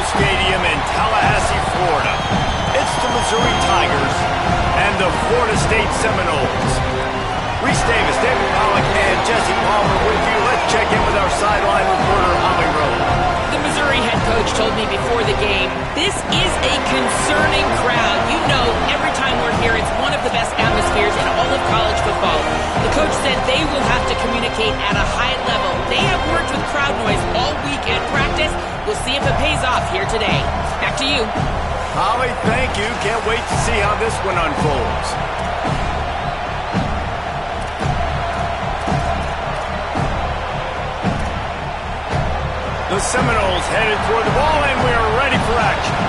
Stadium in Tallahassee, Florida. It's the Missouri Tigers and the Florida State Seminoles. Reese Davis, David Pollack, and Jesse Palmer with you. Let's check in with our sideline reporter, Holly Rowe. The Missouri head coach told me before the game, this is a concerning crowd. You know, every time we're here, it's one of the best atmospheres in all of college football. The coach said they will have to communicate at a high level. They have worked with crowd noise all week in practice. We'll see if it pays off here today. Back to you. Holly, thank you. Can't wait to see how this one unfolds. The Seminoles headed toward the ball, and we are ready for action.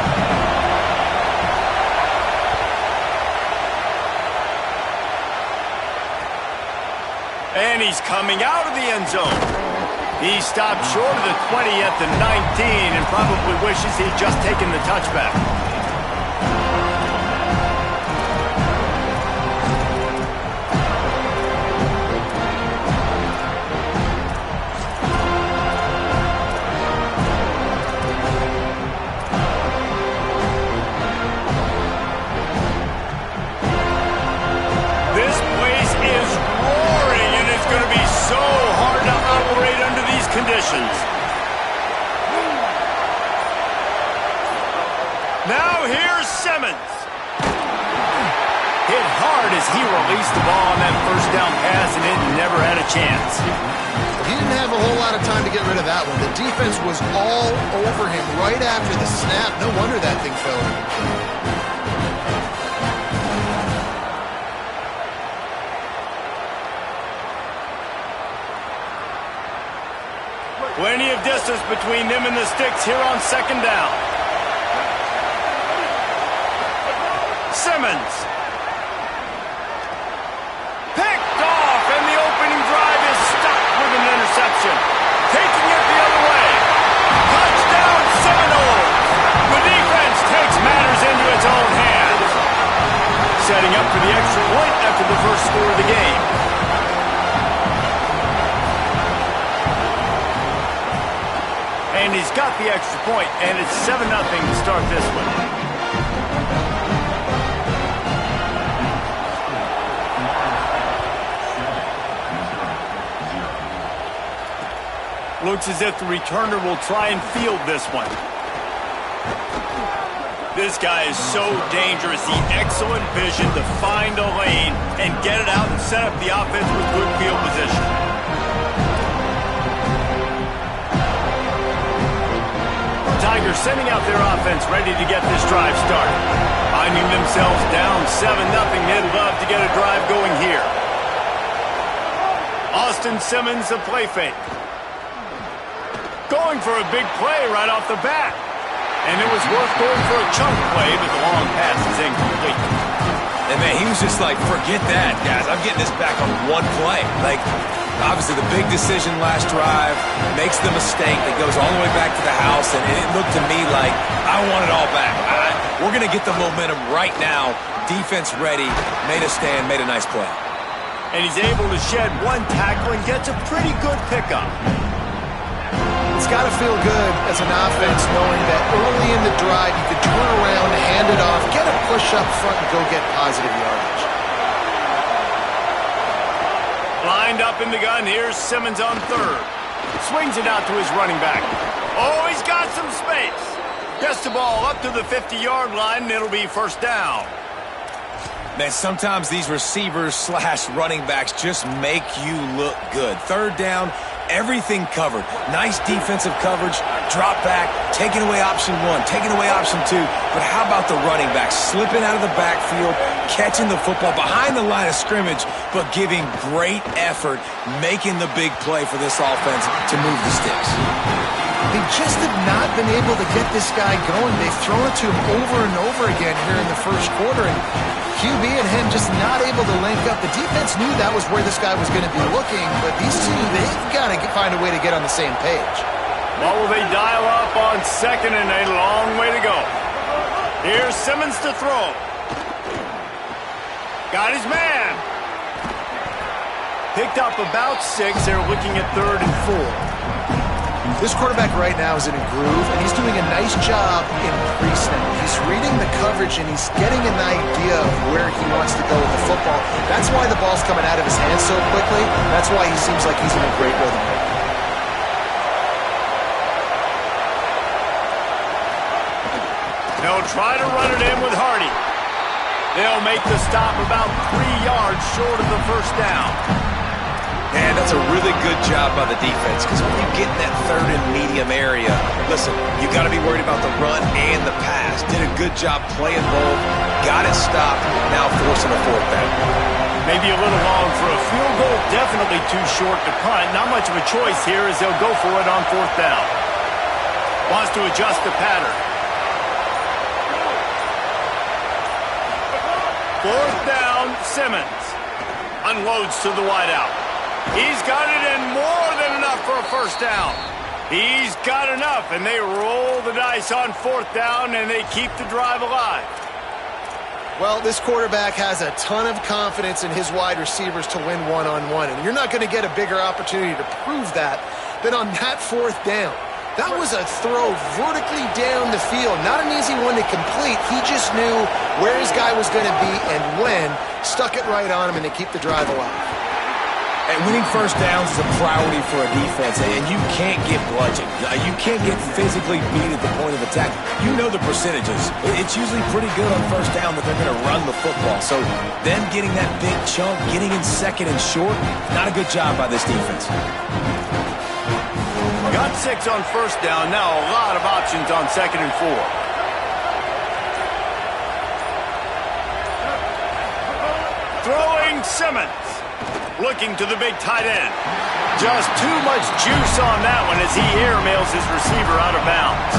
And he's coming out of the end zone. He stopped short of the 20 at the 19 and probably wishes he'd just taken the touchback. This place is roaring, and it's going to be so hard to operate under these conditions. Now here's Simmons. Hit hard as he released the ball on that first down pass, and it never had a chance. He didn't have a whole lot of time to get rid of that one. The defense was all over him right after the snap. No wonder that thing fell in. Plenty of distance between them and the sticks here on second down. Simmons. Picked off, and the opening drive is stopped with an interception. Taking it the other way. Touchdown Seminoles. The defense takes matters into its own hands. Setting up for the extra point after the first score of the game. And he's got the extra point, and it's 7-0 to start this one. Looks as if the returner will try and field this one. This guy is so dangerous. The excellent vision to find a lane and get it out and set up the offense with good field position. Tigers sending out their offense ready to get this drive started. Finding themselves down 7-0, they'd love to get a drive going here. Austin Simmons, the play fake. Going for a big play right off the bat. And it was worth going for a chunk play, but the long pass is incomplete. And man, he was just like, forget that, guys. I'm getting this back on one play. Like, obviously the big decision last drive, makes the mistake that goes all the way back to the house, and it looked to me like I want it all back. We're going to get the momentum right now. Defense ready, made a stand, made a nice play. And he's able to shed one tackle and gets a pretty good pickup. It's got to feel good as an offense knowing that early in the drive you could turn around, hand it off, get a push up front, and go get positive yardage. Lined up in the gun, here's Simmons on third. Swings it out to his running back. Oh, he's got some space. Gets the ball up to the 50-yard line, and it'll be first down. Man, sometimes these receivers / running backs just make you look good. Third down, everything covered. Nice defensive coverage, drop back, taking away option one, taking away option two. But how about the running back slipping out of the backfield, catching the football behind the line of scrimmage, but giving great effort, making the big play for this offense to move the sticks. They just have not been able to get this guy going. They've thrown it to him over and over again here in the first quarter, and QB and him just not able to link up. The defense knew that was where this guy was going to be looking, but these two, they've got to find a way to get on the same page. What will they dial up on second and a long way to go? Here's Simmons to throw. Got his man. Picked up about 6. They're looking at third and 4. This quarterback right now is in a groove, and he's doing a nice job in pre-snap. He's reading the coverage, and he's getting an idea of where he wants to go with the football. That's why the ball's coming out of his hands so quickly. That's why he seems like he's in a great rhythm. They'll try to run it in with Hardy. They'll make the stop about 3 yards short of the first down. And that's a really good job by the defense, because when you get in that third and medium area, listen, you got to be worried about the run and the pass. Did a good job playing both, got it stopped, now forcing a fourth down. Maybe a little long for a field goal, definitely too short to punt. Not much of a choice here as they'll go for it on fourth down. Wants to adjust the pattern. Fourth down, Simmons. Unloads to the wideout. He's got it in more than enough for a first down. He's got enough, and they roll the dice on fourth down, and they keep the drive alive. Well, this quarterback has a ton of confidence in his wide receivers to win one-on-one, and you're not going to get a bigger opportunity to prove that than on that fourth down. That was a throw vertically down the field. Not an easy one to complete. He just knew where his guy was going to be and when. Stuck it right on him, and they keep the drive alive. And winning first downs is a priority for a defense, and you can't get bludgeoned. You can't get physically beat at the point of attack. You know the percentages. It's usually pretty good on first down that they're going to run the football. So them getting that big chunk, getting in second and short, not a good job by this defense. Got 6 on first down. Now a lot of options on second and 4. Throwing Simmons. Looking to the big tight end. Just too much juice on that one as he airmails his receiver out of bounds.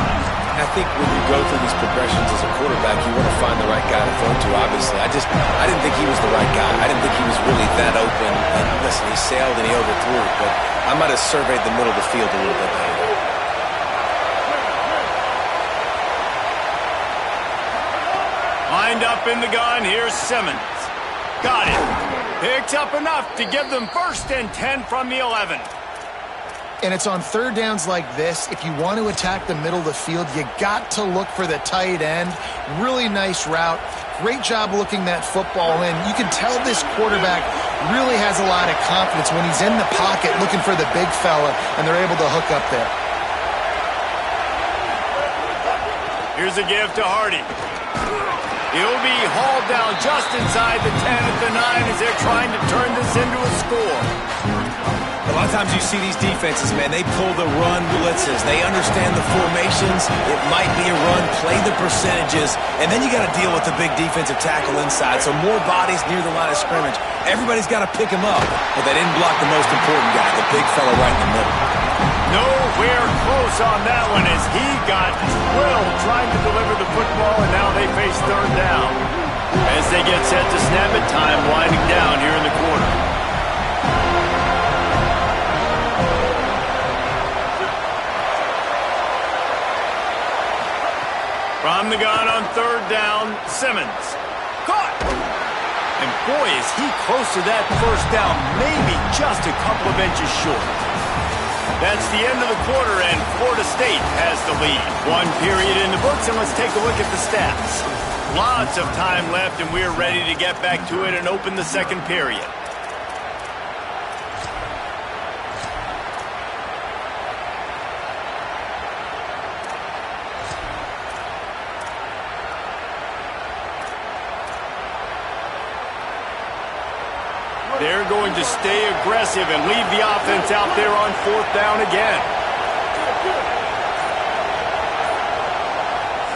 I think when you go through these progressions as a quarterback, you want to find the right guy to throw to, obviously. I didn't think he was the right guy. I didn't think he was really that open. And listen, he sailed and he overthrew it, but I might have surveyed the middle of the field a little bit better. Lined up in the gun, here's Simmons. Got it. Picks up enough to give them first and 10 from the 11. And it's on third downs like this. If you want to attack the middle of the field, you got to look for the tight end. Really nice route. Great job looking that football in. You can tell this quarterback really has a lot of confidence when he's in the pocket looking for the big fella, and they're able to hook up there. Here's a give to Hardy. He'll be hauled down just inside the 10 at the 9 as they're trying to turn this into a score. A lot of times you see these defenses, man, they pull the run blitzes. They understand the formations. It might be a run, play the percentages, and then you got to deal with the big defensive tackle inside. So more bodies near the line of scrimmage. Everybody's got to pick him up, but they didn't block the most important guy, the big fella right in the middle. Nowhere close on that one as he got drilled trying to deliver the football, and now they face third down. As they get set to snap it, time winding down here in the quarter. From the gun on third down, Simmons. Caught! And boy, is he close to that first down, maybe just a couple of inches short. That's the end of the quarter, and Florida State has the lead. One period in the books, and let's take a look at the stats. Lots of time left, and we're ready to get back to it and open the second period. They're going to stay aggressive and leave the offense out there on fourth down again.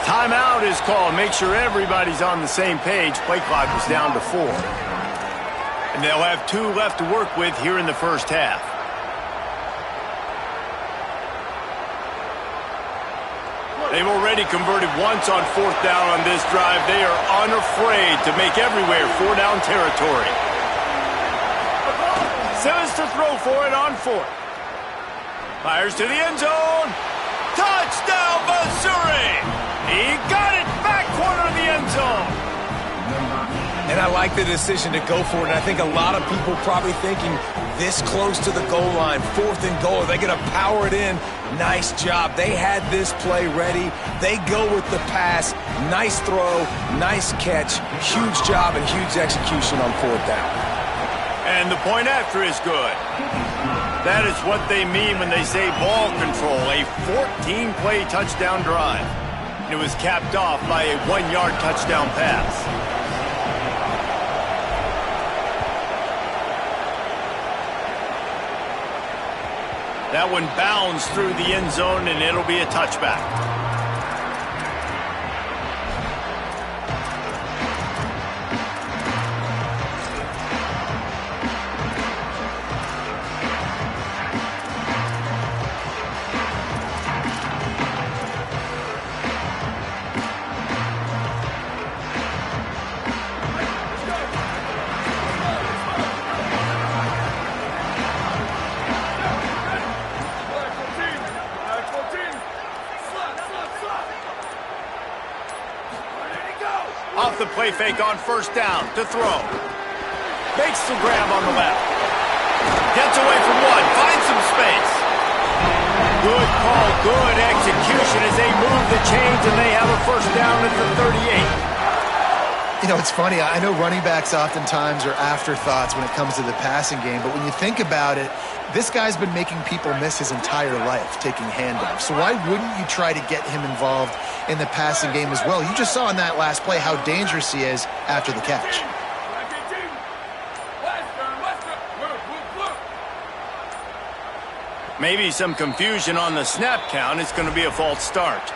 Timeout is called. Make sure everybody's on the same page. Play clock is down to 4. And they'll have 2 left to work with here in the first half. They've already converted once on fourth down on this drive. They are unafraid to make everywhere 4-down territory. Simmons to throw for it on 4th. Fires to the end zone. Touchdown, Missouri! He got it back corner of the end zone. And I like the decision to go for it. And I think a lot of people probably thinking this close to the goal line, 4th and goal, are they going to power it in? Nice job. They had this play ready. They go with the pass. Nice throw, nice catch. Huge job and huge execution on 4th down. And the point after is good. That is what they mean when they say ball control, a 14-play touchdown drive. And it was capped off by a 1-yard touchdown pass. That one bounds through the end zone, and it'll be a touchback. Off the play fake on first down to throw. Makes the grab on the left. Gets away from one. Finds some space. Good call. Good execution as they move the chains and they have a first down at the 38. You know, it's funny. I know running backs oftentimes are afterthoughts when it comes to the passing game, but when you think about it, this guy's been making people miss his entire life taking handoffs. So why wouldn't you try to get him involved in the passing game as well? You just saw in that last play how dangerous he is after the catch. Maybe some confusion on the snap count. It's going to be a false start.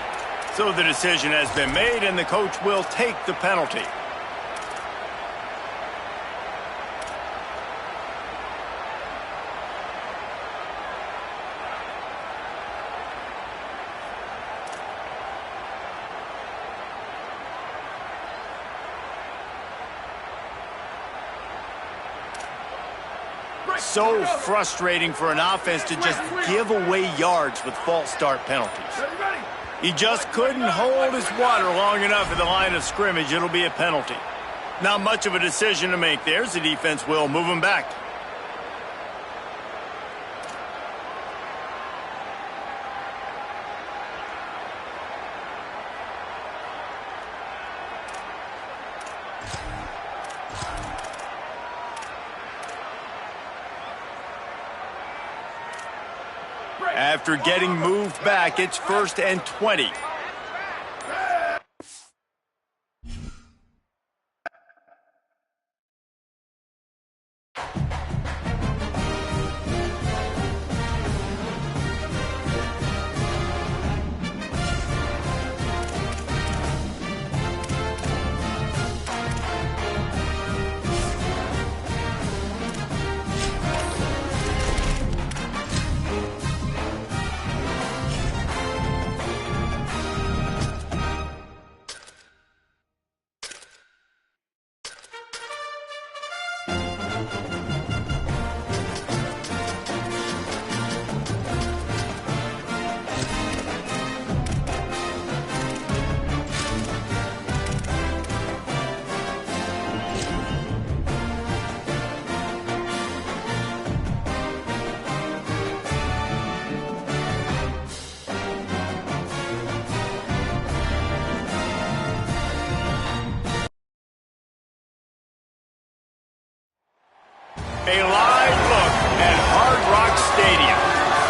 So the decision has been made, and the coach will take the penalty. So frustrating for an offense to just give away yards with false start penalties. He just couldn't hold his water long enough at the line of scrimmage. It'll be a penalty. Not much of a decision to make there. The defense will move him back. After getting moved back, it's 1st and 20.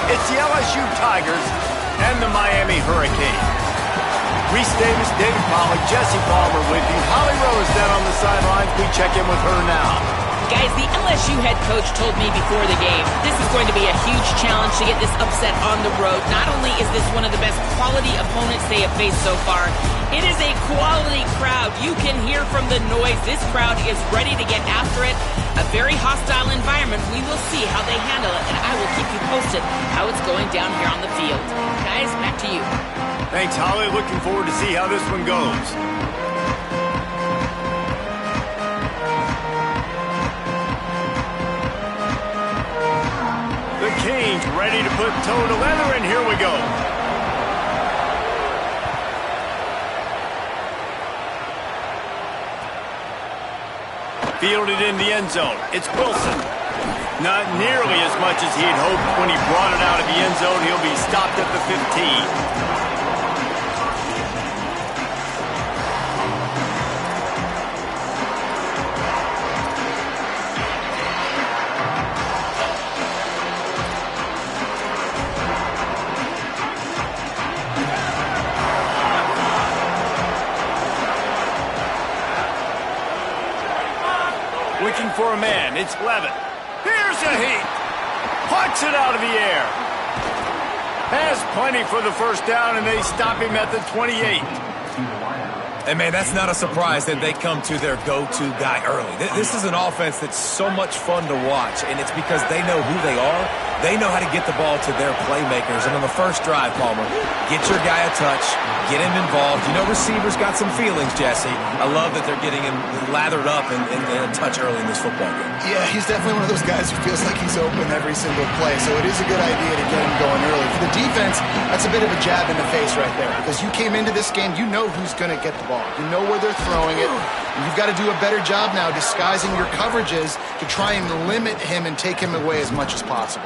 It's the LSU Tigers and the Miami Hurricanes. Reese Davis, David Pollack, Jesse Palmer with you. Holly Rose down on the sidelines. We check in with her now. Guys, the LSU head coach told me before the game, this is going to be a huge challenge to get this upset on the road. Not only is this one of the best quality opponents they have faced so far, it is a quality crowd. You can hear from the noise. This crowd is ready to get after it. A very hostile environment. We will see how they handle it, and I will keep you posted how it's going down here on the field. Guys, back to you. Thanks, Holly. Looking forward to see how this one goes. The Canes ready to put toe to leather, and here we go. Fielded in the end zone. It's Wilson. Not nearly as much as he had hoped when he brought it out of the end zone. He'll be stopped at the 15. Looking for a man. It's Levitt. Here's a heat. Puts it out of the air. Has plenty for the first down, and they stop him at the 28. And, man, that's not a surprise that they come to their go-to guy early. This is an offense that's so much fun to watch, and it's because they know who they are. They know how to get the ball to their playmakers. And on the first drive, Palmer, get your guy a touch, get him involved. You know receivers got some feelings, Jesse. I love that they're getting him lathered up and a touch early in this football game. Yeah, he's definitely one of those guys who feels like he's open every single play, so it is a good idea to get him going early. For the defense, that's a bit of a jab in the face right there, because you came into this game, you know who's going to get the ball. You know where they're throwing it. And you've got to do a better job now disguising your coverages to try and limit him and take him away as much as possible.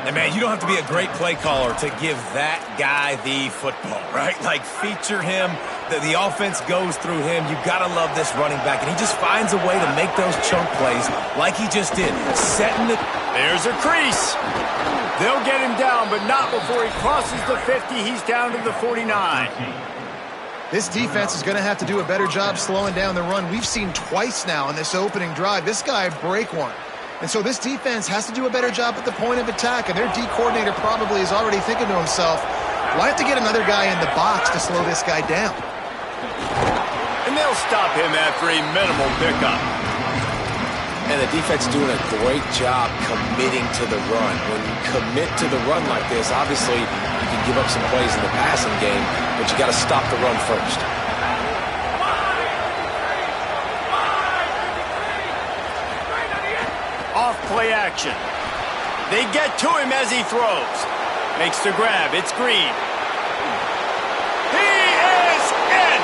And, man, you don't have to be a great play caller to give that guy the football, right? Like, feature him. The offense goes through him. You've got to love this running back. And he just finds a way to make those chunk plays like he just did. Setting it. There's a crease. They'll get him down, but not before he crosses the 50. He's down to the 49. This defense is going to have to do a better job slowing down the run. We've seen twice now in this opening drive. This guy break one. And so this defense has to do a better job at the point of attack, and their D coordinator probably is already thinking to himself, well, I have to get another guy in the box to slow this guy down. And they'll stop him after a minimal pickup. And the defense is doing a great job committing to the run. When you commit to the run like this, obviously you can give up some plays in the passing game, but you got to stop the run first. Off play action. They get to him as he throws. Makes the grab. It's Green. He is in.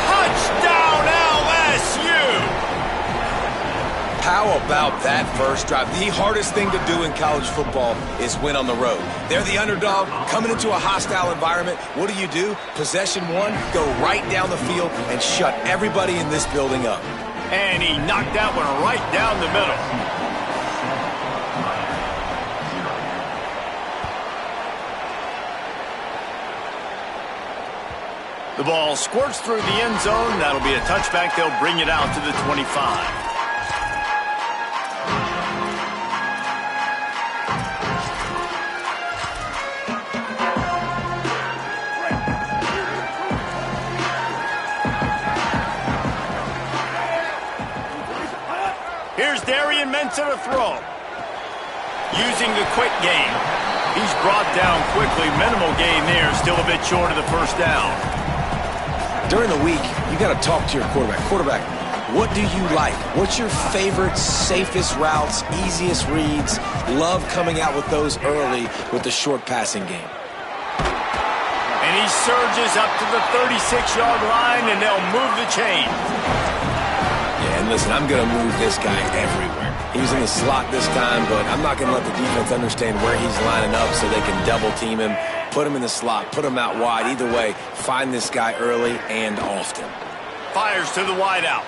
Touchdown LSU. How about that first drive? The hardest thing to do in college football is win on the road. They're the underdog coming into a hostile environment. What do? Possession one, go right down the field and shut everybody in this building up. And he knocked that one right down the middle. The ball squirts through the end zone. That'll be a touchback. They'll bring it out to the 25. Here's Darian Mensah to throw. Using the quick game. He's brought down quickly. Minimal gain there. Still a bit short of the first down. During the week, you got to talk to your quarterback. Quarterback, what do you like? What's your favorite, safest routes, easiest reads? Love coming out with those early with the short passing game. And he surges up to the 36-yard line, and they'll move the chain. Yeah, and listen, I'm going to move this guy everywhere. He's in the slot this time, but I'm not going to let the defense understand where he's lining up so they can double team him. Put him in the slot, put him out wide. Either way, find this guy early and often. Fires to the wideout.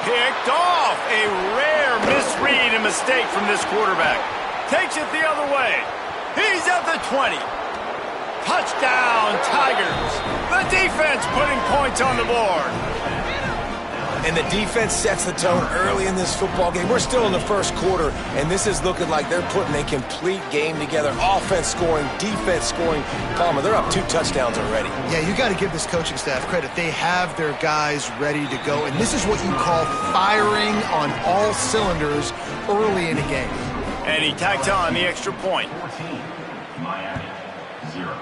Picked off. A rare misread and mistake from this quarterback. Takes it the other way. He's up 20. Touchdown, Tigers. The defense putting points on the board. And the defense sets the tone early in this football game. We're still in the first quarter, and this is looking like they're putting a complete game together. Offense scoring, defense scoring. Palmer, they're up 2 touchdowns already. Yeah, you got to give this coaching staff credit. They have their guys ready to go, and this is what you call firing on all cylinders early in a game. And he tacks on the extra point. 14, Miami, 0.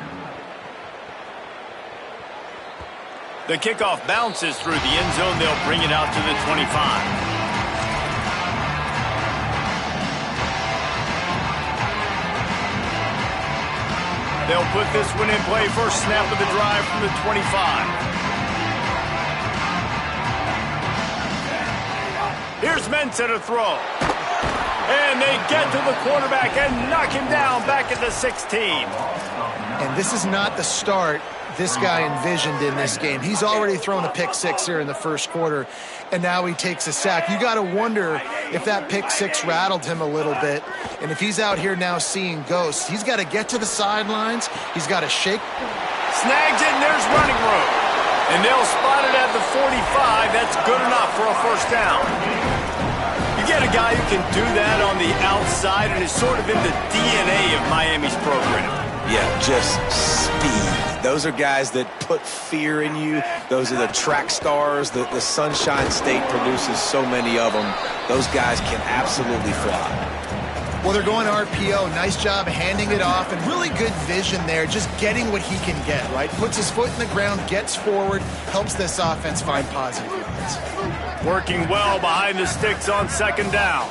The kickoff bounces through the end zone. They'll bring it out to the 25. They'll put this one in play. First snap of the drive from the 25. Here's Mensa to throw. And they get to the quarterback and knock him down back at the 16. And this is not the start this guy envisioned in this game. He's already thrown a pick 6 here in the first quarter, and now he takes a sack. You got to wonder if that pick 6 rattled him a little bit, and if he's out here now seeing ghosts. He's got to get to the sidelines. He's got to shake. Snags it, and there's running room. And they'll spot it at the 45. That's good enough for a first down. You get a guy who can do that on the outside, and is sort of in the DNA of Miami's program. Yeah, just speed. Those are guys that put fear in you. Those are the track stars. The Sunshine State produces so many of them. Those guys can absolutely fly. Well, they're going RPO. Nice job handing it off, and really good vision there, just getting what he can get, right? Puts his foot in the ground, gets forward, helps this offense find positive yards. Working well behind the sticks on second down.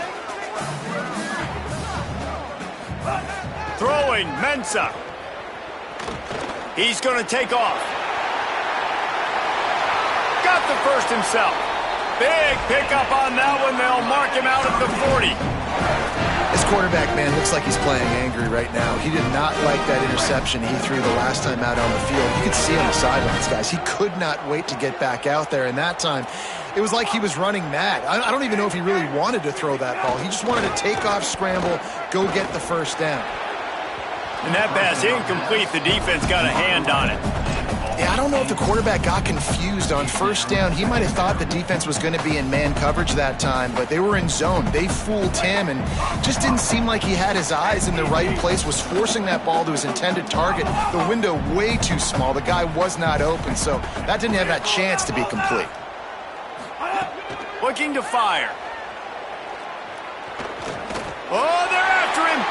Throwing, Mensa. He's going to take off. Got the first himself. Big pickup on that one. They'll mark him out at the 40. This quarterback, man, looks like he's playing angry right now. He did not like that interception he threw the last time out on the field. You could see on the sidelines, guys. He could not wait to get back out there, and that time it was like he was running mad. I don't even know if he really wanted to throw that ball. He just wanted to take off, scramble, go get the first down. And that pass incomplete. The defense got a hand on it. Yeah, I don't know if the quarterback got confused on first down. He might have thought the defense was going to be in man coverage that time, but they were in zone. They fooled him, and just didn't seem like he had his eyes in the right place, was forcing that ball to his intended target. The window way too small. The guy was not open, so that didn't have that chance to be complete. Looking to fire. Oh, they're after him.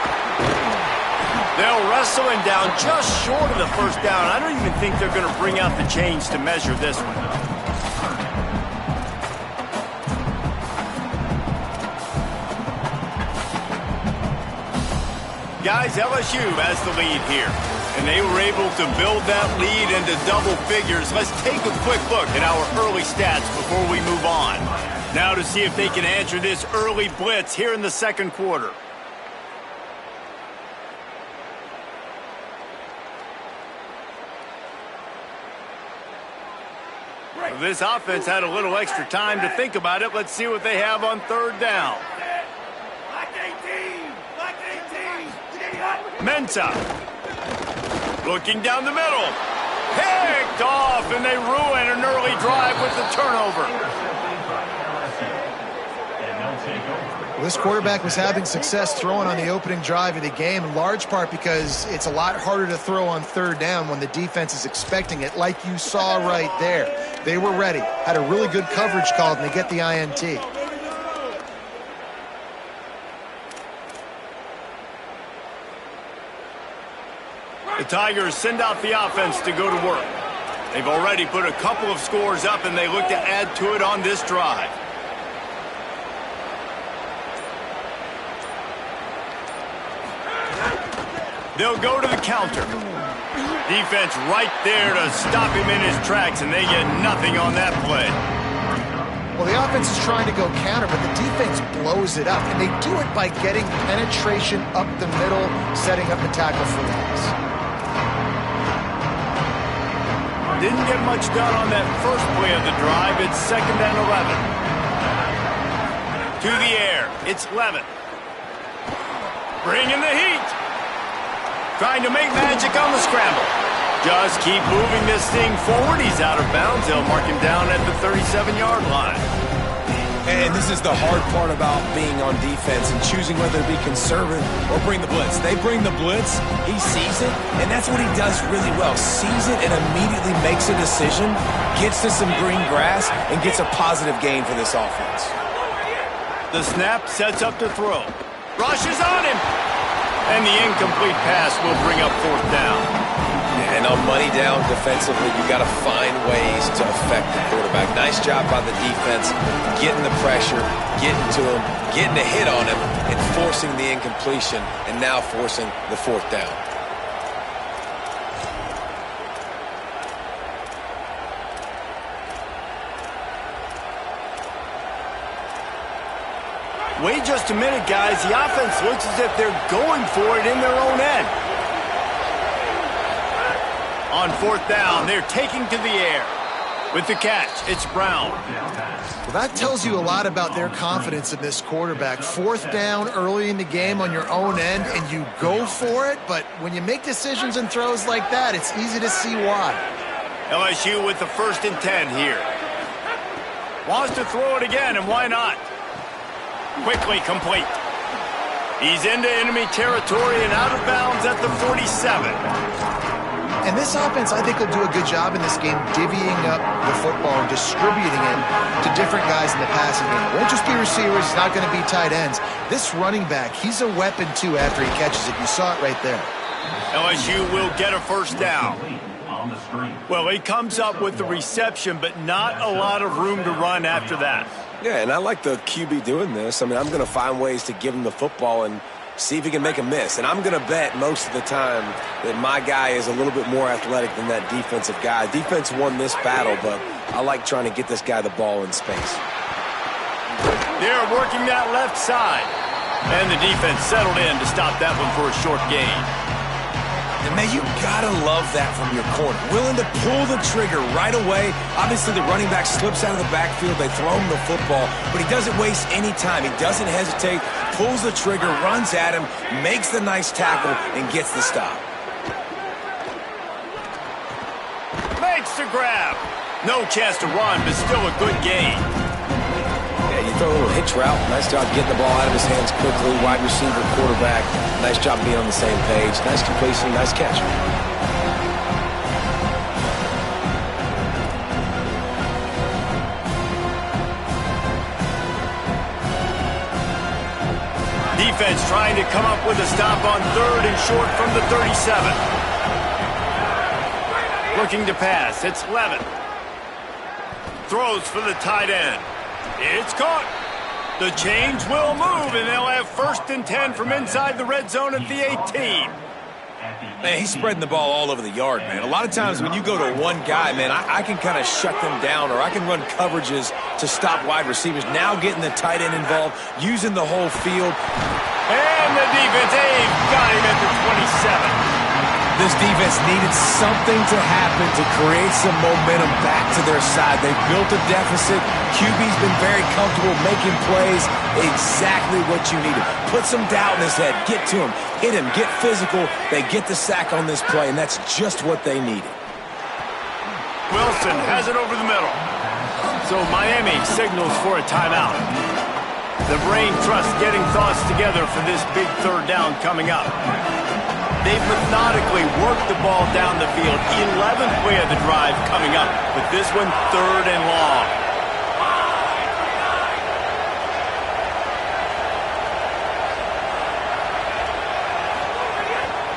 They'll wrestle him down just short of the first down. I don't even think they're going to bring out the chains to measure this one. Guys, LSU has the lead here, and they were able to build that lead into double figures. Let's take a quick look at our early stats before we move on. Now to see if they can answer this early blitz here in the second quarter. This offense had a little extra time to think about it. Let's see what they have on third down. Mensa. Looking down the middle. Picked off, and they ruin an early drive with the turnover. This quarterback was having success throwing on the opening drive of the game, in large part because it's a lot harder to throw on third down when the defense is expecting it, like you saw right there. They were ready, had a really good coverage called, and they get the INT. The Tigers send out the offense to go to work. They've already put a couple of scores up, and they look to add to it on this drive. They'll go to the counter. Defense right there to stop him in his tracks, and they get nothing on that play. Well, the offense is trying to go counter, but the defense blows it up, and they do it by getting penetration up the middle, setting up the tackle for loss. Didn't get much done on that first play of the drive. It's 2nd and 11. To the air. It's Levin. Bringing the heat. Trying to make magic on the scramble. Just keep moving this thing forward. He's out of bounds. They'll mark him down at the 37-yard line. And this is the hard part about being on defense and choosing whether to be conservative or bring the blitz. They bring the blitz, he sees it, and that's what he does really well. Sees it and immediately makes a decision, gets to some green grass, and gets a positive gain for this offense. The snap sets up to throw. Rushes on him. And the incomplete pass will bring up fourth down. And on money down defensively, you got to find ways to affect the quarterback. Nice job by the defense, getting the pressure, getting to him, getting a hit on him, and forcing the incompletion, and now forcing the fourth down. Wait just a minute, guys. The offense looks as if they're going for it in their own end. On fourth down, they're taking to the air. With the catch, it's Brown. Well, that tells you a lot about their confidence in this quarterback. Fourth down early in the game on your own end, and you go for it. But when you make decisions and throws like that, it's easy to see why. LSU with the 1st and 10 here. Wants to throw it again, and why not? Quickly complete. He's into enemy territory and out of bounds at the 47. And this offense, I think, will do a good job in this game divvying up the football and distributing it to different guys in the passing game. It won't just be receivers. It's not going to be tight ends. This running back, he's a weapon, too, after he catches it. You saw it right there. LSU will get a first down. Well, he comes up with the reception, but not a lot of room to run after that. Yeah, and I like the QB doing this. I mean, I'm going to find ways to give him the football and see if he can make a miss. And I'm going to bet most of the time that my guy is a little bit more athletic than that defensive guy. Defense won this battle, but I like trying to get this guy the ball in space. They're working that left side. And the defense settled in to stop that one for a short gain. And, man, you got to love that from your corner. Willing to pull the trigger right away. Obviously, the running back slips out of the backfield. They throw him the football, but he doesn't waste any time. He doesn't hesitate, pulls the trigger, runs at him, makes the nice tackle, and gets the stop. Makes the grab. No chance to run, but still a good gain. Yeah, you throw a little hitch route. Nice job getting the ball out of his hands quickly. Wide receiver, quarterback. Nice job being on the same page. Nice completion, nice catch. Defense trying to come up with a stop on 3rd and short from the 37. Looking to pass. It's Levin. Throws for the tight end. It's caught. The chains will move, and they'll have 1st and 10 from inside the red zone at the 18. Man, he's spreading the ball all over the yard, man. A lot of times when you go to one guy, man, I can kind of shut them down, or I can run coverages to stop wide receivers. Now getting the tight end involved, using the whole field. And the defense, got him at the 27. This defense needed something to happen to create some momentum back to their side. They built a deficit. QB's been very comfortable making plays. Exactly what you needed. Put some doubt in his head. Get to him. Hit him. Get physical. They get the sack on this play, and that's just what they needed. Wilson has it over the middle. So Miami signals for a timeout. The brain trust getting thoughts together for this big 3rd down coming up. They've methodically worked the ball down the field. 11th play of the drive coming up, but this one 3rd and long.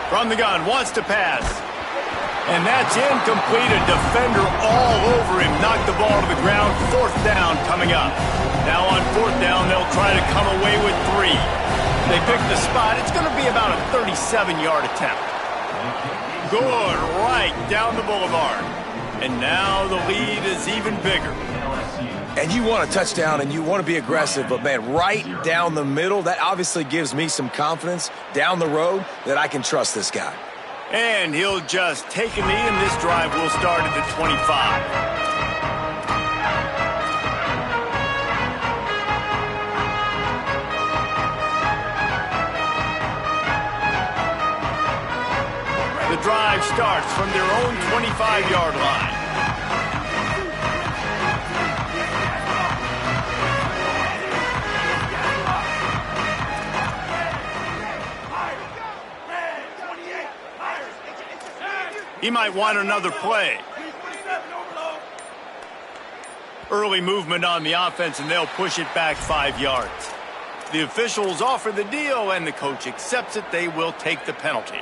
From the gun, wants to pass. And that's incomplete. A defender all over him. Knocked the ball to the ground. 4th down coming up. Now on 4th down, they'll try to come away with 3. They pick the spot. It's going to be about a 37-yard attempt. Good, right down the boulevard. And now the lead is even bigger. And you want a touchdown and you want to be aggressive, but, man, right down the middle, that obviously gives me some confidence down the road that I can trust this guy. And he'll just take a knee, and this drive will start at the 25. The drive starts from their own 25-yard line. He might want another play. Early movement on the offense, and they'll push it back 5 yards. The officials offer the deal, and the coach accepts it. They will take the penalty.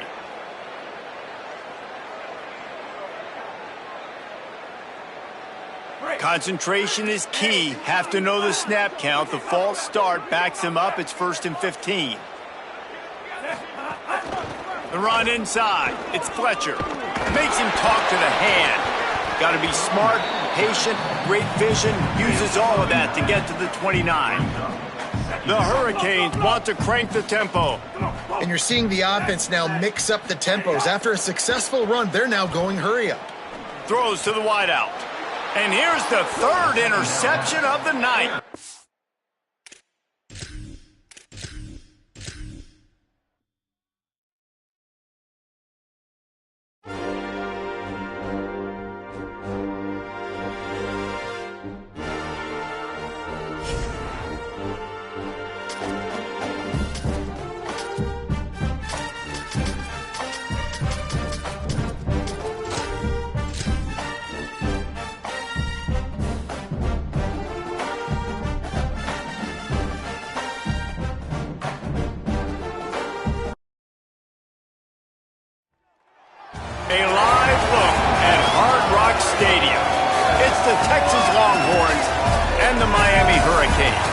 Concentration is key. Have to know the snap count. The false start backs him up. It's 1st and 15. The run inside. It's Fletcher. Makes him talk to the hand. Got to be smart, patient, great vision. Uses all of that to get to the 29. The Hurricanes want to crank the tempo. And you're seeing the offense now mix up the tempos. After a successful run, they're now going hurry up. Throws to the wideout. And here's the 3rd interception of the night. A live look at Hard Rock Stadium. It's the Texas Longhorns and the Miami Hurricanes.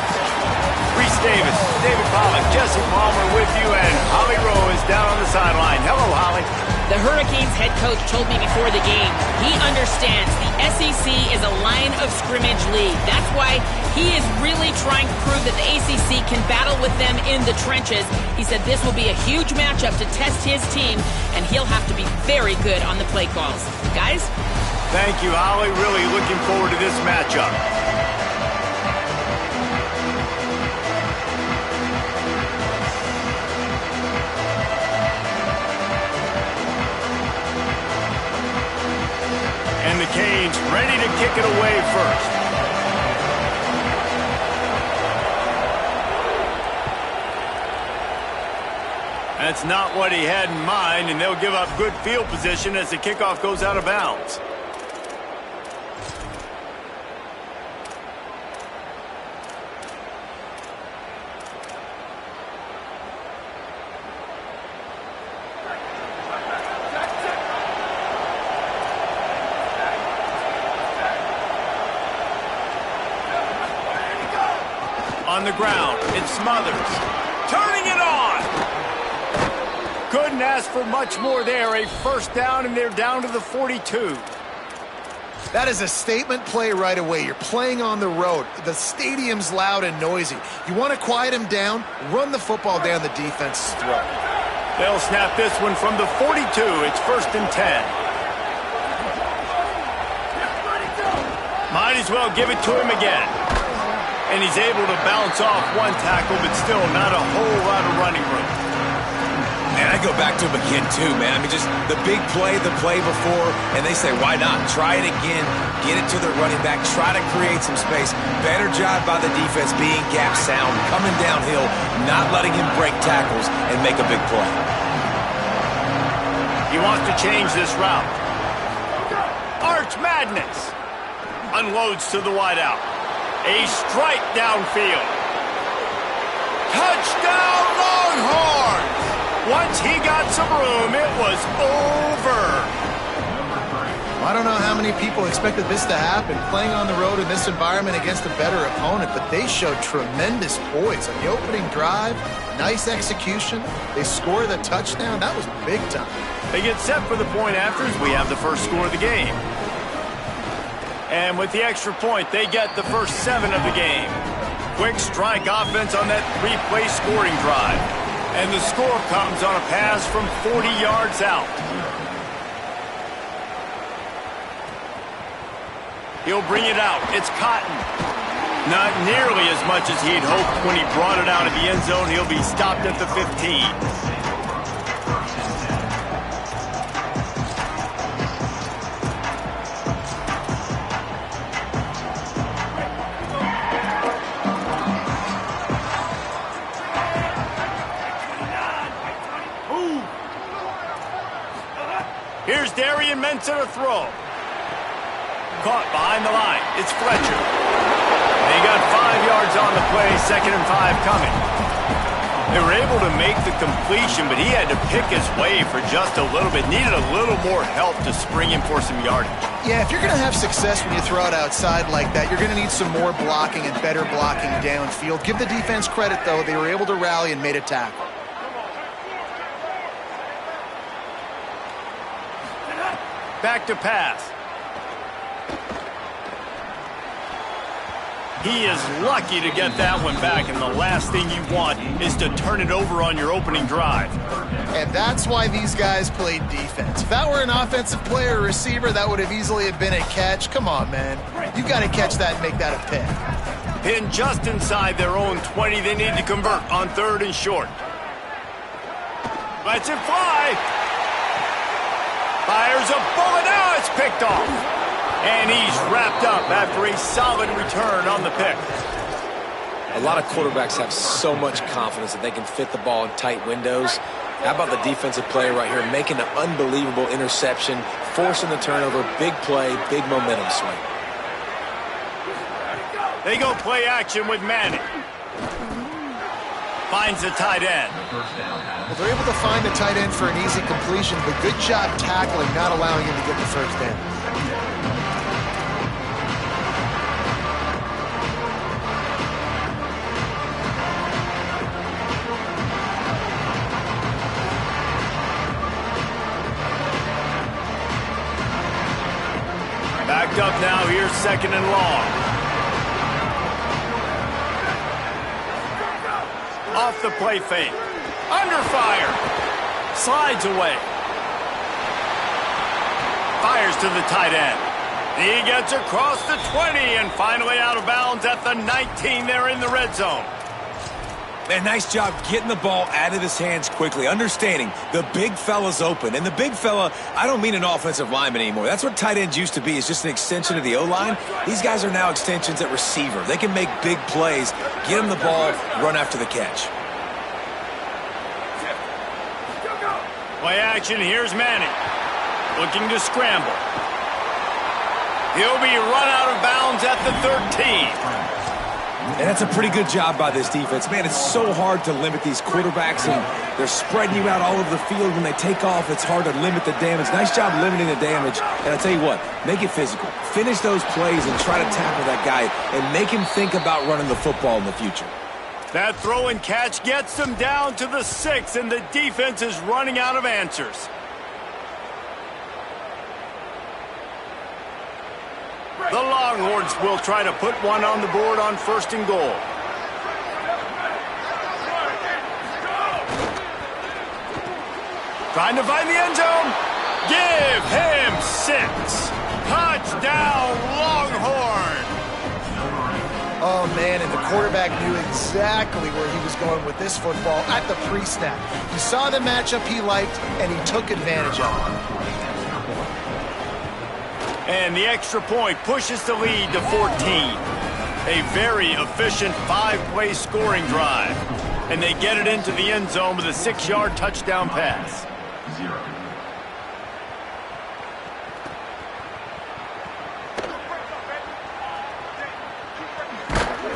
Reese Davis, David Pollack, Jesse Palmer with you, and Holly Rowe is down on the sideline. Hello, Holly. The Hurricanes head coach told me before the game, he understands the SEC is a line of scrimmage league. That's why he is really trying to prove that the ACC can battle with them in the trenches. He said this will be a huge matchup to test his team, and he'll have to be very good on the play calls. Guys? Thank you, Holly. Really looking forward to this matchup. And the Canes ready to kick it away first. That's not what he had in mind, and they'll give up good field position as the kickoff goes out of bounds. On the ground, it's Smothers. Turning it on! Couldn't ask for much more there. A first down, and they're down to the 42. That is a statement play right away. You're playing on the road. The stadium's loud and noisy. You want to quiet them down, run the football down the defense's throat. They'll snap this one from the 42. It's 1st and 10. Might as well give it to him again. And he's able to bounce off one tackle, but still not a whole lot of running room. Man, I go back to him again, too, man. I mean, just the big play, the play before, and they say, why not? Try it again, get it to the running back, try to create some space. Better job by the defense being gap sound, coming downhill, not letting him break tackles and make a big play. He wants to change this route. Arch Madness. Unloads to the wideout. A strike downfield. Touchdown Longhorns! Once he got some room, it was over. I don't know how many people expected this to happen, playing on the road in this environment against a better opponent, but they showed tremendous poise on the opening drive. Nice execution. They score the touchdown. That was big time. They get set for the point afters. We have the first score of the game. And with the extra point, they get the first 7 of the game. Quick strike offense on that 3-play scoring drive. And the score comes on a pass from 40 yards out. He'll bring it out. It's Cotton. Not nearly as much as he'd hoped when he brought it out of the end zone. He'll be stopped at the 15. Here's Darian Mensah to throw. Caught behind the line. It's Fletcher. They got 5 yards on the play, 2nd and 5 coming. They were able to make the completion, but he had to pick his way for just a little bit. Needed a little more help to spring him for some yardage. Yeah, if you're going to have success when you throw it outside like that, you're going to need some more blocking and better blocking downfield. Give the defense credit, though. They were able to rally and made a tackle. Back to pass. He is lucky to get that one back, and the last thing you want is to turn it over on your opening drive. And that's why these guys played defense. If that were an offensive player or receiver, that would have easily have been a catch. Come on, man. You got to catch that and make that a pick. Pinned just inside their own 20. They need to convert on 3rd and short. Lets it fly. Fires a bullet. Now it's picked off. And he's wrapped up after a solid return on the pick. A lot of quarterbacks have so much confidence that they can fit the ball in tight windows. How about the defensive player right here making an unbelievable interception, forcing the turnover, big play, big momentum swing. They go play action with Manning. Finds the tight end. Well, they're able to find the tight end for an easy completion, but good job tackling, not allowing him to get the first down. Backed up now, here's 2nd and long. Off the play fake. Under fire. Slides away. Fires to the tight end. He gets across the 20 and finally out of bounds at the 19 there in the red zone. Man, nice job getting the ball out of his hands quickly, understanding the big fella's open. And the big fella, I don't mean an offensive lineman anymore. That's what tight ends used to be, is just an extension of the O-line. These guys are now extensions at receiver. They can make big plays, get him the ball, run after the catch. Play action, here's Manning. Looking to scramble. He'll be run out of bounds at the 13. And that's a pretty good job by this defense. Man, it's so hard to limit these quarterbacks, and they're spreading you out all over the field. When they take off, it's hard to limit the damage. Nice job limiting the damage. And I'll tell you what, make it physical. Finish those plays and try to tackle that guy and make him think about running the football in the future. That throw and catch gets them down to the 6, and the defense is running out of answers. The Longhorns will try to put one on the board on 1st and goal. Trying to find the end zone. Give him 6. Touchdown, Longhorn. Oh, man, and the quarterback knew exactly where he was going with this football at the pre-snap. He saw the matchup he liked, and he took advantage of it. And the extra point pushes the lead to 14. A very efficient 5-play scoring drive. And they get it into the end zone with a 6-yard touchdown pass. 0.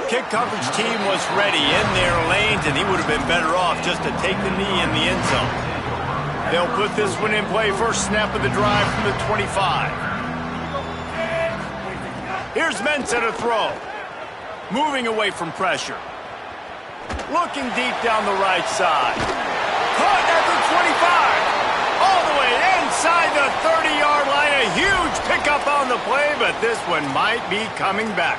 Kick coverage team was ready in their lanes, and he would have been better off just to take the knee in the end zone. They'll put this one in play, first snap of the drive from the 25. Here's Mensah to throw. Moving away from pressure. Looking deep down the right side. Caught at the 25. All the way inside the 30-yard line. A huge pickup on the play, but this one might be coming back.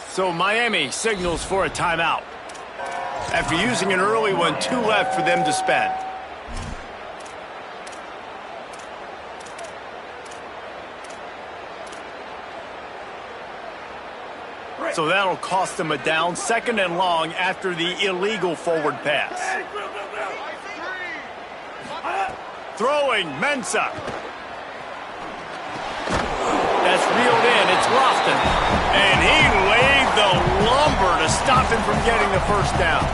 So Miami signals for a timeout. After using an early one, 2 left for them to spend. So that'll cost them a down, 2nd and long after the illegal forward pass. Throwing, Mensah. That's reeled in, it's Lofton. And he laid the lumber to stop him from getting the first down.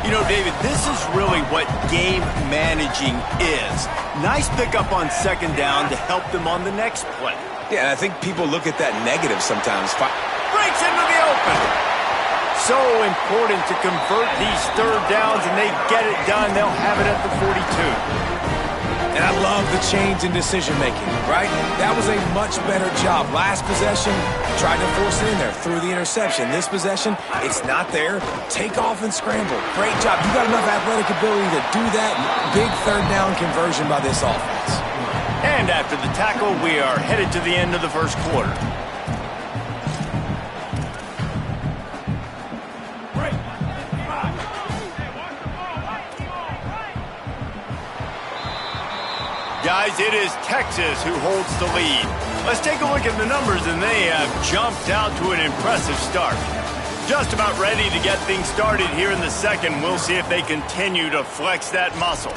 You know, David, this is really what game managing is. Nice pickup on 2nd down to help them on the next play. Yeah, and I think people look at that negative sometimes. Breaks into the open. So important to convert these 3rd downs, and they get it done. They'll have it at the 42. And I love the change in decision-making, right? That was a much better job. Last possession, tried to force it in there, threw the interception. This possession, it's not there. Take off and scramble. Great job. You got enough athletic ability to do that. Big 3rd down conversion by this offense. And after the tackle, we are headed to the end of the 1st quarter. Guys, it is Texas who holds the lead. Let's take a look at the numbers, and they have jumped out to an impressive start. Just about ready to get things started here in the 2nd. We'll see if they continue to flex that muscle.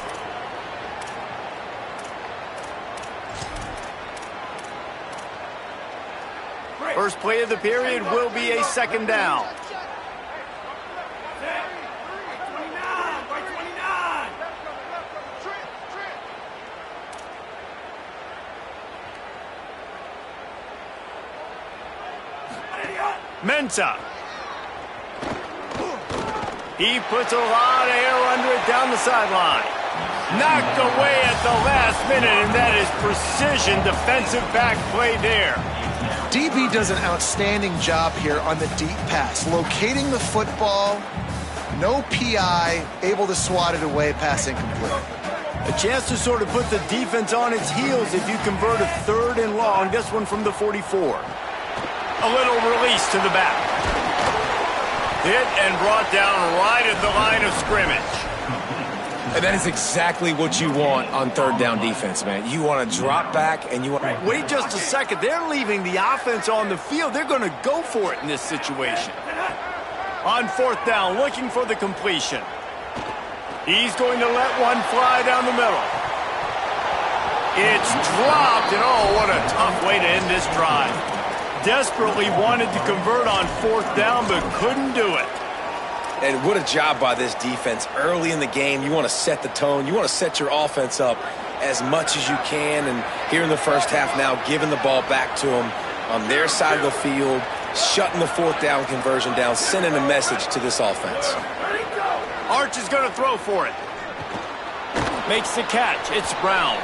First play of the period will be a 2nd down. Mensah. He puts a lot of air under it down the sideline. Knocked away at the last minute, and that is precision defensive back play there. DB does an outstanding job here on the deep pass. Locating the football, no PI, able to swat it away, pass incomplete. A chance to sort of put the defense on its heels if you convert a 3rd and long. This one from the 44. A little release to the back. Hit and brought down right at the line of scrimmage. And that is exactly what you want on 3rd down defense, man. You want to drop back and you want to... Wait just a second. They're leaving the offense on the field. They're going to go for it in this situation. On 4th down, looking for the completion. He's going to let one fly down the middle. It's dropped, and oh, what a tough way to end this drive. Desperately wanted to convert on 4th down, but couldn't do it. And what a job by this defense. Early in the game, you want to set the tone. You want to set your offense up as much as you can. And here in the 1st half now, giving the ball back to them on their side of the field, shutting the 4th down conversion down, sending a message to this offense. Arch is going to throw for it. Makes the catch. It's Brown.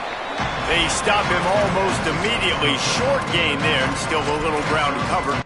They stop him almost immediately. Short gain there, and still a little ground covered.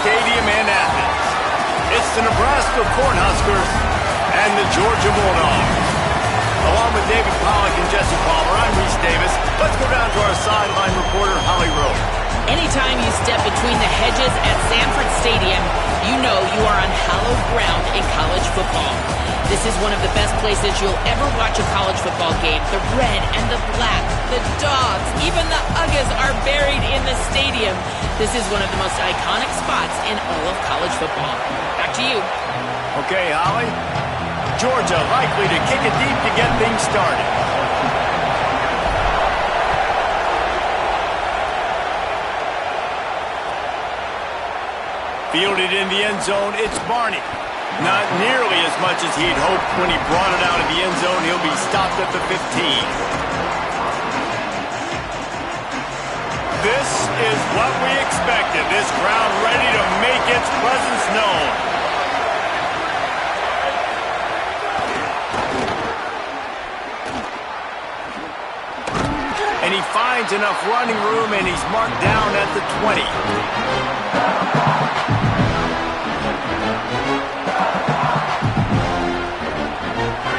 Stadium in Athens. It's the Nebraska Cornhuskers and the Georgia Bulldogs. Along with David Pollack and Jesse Palmer, I'm Reese Davis. Let's go down to our sideline reporter, Holly Rowe. Anytime you step between the hedges at Sanford Stadium, you know you are on hallowed ground in college football. This is one of the best places you'll ever watch a college football game. The red and the black, the dogs, even the Uggas are buried in the stadium. This is one of the most iconic spots in all of college football. Back to you. Okay, Holly. Georgia likely to kick it deep to get things started. Fielded in the end zone, it's Barney. Not nearly as much as he'd hoped when he brought it out of the end zone. He'll be stopped at the 15. This is what we expected. This crowd ready to make its presence known. And he finds enough running room, and he's marked down at the 20.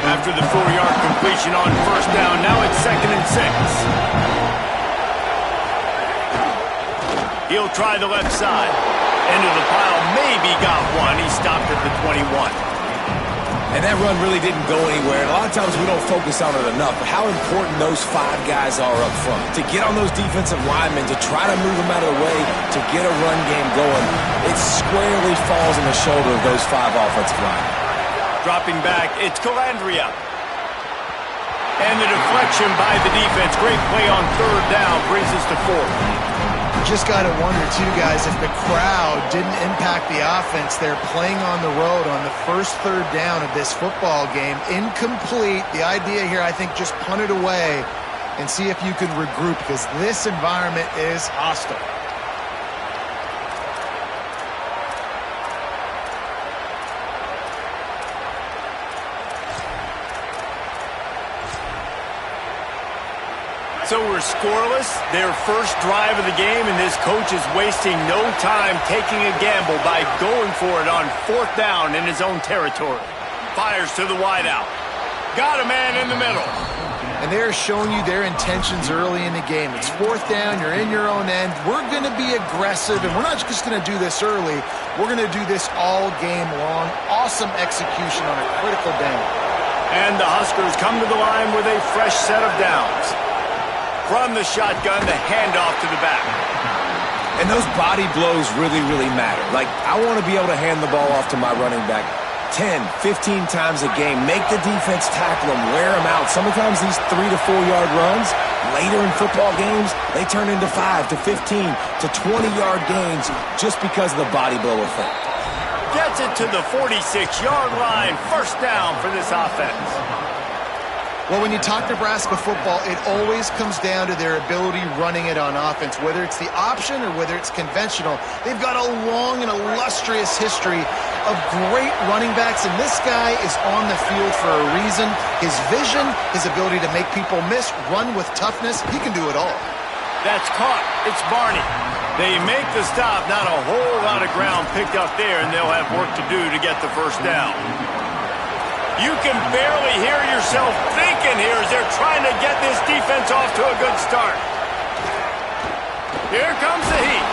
After the 4-yard completion on first down, now it's 2nd and 6. He'll try the left side. Into the pile, maybe got one. He stopped at the 21. And that run really didn't go anywhere. And a lot of times we don't focus on it enough, but how important those 5 guys are up front. To get on those defensive linemen, to try to move them out of the way, to get a run game going, it squarely falls on the shoulder of those 5 offensive linemen. Dropping back, it's Calandria. And the deflection by the defense. Great play on third down brings us to 4th. Just got to wonder, too, guys, if the crowd didn't impact the offense. They're playing on the road on the first third down of this football game. Incomplete. The idea here, I think, just punt it away and see if you can regroup, because this environment is hostile. So we're scoreless, their first drive of the game, and this coach is wasting no time taking a gamble by going for it on 4th down in his own territory. Fires to the wideout. Got a man in the middle. And they're showing you their intentions early in the game. It's 4th down, you're in your own end. We're going to be aggressive, and we're not just going to do this early. We're going to do this all game long. Awesome execution on a critical down. And the Huskers come to the line with a fresh set of downs. From the shotgun, the handoff to the back. And those body blows really, really matter. Like, I want to be able to hand the ball off to my running back 10, 15 times a game. Make the defense tackle them, wear them out. Sometimes these 3 to 4 yard runs, later in football games, they turn into 5 to 15 to 20-yard gains just because of the body blow effect. Gets it to the 46-yard line. First down for this offense. Well, when you talk Nebraska football, it always comes down to their ability running it on offense, whether it's the option or whether it's conventional. They've got a long and illustrious history of great running backs, and this guy is on the field for a reason. His vision, his ability to make people miss, run with toughness, he can do it all. That's caught. It's Barney. They make the stop. Not a whole lot of ground picked up there, and they'll have work to do to get the first down. You can barely hear yourself thinking here as they're trying to get this defense off to a good start. Here comes the heat.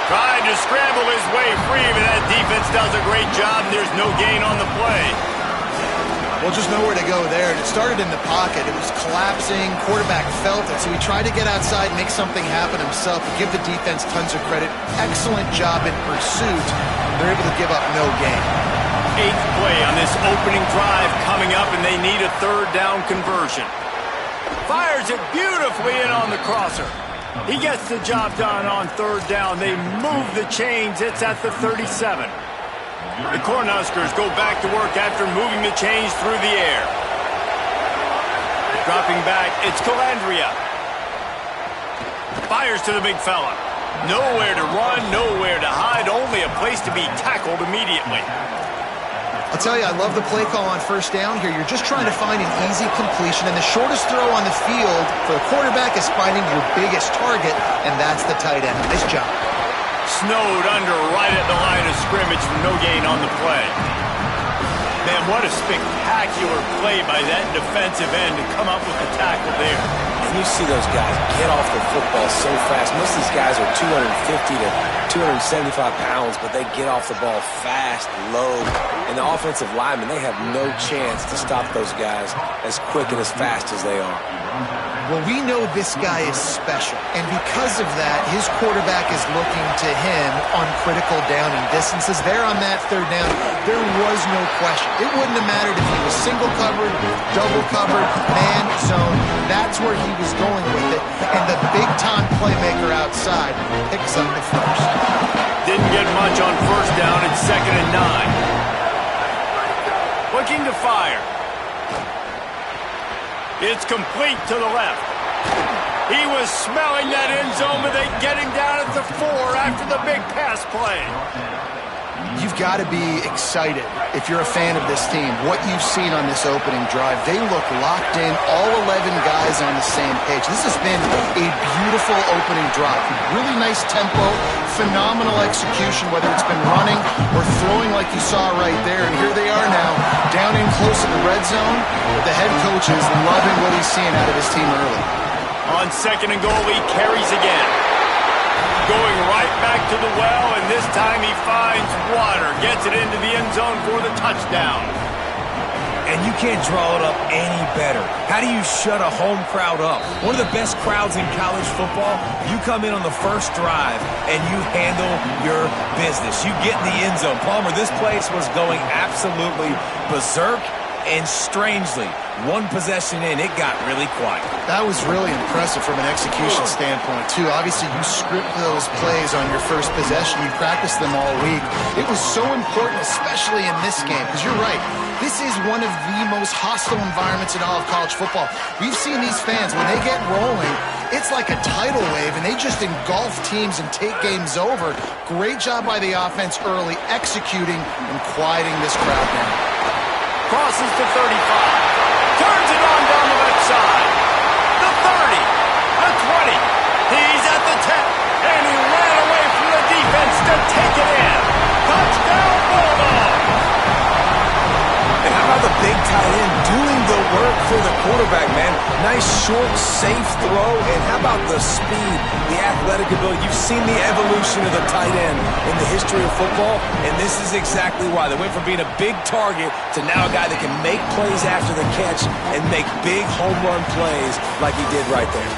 Trying to scramble his way free, but that defense does a great job. There's no gain on the play. Well, just nowhere to go there. It started in the pocket. It was collapsing. Quarterback felt it, so he tried to get outside, make something happen himself, and give the defense tons of credit. Excellent job in pursuit. They're able to give up no gain. 8th play on this opening drive coming up, and they need a third down conversion. Fires it beautifully in on the crosser. He gets the job done on third down. They move the chains. It's at the 37. The Cornhuskers go back to work after moving the chains through the air. Dropping back, it's Calandria. Fires to the big fella. Nowhere to run, nowhere to hide, only a place to be tackled immediately. I'll tell you, I love the play call on first down here. You're just trying to find an easy completion, and the shortest throw on the field for the quarterback is finding your biggest target, and that's the tight end. Nice job. Snowed under right at the line of scrimmage for no gain on the play. Man, what a spectacular play by that defensive end to come up with the tackle there. You see those guys get off the football so fast. Most of these guys are 250 to 275 pounds, but they get off the ball fast, low. And the offensive linemen, they have no chance to stop those guys as quick and as fast as they are. Well, we know this guy is special, and because of that, his quarterback is looking to him on critical down and distances. There on that third down, there was no question. It wouldn't have mattered if he was single covered, double covered, man, zone. That's where he was going with it, and the big-time playmaker outside picks up the first. Didn't get much on first down. It's 2nd and 9. Looking to fire. It's complete to the left. He was smelling that end zone, but they get him down at the 4 after the big pass play. You've got to be excited if you're a fan of this team. What you've seen on this opening drive, they look locked in, all 11 guys on the same page. This has been a beautiful opening drive. Really nice tempo, phenomenal execution, whether it's been running or throwing like you saw right there. And here they are now, down in close to the red zone. But the head coach is loving what he's seeing out of his team early. On 2nd and goal, he carries again. Going right back to the well, and this time he finds water. Gets it into the end zone for the touchdown. And you can't draw it up any better. How do you shut a home crowd up? One of the best crowds in college football. You come in on the first drive, and you handle your business. You get in the end zone. Palmer, this place was going absolutely berserk, and strangely, one possession in, it got really quiet. That was really impressive from an execution standpoint, too. Obviously, you script those plays on your first possession. You practice them all week. It was so important, especially in this game, because you're right. This is one of the most hostile environments in all of college football. We've seen these fans, when they get rolling, it's like a tidal wave, and they just engulf teams and take games over. Great job by the offense early, executing and quieting this crowd down. Crosses to 35. Turns it on down the left side. The 30. The 20. He's at the 10. And he ran away from the defense to take it in. Touchdown, Bulldogs! And how about the big tight end doing the work for the quarterback, man? Nice, short, safe throw. And how about the speed, the athletic ability? You've seen the evolution of the tight end in the history of football, and this is exactly why. They went from being a big target to now a guy that can make plays after the catch and make big home run plays like he did right there.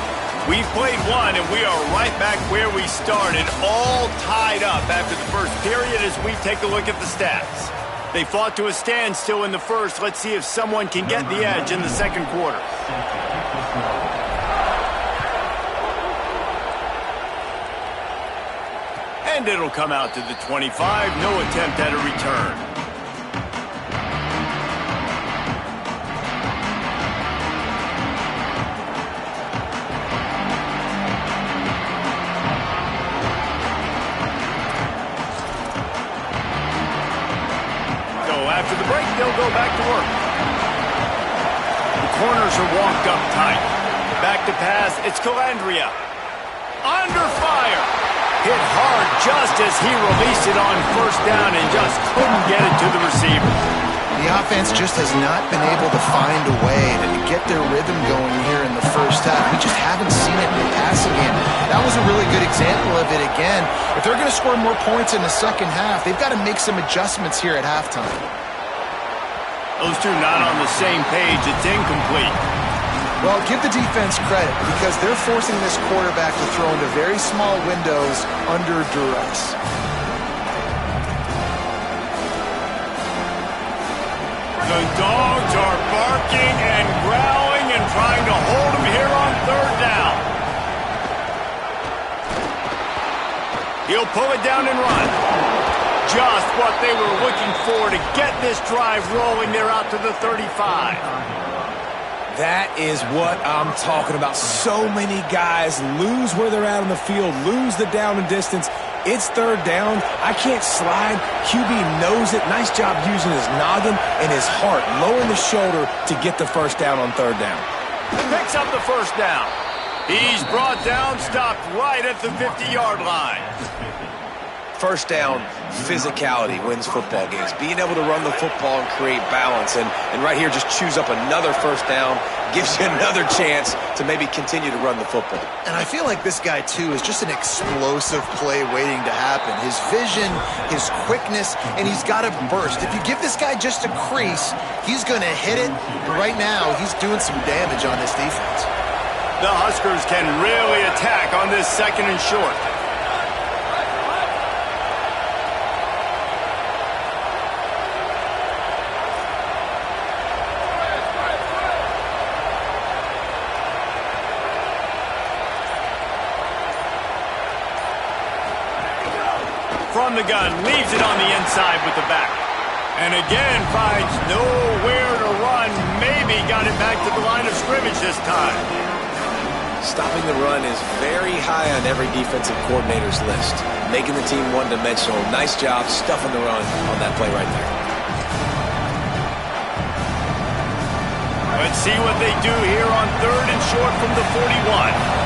We've played one, and we are right back where we started, all tied up after the first period as we take a look at the stats. They fought to a standstill in the first. Let's see if someone can get the edge in the second quarter. And it'll come out to the 25. No attempt at a return. After the break, they'll go back to work. The corners are walked up tight. Back to pass, it's Calandria. Under fire. Hit hard just as he released it on first down and just couldn't get it to the receiver. The offense just has not been able to find a way to get their rhythm going here in the first half. We just haven't seen it in the passing game. That was a really good example of it again. If they're going to score more points in the second half, they've got to make some adjustments here at halftime. Those two not on the same page. It's incomplete. Well, give the defense credit because they're forcing this quarterback to throw into very small windows under duress. The Dogs are barking and growling and trying to hold him here on third down. He'll pull it down and run. Just what they were looking for to get this drive rolling. They're out to the 35. That is what I'm talking about. So many guys lose where they're at on the field, lose the down and distance. It's third down. I can't slide. QB knows it. Nice job using his noggin and his heart, lowering the shoulder to get the first down on third down. Picks up the first down. He's brought down, stopped right at the 50-yard line. first down physicality wins football games. Being able to run the football and create balance. And right here, just choose up another first down, gives you another chance to maybe continue to run the football. And I feel like this guy, too, is just an explosive play waiting to happen. His vision, his quickness, and he's got a burst. If you give this guy just a crease, he's going to hit it. And right now, he's doing some damage on this defense. The Huskers can really attack on this 2nd and short. From the gun, leaves it on the inside with the back. And again finds nowhere to run. Maybe got it back to the line of scrimmage this time. Stopping the run is very high on every defensive coordinator's list. Making the team one-dimensional. Nice job stuffing the run on that play right there. Let's see what they do here on 3rd and short from the 41.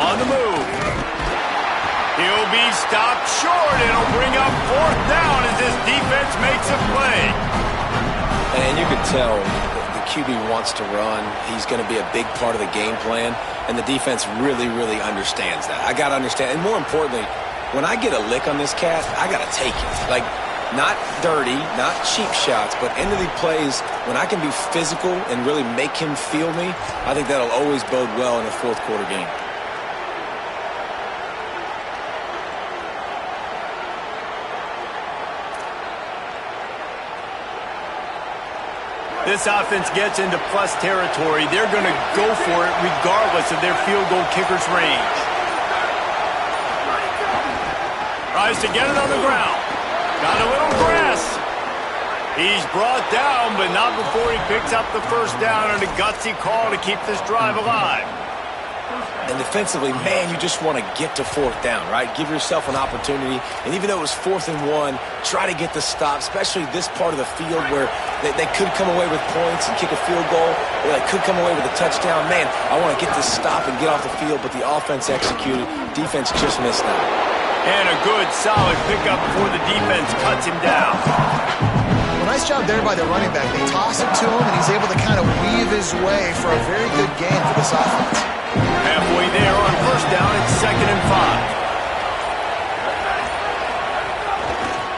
On the move. He'll be stopped short. It'll bring up 4th down as this defense makes a play. And you can tell the QB wants to run. He's going to be a big part of the game plan. And the defense really, really understands that. I got to understand. And more importantly, when I get a lick on this cat, I got to take it. Like, not dirty, not cheap shots, but end of the plays, when I can be physical and really make him feel me, I think that'll always bode well in a 4th quarter game. This offense gets into plus territory. They're going to go for it regardless of their field goal kicker's range. Tries to get it on the ground. Got a little grass. He's brought down, but not before he picks up the 1st down and a gutsy call to keep this drive alive. And defensively, man, you just want to get to 4th down, right? Give yourself an opportunity. And even though it was 4th and 1, try to get the stop, especially this part of the field where they could come away with points and kick a field goal, or they could come away with a touchdown. Man, I want to get this stop and get off the field, but the offense executed. Defense just missed out. And a good, solid pickup before the defense cuts him down. Well, nice job there by the running back. They toss it to him, and he's able to kind of weave his way for a very good gain for this offense. Halfway there on 1st down, it's 2nd and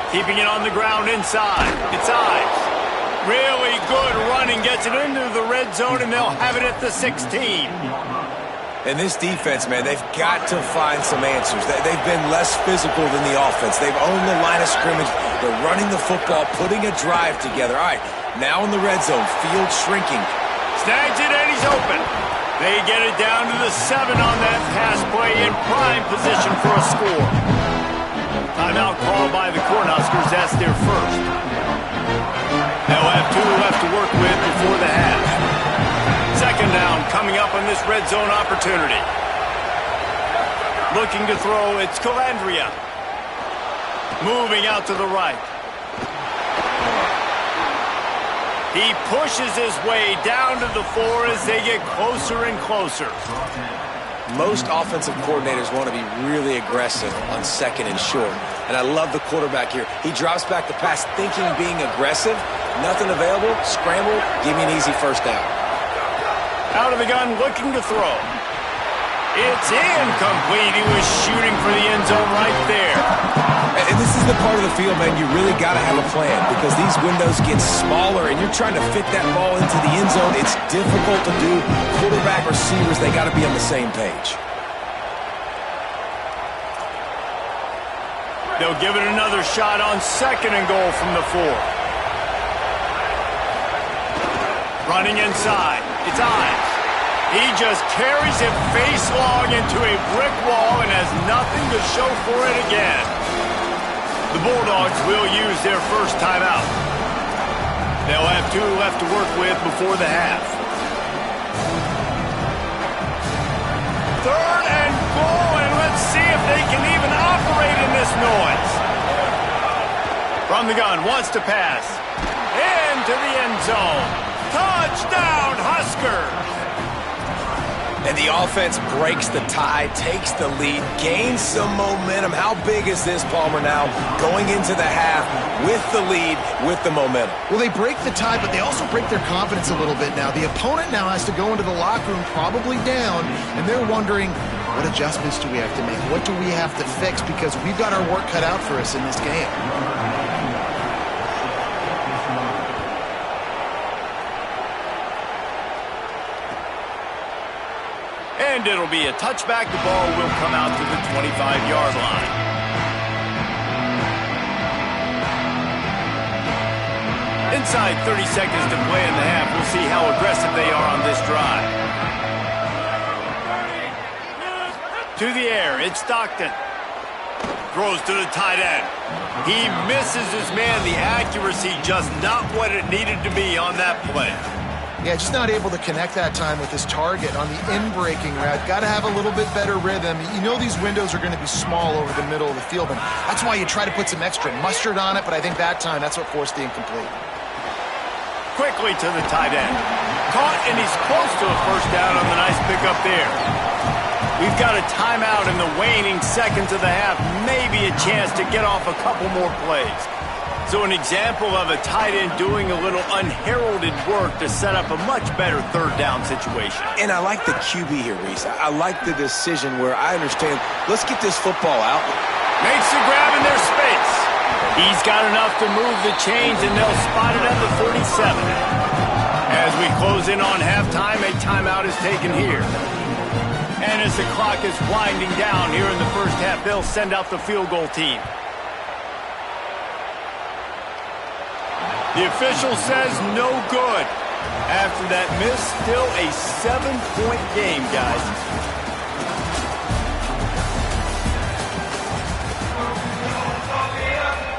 5. Keeping it on the ground inside. It's Ives. Really good running, gets it into the red zone, and they'll have it at the 16. And this defense, man, they've got to find some answers. They've been less physical than the offense. They've owned the line of scrimmage. They're running the football, putting a drive together. All right, now in the red zone, field shrinking. Snags it, and he's open. They get it down to the 7 on that pass play in prime position for a score. Timeout called by the Cornhuskers. That's their 1st. They'll have 2 left to work with before the half. 2nd down coming up on this red zone opportunity. Looking to throw, it's Calandria. Moving out to the right. He pushes his way down to the 4 as they get closer and closer. Most offensive coordinators want to be really aggressive on 2nd and short. And I love the quarterback here. He drops back the pass thinking being aggressive. Nothing available. Scramble. Give me an easy 1st down. Out of the gun, looking to throw. It's incomplete. He was shooting for the end zone right there. And this is the part of the field, man, you really got to have a plan because these windows get smaller and you're trying to fit that ball into the end zone. It's difficult to do. Quarterback, receivers, they got to be on the same page. They'll give it another shot on 2nd and goal from the 4. Running inside. It's Ives. He just carries it face long into a brick wall and has nothing to show for it again. The Bulldogs will use their 1st timeout. They'll have 2 left to work with before the half. 3rd and goal, and let's see if they can even operate in this noise. From the gun, wants to pass. Into the end zone. Touchdown, Huskers! And the offense breaks the tie, takes the lead, gains some momentum. How big is this, Palmer, now going into the half with the lead, with the momentum? Well, they break the tie, but they also break their confidence a little bit now. The opponent now has to go into the locker room probably down, and they're wondering, what adjustments do we have to make? What do we have to fix? Because we've got our work cut out for us in this game. And it'll be a touchback. The ball will come out to the 25-yard line. Inside 30 seconds to play in the half. We'll see how aggressive they are on this drive. To the air, it's Stockton. Throws to the tight end. He misses his man. The accuracy just not what it needed to be on that play. Yeah, just not able to connect that time with his target on the in-breaking route. Got to have a little bit better rhythm. You know these windows are going to be small over the middle of the field, and that's why you try to put some extra mustard on it, but I think that time that's what forced the incomplete. Quickly to the tight end. Caught, and he's close to a first down on the nice pickup there. We've got a timeout in the waning seconds of the half. Maybe a chance to get off a couple more plays. So an example of a tight end doing a little unheralded work to set up a much better third down situation. And I like the QB here, Reese. I like the decision where I understand, let's get this football out. Makes the grab in their space. He's got enough to move the chains, and they'll spot it at the 47. As we close in on halftime, a timeout is taken here. And as the clock is winding down here in the first half, they'll send out the field goal team. The official says no good. After that miss, still a 7-point game, guys.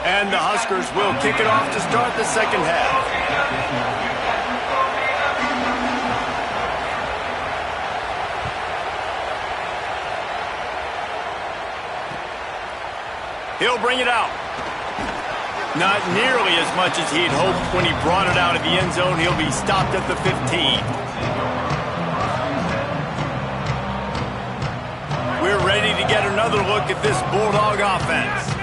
And the Huskers will kick it off to start the second half. He'll bring it out. Not nearly as much as he'd hoped when he brought it out of the end zone. He'll be stopped at the 15. We're ready to get another look at this Bulldog offense.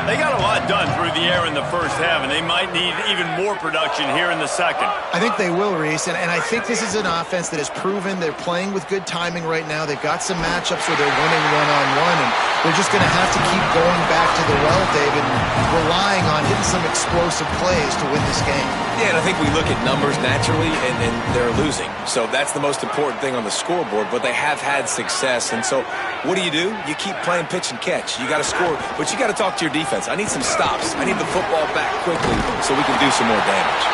They got a lot done through the air in the first half, and they might need even more production here in the second. I think they will, Reese, and I think this is an offense that has proven they're playing with good timing right now. They've got some matchups where they're winning one-on-one, and they're just going to have to keep going back to the well, David, and relying on hitting some explosive plays to win this game. Yeah, and I think we look at numbers naturally, and they're losing. So that's the most important thing on the scoreboard, but they have had success. And so what do? You keep playing pitch and catch. You got to score, but you got to talk to your defense. I need some stops. I need the football back quickly so we can do some more damage.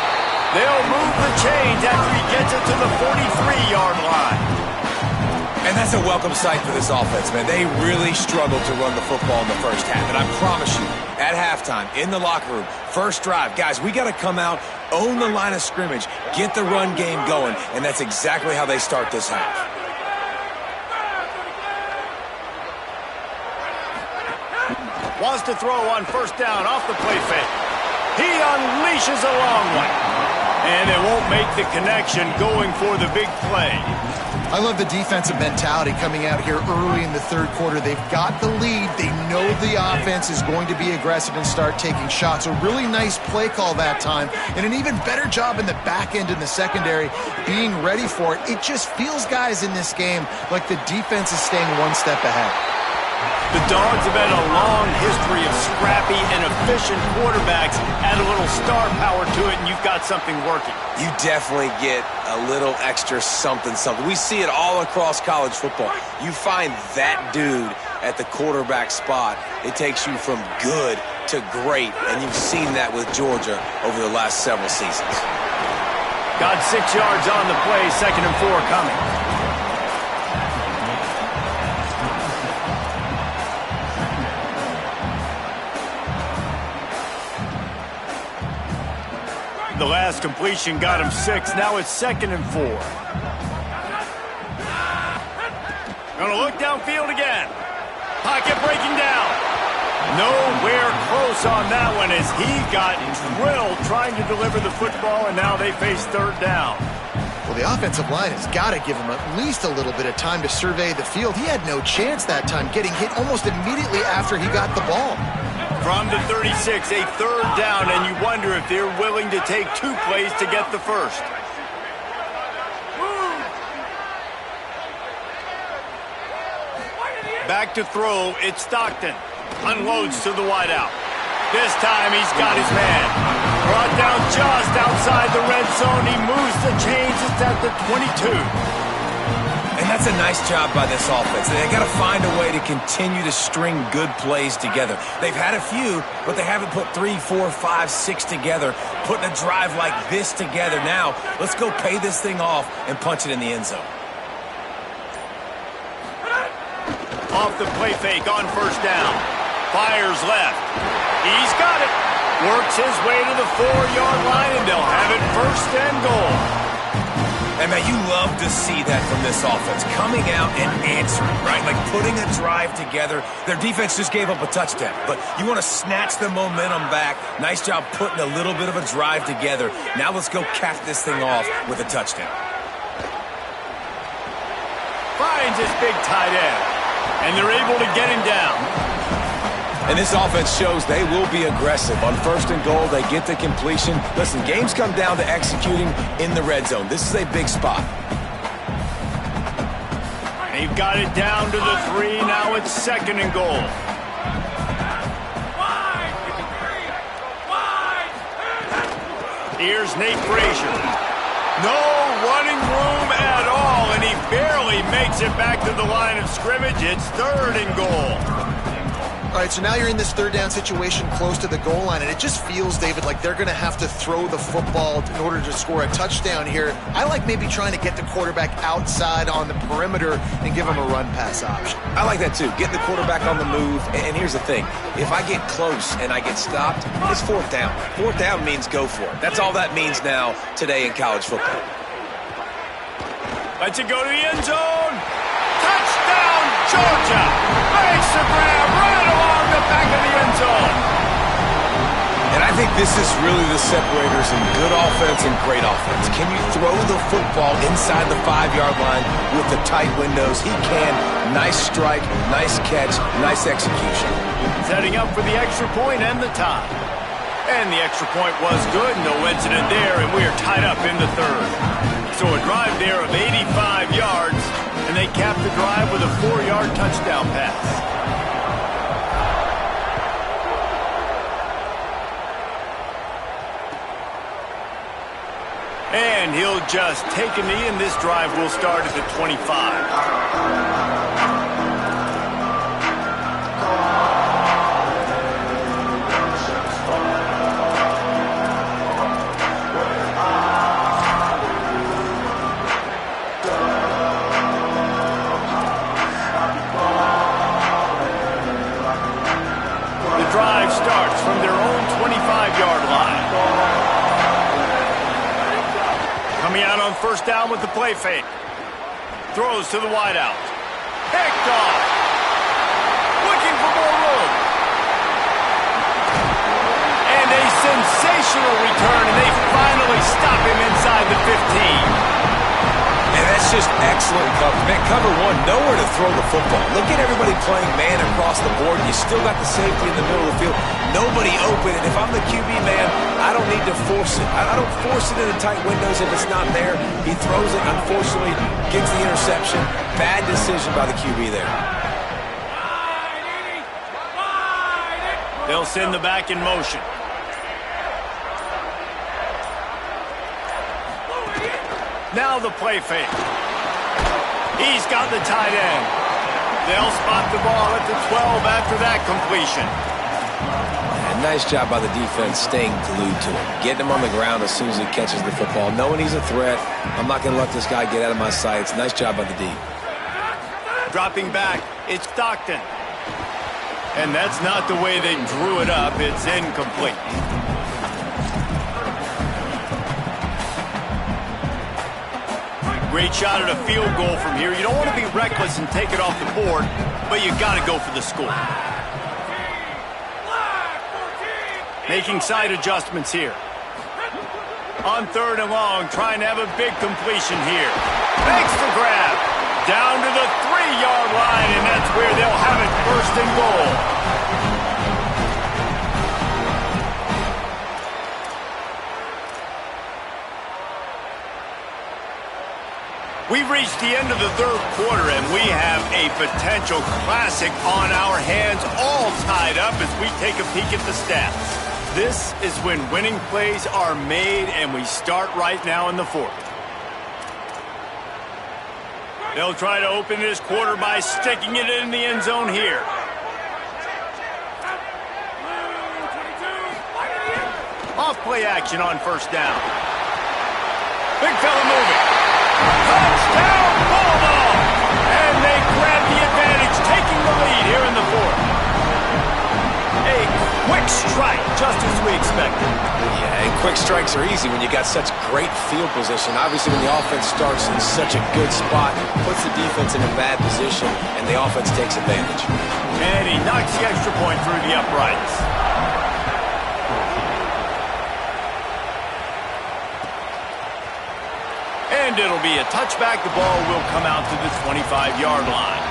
They'll move the chains after he gets it to the 43-yard line. And that's a welcome sight for this offense, man. They really struggled to run the football in the first half. And I promise you, at halftime, in the locker room, first drive, guys, we got to come out, own the line of scrimmage, get the run game going, and that's exactly how they start this half. Wants to throw on first down off the play fake. He unleashes a long one. And it won't make the connection going for the big play. I love the defensive mentality coming out here early in the third quarter. They've got the lead. They know the offense is going to be aggressive and start taking shots. A really nice play call that time, and an even better job in the back end in the secondary being ready for it. It just feels, guys, in this game like the defense is staying one step ahead. The Dogs have had a long history of scrappy and efficient quarterbacks. Add a little star power to it, and you've got something working. You definitely get a little extra something. We see it all across college football. You find that dude at the quarterback spot, it takes you from good to great, and you've seen that with Georgia over the last several seasons. Got 6 yards on the play, 2nd and 4 coming. The last completion got him 6. Now it's 2nd and 4. Gonna look downfield again. Pocket breaking down. Nowhere close on that one as he got drilled trying to deliver the football, and now they face third down. Well, the offensive line has got to give him at least a little bit of time to survey the field. He had no chance that time, getting hit almost immediately after he got the ball. From the 36, a third down, and you wonder if they're willing to take 2 plays to get the first. Back to throw, it's Stockton. Unloads to the wideout. This time he's got his man. Brought down just outside the red zone. He moves the chains. It's at the 22. And that's a nice job by this offense. They got to find a way to continue to string good plays together. They've had a few, but they haven't put 3, 4, 5, 6 together, putting a drive like this together. Now, let's go pay this thing off and punch it in the end zone. Off the play fake on first down. Fires left. He's got it. Works his way to the 4-yard line, and they'll have it first and goal. And, man, you love to see that from this offense. Coming out and answering, right? Like putting a drive together. Their defense just gave up a touchdown. But you want to snatch the momentum back. Nice job putting a little bit of a drive together. Now let's go cap this thing off with a touchdown. Finds his big tight end. And they're able to get him down. And this offense shows they will be aggressive. On first and goal, they get the completion. Listen, games come down to executing in the red zone. This is a big spot. They've got it down to the 3. Now it's second and goal. Here's Nate Frazier. No running room at all, and he barely makes it back to the line of scrimmage. It's third and goal. All right, so now you're in this third down situation close to the goal line, and it just feels, David, like they're going to have to throw the football in order to score a touchdown here. I like maybe trying to get the quarterback outside on the perimeter and give him a run-pass option. I like that too. Get the quarterback on the move. And here's the thing. If I get close and I get stopped, it's fourth down. Fourth down means go for it. That's all that means now today in college football. Lets it go to the end zone. Touchdown, Georgia. Makes the grab right along the back of the end zone. And I think this is really the separators in good offense and great offense. Can you throw the football inside the 5-yard line with the tight windows? He can. Nice strike, nice catch, nice execution. Setting up for the extra point and the tie. And the extra point was good. No incident there, and we are tied up in the third. So a drive there of 85 yards, and they cap the drive with a 4-yard touchdown pass. And he'll just take a knee, and this drive will start at the 25. Drive starts from their own 25-yard line. Coming out on first down with the play fake. Throws to the wideout. Picked off. Looking for more room. And a sensational return, and they finally stop him inside the 15. And that's just excellent coverage. Man, cover one, nowhere to throw the football. Look at everybody playing man across the board. You still got the safety in the middle of the field. Nobody open. And if I'm the QB, man, I don't need to force it. I don't force it into tight windows if it's not there. He throws it, unfortunately, gets the interception. Bad decision by the QB there. They'll send the back in motion. Now the play fake. He's got the tight end. They'll spot the ball at the 12 after that completion. And nice job by the defense staying glued to him. Getting him on the ground as soon as he catches the football. Knowing he's a threat. I'm not going to let this guy get out of my sights. Nice job by the D. Dropping back, it's Stockton. And that's not the way they drew it up. It's incomplete. Great shot at a field goal from here. You don't want to be reckless and take it off the board, but you got to go for the score. Making side adjustments here. On 3rd and long, trying to have a big completion here. Makes the grab. Down to the 3-yard line, and that's where they'll have it 1st and goal. We've reached the end of the 3rd quarter, and we have a potential classic on our hands, all tied up as we take a peek at the stats. This is when winning plays are made, and we start right now in the 4th. They'll try to open this quarter by sticking it in the end zone here. Off play action on 1st down. Big fella moving. Touchdown, Bulldog! And they grab the advantage, taking the lead here in the 4th. A quick strike, just as we expected. Yeah, and quick strikes are easy when you got such great field position. Obviously, when the offense starts in such a good spot, puts the defense in a bad position, and the offense takes advantage. And he knocks the extra point through the uprights. And it'll be a touchback. The ball will come out to the 25-yard line.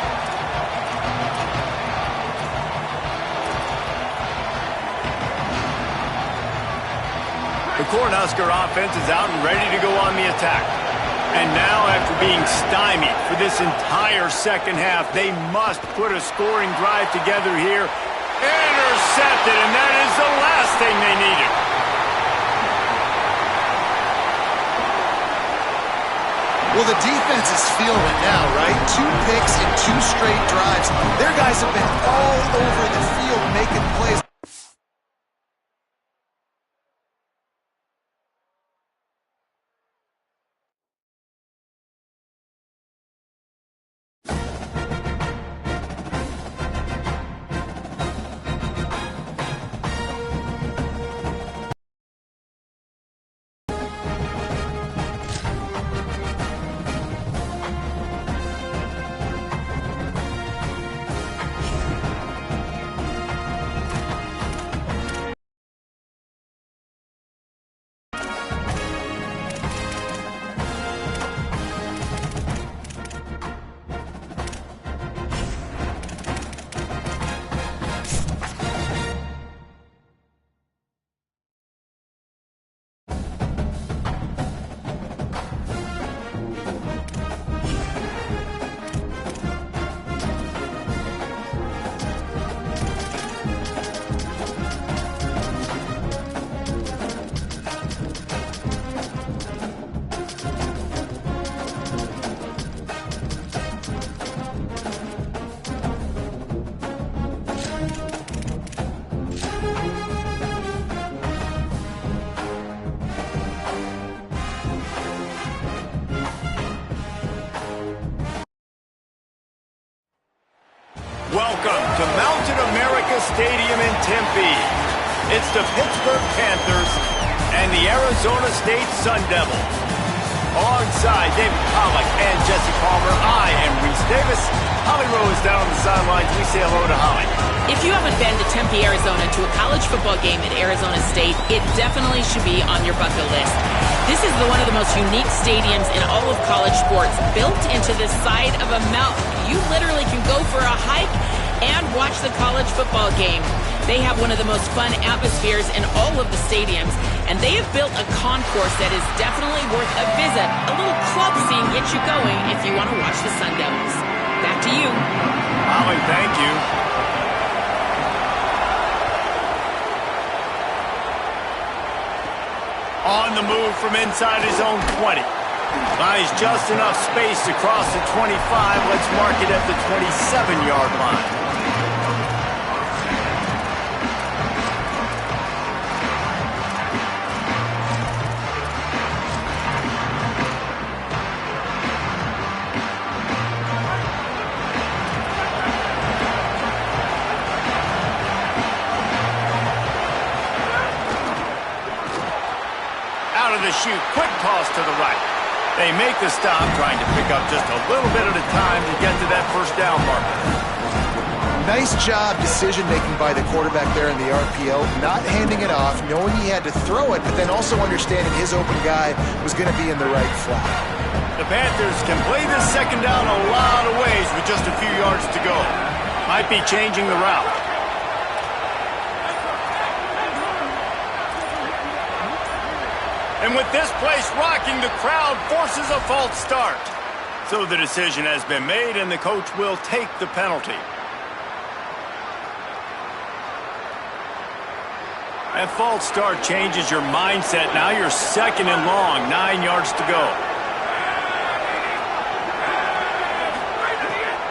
The Cornhusker offense is out and ready to go on the attack. And now, after being stymied for this entire 2nd half, they must put a scoring drive together here. Intercepted, and that is the last thing they needed. Well, the defense is feeling it now, right? 2 picks in 2 straight drives. Their guys have been all over the field making plays. Welcome to Mountain America Stadium in Tempe. It's the Pittsburgh Panthers and the Arizona State Sun Devils. Alongside David Pollack and Jesse Palmer, I am Reese Davis. Holly Rowe is down on the sidelines. We say hello to Holly. If you haven't been to Tempe, Arizona, to a college football game at Arizona State, it definitely should be on your bucket list. This is one of the most unique stadiums in all of college sports, built into the side of a mountain. You literally can go for a hike and watch the college football game. They have one of the most fun atmospheres in all of the stadiums, and they have built a concourse that is definitely worth a visit. A little club scene gets you going if you want to watch the Sun Devils. Back to you. Holly, thank you. On the move from inside his own 20. Buys just enough space to cross the 25. Let's mark it at the 27-yard line. Out of the chute, quick toss to the right. They make the stop, trying to pick up just a little bit at a time to get to that 1st down marker. Nice job decision-making by the quarterback there in the RPO, not handing it off, knowing he had to throw it, but then also understanding his open guy was going to be in the right flat. The Panthers can play this second down a lot of ways with just a few yards to go. Might be changing the route. And with this place rocking, the crowd forces a false start. So the decision has been made, and the coach will take the penalty. That false start changes your mindset. Now you're second and long, 9 yards to go.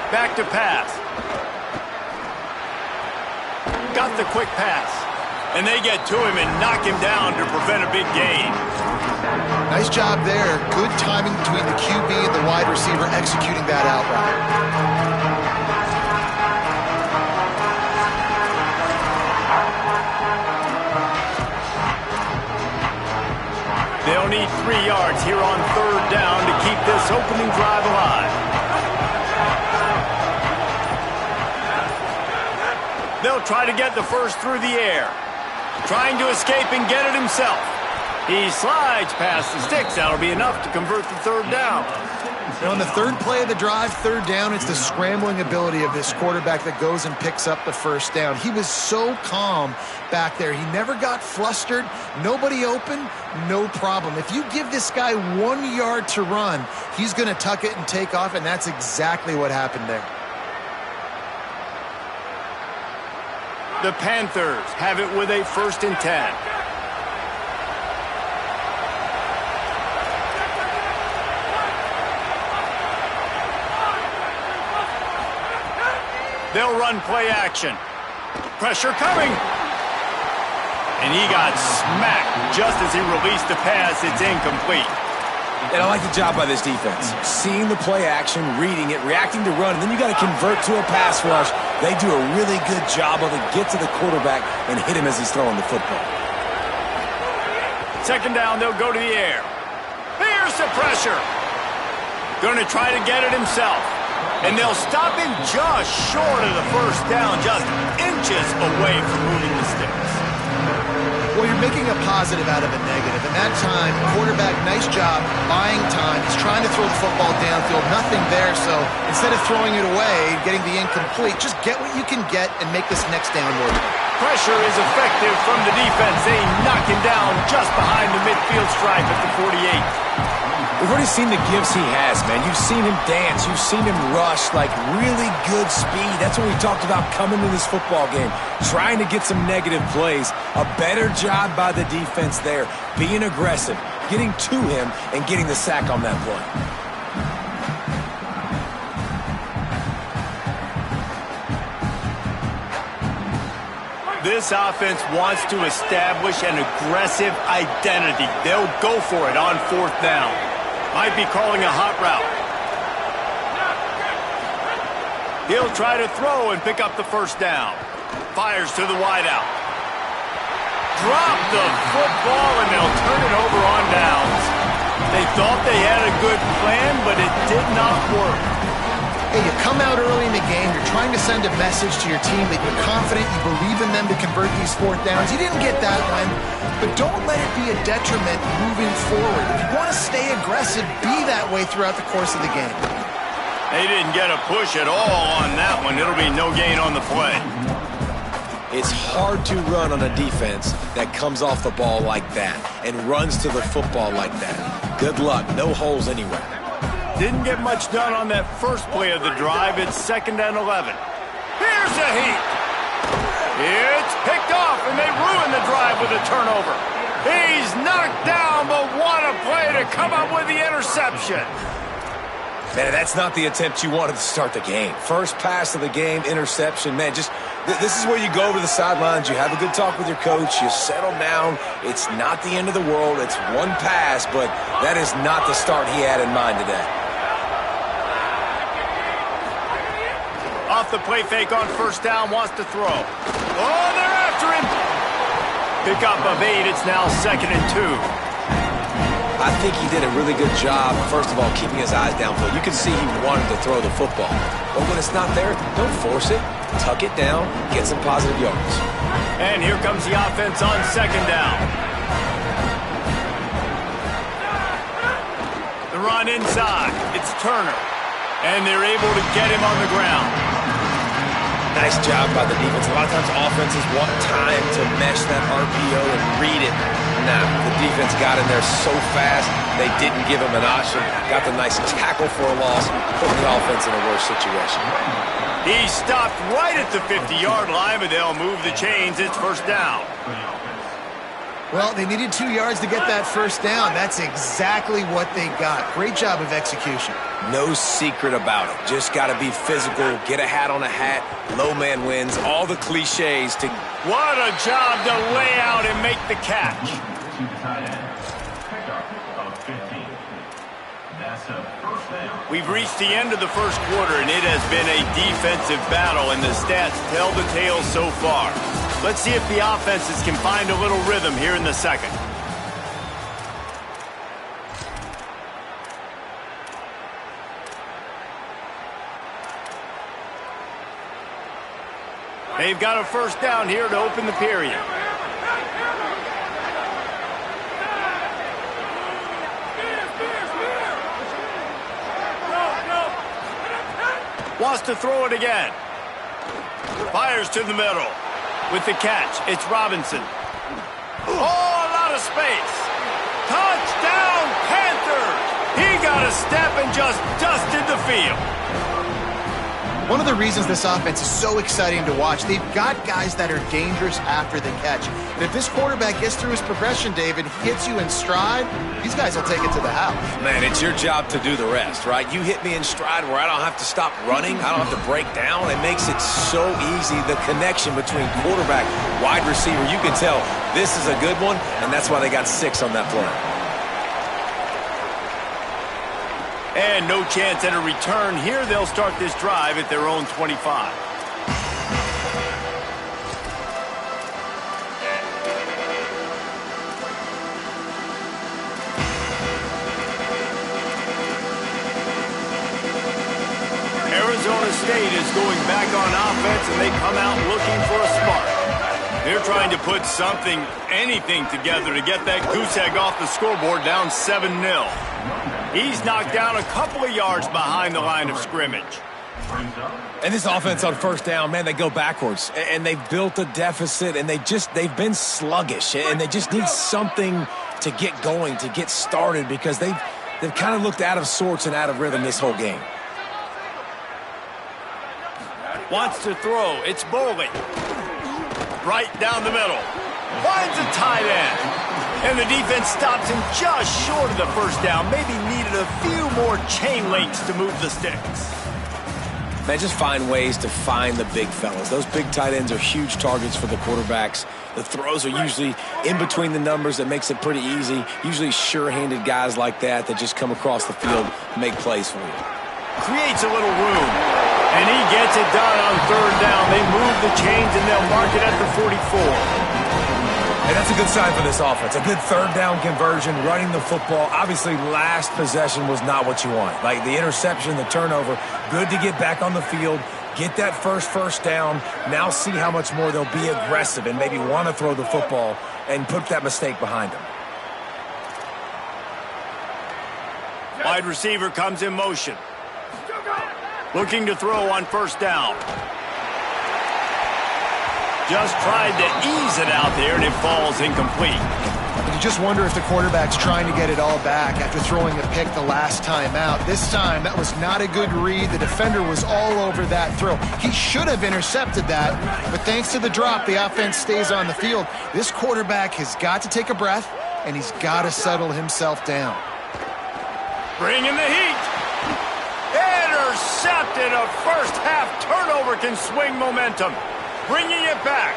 Back to pass. Got the quick pass. And they get to him and knock him down to prevent a big gain. Nice job there. Good timing between the QB and the wide receiver executing that out route. They'll need 3 yards here on third down to keep this opening drive alive. They'll try to get the first through the air. Trying to escape and get it himself. He slides past the sticks. That'll be enough to convert the third down. And on the third play of the drive, third down, it's the scrambling ability of this quarterback that goes and picks up the first down. He was so calm back there. He never got flustered. Nobody open, no problem. If you give this guy 1 yard to run, he's going to tuck it and take off, and that's exactly what happened there. The Panthers have it with a 1st and 10. They'll run play action. Pressure coming. And he got smacked just as he released the pass. It's incomplete. And I like the job by this defense. Seeing the play action, reading it, reacting to run, and then you got to convert to a pass rush. They do a really good job of it. Get to the quarterback and hit him as he's throwing the football. Second down, they'll go to the air. Here's the pressure. Going to try to get it himself. And they'll stop him just short of the first down, just inches away from moving the sticks. Well, you're making a positive out of a negative. And that time, quarterback, nice job, buying time. He's trying to throw the football downfield. Nothing there, so instead of throwing it away, getting the incomplete, just get what you can get and make this next down work. Pressure is effective from the defense. They knock him down just behind the midfield stripe at the 48. We've already seen the gifts he has, man. You've seen him dance. You've seen him rush, like really good speed. That's what we talked about coming to this football game, trying to get some negative plays. A better job by the defense there, being aggressive, getting to him, and getting the sack on that play. This offense wants to establish an aggressive identity. They'll go for it on 4th down. Might be calling a hot route. He'll try to throw and pick up the first down. Fires to the wideout. Drop the football, and they'll turn it over on downs. They thought they had a good plan, but it did not work. Hey, you come out early in the game, you're trying to send a message to your team that you're confident, you believe in them to convert these 4th downs. You didn't get that one, but don't let it be a detriment moving forward. If you want to stay aggressive, be that way throughout the course of the game. They didn't get a push at all on that one. It'll be no gain on the play. It's hard to run on a defense that comes off the ball like that and runs to the football like that. Good luck. No holes anywhere. Didn't get much done on that first play of the drive. It's 2nd and 11. Here's a heat. It's picked off, and they ruin the drive with a turnover. He's knocked down, but what a play to come up with the interception. Man, that's not the attempt you wanted to start the game. First pass of the game, interception. Man, just this is where you go over the sidelines. You have a good talk with your coach. You settle down. It's not the end of the world. It's one pass, but that is not the start he had in mind today. Off the play fake on 1st down, wants to throw. Oh, they're after him. Pick up of 8. It's now 2nd and 2. I think he did a really good job, first of all, keeping his eyes downfield. You can see he wanted to throw the football. But when it's not there, don't force it. tuck it down, get some positive yards. And here comes the offense on second down. The run inside. It's Turner. And they're able to get him on the ground. Nice job by the defense. A lot of times offenses want time to mesh that RPO and read it. Nah, the defense got in there so fast, they didn't give him an option. Got the nice tackle for a loss, putting the offense in a worse situation. He stopped right at the 50-yard line, but they'll move the chains. It's first down. Well, they needed 2 yards to get that first down. That's exactly what they got. Great job of execution. No secret about it. Just got to be physical, get a hat on a hat, low man wins, all the cliches to... What a job to lay out and make the catch. To the tight end. Pickup of 15. That's a first down. We've reached the end of the first quarter, and it has been a defensive battle, and the stats tell the tale so far. Let's see if the offenses can find a little rhythm here in the second. They've got a first down here to open the period. Wants to throw it again. Fires to the middle. With the catch, it's Robinson. Oh, a lot of space. Touchdown, Panthers! He got a step and just dusted the field. One of the reasons this offense is so exciting to watch, they've got guys that are dangerous after the catch. And if this quarterback gets through his progression, David, hits you in stride, these guys will take it to the house. Man, it's your job to do the rest, right? You hit me in stride where I don't have to stop running. I don't have to break down. It makes it so easy. The connection between quarterback, wide receiver, you can tell this is a good one, and that's why they got 6 on that play. And no chance at a return here. They'll start this drive at their own 25. Arizona State is going back on offense, and they come out looking for a spark. They're trying to put something, anything together to get that goose egg off the scoreboard down 7-0. He's knocked down a couple of yards behind the line of scrimmage. And this offense on first down, man, they go backwards. And they've built a deficit, and they've been sluggish. And they just need something to get going, to get started, because they've kind of looked out of sorts and out of rhythm this whole game. Wants to throw. It's Bowling. Right down the middle. Finds a tight end. And the defense stops him just short of the first down. Maybe needed a few more chain links to move the sticks. Man, just find ways to find the big fellas. Those big tight ends are huge targets for the quarterbacks. The throws are usually in between the numbers. That makes it pretty easy. Usually sure-handed guys like that just come across the field and make plays for you. Creates a little room. And he gets it done on third down. They move the chains, and they'll mark it at the 44. And that's a good sign for this offense. A good third down conversion, running the football. Obviously, last possession was not what you want. Like the interception, the turnover, good to get back on the field, get that first down. Now see how much more they'll be aggressive and maybe want to throw the football and put that mistake behind them. Wide receiver comes in motion. Looking to throw on first down. Just tried to ease it out there, and it falls incomplete. You just wonder if the quarterback's trying to get it all back after throwing a pick the last time out. This time, that was not a good read. The defender was all over that throw. He should have intercepted that, but thanks to the drop, the offense stays on the field. This quarterback has got to take a breath, and he's got to settle himself down. Bring in the heat. Intercepted. A first-half turnover can swing momentum. Bringing it back.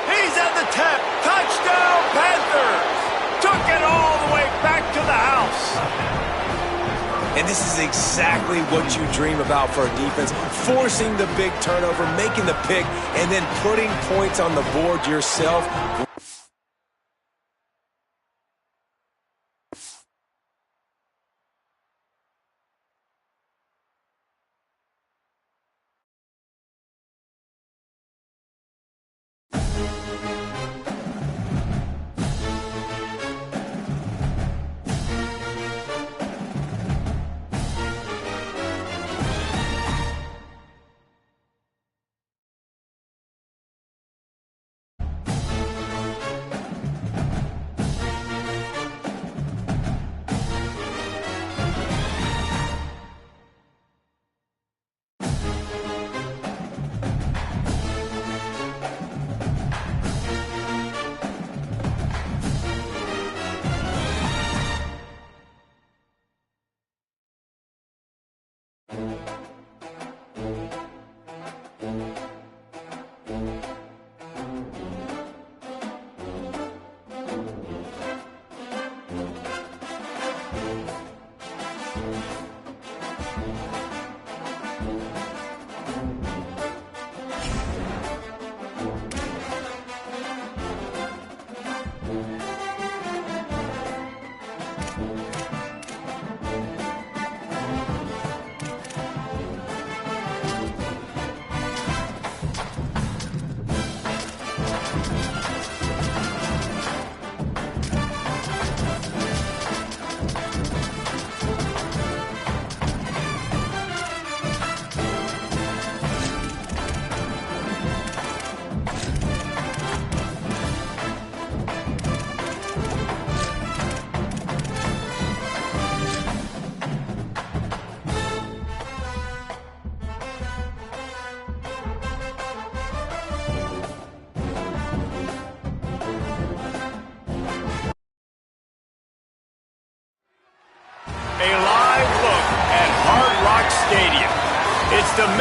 He's at the 10. Touchdown, Panthers. Took it all the way back to the house. And this is exactly what you dream about for a defense. Forcing the big turnover, making the pick, and then putting points on the board yourself.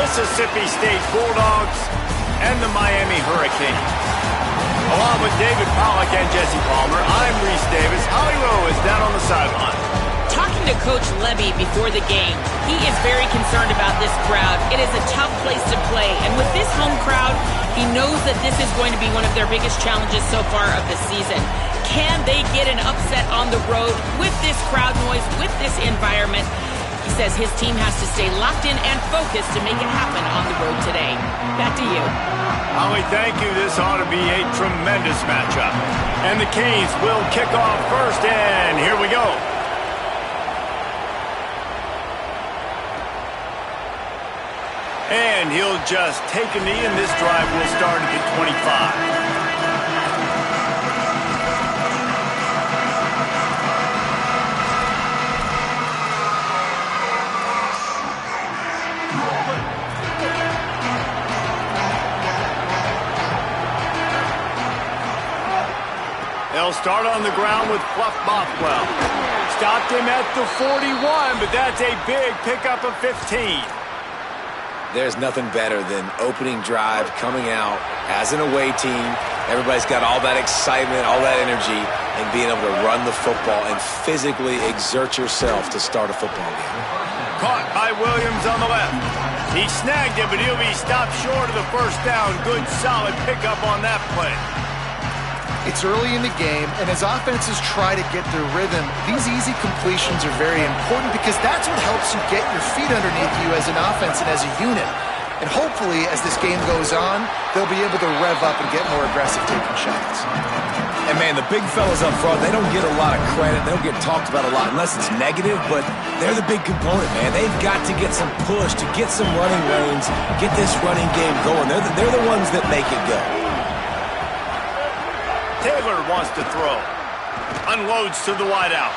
Mississippi State Bulldogs and the Miami Hurricanes. Along with David Pollack and Jesse Palmer, I'm Reese Davis. Holly Rowe is down on the sideline. Talking to Coach Levy before the game, he is very concerned about this crowd. It is a tough place to play, and with this home crowd, he knows that this is going to be one of their biggest challenges so far of the season. Can they get an upset on the road with this crowd noise, with this environment? He says his team has to stay locked in and focused to make it happen on the road today. Back to you. Holly, thank you. This ought to be a tremendous matchup. And the Canes will kick off first, and here we go. And he'll just take a knee, and this drive will start at the 25. They'll start on the ground with Fluff Bothwell. Stopped him at the 41, but that's a big pickup of 15. There's nothing better than opening drive, coming out as an away team. Everybody's got all that excitement, all that energy, and being able to run the football and physically exert yourself to start a football game. Caught by Williams on the left. He snagged it, but he'll be stopped short of the first down. Good, solid pickup on that play. It's early in the game, and as offenses try to get their rhythm, these easy completions are very important because that's what helps you get your feet underneath you as an offense and as a unit. And hopefully, as this game goes on, they'll be able to rev up and get more aggressive taking shots. And, man, the big fellas up front, they don't get a lot of credit. They don't get talked about a lot unless it's negative, but they're the big component, man. They've got to get some push, to get some running lanes, get this running game going. They're the ones that make it go. Taylor wants to throw. Unloads to the wideout.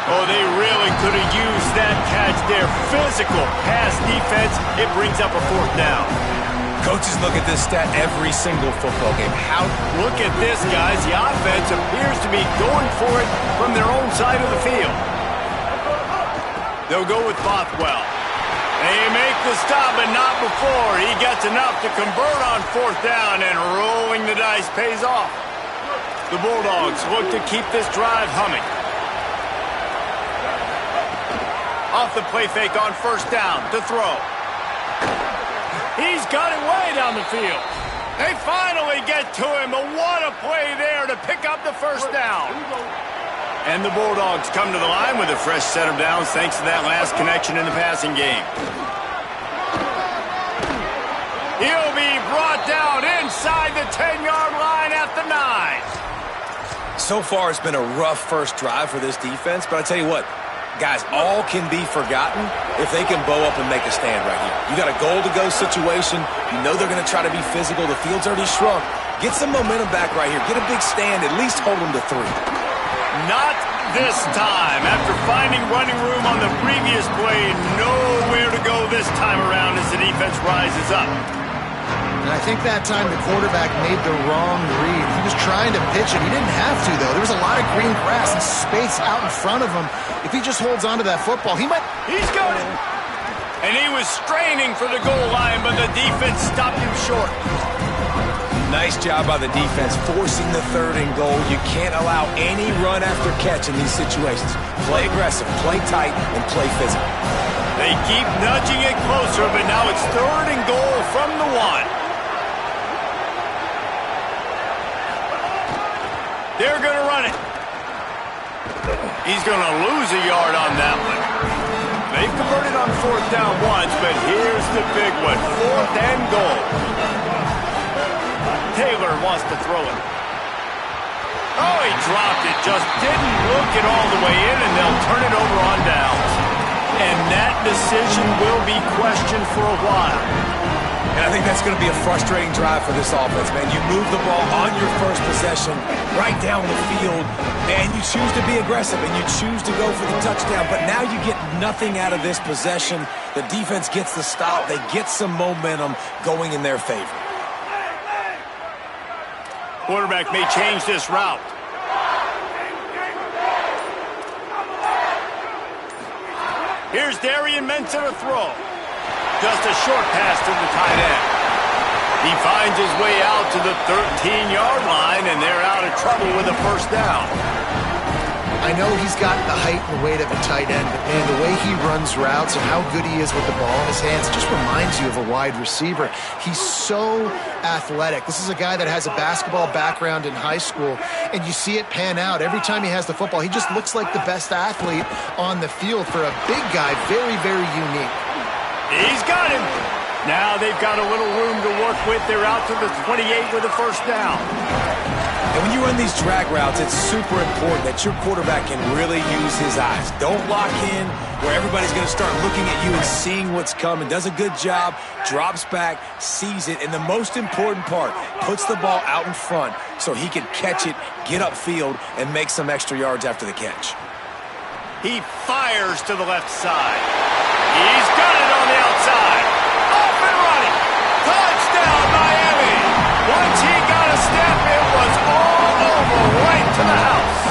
Oh, they really could have used that catch there. Physical pass defense. It brings up a fourth down. Coaches look at this stat every single football game. Look at this, guys. The offense appears to be going for it from their own side of the field. They'll go with Bothwell. They make the stop, but not before. He gets enough to convert on fourth down, and rolling the dice pays off. The Bulldogs look to keep this drive humming. Off the play fake on first down to throw. He's got it way down the field. They finally get to him, but what a play there to pick up the first down. And the Bulldogs come to the line with a fresh set of downs thanks to that last connection in the passing game. He'll be brought down inside the 10-yard line at the 9. So far, it's been a rough first drive for this defense, but I tell you what, guys, all can be forgotten if they can bow up and make a stand right here. You got a goal-to-go situation. You know they're going to try to be physical. The field's already shrunk. Get some momentum back right here. Get a big stand. At least hold them to 3. Not this time. After finding running room on the previous play, nowhere to go this time around as the defense rises up. And I think that time the quarterback made the wrong read. He was trying to pitch it. He didn't have to, though. There was a lot of green grass and space out in front of him. If he just holds onto that football, he might... He's got it! And he was straining for the goal line, but the defense stopped him short. Nice job by the defense forcing the 3rd and goal. You can't allow any run after catch in these situations. Play aggressive, play tight, and play physical. They keep nudging it closer, but now it's 3rd and goal from the 1. They're going to run it. He's going to lose a yard on that one. They've converted on fourth down once, but here's the big one. 4th and goal. Taylor wants to throw it. Oh, he dropped it. Just didn't look it all the way in, and they'll turn it over on downs. And that decision will be questioned for a while. And I think that's going to be a frustrating drive for this offense, man. You move the ball on your first possession right down the field, and you choose to be aggressive, and you choose to go for the touchdown. But now you get nothing out of this possession. The defense gets the stop. They get some momentum going in their favor. Quarterback may change this route. Here's Darian Mensah to throw. Just a short pass to the tight end. He finds his way out to the 13-yard line, and they're out of trouble with a first down. I know he's got the height and weight of a tight end, but man, the way he runs routes and how good he is with the ball in his hands just reminds you of a wide receiver. He's so athletic. This is a guy that has a basketball background in high school, and you see it pan out. Every time he has the football, he just looks like the best athlete on the field. For a big guy, very, very unique. He's got him. Now they've got a little room to work with. They're out to the 28 with a first down. And when you run these drag routes, it's super important that your quarterback can really use his eyes. Don't lock in where everybody's going to start looking at you and seeing what's coming. Does a good job, drops back, sees it, and the most important part, puts the ball out in front so he can catch it, get upfield, and make some extra yards after the catch. He fires to the left side. He's got it on the outside. Off and running. Touchdown, Miami. Once he got a step, it was all over, right to the house.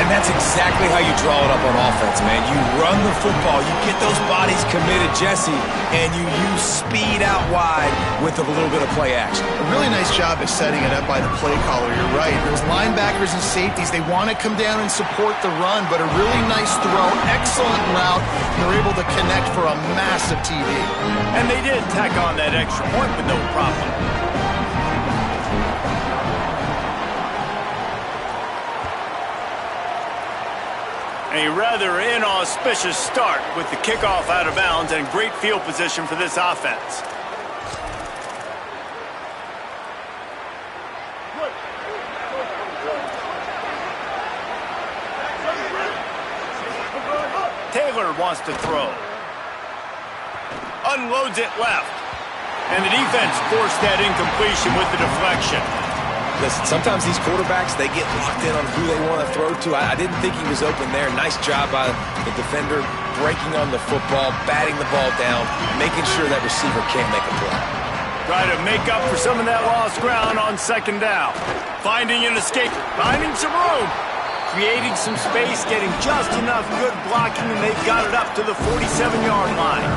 And that's exactly how you draw it up on offense, man. You run the football, you get those bodies committed, Jesse, and you use speed out wide with a little bit of play action. A really nice job of setting it up by the play caller. You're right. Those linebackers and safeties, they want to come down and support the run, but a really nice throw, excellent route. They're able to connect for a massive TD. And they did tack on that extra point with no problem. A rather inauspicious start with the kickoff out of bounds and great field position for this offense. Taylor wants to throw. Unloads it left. And the defense forced that incompletion with the deflection. Listen, sometimes these quarterbacks, they get locked in on who they want to throw to. I didn't think he was open there. Nice job by the defender, breaking on the football, batting the ball down, making sure that receiver can't make a play. Try to make up for some of that lost ground on second down. Finding an escape, finding some room. Creating some space, getting just enough good blocking, and they've got it up to the 47-yard line.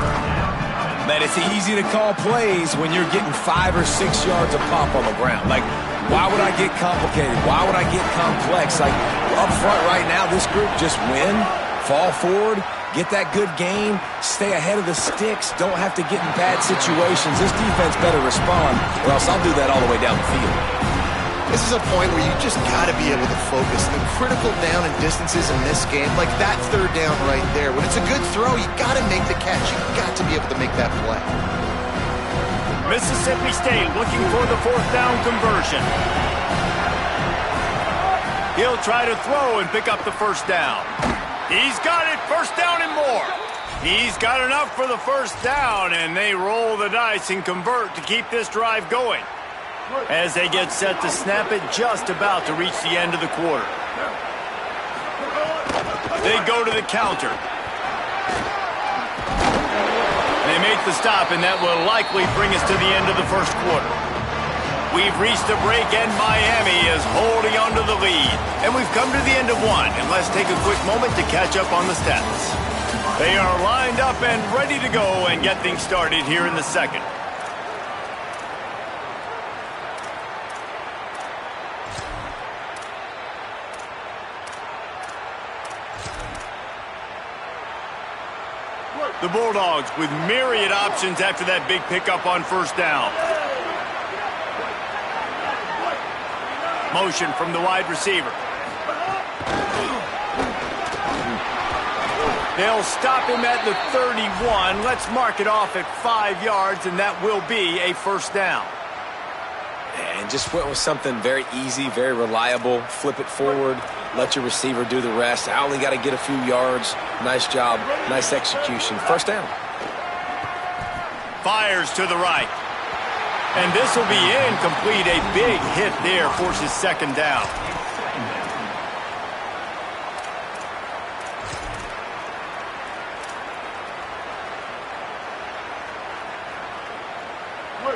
Man, it's easy to call plays when you're getting 5 or 6 yards of pop on the ground. Like, why would I get complicated? Why would I get complex? Like, up front right now, this group just win, fall forward, get that good game, stay ahead of the sticks, don't have to get in bad situations. This defense better respond, or else I'll do that all the way down the field. This is a point where you just got to be able to focus. The critical down and distances in this game, like that third down right there. When it's a good throw, you got to make the catch. You got to be able to make that play. Mississippi State looking for the fourth down conversion. He'll try to throw and pick up the first down. He's got it, first down and more. He's got enough for the first down, and they roll the dice and convert to keep this drive going. As they get set to snap it, just about to reach the end of the quarter. They go to the counter. They make the stop, and that will likely bring us to the end of the first quarter. We've reached the break, and Miami is holding on to the lead. And we've come to the end of one, and let's take a quick moment to catch up on the stats. They are lined up and ready to go and get things started here in the second. The Bulldogs with myriad options after that big pickup on first down. Motion from the wide receiver. They'll stop him at the 31. Let's mark it off at 5 yards, and that will be a first down. And just went with something very easy, very reliable. Flip it forward, let your receiver do the rest. I only got to get a few yards. Nice job, nice execution. First down. Fires to the right. And this will be incomplete. A big hit there forces second down.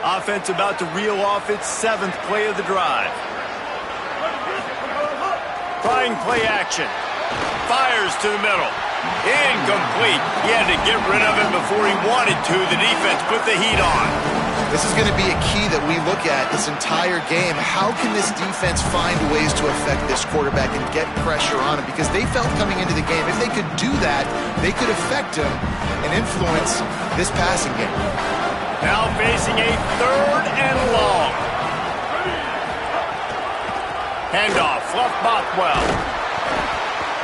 Offense about to reel off its 7th play of the drive. Trying play action. Fires to the middle. Incomplete. He had to get rid of it before he wanted to. The defense put the heat on. This is going to be a key that we look at this entire game. How can this defense find ways to affect this quarterback and get pressure on him? Because they felt coming into the game, if they could do that, they could affect him and influence this passing game. Now facing a 3rd and long. Handoff, Fluff Bothwell.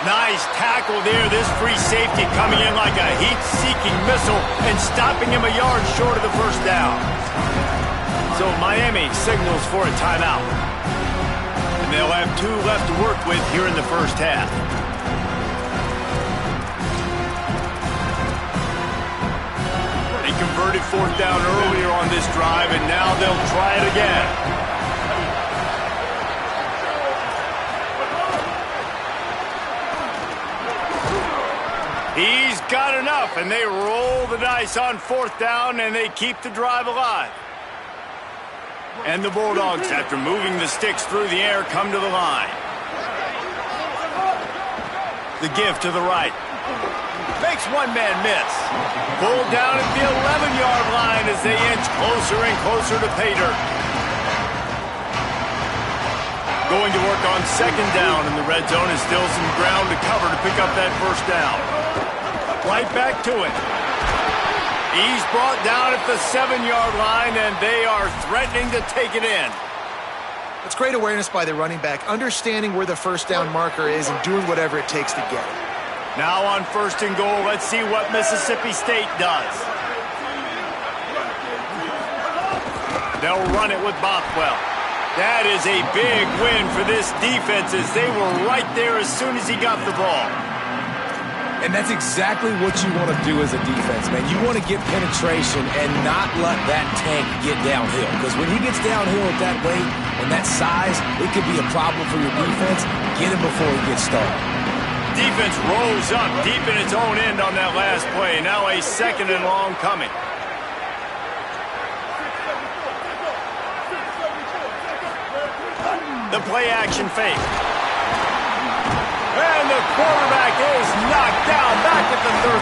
Nice tackle there. This free safety coming in like a heat-seeking missile and stopping him a yard short of the first down. So Miami signals for a timeout. And they'll have 2 left to work with here in the first half. They converted 4th down earlier on this drive, and now they'll try it again. He's got enough, and they roll the dice on 4th down, and they keep the drive alive. And the Bulldogs, after moving the sticks through the air, come to the line. The give to the right. Makes one man miss. Pulled down at the 11-yard line as they inch closer and closer to pay dirt. Going to work on 2nd down, and the red zone is still some ground to cover to pick up that first down. Right back to it. He's brought down at the 7-yard line, and they are threatening to take it in. It's great awareness by the running back, understanding where the first down marker is and doing whatever it takes to get it. Now on 1st and goal, let's see what Mississippi State does. They'll run it with Bothwell. That is a big win for this defense as they were right there as soon as he got the ball. And that's exactly what you want to do as a defense, man. You want to get penetration and not let that tank get downhill. Because when he gets downhill at that weight and that size, it could be a problem for your defense. Get him before he gets started. Defense rolls up deep in its own end on that last play. Now a 2nd and long coming. The play action fake. And the quarterback is knocked down back at the 13.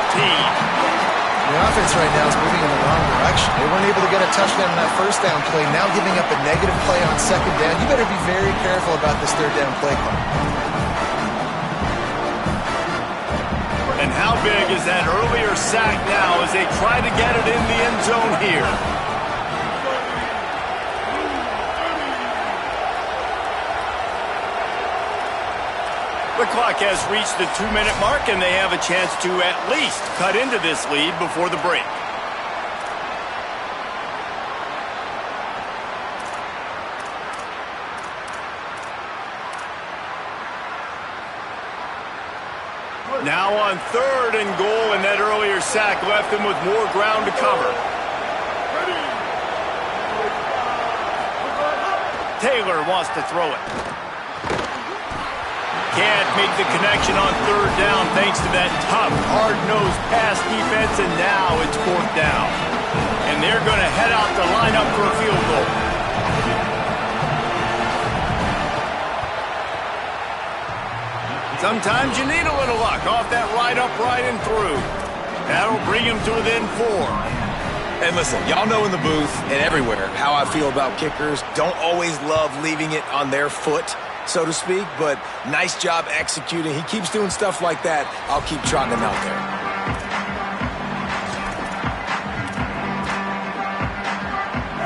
The offense right now is moving in the wrong direction. They weren't able to get a touchdown on that first down play. Now giving up a negative play on 2nd down. You better be very careful about this 3rd down play call. And how big is that earlier sack now as they try to get it in the end zone here? The clock has reached the 2-minute mark, and they have a chance to at least cut into this lead before the break. Now on 3rd and goal, and that earlier sack left them with more ground to cover. Taylor wants to throw it. Can't make the connection on 3rd down thanks to that tough, hard-nosed pass defense, and now it's 4th down. And they're going to head out to line up for a field goal. Sometimes you need a little luck off that right upright and through. That'll bring him to within 4. And listen, y'all know in the booth and everywhere how I feel about kickers. Don't always love leaving it on their foot, so to speak, but nice job executing. He keeps doing stuff like that. I'll keep trotting him out there.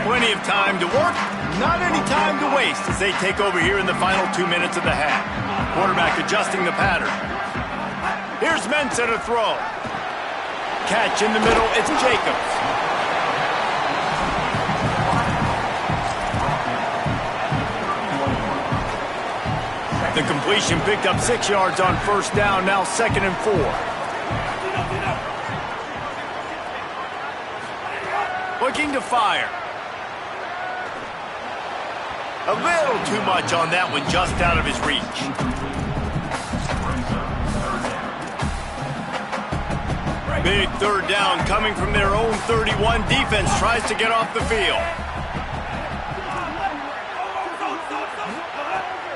Plenty of time to work, not any time to waste as they take over here in the final 2 minutes of the half. Quarterback adjusting the pattern. Here's Mensah to throw. Catch in the middle, it's Jacobs. The completion picked up 6 yards on 1st down, now 2nd and 4. Looking to fire. A little too much on that one, just out of his reach. Big 3rd down coming from their own 31. Defense tries to get off the field.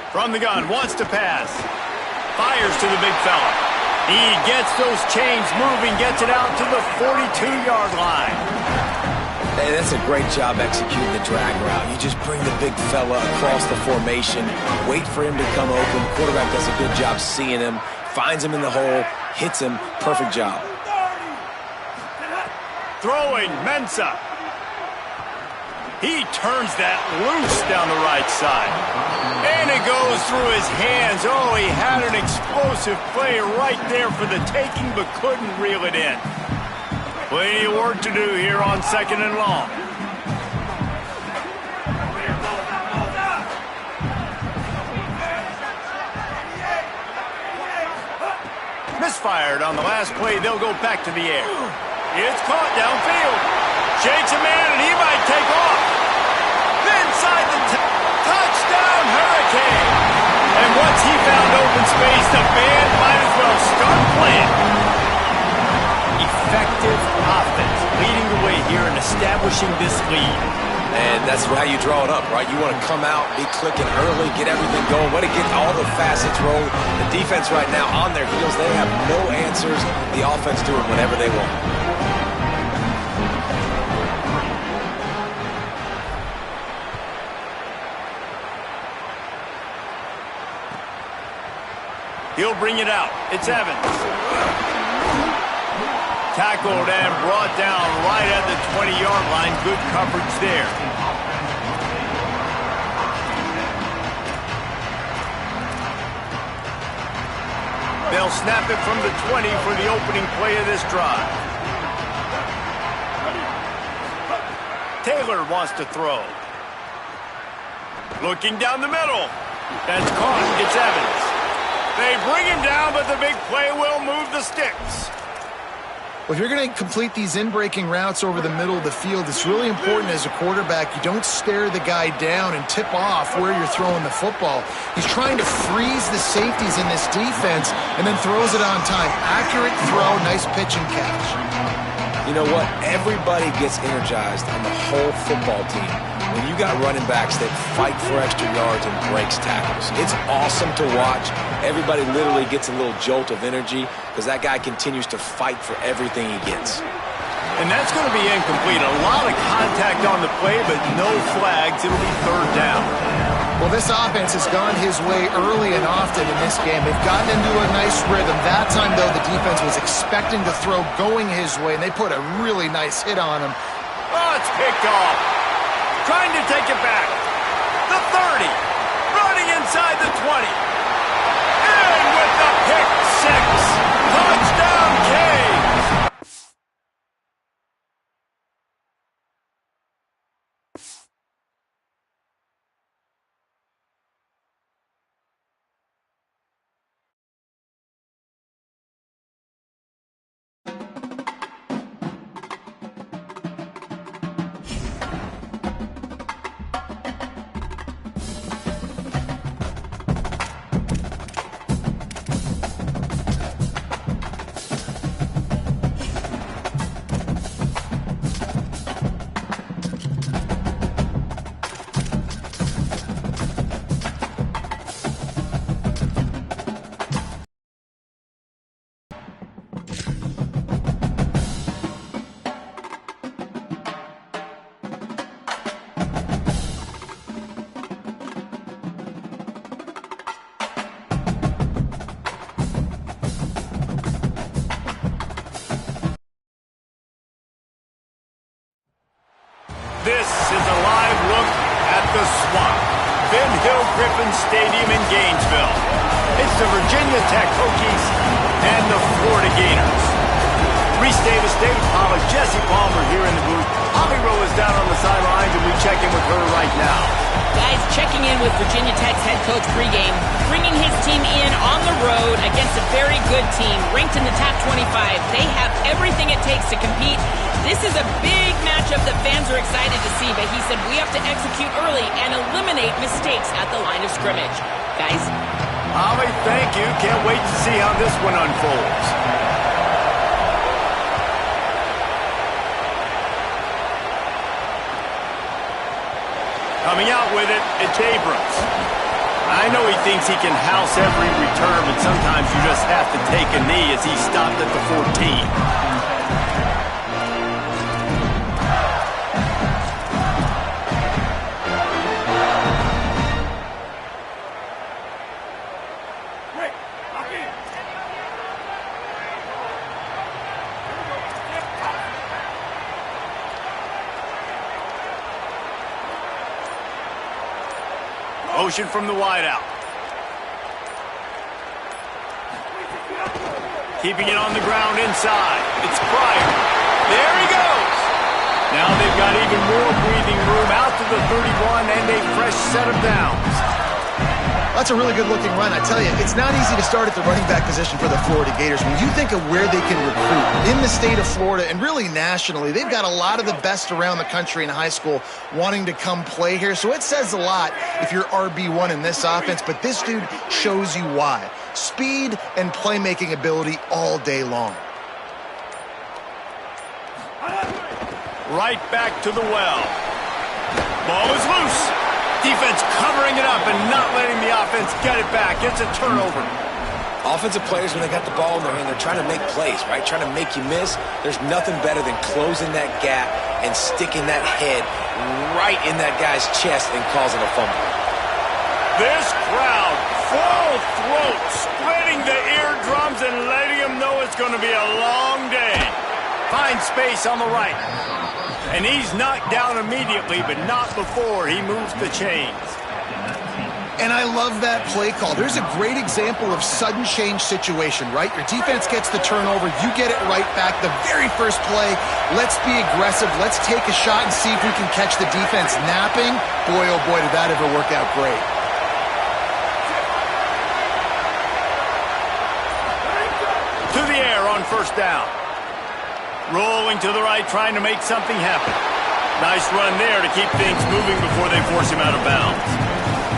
From the gun, wants to pass. Fires to the big fella. He gets those chains moving, gets it out to the 42-yard line. Hey, that's a great job executing the drag route. You just bring the big fella across the formation, wait for him to come open. Quarterback does a good job seeing him, finds him in the hole, hits him. Perfect job. Throwing, Mensah. He turns that loose down the right side. And it goes through his hands. Oh, he had an explosive play right there for the taking, but couldn't reel it in. Plenty of work to do here on 2nd and long. Misfired on the last play. They'll go back to the air. It's caught downfield. Shakes a man, and he might take off. Inside the touchdown, Hurricane. And once he found open space, the band might as well start playing. Effective offense, leading the way here and establishing this lead. And that's how you draw it up, right? You want to come out, be clicking early, get everything going, want to get all the facets rolling. The defense right now on their heels, they have no answers. The offense doing whatever they want. He'll bring it out. It's Evans. Tackled and brought down right at the 20-yard line. Good coverage there. They'll snap it from the 20 for the opening play of this drive. Taylor wants to throw. Looking down the middle. That's caught. It's Evans. They bring him down, but the big play will move the sticks. Well, if you're going to complete these in-breaking routes over the middle of the field, it's really important as a quarterback you don't stare the guy down and tip off where you're throwing the football. He's trying to freeze the safeties in this defense and then throws it on time. Accurate throw, nice pitch and catch. You know what? Everybody gets energized on the whole football team when you got running backs that fight for extra yards and breaks tackles. It's awesome to watch. Everybody literally gets a little jolt of energy because that guy continues to fight for everything he gets. And that's going to be incomplete. A lot of contact on the play, but no flags. It'll be 3rd down. Well, this offense has gone his way early and often in this game. They've gotten into a nice rhythm. That time, though, the defense was expecting to throw going his way, and they put a really nice hit on him. Oh, it's picked off. Trying to take it back. The 30. Running inside the 20. And with the pick 6. Touchdown, Canes. This is a live look at the Swamp, Ben Hill Griffin Stadium in Gainesville. It's the Virginia Tech Hokies and the Florida Gators. Reese Davis, David Pollack, Jesse Palmer here in the booth. Holly Rowe is down on the sidelines, and we check in with her right now. Guys, checking in with Virginia Tech's head coach pregame, bringing his team in on the road against a very good team, ranked in the top 25. They have everything it takes to compete. This is a big matchup that fans are excited to see, but he said we have to execute early and eliminate mistakes at the line of scrimmage. Guys? Holly, thank you. Can't wait to see how this one unfolds. Coming out with it, it's Abrams. I know he thinks he can house every return, but sometimes you just have to take a knee as he stopped at the 14. Motion from the wideout. Keeping it on the ground inside. It's Pryor. There he goes. Now they've got even more breathing room out to the 31 and a fresh set of downs. That's a really good-looking run. I tell you, it's not easy to start at the running back position for the Florida Gators. When you think of where they can recruit in the state of Florida and really nationally, they've got a lot of the best around the country in high school wanting to come play here. So it says a lot if you're RB1 in this offense, but this dude shows you why. Speed and playmaking ability all day long. Right back to the well. Ball is loose. Defense covering it up and not letting the offense get it back. It's a turnover. Offensive players, when they got the ball in their hand, they're trying to make plays, right? Trying to make you miss. There's nothing better than closing that gap and sticking that head right in that guy's chest and causing a fumble. This crowd, full throat, splitting the eardrums and letting them know it's going to be a long day. Finds space on the right. And he's knocked down immediately, but not before he moves the chains. And I love that play call. There's a great example of sudden change situation, right? Your defense gets the turnover, you get it right back. The very first play, let's be aggressive, let's take a shot and see if we can catch the defense napping. Boy, oh boy, did that ever work out great. To the air on first down. Rolling to the right, trying to make something happen. Nice run there to keep things moving before they force him out of bounds.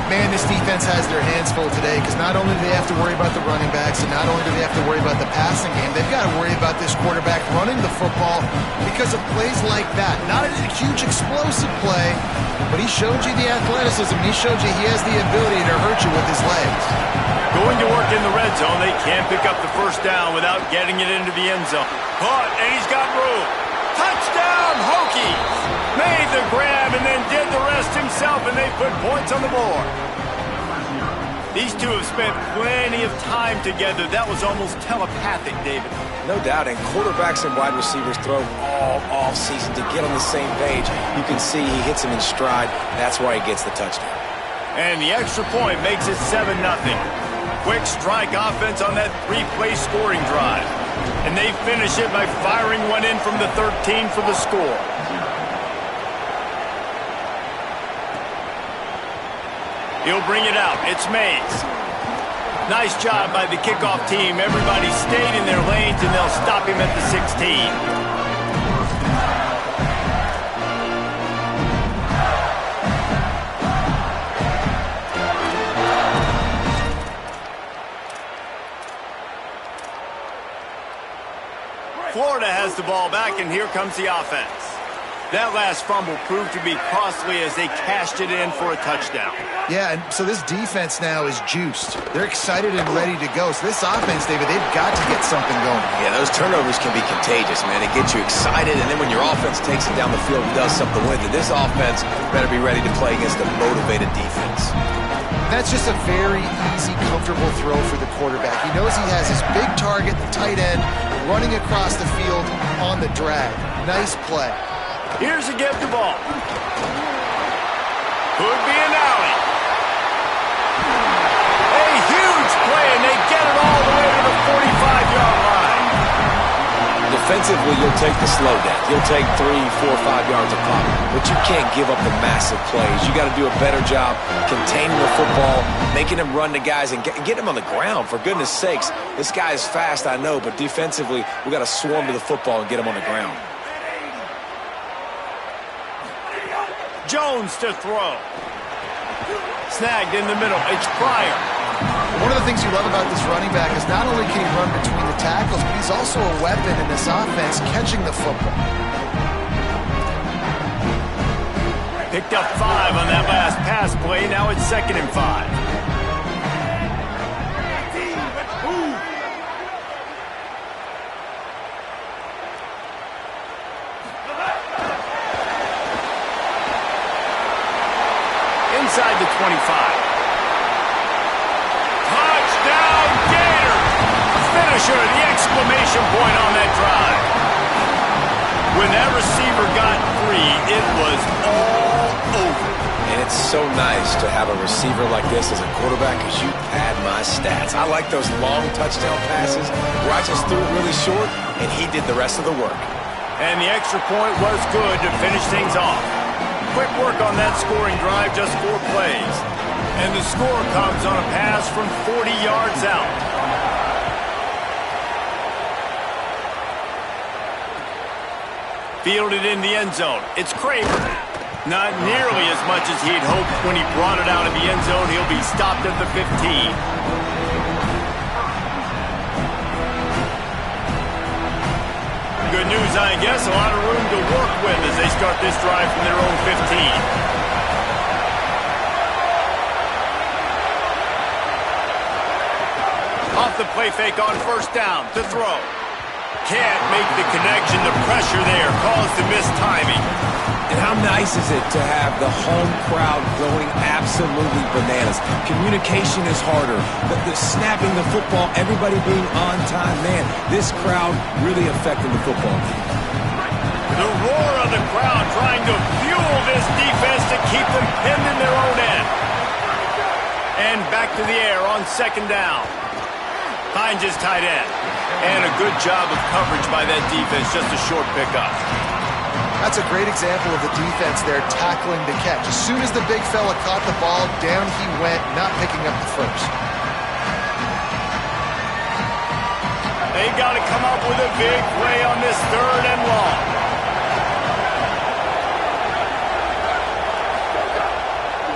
Man, this defense has their hands full today because not only do they have to worry about the running backs and not only do they have to worry about the passing game, they've got to worry about this quarterback running the football because of plays like that. Not a huge explosive play, but he showed you the athleticism. He showed you he has the ability to hurt you with his legs. Going to work in the red zone, they can't pick up the first down without getting it into the end zone. Caught, and he's got room. Touchdown, Hokies! Made the grab and then did the rest himself, and they put points on the board. These two have spent plenty of time together. That was almost telepathic, David. No doubt, and quarterbacks and wide receivers throw all off-season to get on the same page. You can see he hits him in stride. That's why he gets the touchdown. And the extra point makes it 7-0. Quick strike offense on that three-play scoring drive. And they finish it by firing one in from the 13 for the score. He'll bring it out. It's Mays. Nice job by the kickoff team. Everybody stayed in their lanes, and they'll stop him at the 16. Florida has the ball back, and here comes the offense. That last fumble proved to be costly as they cashed it in for a touchdown. Yeah, and so this defense now is juiced. They're excited and ready to go. So this offense, David, they've got to get something going. Yeah, those turnovers can be contagious, man. It gets you excited, and then when your offense takes it down the field and does something with it, this offense better be ready to play against a motivated defense. That's just a very easy, comfortable throw for the quarterback. He knows he has his big target, the tight end, running across the field on the drag. Nice play. Here's a give the ball. Could be an alley. A huge play, and they get it all the way to the 45-yard line. Defensively, you'll take the slow down. You'll take 3, 4, 5 yards of pop, but you can't give up the massive plays. You got to do a better job containing the football, making him run to guys, and get him on the ground. For goodness sakes, this guy is fast, I know, but defensively, we got to swarm to the football and get him on the ground. Jones to throw. Snagged in the middle. It's Pryor. One of the things you love about this running back is not only can he run between the tackles, but he's also a weapon in this offense catching the football. Picked up 5 on that last pass play. Now it's 2nd and 5. inside the 25. Touchdown, Gators! Finisher, the exclamation point on that drive. When that receiver got free, it was all over. And it's so nice to have a receiver like this as a quarterback because you pad my stats. I like those long touchdown passes where I just threw it really short and he did the rest of the work. And the extra point was good to finish things off. Quick work on that scoring drive, just 4 plays. And the score comes on a pass from 40 yards out. Fielded in the end zone. It's Kramer. Not nearly as much as he'd hoped when he brought it out of the end zone. He'll be stopped at the 15. Good news, I guess. A lot of room to work with as they start this drive from their own 15. Off the play fake on first down to throw. Can't make the connection. The pressure there caused the missed timing. And how nice is it to have the home crowd going absolutely bananas? Communication is harder. The snapping the football, everybody being on time. Man, this crowd really affecting the football team. The roar of the crowd trying to fuel this defense to keep them pinned in their own end. And back to the air on second down. Finds his tight end. And a good job of coverage by that defense, just a short pickup. That's a great example of the defense there tackling the catch. As soon as the big fella caught the ball, down he went, not picking up the first. They got to come up with a big play on this third and long.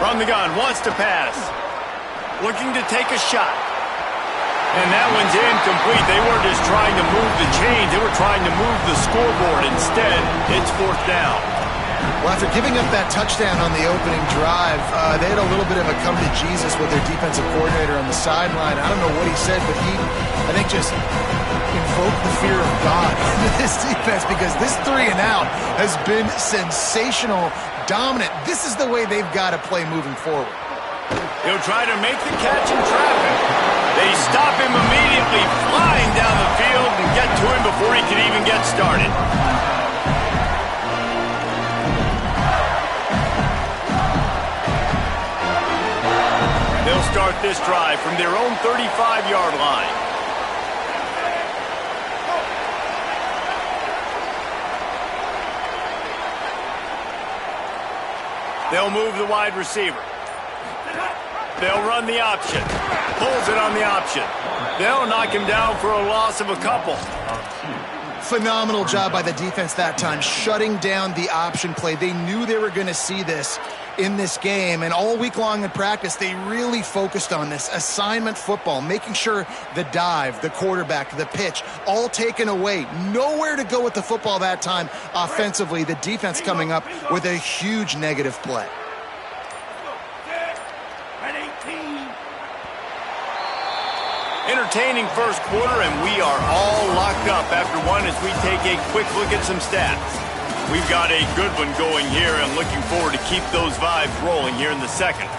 From the gun, wants to pass. Looking to take a shot. And that one's incomplete. They weren't just trying to move the chains. They were trying to move the scoreboard. Instead, it's fourth down. Well, after giving up that touchdown on the opening drive, they had a little bit of a come to Jesus with their defensive coordinator on the sideline. I don't know what he said, but he, I think, just invoked the fear of God into this defense because this 3 and out has been sensational, dominant. This is the way they've got to play moving forward. He'll try to make the catch in traffic. They stop him immediately, flying down the field and get to him before he can even get started. They'll start this drive from their own 35-yard line. They'll move the wide receiver. They'll run the option. Pulls it on the option. They'll knock him down for a loss of a couple. Phenomenal job by the defense that time, shutting down the option play. They knew they were going to see this in this game, and all week long in practice, they really focused on this assignment football, making sure the dive, the quarterback, the pitch, all taken away. Nowhere to go with the football that time offensively. The defense coming up with a huge negative play. Entertaining first quarter, and we are all locked up after one as we take a quick look at some stats. We've got a good one going here and looking forward to keep those vibes rolling here in the second.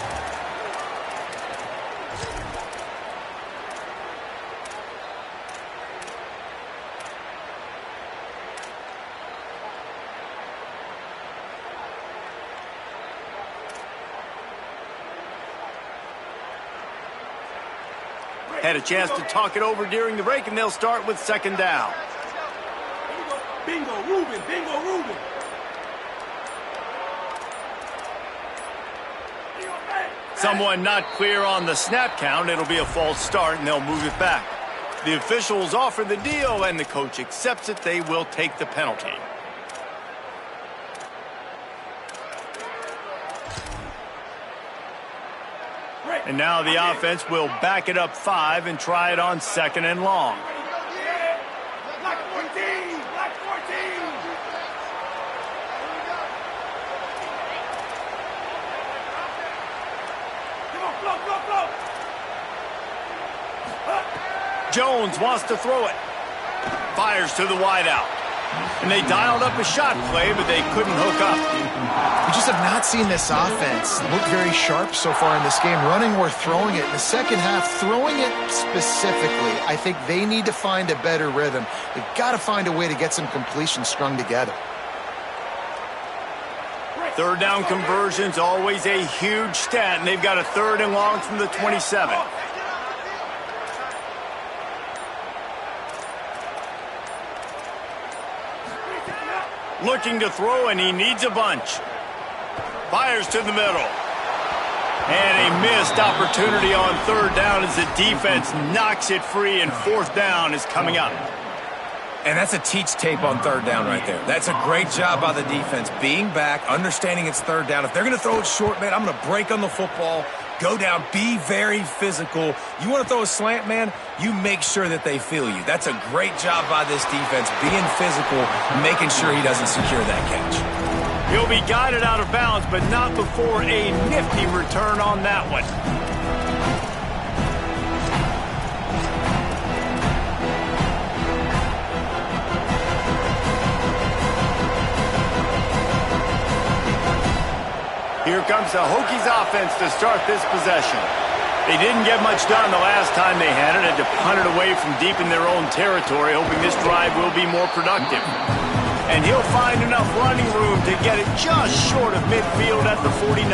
Had a chance to talk it over during the break, and they'll start with second down. Bingo, Ruben, bingo, Ruben. Someone not clear on the snap count. It'll be a false start, and they'll move it back. The officials offer the deal, and the coach accepts it. They will take the penalty. And now the offense will back it up 5 and try it on second and long. Black 14, Black 14. Come on, flow. Jones wants to throw it. Fires to the wideout. And they dialed up a shot play, but they couldn't hook up. We just have not seen this offense look very sharp so far in this game, running or throwing it. In the second half, throwing it specifically, I think they need to find a better rhythm. They've got to find a way to get some completions strung together. Third down conversion's always a huge stat, and they've got a 3rd and long from the 27. Looking to throw, and he needs a bunch. Fires to the middle. And a missed opportunity on 3rd down as the defense knocks it free, and 4th down is coming up. And that's a teach tape on 3rd down right there. That's a great job by the defense. Being back, understanding it's 3rd down. If they're going to throw it short, man, I'm going to break on the football, go down, be very physical. You want to throw a slant, man, you make sure that they feel you. That's a great job by this defense, being physical, making sure he doesn't secure that catch. He'll be guided out of bounds, but not before a nifty return on that one. Here comes the Hokies offense to start this possession. They didn't get much done the last time they had it, had to punt it away from deep in their own territory, hoping this drive will be more productive. And he'll find enough running room to get it just short of midfield at the 49.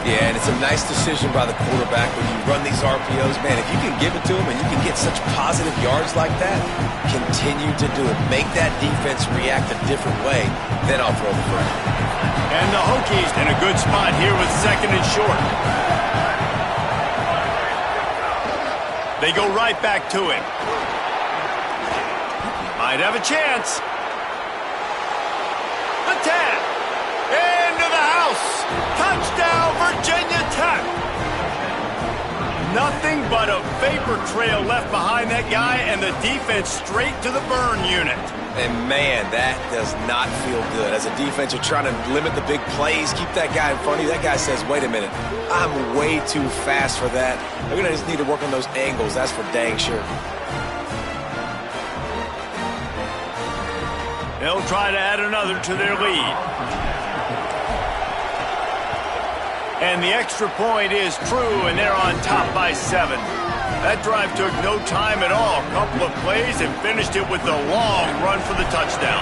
Yeah, and it's a nice decision by the quarterback when you run these RPOs. Man, if you can give it to him and you can get such positive yards like that, continue to do it. Make that defense react a different way, then I'll throw the football. And the Hokies in a good spot here with 2nd and short. They go right back to him. Might have a chance. The 10. Into the house. Touchdown, Virginia Tech. Nothing but a vapor trail left behind that guy, and the defense straight to the burn unit. And, man, that does not feel good. As a defense, you're trying to limit the big plays, keep that guy in front of you. That guy says, wait a minute, I'm way too fast for that. They're going to just need to work on those angles. That's for dang sure. They'll try to add another to their lead. And the extra point is true, and they're on top by 7. That drive took no time at all. A couple of plays and finished it with a long run for the touchdown.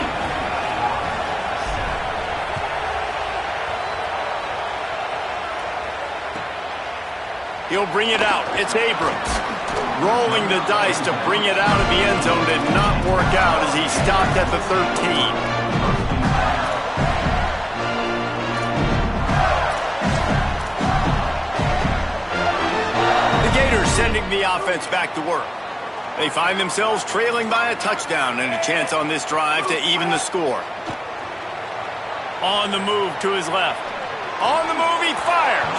He'll bring it out. It's Abrams. Rolling the dice to bring it out of the end zone did not work out as he stopped at the 13. Sending the offense back to work. They find themselves trailing by a touchdown and a chance on this drive to even the score. On the move to his left. On the move, he fires.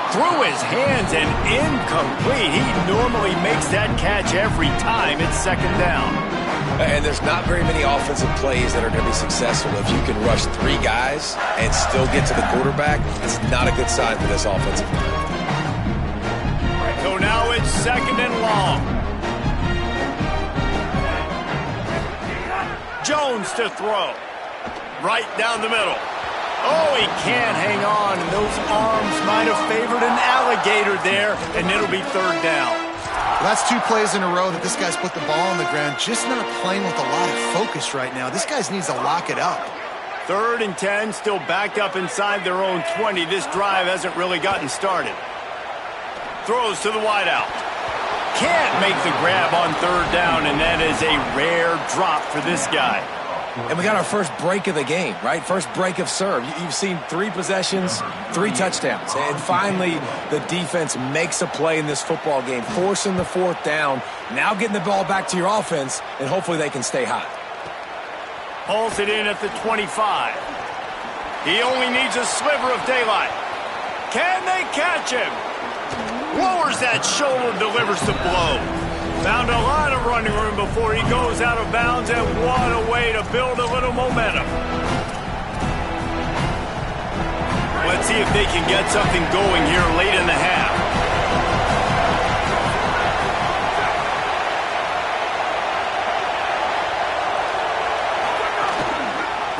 Through his hands and incomplete. He normally makes that catch every time. It's 2nd down. And there's not very many offensive plays that are going to be successful. If you can rush 3 guys and still get to the quarterback, it's not a good sign for this offensive line. So now it's 2nd and long. Jones to throw. Right down the middle. Oh, he can't hang on, and those arms might have favored an alligator there, and it'll be 3rd down. Well, that's 2 plays in a row that this guy's put the ball on the ground, just not playing with a lot of focus right now. This guy needs to lock it up. 3rd and 10, still backed up inside their own 20. This drive hasn't really gotten started. Throws to the wideout. Can't make the grab on 3rd down, and that is a rare drop for this guy. And we got our first break of the game, right? First break of serve. You've seen 3 possessions, 3 touchdowns. And finally, the defense makes a play in this football game, forcing the 4th down. Now getting the ball back to your offense, and hopefully they can stay hot. Pulls it in at the 25. He only needs a sliver of daylight. Can they catch him? Lowers that shoulder, delivers the blow. Found a lot of running room before he goes out of bounds, and what a way to build a little momentum. Let's see if they can get something going here late in the half.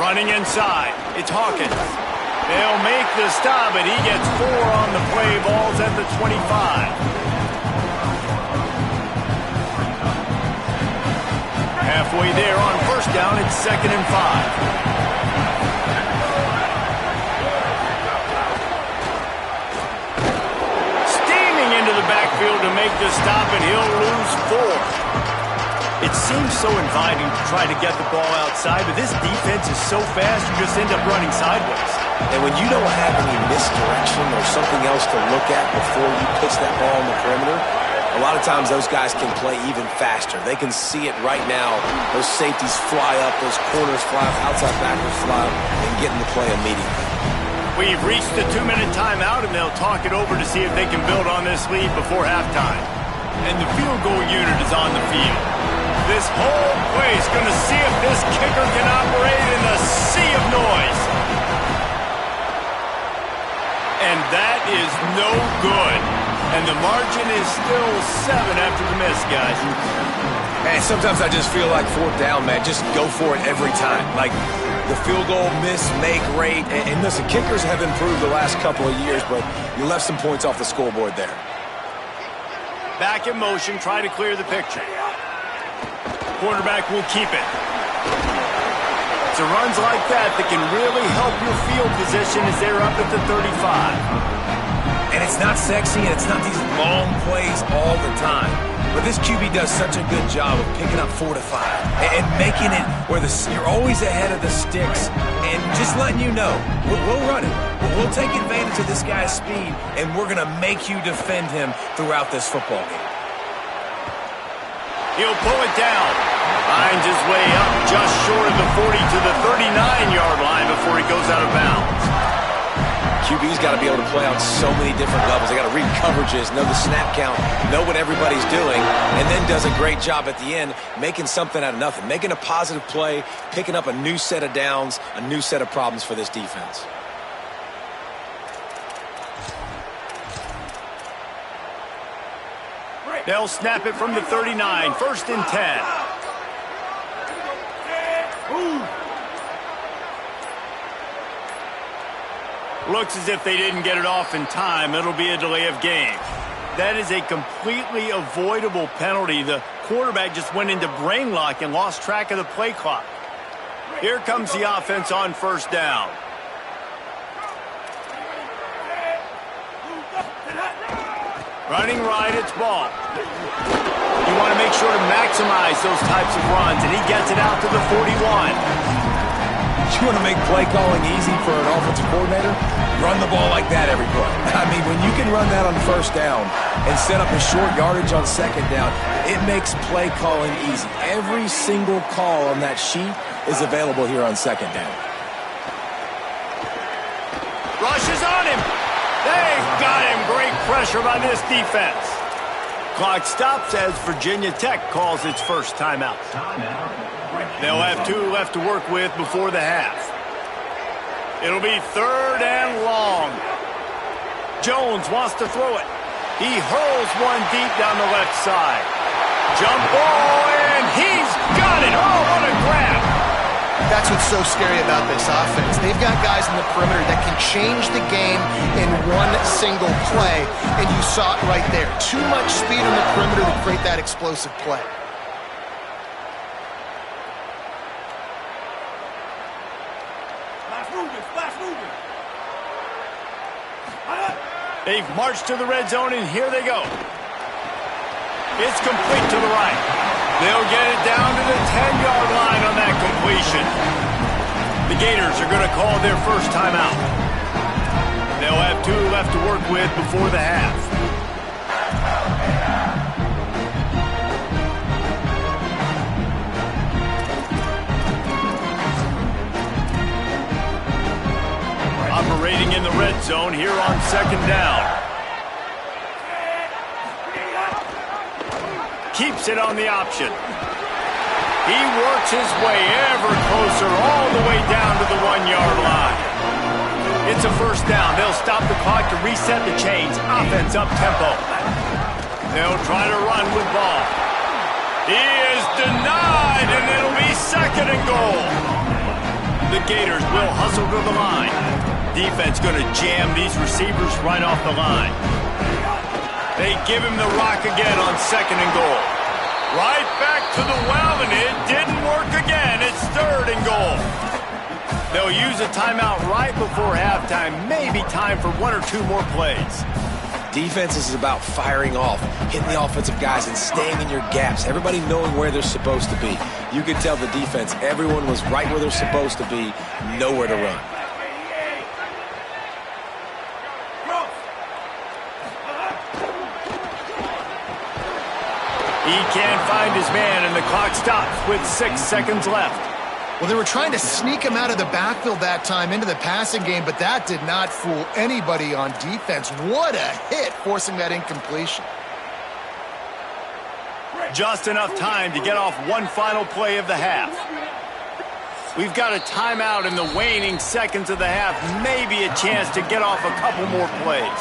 Running inside. It's Hawkins. They'll make the stop, and he gets 4 on the play. Ball's at the 25. Halfway there on first down, it's 2nd and 5. Into the backfield to make the stop, and he'll lose 4. It seems so inviting to try to get the ball outside, but this defense is so fast you just end up running sideways. And when you don't have any misdirection or something else to look at before you pitch that ball on the perimeter, a lot of times those guys can play even faster. They can see it right now. Those safeties fly up, those corners fly up, outside backers fly up, and get in the play immediately. We've reached the 2-minute timeout, and they'll talk it over to see if they can build on this lead before halftime. And the field goal unit is on the field. This whole place going to see if this kicker can operate in the sea of noise. And that is no good. And the margin is still 7 after the miss, guys. And sometimes I just feel like 4th down, man. Just go for it every time. Like, the field goal, miss, make, rate. And listen, kickers have improved the last couple of years, but you left some points off the scoreboard there. Back in motion, try to clear the picture. Quarterback will keep it. It's the runs like that that can really help your field position as they're up at the 35. And it's not sexy, and it's not these long plays all the time. But this QB does such a good job of picking up 4 to 5 and making it where you're always ahead of the sticks and just letting you know, we'll run it. We'll take advantage of this guy's speed, and we're going to make you defend him throughout this football game. He'll pull it down. Finds his way up just short of the 40 to the 39-yard line before he goes out of bounds. QB's got to be able to play on so many different levels. They got to read coverages, know the snap count, know what everybody's doing, and then does a great job at the end making something out of nothing, making a positive play, picking up a new set of downs, a new set of problems for this defense. They'll snap it from the 39, 1st and 10. Looks as if they didn't get it off in time. It'll be a delay of game. That is a completely avoidable penalty. The quarterback just went into brain lock and lost track of the play clock. Here comes the offense on 1st down. Running right, it's ball. You want to make sure to maximize those types of runs, and he gets it out to the 41. You want to make play calling easy for an offensive coordinator? Run the ball like that every play. I mean, when you can run that on 1st down and set up a short yardage on 2nd down, it makes play calling easy. Every single call on that sheet is available here on 2nd down. Rush is on him. They've got him. Great pressure by this defense. Clock stops as Virginia Tech calls its first timeout. They'll have 2 left to work with before the half. It'll be 3rd and long. Jones wants to throw it. He hurls one deep down the left side. Jump ball, and he's got it. Oh, what a grab. That's what's so scary about this offense. They've got guys in the perimeter that can change the game in one single play, and you saw it right there. Too much speed on the perimeter to create that explosive play. They've marched to the red zone, and here they go. It's complete to the right. They'll get it down to the 10-yard line on that completion. The Gators are going to call their first timeout. They'll have 2 left to work with before the half. Operating in the red zone here on 2nd down. Keeps it on the option. He works his way ever closer all the way down to the 1-yard line. It's a 1st down. They'll stop the clock to reset the chains. Offense up tempo. They'll try to run with ball. He is denied, and it'll be 2nd and goal. The Gators will hustle to the line. Defense going to jam these receivers right off the line. They give him the rock again on 2nd and goal. Right back to the well, and it didn't work again. It's 3rd and goal. They'll use a timeout right before halftime. Maybe time for 1 or 2 more plays. Defense is about firing off, hitting the offensive guys and staying in your gaps. Everybody knowing where they're supposed to be. You could tell the defense, everyone was right where they're supposed to be, nowhere to run. He can't find his man, and the clock stops with 6 seconds left. Well, they were trying to sneak him out of the backfield that time into the passing game, but that did not fool anybody on defense. What a hit, forcing that incompletion. Just enough time to get off one final play of the half. We've got a timeout in the waning seconds of the half. Maybe a chance to get off a couple more plays.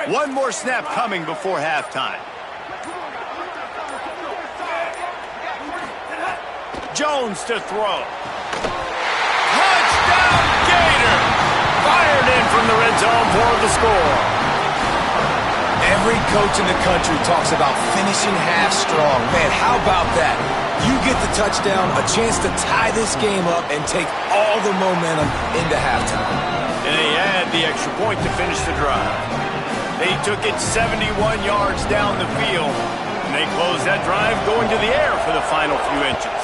One more snap coming before halftime. Jones to throw. Touchdown, Gator! Fired in from the red zone for the score. Every coach in the country talks about finishing half strong. Man, how about that? You get the touchdown, a chance to tie this game up and take all the momentum into halftime. And they add the extra point to finish the drive. They took it 71 yards down the field, and they closed that drive going to the air for the final few inches.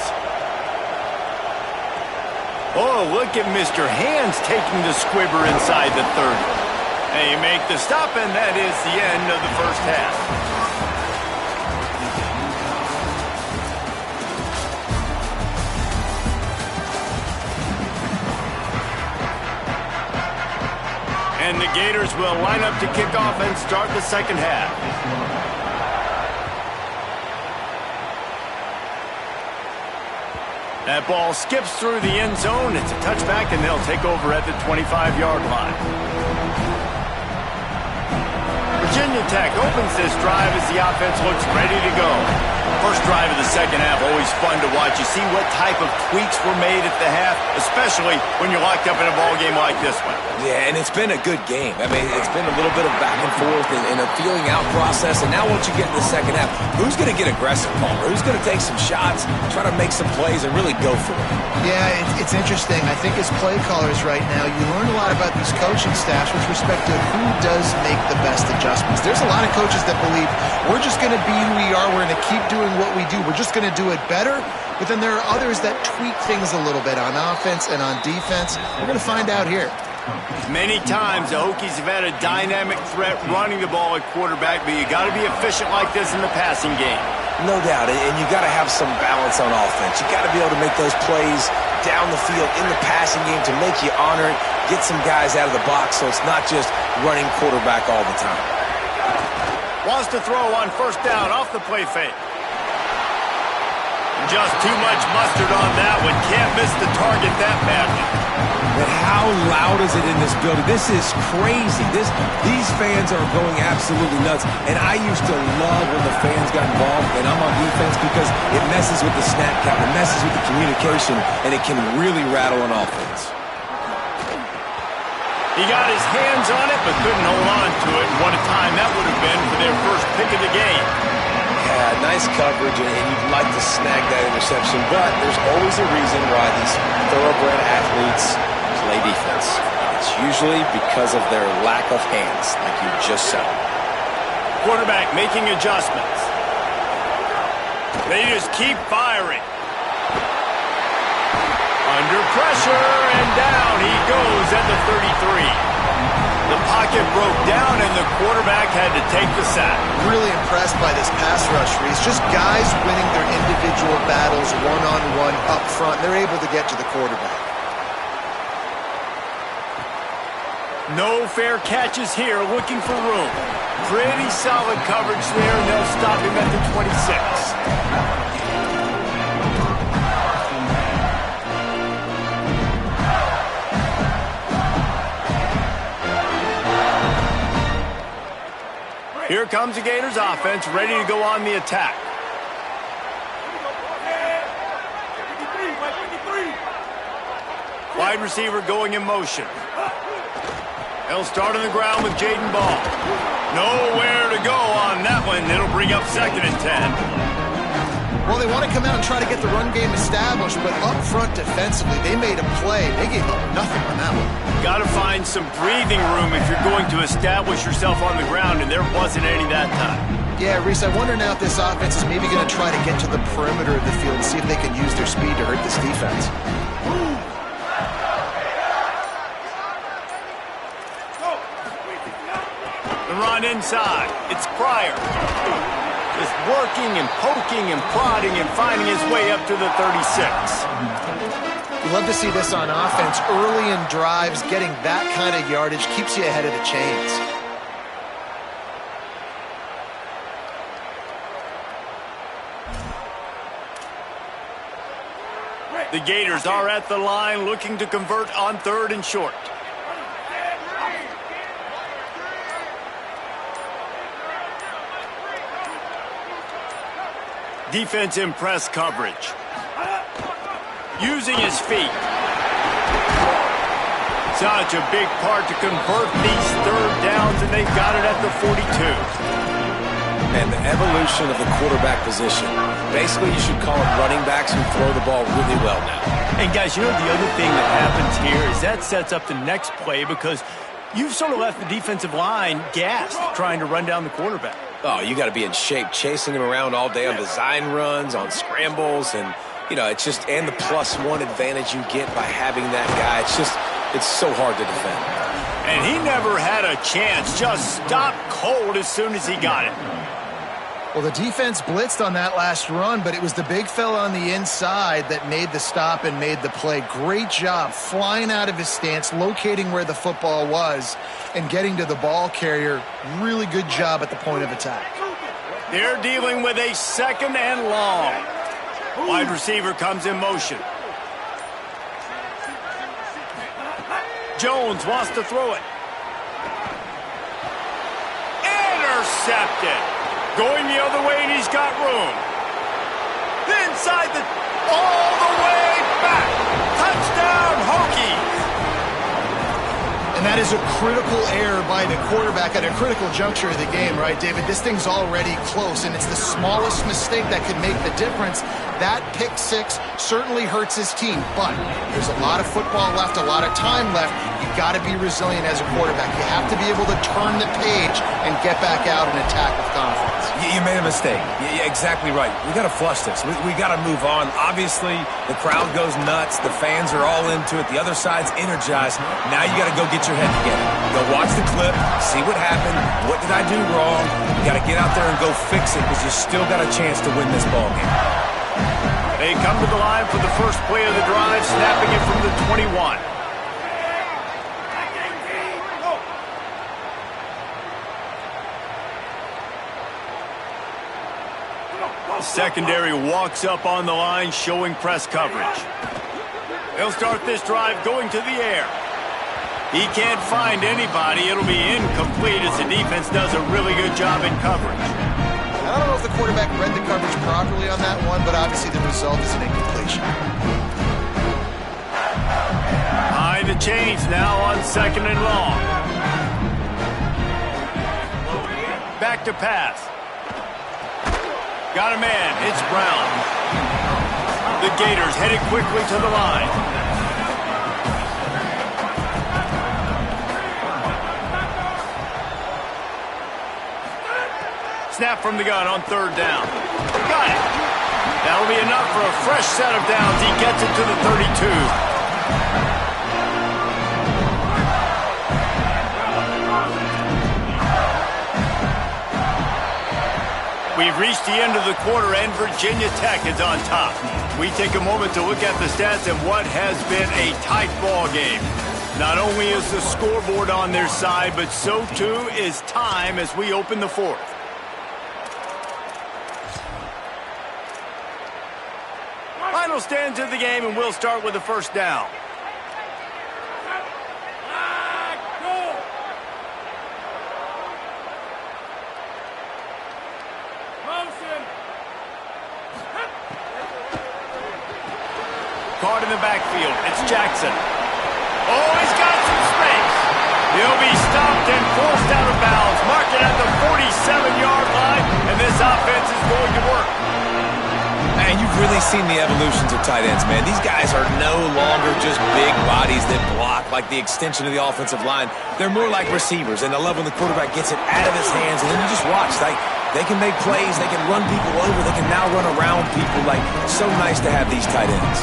Oh, look at Mr. Hands taking the squibber inside the 30. They make the stop, and that is the end of the first half. And the Gators will line up to kick off and start the second half. That ball skips through the end zone. It's a touchback, and they'll take over at the 25-yard line. Virginia Tech opens this drive as the offense looks ready to go. First drive of the second half, always fun to watch. You see what type of tweaks were made at the half, especially when you're locked up in a ball game like this one. Yeah, and it's been a good game. I mean, it's been a little bit of back and forth and a feeling out process. And now once you get in the second half, who's going to get aggressive, Palmer? Who's going to take some shots, try to make some plays, and really go for it? Yeah, it's interesting. I think as play callers right now, you learn a lot about these coaching staffs with respect to who does make the best adjustments. There's a lot of coaches that believe we're just going to be who we are. We're going to keep doing what we do. We're just going to do it better. But then there are others that tweak things a little bit on offense and on defense. We're going to find out here. Many times the Hokies have had a dynamic threat running the ball at quarterback, but you got to be efficient like this in the passing game. No doubt, and you got to have some balance on offense. You got to be able to make those plays down the field in the passing game to make you honor it, get some guys out of the box so it's not just running quarterback all the time. Wants to throw on first down off the play fake. Just too much mustard on that one. Can't miss the target that badly. But how loud is it in this building? This is crazy. These fans are going absolutely nuts. And I used to love when the fans got involved, and I'm on defense because it messes with the snap count, it messes with the communication, and it can really rattle an offense. He got his hands on it, but couldn't hold on to it. What a time that would have been for their first pick of the game. Yeah, nice coverage, and you'd like to snag that interception, but there's always a reason why these thoroughbred athletes play defense. It's usually because of their lack of hands, like you just said. Quarterback making adjustments. They just keep firing. Under pressure, and down he goes at the 33. The pocket broke down, and the quarterback had to take the sack. Really impressed by this pass rush, Reese. Just guys winning their individual battles one-on-one up front. They're able to get to the quarterback. No fair catches here, looking for room. Pretty solid coverage there, and they'll stop him at the 26. Here comes the Gators offense, ready to go on the attack. Wide receiver going in motion. They'll start on the ground with Jaden Ball. Nowhere to go on that one. It'll bring up 2nd and 10. Well, they want to come out and try to get the run game established, but up front defensively, they made a play. They gave up nothing on that one. Got to find some breathing room if you're going to establish yourself on the ground, and there wasn't any that time. Yeah, Reese, I wonder now if this offense is maybe going to try to get to the perimeter of the field and see if they can use their speed to hurt this defense. The run inside. It's Pryor. Just working and poking and prodding and finding his way up to the 36. We love to see this on offense. Early in drives, getting that kind of yardage keeps you ahead of the chains. The Gators are at the line looking to convert on 3rd and short. Defense in press coverage. Using his feet. Such a big part to convert these 3rd downs, and they've got it at the 42. And the evolution of the quarterback position. Basically, you should call it running backs who throw the ball really well now. And guys, you know the other thing that happens here is that sets up the next play because you've sort of left the defensive line gassed trying to run down the quarterback. Oh, you got to be in shape, chasing him around all day on design runs, on scrambles, and, you know, it's just, and the +1 advantage you get by having that guy. It's so hard to defend. And he never had a chance, just stopped cold as soon as he got it. Well, the defense blitzed on that last run, but it was the big fella on the inside that made the stop and made the play. Great job flying out of his stance, locating where the football was, and getting to the ball carrier. Really good job at the point of attack. They're dealing with a 2nd and long. Wide receiver comes in motion. Jones wants to throw it. Intercepted. Going the other way, and he's got room. Inside all the way back. Touchdown, Hokies. And that is a critical error by the quarterback at a critical juncture of the game, right, David? This thing's already close, and it's the smallest mistake that could make the difference. That pick 6 certainly hurts his team, but there's a lot of football left, a lot of time left. You've got to be resilient as a quarterback. You have to be able to turn the page and get back out and attack with confidence. You made a mistake. Yeah, exactly right. We got to flush this. We got to move on. Obviously, the crowd goes nuts. The fans are all into it. The other side's energized. Now you got to go get your head together. Go watch the clip, see what happened. What did I do wrong? You got to get out there and go fix it because you still got a chance to win this ball game. They come to the line for the first play of the drive, snapping it from the 21. Secondary walks up on the line, showing press coverage. They'll start this drive going to the air. He can't find anybody. It'll be incomplete as the defense does a really good job in coverage. I don't know if the quarterback read the coverage properly on that one, but obviously the result is an incompletion. Behind the chains now on 2nd and long. Back to pass. Got a man. It's Brown. The Gators headed quickly to the line. Snap from the gun on 3rd down. Got it. That'll be enough for a fresh set of downs. He gets it to the 32. We've reached the end of the quarter, and Virginia Tech is on top. We take a moment to look at the stats and what has been a tight ball game. Not only is the scoreboard on their side, but so too is time as we open the fourth. Final stands of the game, and we'll start with the first down. Caught in the backfield. It's Jackson. Oh, he's got some space. He'll be stopped and forced out of bounds. Marked it at the 47-yard line, and this offense is going to work. And you've really seen the evolutions of tight ends, man. These guys are no longer just big bodies that block like the extension of the offensive line. They're more like receivers, and I love when the quarterback gets it out of his hands, and then you just watch. Like, they can make plays, they can run people over, they can now run around people. Like, so nice to have these tight ends.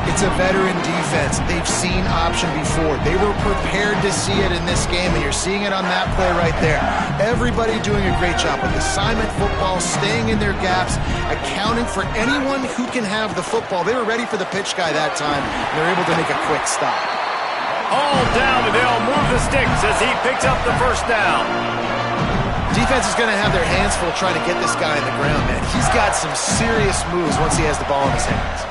It's a veteran defense. They've seen option before. They were prepared to see it in this game, and you're seeing it on that play right there. Everybody doing a great job with assignment football, staying in their gaps, accounting for anyone who can have the football. They were ready for the pitch guy that time, and they're able to make a quick stop. All down, and they'll move the sticks as he picks up the first down. Defense is going to have their hands full trying to get this guy on the ground, man. He's got some serious moves once he has the ball in his hands.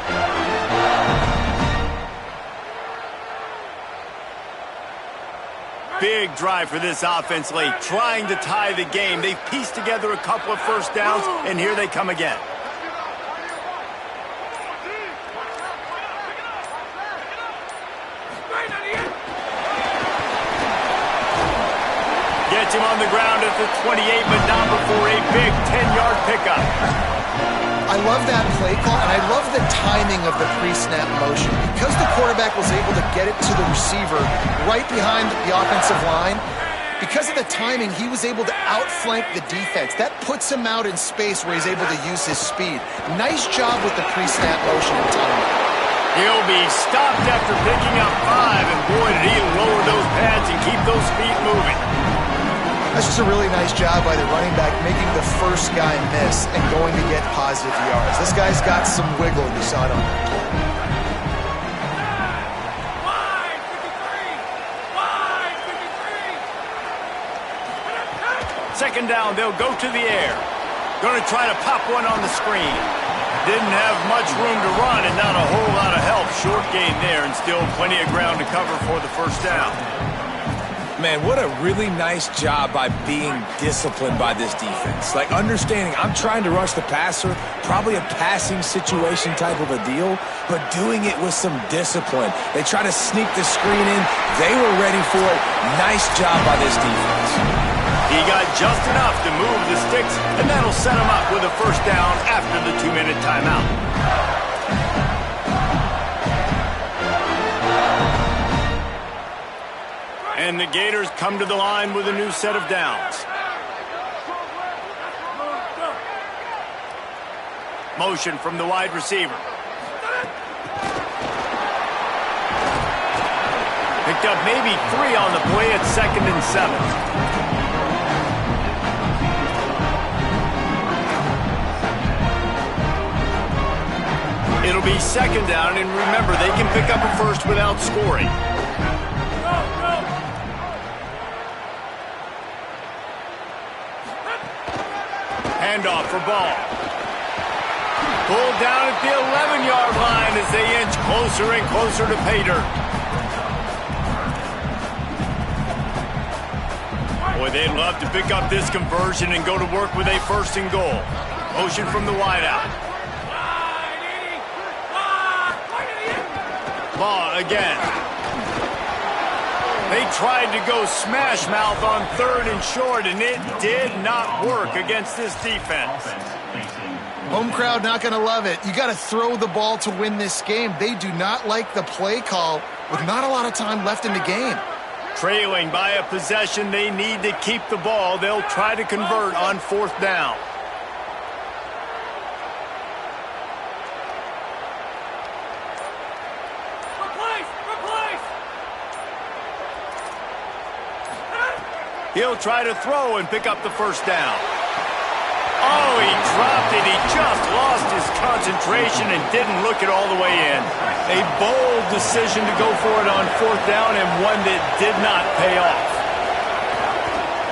Big drive for this offense late, trying to tie the game. They've pieced together a couple of first downs, and here they come again. Gets him on the ground at the 28, but not before a big 10-yard pickup. I love that play call, and I love the timing of the pre-snap motion. Because the quarterback was able to get it to the receiver right behind the offensive line, because of the timing, he was able to outflank the defense. That puts him out in space where he's able to use his speed. Nice job with the pre-snap motion and timing. He'll be stopped after picking up 5, and boy, did he lower those pads and keep those feet moving. That's just a really nice job by the running back, making the first guy miss and going to get positive yards. This guy's got some wiggle, you saw it on that play. Second down, they'll go to the air. Going to try to pop one on the screen. Didn't have much room to run and not a whole lot of help. Short gain there and still plenty of ground to cover for the first down. Man, what a really nice job by being disciplined by this defense. Like, understanding I'm trying to rush the passer, probably a passing situation type of a deal, but doing it with some discipline. They try to sneak the screen in. They were ready for it. Nice job by this defense. He got just enough to move the sticks, and that'll set him up with a first down after the 2-minute timeout. And the Gators come to the line with a new set of downs. Motion from the wide receiver. Picked up maybe 3 on the play at 2nd and 7. It'll be 2nd down, and remember, they can pick up a first without scoring. Handoff for ball. Pulled down at the 11-yard line as they inch closer and closer to pay dirt. Boy, they'd love to pick up this conversion and go to work with a 1st and goal. Motion from the wideout. Law again. They tried to go smash mouth on 3rd and short, and it did not work against this defense. Home crowd not going to love it. You got to throw the ball to win this game. They do not like the play call with not a lot of time left in the game. Trailing by a possession, they need to keep the ball. They'll try to convert on 4th down. He'll try to throw and pick up the first down. Oh, he dropped it. He just lost his concentration and didn't look it all the way in. A bold decision to go for it on 4th down and one that did not pay off.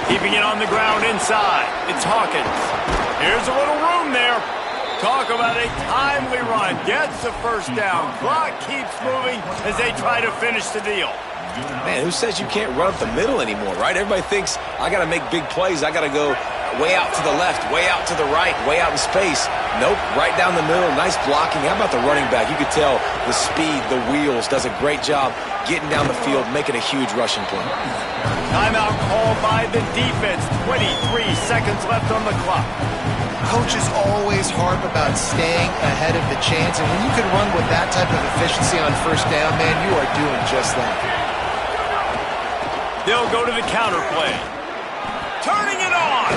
Keeping it on the ground inside. It's Hawkins. Here's a little room there. Talk about a timely run. Gets the 1st down. Clock keeps moving as they try to finish the deal. Man, who says you can't run up the middle anymore, right? Everybody thinks I got to make big plays. I got to go way out to the left, way out to the right, way out in space. Nope, right down the middle. Nice blocking. How about the running back? You could tell the speed, the wheels, does a great job getting down the field, making a huge rushing play. Timeout called by the defense. 23 seconds left on the clock. Coaches always harp about staying ahead of the chance, and when you can run with that type of efficiency on 1st down, man, you are doing just that. They'll go to the counter play. Turning it on.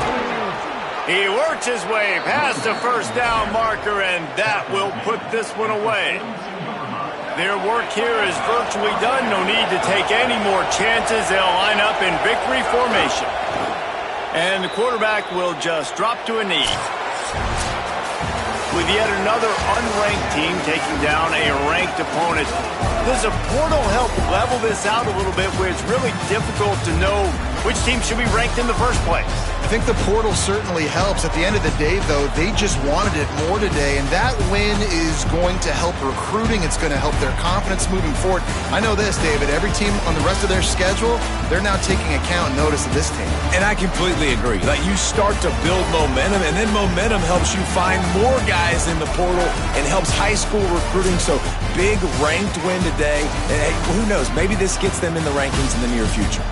He works his way past the 1st down marker, and that will put this one away. Their work here is virtually done. No need to take any more chances. They'll line up in victory formation. And the quarterback will just drop to a knee. With yet another unranked team taking down a ranked opponent, does a portal help level this out a little bit where it's really difficult to know which team should be ranked in the first place? I think the portal certainly helps. At the end of the day, though, they just wanted it more today, and that win is going to help recruiting. It's going to help their confidence moving forward. I know this, David, every team on the rest of their schedule, they're now taking account and notice of this team. And I completely agree. Like, you start to build momentum, and then momentum helps you find more guys in the portal and helps high school recruiting. So big ranked win today. And hey, who knows? Maybe this gets them in the rankings in the near future.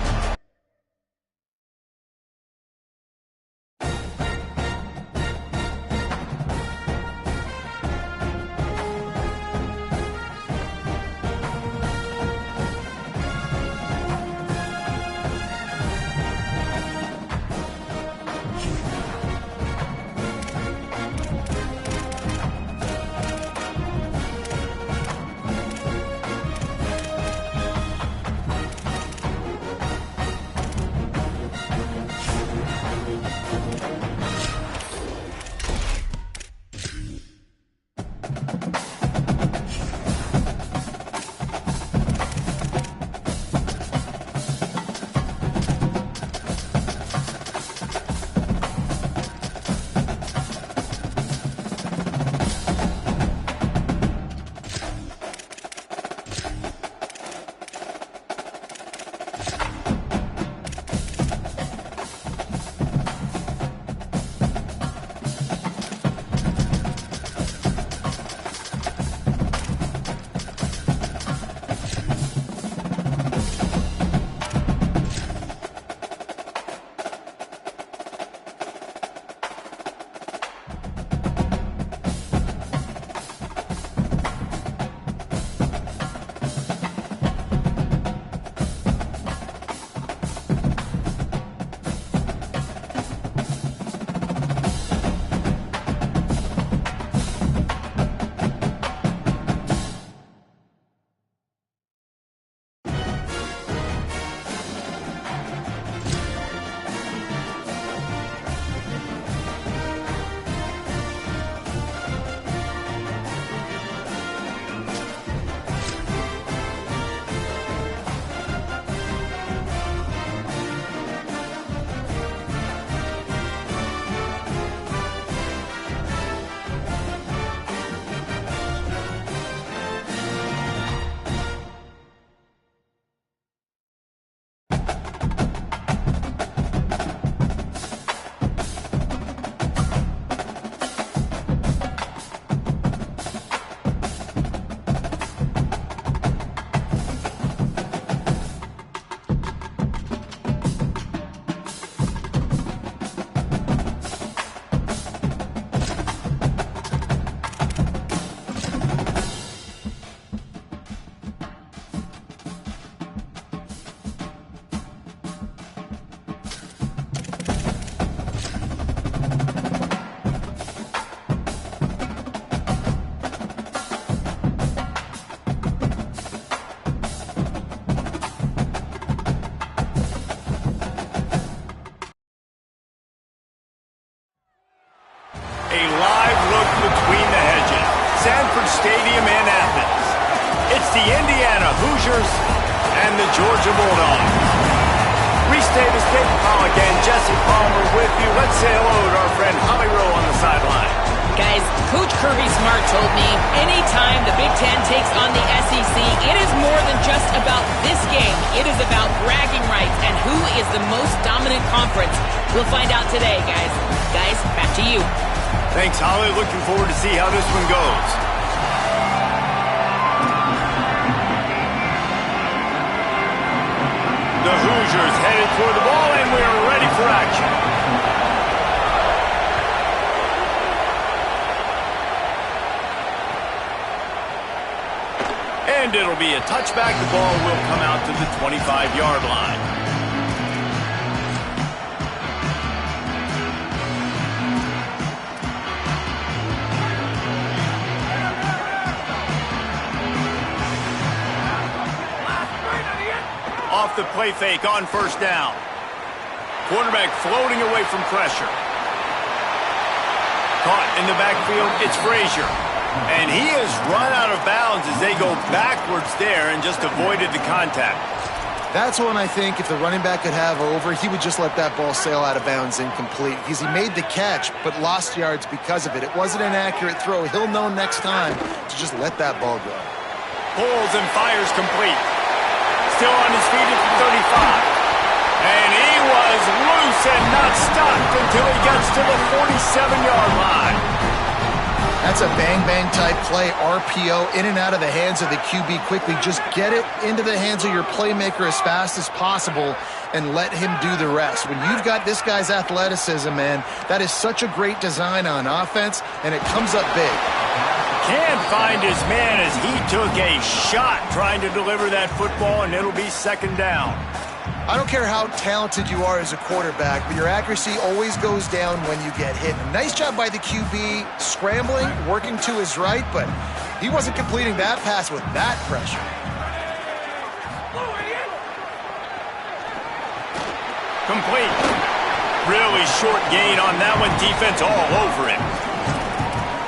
Stadium in Athens. It's the Indiana Hoosiers and the Georgia Bulldogs. Reese Davis, Dave Pollock, and Jesse Palmer with you. Let's say hello to our friend Holly Rowe on the sideline. Guys, Coach Kirby Smart told me anytime the Big Ten takes on the SEC, it is more than just about this game. It is about bragging rights and who is the most dominant conference. We'll find out today, guys. Guys, back to you. Thanks, Holly. Looking forward to see how this one goes. The Hoosiers headed toward the ball, and we are ready for action. And it'll be a touchback. The ball will come out to the 25-yard line. Off the play fake on first down. Quarterback floating away from pressure. Caught in the backfield, it's Frazier. And he has run out of bounds as they go backwards there and just avoided the contact. That's one I think if the running back could have over, he would just let that ball sail out of bounds incomplete. Because he made the catch, but lost yards because of it. It wasn't an accurate throw. He'll know next time to just let that ball go. Pulls and fires complete. Still on his feet at the 35. And he was loose and not stopped until he gets to the 47-yard line. That's a bang-bang type play, RPO, in and out of the hands of the QB quickly. Just get it into the hands of your playmaker as fast as possible and let him do the rest. When you've got this guy's athleticism, man, that is such a great design on offense, and it comes up big. Can't find his man as he took a shot trying to deliver that football, and it'll be second down. I don't care how talented you are as a quarterback, but your accuracy always goes down when you get hit. Nice job by the QB scrambling, working to his right, but he wasn't completing that pass with that pressure. Complete. Really short gain on that one. Defense all over it.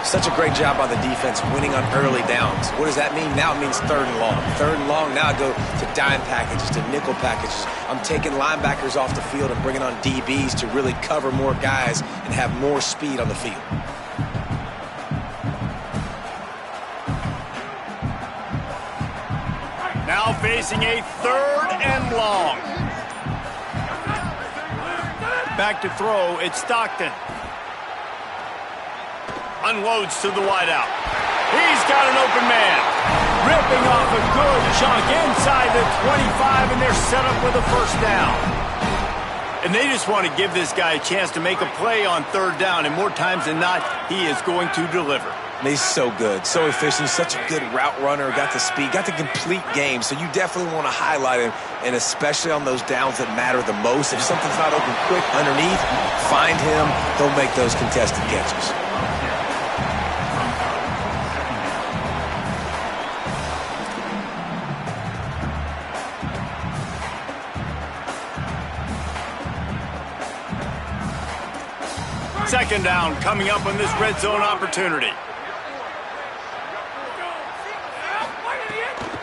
Such a great job by the defense winning on early downs. What does that mean? Now it means third and long. Third and long, now I go to dime packages, to nickel packages. I'm taking linebackers off the field and bringing on DBs to really cover more guys and have more speed on the field. Now facing a third and long. Back to throw, it's Stockton. Unloads to the wideout. He's got an open man. Ripping off a good chunk inside the 25, and they're set up with a first down. And they just want to give this guy a chance to make a play on third down, and more times than not, he is going to deliver. And he's so good, so efficient, such a good route runner, got the speed, got the complete game, so you definitely want to highlight him, and especially on those downs that matter the most. If something's not open quick underneath, find him, he'll make those contested catches. Second down coming up on this red zone opportunity.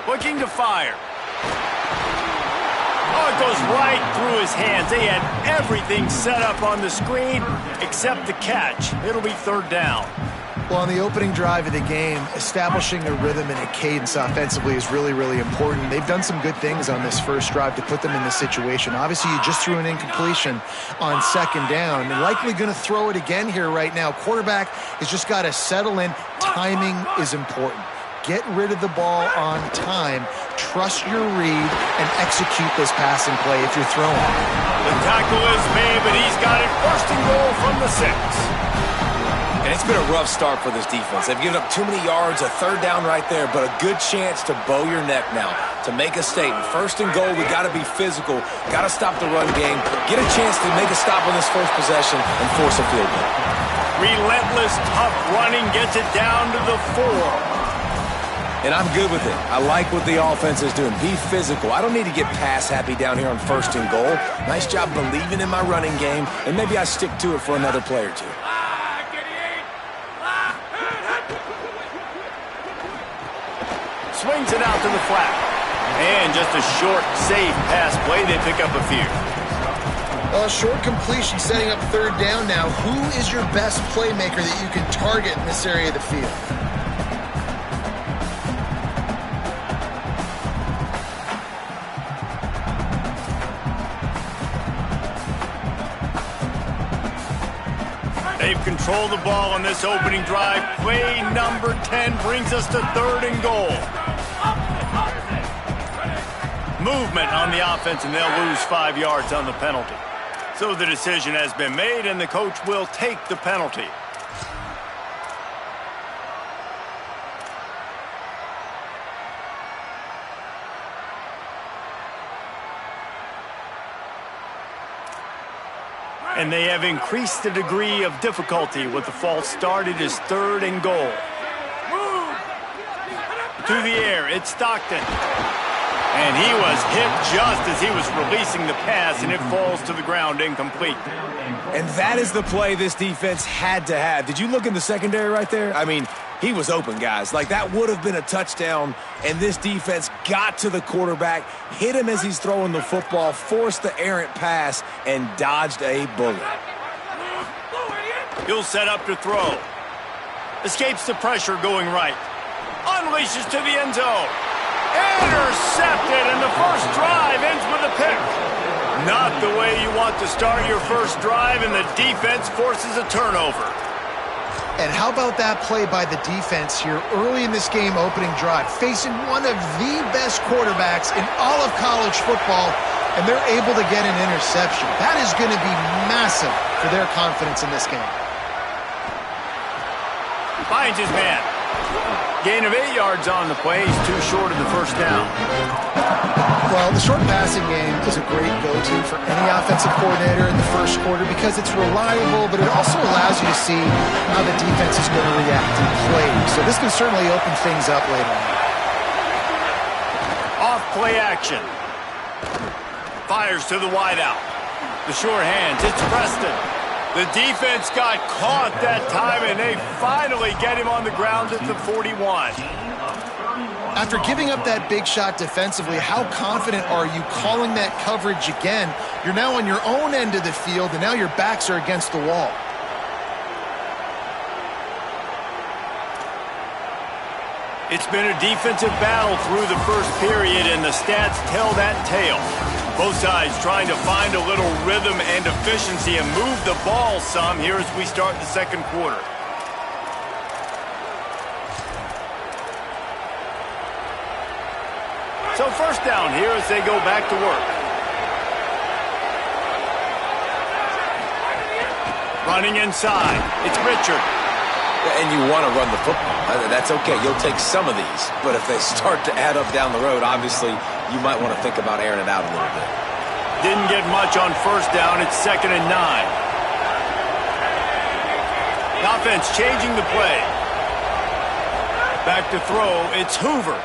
Looking to fire. Oh, it goes right through his hands. They had everything set up on the screen except the catch. It'll be third down. Well, on the opening drive of the game, establishing a rhythm and a cadence offensively is really, really important. They've done some good things on this first drive to put them in this situation. Obviously, you just threw an incompletion on second down. They're likely going to throw it again here right now. Quarterback has just got to settle in. Timing is important. Get rid of the ball on time. Trust your read and execute this passing play if you're throwing. The tackle is made, but he's got it first and goal from the 6. And it's been a rough start for this defense. They've given up too many yards, a third down right there, but a good chance to bow your neck now, to make a statement. First and goal, we got to be physical, got to stop the run game, get a chance to make a stop on this first possession and force a field goal. Relentless, tough running gets it down to the 4. And I'm good with it. I like what the offense is doing. Be physical. I don't need to get pass happy down here on first and goal. Nice job believing in my running game, and maybe I stick to it for another play or two. swings it out to the flat. And just a short, safe pass play. They pick up a few. A short completion setting up third down now. Who is your best playmaker that you can target in this area of the field? They've controlled the ball on this opening drive. Play number 10 brings us to 3rd and goal. Movement on the offense, and they'll lose 5 yards on the penalty. So the decision has been made, and the coach will take the penalty. And they have increased the degree of difficulty with the false start. It is 3rd and goal. To the air, it's Stockton. And he was hit just as he was releasing the pass, and it falls to the ground incomplete. And that is the play this defense had to have. Did you look in the secondary right there? I mean, he was open, guys. Like, that would have been a touchdown, and this defense got to the quarterback, hit him as he's throwing the football, forced the errant pass, and dodged a bullet. He'll set up to throw. Escapes the pressure going right. Unleashes to the end zone. Intercepted, and the first drive ends with a pick. Not the way you want to start your first drive, and the defense forces a turnover. And how about that play by the defense here early in this game opening drive, facing one of the best quarterbacks in all of college football, and they're able to get an interception. That is going to be massive for their confidence in this game. Finds his man. Gain of 8 yards on the play. He's too short of the first down. Well, the short passing game is a great go-to for any offensive coordinator in the first quarter because it's reliable, but it also allows you to see how the defense is going to react and play. So this can certainly open things up later on. Off play action. Fires to the wideout. The short hands. It's Preston. The defense got caught that time, and they finally get him on the ground at the 41. After giving up that big shot defensively, how confident are you calling that coverage again? You're now on your own end of the field, and now your backs are against the wall. It's been a defensive battle through the first period, and the stats tell that tale. Both sides trying to find a little rhythm and efficiency and move the ball some here as we start the second quarter. So first down here as they go back to work. Running inside. It's Richard. And you want to run the football. That's okay. You'll take some of these. But if they start to add up down the road, obviously you might want to think about airing it out a little bit. Didn't get much on first down. It's 2nd and 9. The offense changing the play. Back to throw. It's Hoover.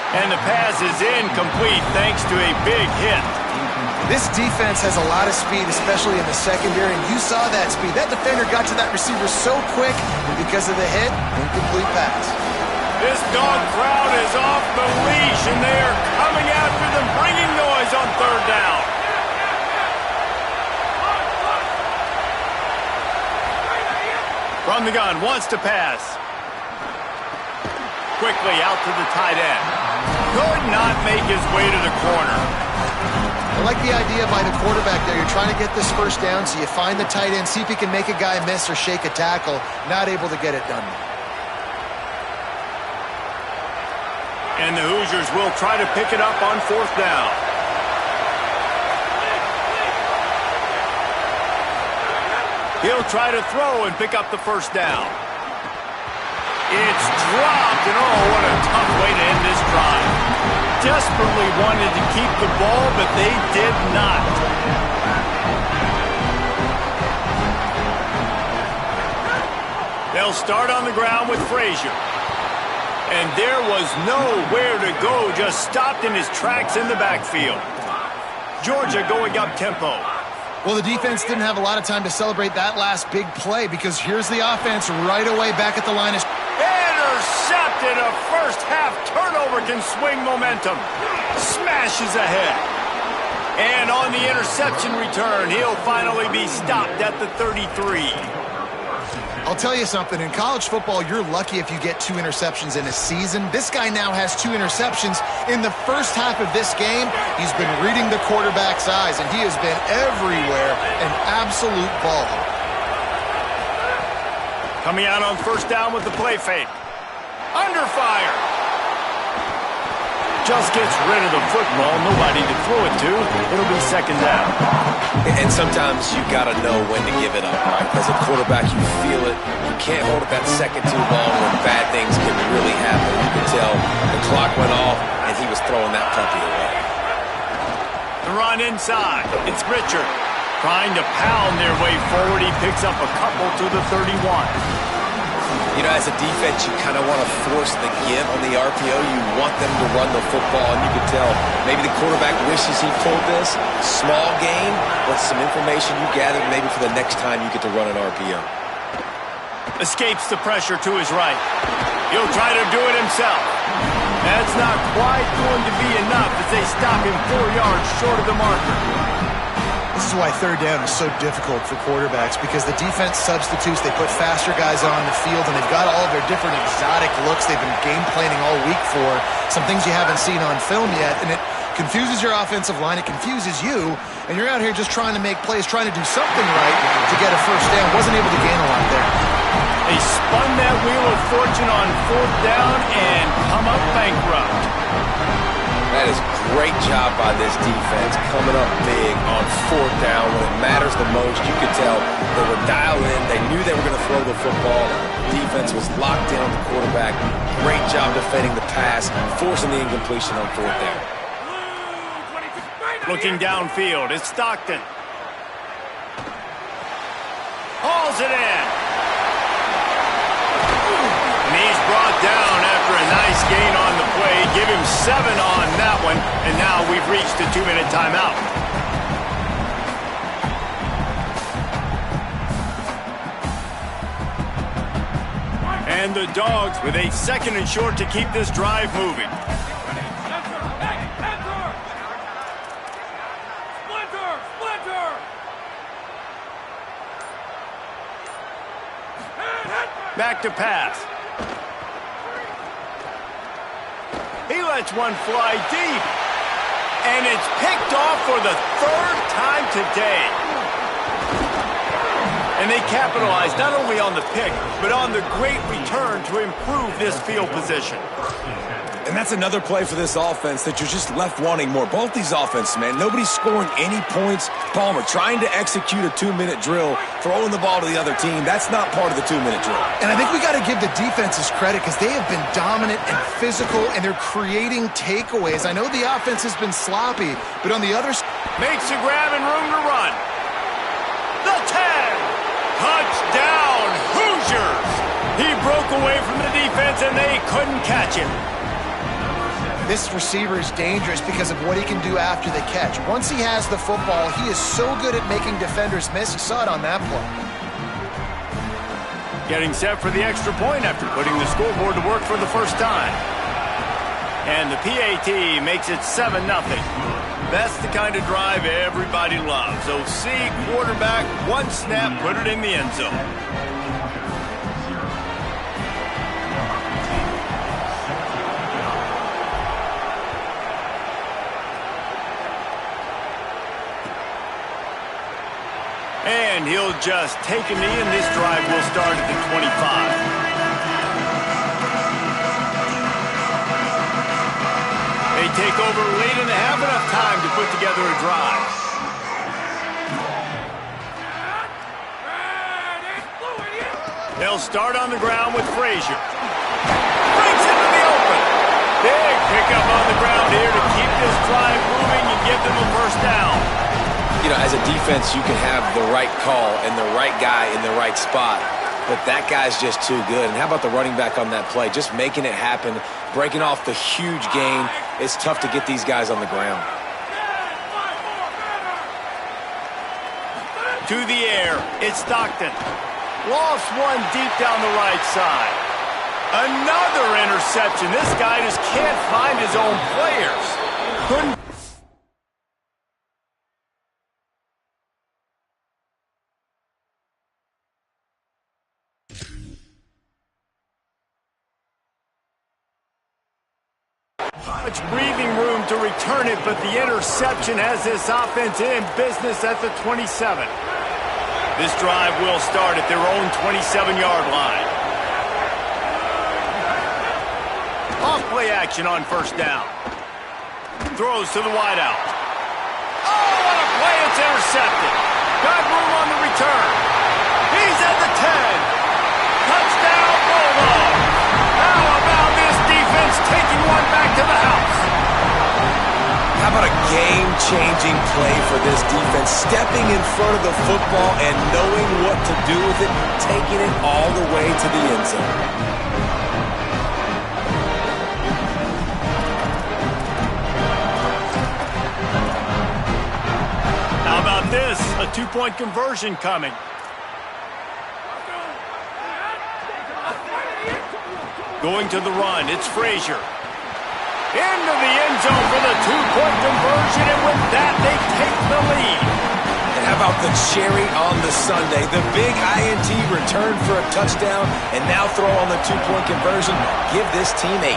And the pass is incomplete thanks to a big hit. This defense has a lot of speed, especially in the secondary, and you saw that speed. That defender got to that receiver so quick, and because of the hit, incomplete pass. This dog crowd is off the leash, and they are coming after them, bringing noise on 3rd down. From the gun, wants to pass. Quickly out to the tight end. Could not make his way to the corner. I like the idea by the quarterback there. You're trying to get this first down, so you find the tight end, see if he can make a guy miss or shake a tackle. Not able to get it done. And the Hoosiers will try to pick it up on 4th down. He'll try to throw and pick up the first down. It's dropped, and oh, what a tough way to end this drive. Desperately wanted to keep the ball, but they did not. They'll start on the ground with Frazier. And there was nowhere to go, just stopped in his tracks in the backfield. Georgia going up tempo. Well, the defense didn't have a lot of time to celebrate that last big play because here's the offense right away back at the line of... Intercepted! intercepted. A first-half turnover can swing momentum. Smashes ahead. And on the interception return, he'll finally be stopped at the 33. I'll tell you something, in college football, you're lucky if you get 2 interceptions in a season. This guy now has 2 interceptions. In the first half of this game, he's been reading the quarterback's eyes, and he has been everywhere, an absolute ball. Coming out on first down with the play fake. Under fire. Just gets rid of the football. Nobody to throw it to. It'll be second down. And sometimes you got to know when to give it up, right? As a quarterback, you feel it. You can't hold it that second too long when bad things can really happen. You can tell the clock went off, and he was throwing that puppy away. The run inside. It's Richard. Trying to pound their way forward. He picks up a couple to the 31. You know, as a defense, you kind of want to force the give on the RPO. You want them to run the football, and you can tell maybe the quarterback wishes he pulled this. Small gain, but some information you gathered maybe for the next time you get to run an RPO. Escapes the pressure to his right. He'll try to do it himself. That's not quite going to be enough as they stop him 4 yards short of the marker. This is why third down is so difficult for quarterbacks, because the defense substitutes. They put faster guys on the field, and they've got all of their different exotic looks they've been game planning all week for, some things you haven't seen on film yet, and it confuses your offensive line. It confuses you, and you're out here just trying to make plays, trying to do something right to get a first down. Wasn't able to gain a lot there. They spun that wheel of fortune on fourth down and come up bankrupt. That is great job by this defense, coming up big on fourth down when it matters the most. You could tell they were dialed in. They knew they were going to throw the football. Defense was locked down the quarterback. Great job defending the pass, forcing the incompletion on fourth down. Looking downfield, it's Stockton. Hauls it in. And he's brought down after a nice gain on the play. Give him 7 on that one, and now we've reached a 2-minute timeout. And the Dogs with a 2nd and short to keep this drive moving. Back to pass. He lets one fly deep. And it's picked off for the 3rd time today. And they capitalized not only on the pick, but on the great return to improve this field position. And that's another play for this offense that you're just left wanting more. Both these offenses, man, nobody's scoring any points. Palmer trying to execute a 2-minute drill, throwing the ball to the other team. That's not part of the 2-minute drill. And I think we got to give the defenses credit, because they have been dominant and physical, and they're creating takeaways. I know the offense has been sloppy, but on the other side, makes a grab and room to run. The 10. Touchdown, Hoosiers. He broke away from the defense, and they couldn't catch him. this receiver is dangerous because of what he can do after the catch. Once he has the football, he is so good at making defenders miss. You saw it on that play. Getting set for the extra point after putting the scoreboard to work for the first time. And the PAT makes it 7-0. That's the kind of drive everybody loves. OC, quarterback, one snap, put it in the end zone. And he'll just take a knee, and this drive will start at the 25. They take over late in the half, enough time to put together a drive. They'll start on the ground with Frazier. Breaks into the open. Big pickup on the ground here to keep this drive moving and give them a first down. You know, as a defense, you can have the right call and the right guy in the right spot, but that guy's just too good. And how about the running back on that play? Just making it happen, breaking off the huge gain. It's tough to get these guys on the ground. To the air, it's Stockton. Lost one deep down the right side. Another interception. This guy just can't find his own players. Couldn't. Much breathing room to return it, but the interception has this offense in business at the 27. This drive will start at their own 27-yard line. Off-play action on first down. Throws to the wideout. Oh, what a play! It's intercepted. Got room on the return. He's at the 10. Touchdown, Bulldogs. How about this defense taking one back to the house? How about a game-changing play for this defense? Stepping in front of the football and knowing what to do with it, taking it all the way to the end zone. How about this? A two-point conversion coming. Going to the run, it's Frazier. Into the end zone for the two-point conversion, and with that, they take the lead. And how about the cherry on the sundae? The big INT return for a touchdown, and now throw on the two-point conversion. Give this team 8.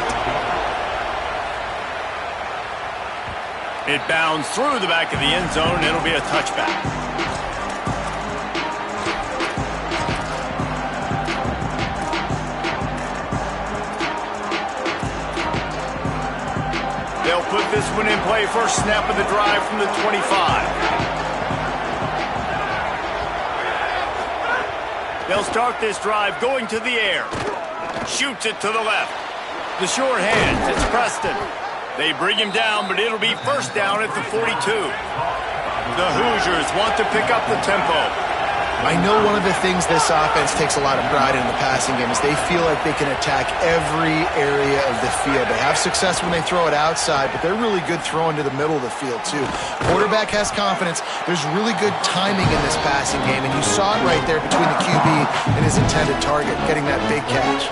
It bounds through the back of the end zone, and it'll be a touchback. They'll put this one in play first snap of the drive from the 25. They'll start this drive going to the air. Shoots it to the left. The sure hands, it's Preston. They bring him down, but it'll be first down at the 42. The Hoosiers want to pick up the tempo. I know one of the things this offense takes a lot of pride in the passing game is they feel like they can attack every area of the field. They have success when they throw it outside, but they're really good throwing to the middle of the field, too. Quarterback has confidence. There's really good timing in this passing game, and you saw it right there between the QB and his intended target, getting that big catch.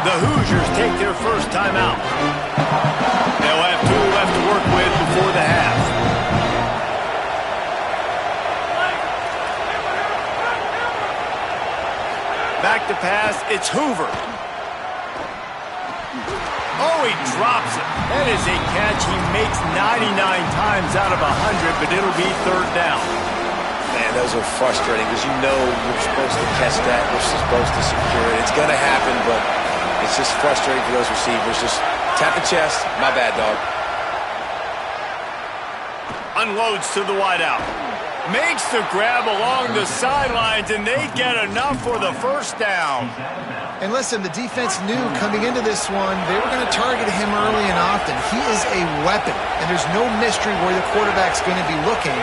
The Hoosiers take their first timeout. They'll have 2 left to work with before the half. Back to pass, it's Hoover. Oh, he drops it. That is a catch he makes 99 times out of 100, but it'll be third down. Man, those are frustrating because you know you're supposed to catch that, you're supposed to secure it. It's going to happen, but it's just frustrating for those receivers. Just tap the chest. My bad, dog. Unloads to the wideout. Makes the grab along the sidelines, and they get enough for the first down. And listen, the defense knew coming into this one, they were going to target him early and often. He is a weapon, and there's no mystery where the quarterback's going to be looking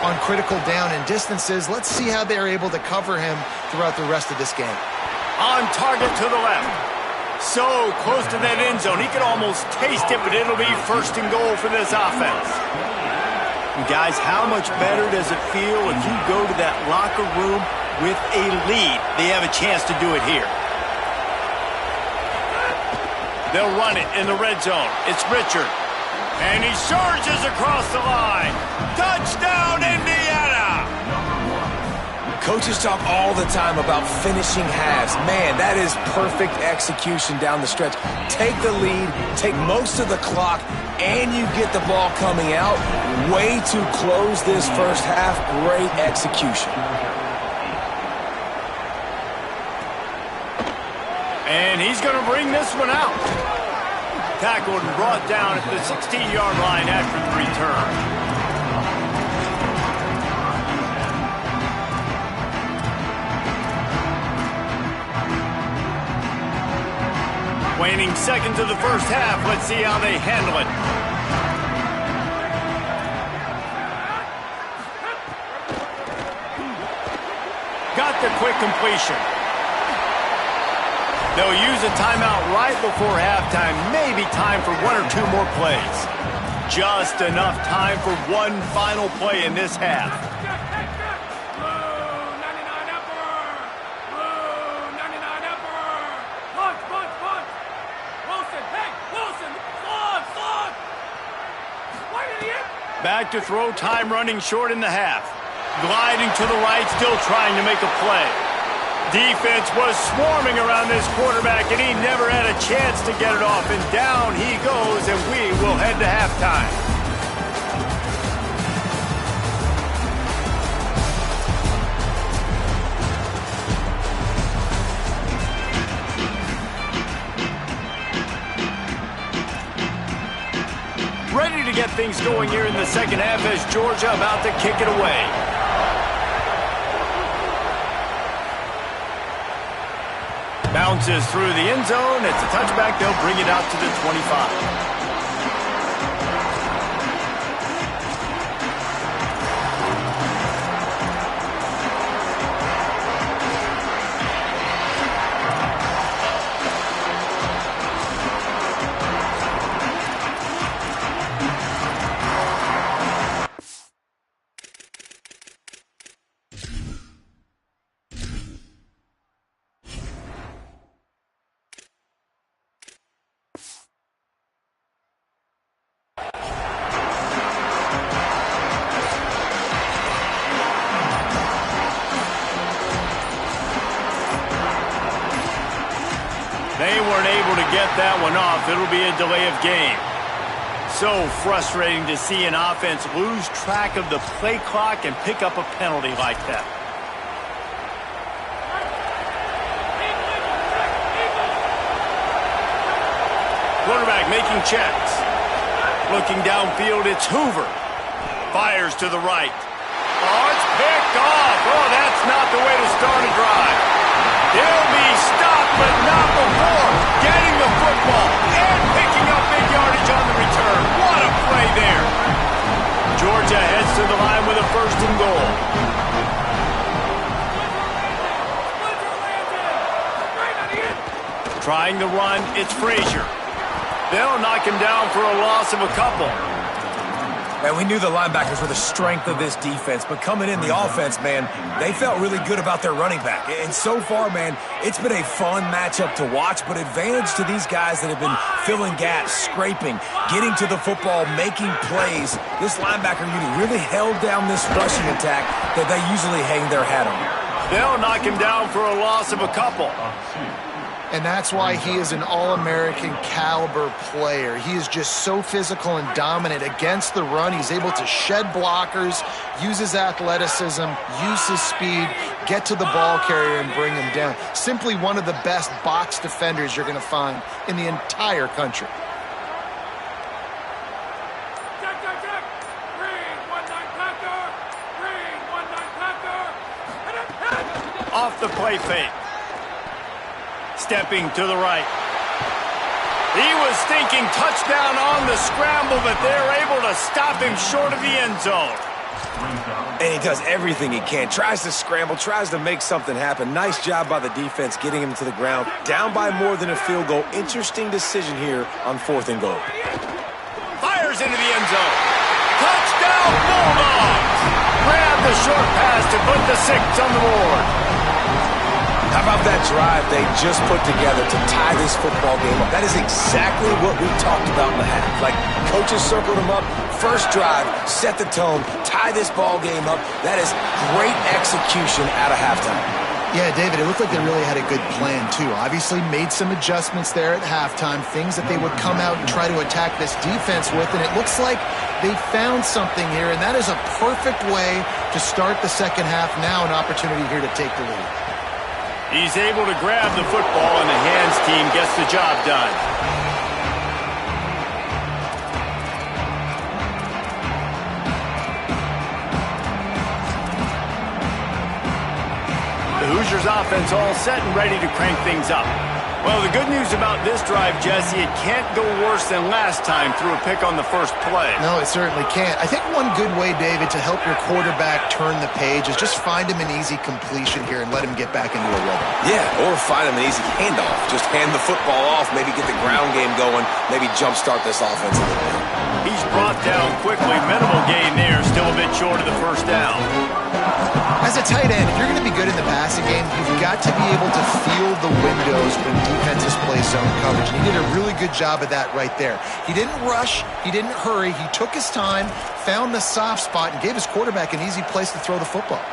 on critical down and distances. Let's see how they're able to cover him throughout the rest of this game. On target to the left. So close to that end zone. He could almost taste it, but it'll be first and goal for this offense. And guys, how much better does it feel if you go to that locker room with a lead? They have a chance to do it here. They'll run it in the red zone. It's Richard. And he surges across the line. Touchdown, Indiana! Coaches talk all the time about finishing halves. Man, that is perfect execution down the stretch. Take the lead, take most of the clock, and you get the ball coming out. Way to close this first half. Great execution. And he's going to bring this one out. Tackled and brought down at the 16-yard line after the return. Waning seconds of the first half. Let's see how they handle it. Got the quick completion. They'll use a timeout right before halftime. Maybe time for 1 or 2 more plays. Just enough time for one final play in this half. back to throw, time running short in the half. Gliding to the right, still trying to make a play. Defense was swarming around this quarterback, and he never had a chance to get it off. And down he goes, and we will head to halftime. Ready to get things going here in the second half as Georgia about to kick it away. Bounces through the end zone. It's a touchback. They'll bring it out to the 25. They weren't able to get that one off. It'll be a delay of game. So frustrating to see an offense lose track of the play clock and pick up a penalty like that. Quarterback making checks. Looking downfield, it's Hoover. Fires to the right. Oh, it's picked off. Oh, that's not the way to start a drive. He'll be stopped, but not before getting the football and picking up big yardage on the return. What a play there. Georgia heads to the line with a 1st and goal. Trying to run, it's Frazier. They'll knock him down for a loss of a couple. Man, we knew the linebackers were the strength of this defense, but coming in the offense, man, they felt really good about their running back. And so far, man, it's been a fun matchup to watch, but advantage to these guys that have been filling gaps, scraping, getting to the football, making plays. This linebacker unit really held down this rushing attack that they usually hang their hat on. They'll knock him down for a loss of a couple. And that's why he is an All-American caliber player. He is just so physical and dominant against the run. He's able to shed blockers, use his athleticism, use his speed, get to the ball carrier and bring him down. Simply one of the best box defenders you're going to find in the entire country. Check, check, check. Green, 1-9 Packer. Green, 1-9 Packer. Off the play fake. Stepping to the right. He was thinking touchdown on the scramble, but they're able to stop him short of the end zone. And he does everything he can. Tries to scramble, tries to make something happen. Nice job by the defense getting him to the ground. Down by more than a field goal. Interesting decision here on 4th and goal. Fires into the end zone. Touchdown Bulldogs! Grab the short pass to put the 6 on the board. How about that drive they just put together to tie this football game up? That is exactly what we talked about in the half. Like, coaches circled them up. First drive, set the tone, tie this ball game up. That is great execution out of halftime. Yeah, David, it looked like they really had a good plan, too. Obviously made some adjustments there at halftime, things that they would come out and try to attack this defense with, and it looks like they found something here, and that is a perfect way to start the second half. Now an opportunity here to take the lead. He's able to grab the football, and the hands team gets the job done. The Hoosiers offense all set and ready to crank things up. Well, the good news about this drive, Jesse, it can't go worse than last time through a pick on the first play. No, it certainly can't. I think one good way, David, to help your quarterback turn the page is just find him an easy completion here and let him get back into a rhythm. Yeah, or find him an easy handoff. Just hand the football off, maybe get the ground game going, maybe jumpstart this offense a little bit. He's brought down quickly. Minimal gain there, still a bit short of the first down. As a tight end, if you're going to be good in the passing game, you've got to be able to feel the windows when defenses play zone coverage. And he did a really good job of that right there. He didn't rush. He didn't hurry. He took his time, found the soft spot, and gave his quarterback an easy place to throw the football.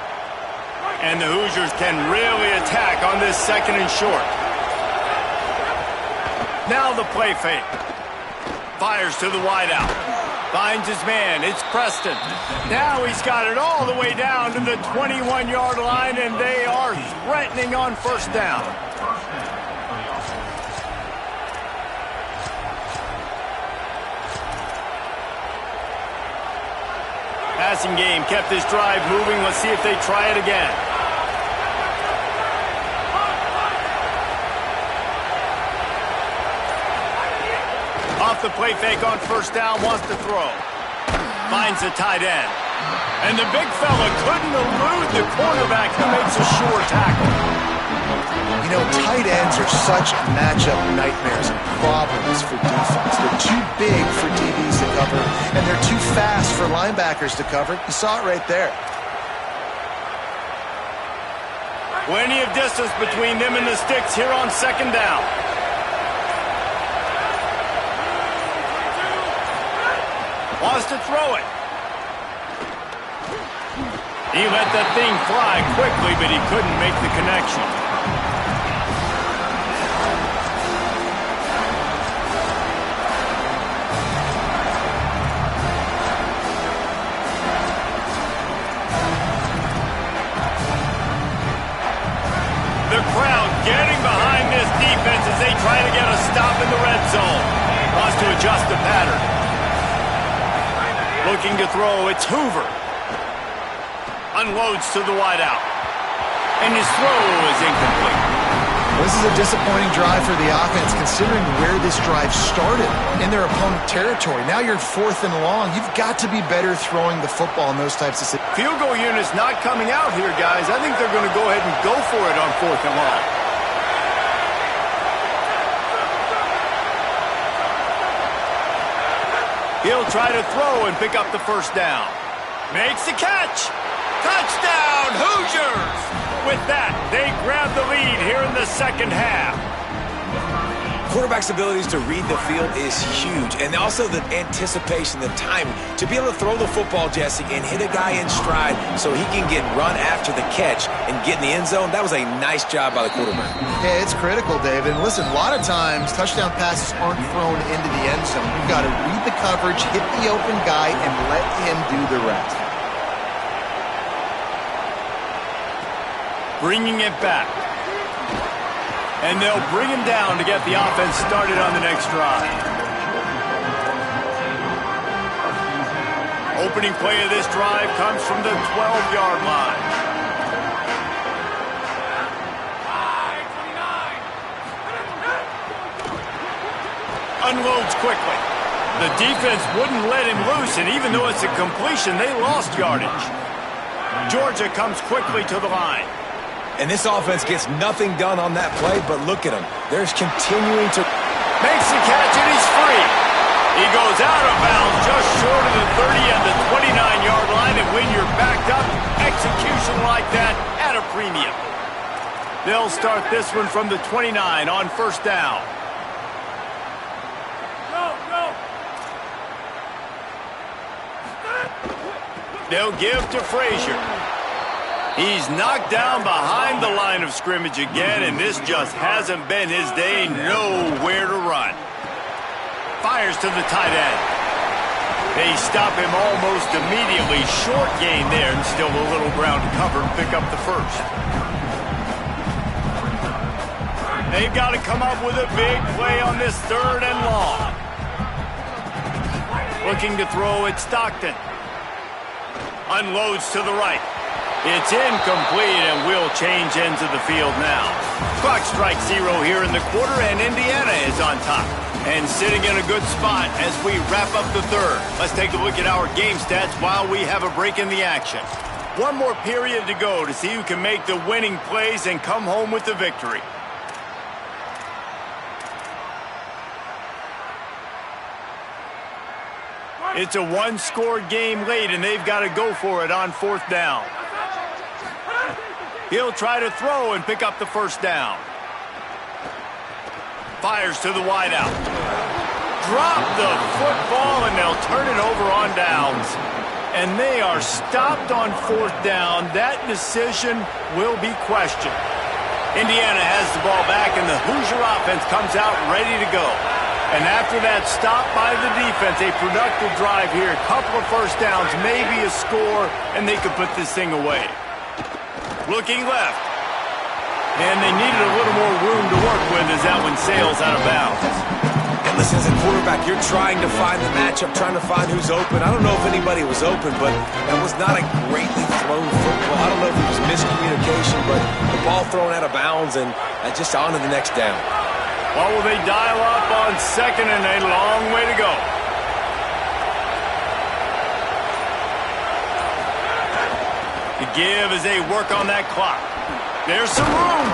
And the Hoosiers can really attack on this second and short. Now the play fake. Fires to the wideout. Finds his man. It's Preston. Now he's got it all the way down to the 21-yard line, and they are threatening on first down. Passing game kept this drive moving. Let's see if they try it again. Off the play fake on first down, wants to throw. Finds the tight end. And the big fella couldn't elude the cornerback who makes a sure tackle. You know, tight ends are such matchup nightmares and problems for defense. They're too big for DBs to cover, and they're too fast for linebackers to cover. You saw it right there. Plenty of distance between them and the sticks here on second down. Wants to throw it. He let that thing fly quickly, but he couldn't make the connection. The crowd getting behind this defense as they try to get a stop in the red zone. Wants to adjust the pattern. Looking to throw, it's Hoover. Unloads to the wideout. And his throw is incomplete. This is a disappointing drive for the offense considering where this drive started, in their opponent territory. Now you're 4th and long. You've got to be better throwing the football in those types of situations. Field goal unit's not coming out here, guys. I think they're going to go ahead and go for it on 4th and long. He'll try to throw and pick up the first down. Makes the catch. Touchdown, Hoosiers! With that, they grab the lead here in the second half. Quarterback's abilities to read the field is huge, and also the anticipation, the timing. To be able to throw the football, Jesse, and hit a guy in stride so he can get run after the catch and get in the end zone, that was a nice job by the quarterback. Yeah, it's critical, David. And listen, a lot of times touchdown passes aren't thrown into the end zone. You've got to read the coverage, hit the open guy, and let him do the rest. Bringing it back. And they'll bring him down to get the offense started on the next drive. Opening play of this drive comes from the 12-yard line. 29. Unloads quickly. The defense wouldn't let him loose, and even though it's a completion, they lost yardage. Georgia comes quickly to the line. And this offense gets nothing done on that play, but look at him. They're continuing to... Makes the catch, and he's free. He goes out of bounds just short of the 30 and the 29-yard line, and when you're backed up, execution like that at a premium. They'll start this one from the 29 on first down. They'll give to Frazier. He's knocked down behind the line of scrimmage again, and this just hasn't been his day. Nowhere to run. Fires to the tight end. They stop him almost immediately. Short gain there, and still a little ground to cover and pick up the first. They've got to come up with a big play on this 3rd and long. Looking to throw at Stockton. Unloads to the right. It's incomplete, and we'll change ends of the field now. Clock strikes 0 here in the quarter, and Indiana is on top. And sitting in a good spot as we wrap up the 3rd. Let's take a look at our game stats while we have a break in the action. One more period to go to see who can make the winning plays and come home with the victory. It's a one-score game late, and they've got to go for it on 4th down. He'll try to throw and pick up the first down. Fires to the wideout. Drop the football, and they'll turn it over on downs. And they are stopped on fourth down. That decision will be questioned. Indiana has the ball back, and the Hoosier offense comes out ready to go. And after that stop by the defense, a productive drive here, a couple of first downs, maybe a score, and they could put this thing away. Looking left. And they needed a little more room to work with as that one sails out of bounds. And listen, as a quarterback, you're trying to find the matchup, trying to find who's open. I don't know if anybody was open, but that was not a greatly thrown football. I don't know if it was miscommunication, but the ball thrown out of bounds and just on to the next down. Well, will they dial up on second and a long way to go? The give as they work on that clock. There's some room.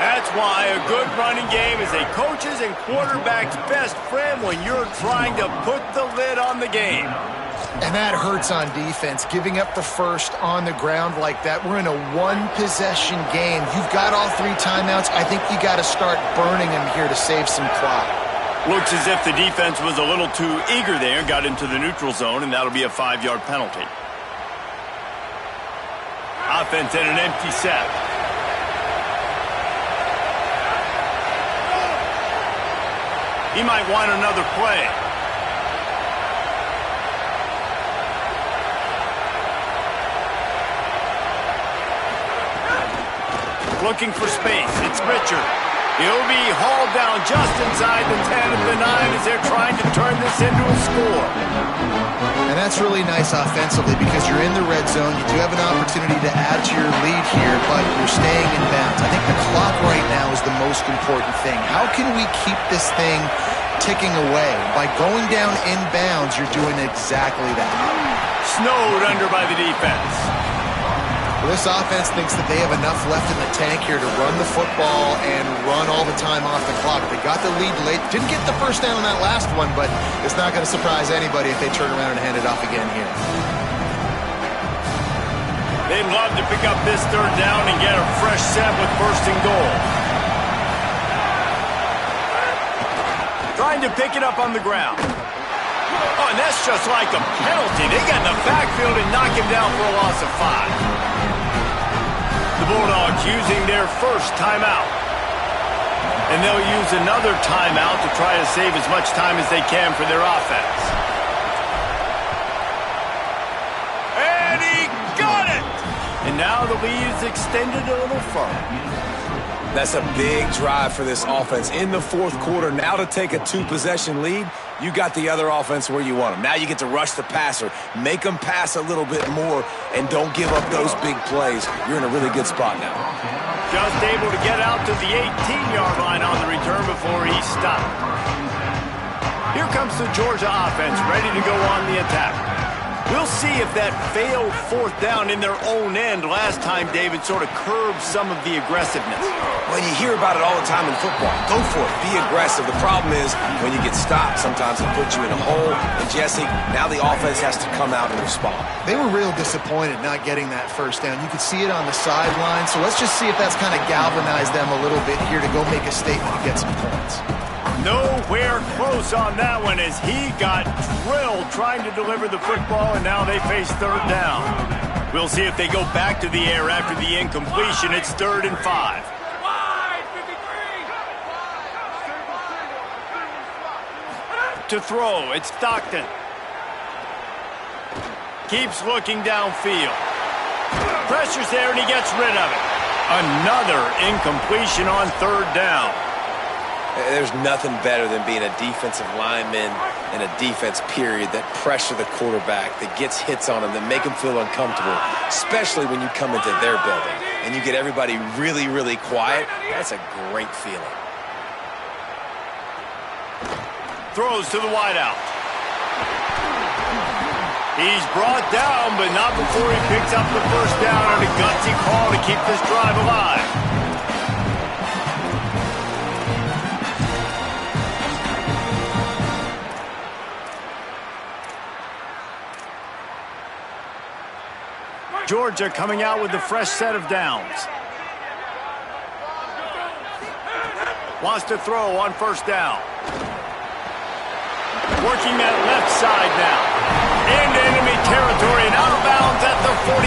That's why a good running game is a coach's and quarterback's best friend when you're trying to put the lid on the game. And that hurts on defense, giving up the first on the ground like that. We're in a one-possession game. You've got all 3 timeouts. I think you got to start burning them here to save some clock. Looks as if the defense was a little too eager there, got into the neutral zone, and that'll be a 5-yard penalty. Offense in an empty set. He might want another play. Looking for space. It's Richard. He'll be hauled down just inside the 10 of the 9 as they're trying to turn this into a score. And that's really nice offensively because you're in the red zone. You do have an opportunity to add to your lead here, but you're staying in bounds. I think the clock right now is the most important thing. How can we keep this thing ticking away? By going down in bounds, you're doing exactly that. Snowed under by the defense. Well, this offense thinks that they have enough left in the tank here to run the football and run all the time off the clock. They got the lead late. Didn't get the first down on that last one, but it's not going to surprise anybody if they turn around and hand it off again here. They'd love to pick up this third down and get a fresh set with first and goal. Trying to pick it up on the ground. Oh, and that's just like a penalty. They get in the backfield and knock him down for a loss of 5. The Bulldogs using their first timeout. And they'll use another timeout to try to save as much time as they can for their offense. And he got it! And now the lead is extended a little further. That's a big drive for this offense in the fourth quarter. Now to take a 2-possession lead, you got the other offense where you want them. Now you get to rush the passer, make them pass a little bit more, and don't give up those big plays. You're in a really good spot now. Just able to get out to the 18-yard line on the return before he stopped. Here comes the Georgia offense, ready to go on the attack. We'll see if that failed fourth down in their own end last time, David, sort of curbed some of the aggressiveness. Well, you hear about it all the time in football. Go for it. Be aggressive. The problem is when you get stopped, sometimes it puts you in a hole. And, Jesse, now the offense has to come out and respond. They were real disappointed not getting that first down. You could see it on the sideline. So let's just see if that's kind of galvanized them a little bit here to go make a statement and get some points. Nowhere close on that one as he got drilled trying to deliver the football, and now they face third down. We'll see if they go back to the air after the incompletion. It's 3rd and 5. To throw, it's Stockton. Keeps looking downfield. Pressure's there, and he gets rid of it. Another incompletion on third down. There's nothing better than being a defensive lineman and a defense period that pressure the quarterback, that gets hits on him, that make him feel uncomfortable, especially when you come into their building and you get everybody really, really quiet. That's a great feeling. Throws to the wideout. He's brought down, but not before he picks up the first down on a gutsy call to keep this drive alive. Georgia coming out with a fresh set of downs. Wants to throw on first down. Working that left side now. Into enemy territory and out of bounds at the 48.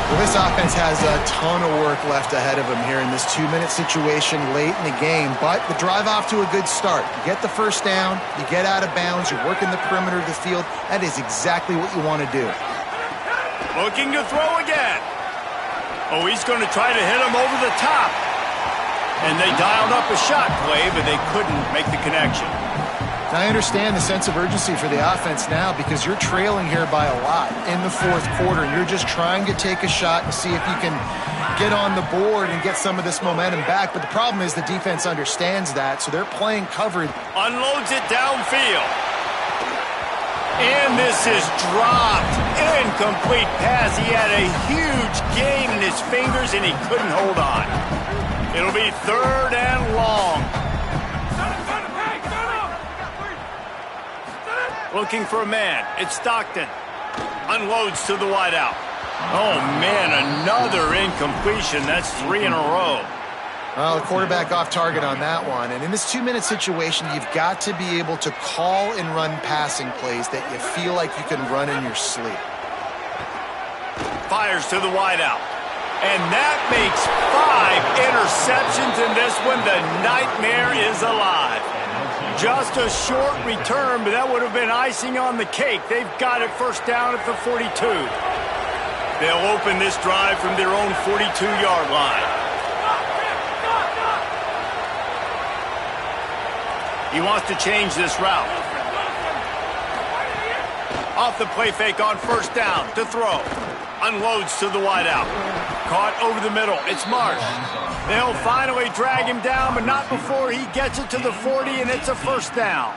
Well, this offense has a ton of work left ahead of them here in this 2-minute situation late in the game, but the drive off to a good start. You get the first down, you get out of bounds, you're working the perimeter of the field. That is exactly what you want to do. Looking to throw again. Oh, he's going to try to hit him over the top. And they dialed up a shot play, but they couldn't make the connection. I understand the sense of urgency for the offense now because you're trailing here by a lot in the fourth quarter, and you're just trying to take a shot and see if you can get on the board and get some of this momentum back. But the problem is the defense understands that, so they're playing coverage. Unloads it downfield. And this is dropped. Incomplete pass. He had a huge gain in his fingers, and he couldn't hold on. It'll be 3rd and long. Looking for a man. It's Stockton. Unloads to the wideout. Oh, man, another incompletion. That's 3 in a row. Well, the quarterback off target on that one. And in this 2-minute situation, you've got to be able to call and run passing plays that you feel like you can run in your sleep. Fires to the wideout. And that makes 5 interceptions in this one. The nightmare is alive. Just a short return, but that would have been icing on the cake. They've got it first down at the 42. They'll open this drive from their own 42-yard line. He wants to change this route. Off the play fake on first down to throw. Unloads to the wideout. Caught over the middle. It's Marsh. They'll finally drag him down, but not before he gets it to the 40, and it's a first down.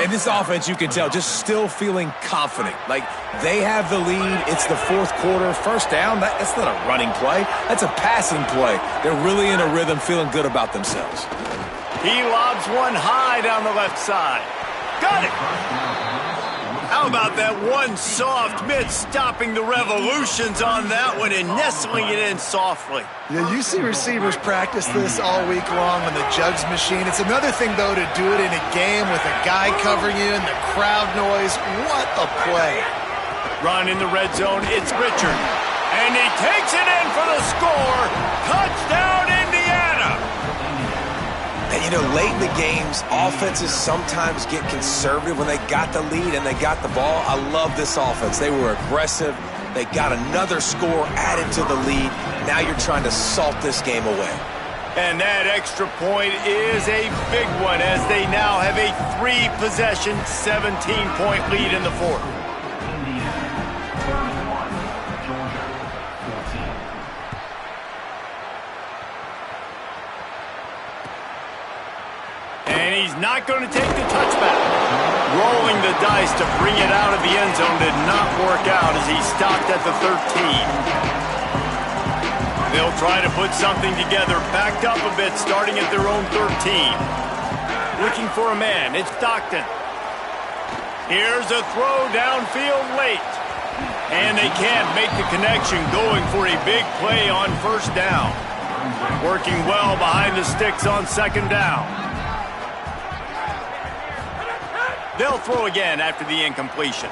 And this offense, you can tell, just still feeling confident. Like, they have the lead. It's the fourth quarter. First down, that's not a running play. That's a passing play. They're really in a rhythm, feeling good about themselves. He lobs one high down the left side. Got it. How about that one soft mitt stopping the revolutions on that one and nestling it in softly? Yeah, you see receivers practice this all week long on the jugs machine. It's another thing, though, to do it in a game with a guy covering you and the crowd noise. What a play. Run in the red zone. It's Richard. And he takes it in for the score. Touchdown, Indiana. And, you know, late in the games, offenses sometimes get conservative when they got the lead and they got the ball. I love this offense. They were aggressive. They got another score added to the lead. Now you're trying to salt this game away. And that extra point is a big one as they now have a 3-possession, 17-point lead in the fourth. And he's not going to take the touchback. Rolling the dice to bring it out of the end zone did not work out as he stopped at the 13. They'll try to put something together, backed up a bit, starting at their own 13. Looking for a man, it's Stockton. Here's a throw downfield late. And they can't make the connection, going for a big play on first down. Working well behind the sticks on second down. They'll throw again after the incompletion.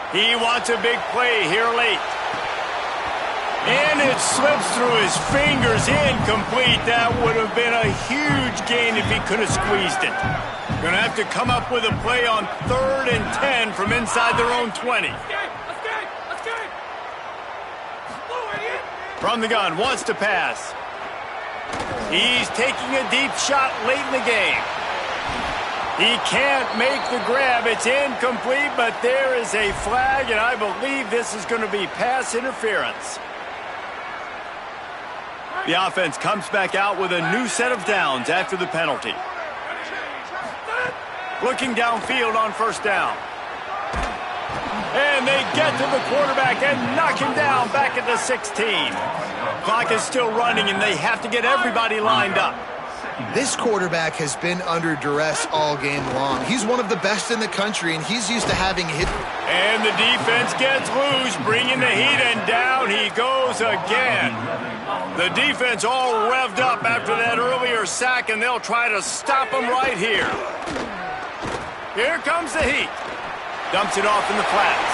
He wants a big play here late. And it slips through his fingers, incomplete. That would have been a huge gain if he could have squeezed it. Going to have to come up with a play on 3rd and 10 from inside their own 20. From the gun, wants to pass. He's taking a deep shot late in the game. He can't make the grab. It's incomplete, but there is a flag, and I believe this is going to be pass interference. The offense comes back out with a new set of downs after the penalty. Looking downfield on first down. And they get to the quarterback and knock him down back at the 16. Clock is still running, and they have to get everybody lined up. This quarterback has been under duress all game long. He's one of the best in the country, and he's used to having hit. And the defense gets loose, bringing the heat, and down he goes again. The defense all revved up after that earlier sack, and they'll try to stop him right here. Here comes the heat. Dumps it off in the flats.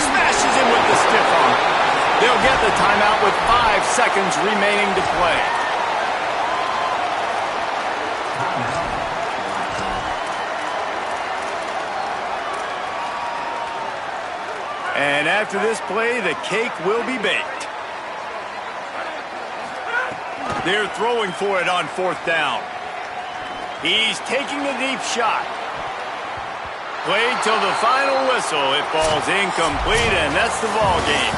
Smashes him with the stiff arm. They'll get the timeout with 5 seconds remaining to play. And after this play, the cake will be baked. They're throwing for it on 4th down. He's taking a deep shot. Played till the final whistle. It falls incomplete, and that's the ball game.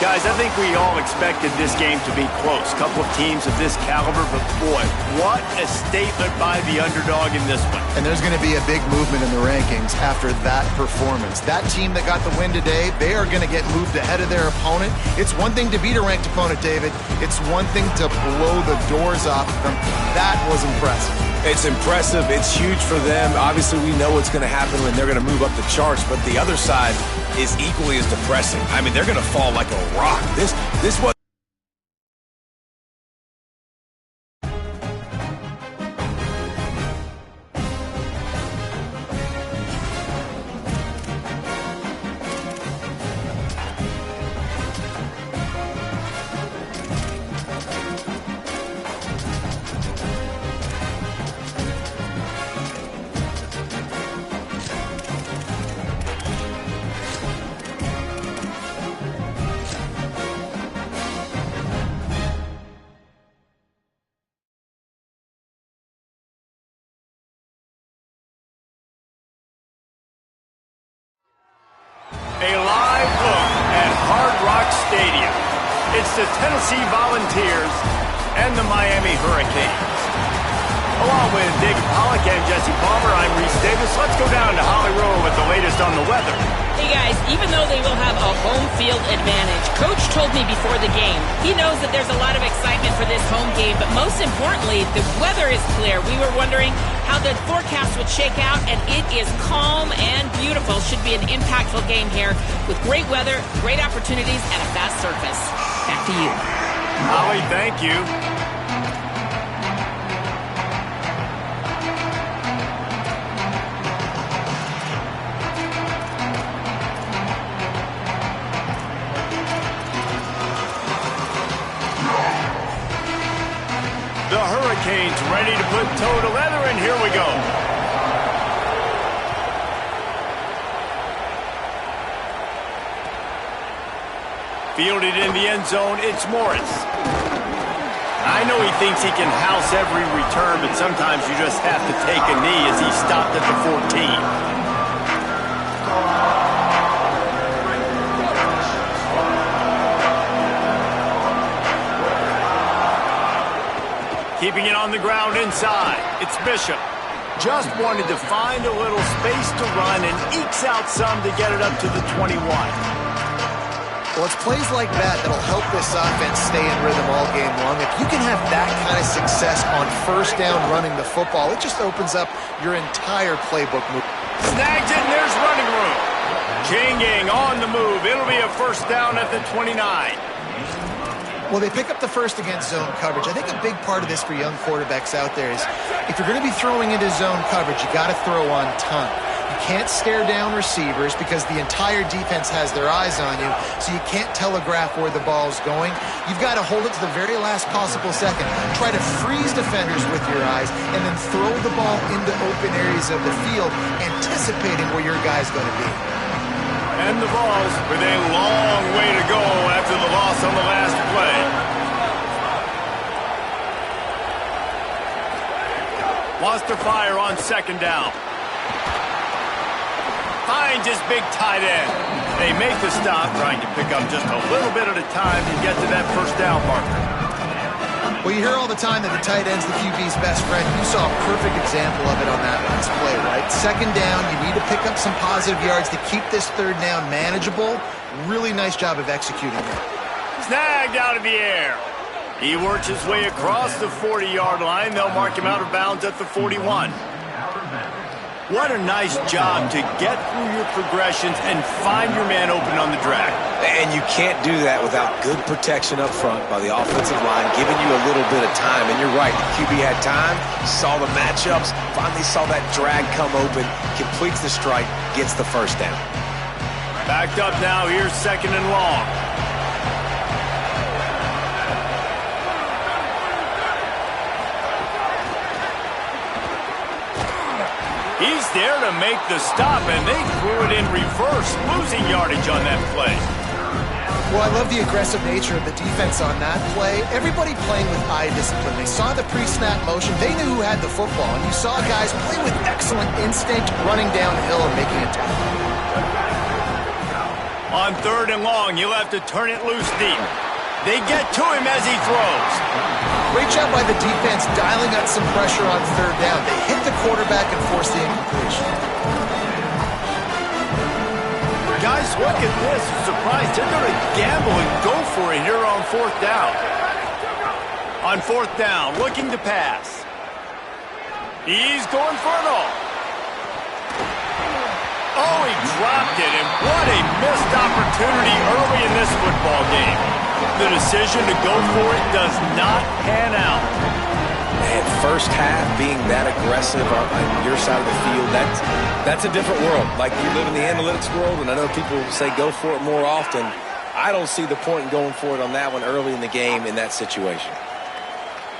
Guys, I think we all expected this game to be close. Couple of teams of this caliber, but boy, what a statement by the underdog in this one. And there's going to be a big movement in the rankings after that performance. That team that got the win today, they are going to get moved ahead of their opponent. It's one thing to beat a ranked opponent, David. It's one thing to blow the doors off of them. That was impressive. It's impressive. It's huge for them. Obviously, we know what's going to happen when they're going to move up the charts, but the other side is equally as depressing. I mean, they're going to fall like a rock. This was A live look at Hard Rock Stadium. It's the Tennessee Volunteers and the Miami Hurricanes. Along with David Pollack and Jesse Palmer, I'm Reese Davis. Let's go down to Hollywood with the latest on the weather. Hey guys, even though they will have a home field advantage, Coach told me before the game, he knows that there's a lot of excitement for this home game, but most importantly, the weather is clear. We were wondering how the forecast would shake out, and it is calm and beautiful. Should be an impactful game here with great weather, great opportunities, and a fast surface. Back to you. Holly, thank you. The Hurricanes ready to put toe to leather, and here we go. Fielded in the end zone, it's Morris. I know he thinks he can house every return, but sometimes you just have to take a knee as he stopped at the 14. Keeping it on the ground inside. It's Bishop. Just wanted to find a little space to run and ekes out some to get it up to the 21. Well, it's plays like that that'll help this offense stay in rhythm all game long. If you can have that kind of success on 1st down running the football, it just opens up your entire playbook move. Snags it, and there's running room. Changing on the move. It'll be a 1st down at the 29. Well, they pick up the first against zone coverage. I think a big part of this for young quarterbacks out there is if you're going to be throwing into zone coverage, you got to throw on time. You can't stare down receivers because the entire defense has their eyes on you, so you can't telegraph where the ball's going. You've got to hold it to the very last possible second. Try to freeze defenders with your eyes and then throw the ball into open areas of the field, anticipating where your guy's going to be. And the Vols with a long way to go after the loss on the last play. Wants to fire on 2nd down. Finds his big tight end. They make the stop, trying to pick up just a little bit at a time to get to that 1st down marker. Well, you hear all the time that the tight end's the QB's best friend. You saw a perfect example of it on that last play, right? 2nd down, you need to pick up some positive yards to keep this 3rd down manageable. Really nice job of executing that. Snagged out of the air. He works his way across the 40-yard line. They'll mark him out of bounds at the 41. What a nice job to get through your progressions and find your man open on the drag. And you can't do that without good protection up front by the offensive line, giving you a little bit of time. And you're right, the QB had time, saw the matchups, finally saw that drag come open, completes the strike, gets the first down. Backed up now, here's 2nd and long. He's there to make the stop, and they threw it in reverse, losing yardage on that play. Well, I love the aggressive nature of the defense on that play. Everybody playing with eye discipline. They saw the pre-snap motion. They knew who had the football, and you saw guys play with excellent instinct, running downhill and making a tackle. On 3rd and long, you'll have to turn it loose deep. They get to him as he throws. Great job by the defense dialing up some pressure on 3rd down. They hit the quarterback and forced the incompletion. Guys, look at this. Surprised. They're going to gamble and go for it here on 4th down. On 4th down, looking to pass. He's going for it all. Oh, he dropped it, and what a missed opportunity early in this football game. The decision to go for it does not pan out. Man, first half being that aggressive on your side of the field, that's a different world. Like, you live in the analytics world, and I know people say go for it more often. I don't see the point in going for it on that one early in the game in that situation.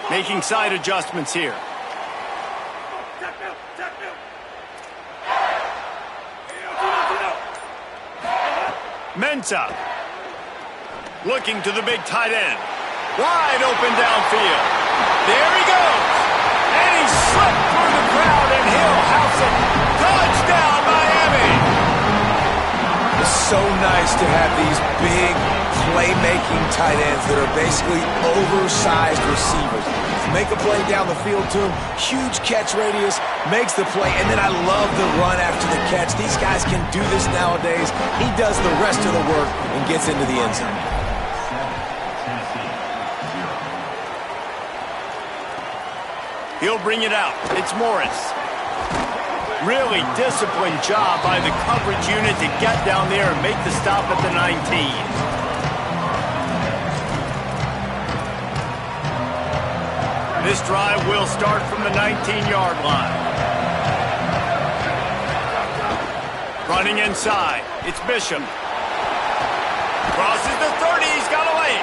Making side adjustments here. Mensah. Looking to the big tight end. Wide open downfield. There he goes. And he slipped through the crowd, and he'll house it. Touchdown, Miami. It's so nice to have these big playmaking tight ends that are basically oversized receivers. Make a play down the field to him. Huge catch radius. Makes the play. And then I love the run after the catch. These guys can do this nowadays. He does the rest of the work and gets into the end zone. He'll bring it out. It's Morris. Really disciplined job by the coverage unit to get down there and make the stop at the 19. This drive will start from the 19-yard line. Running inside. It's Bishop. Crosses the 30. He's got away.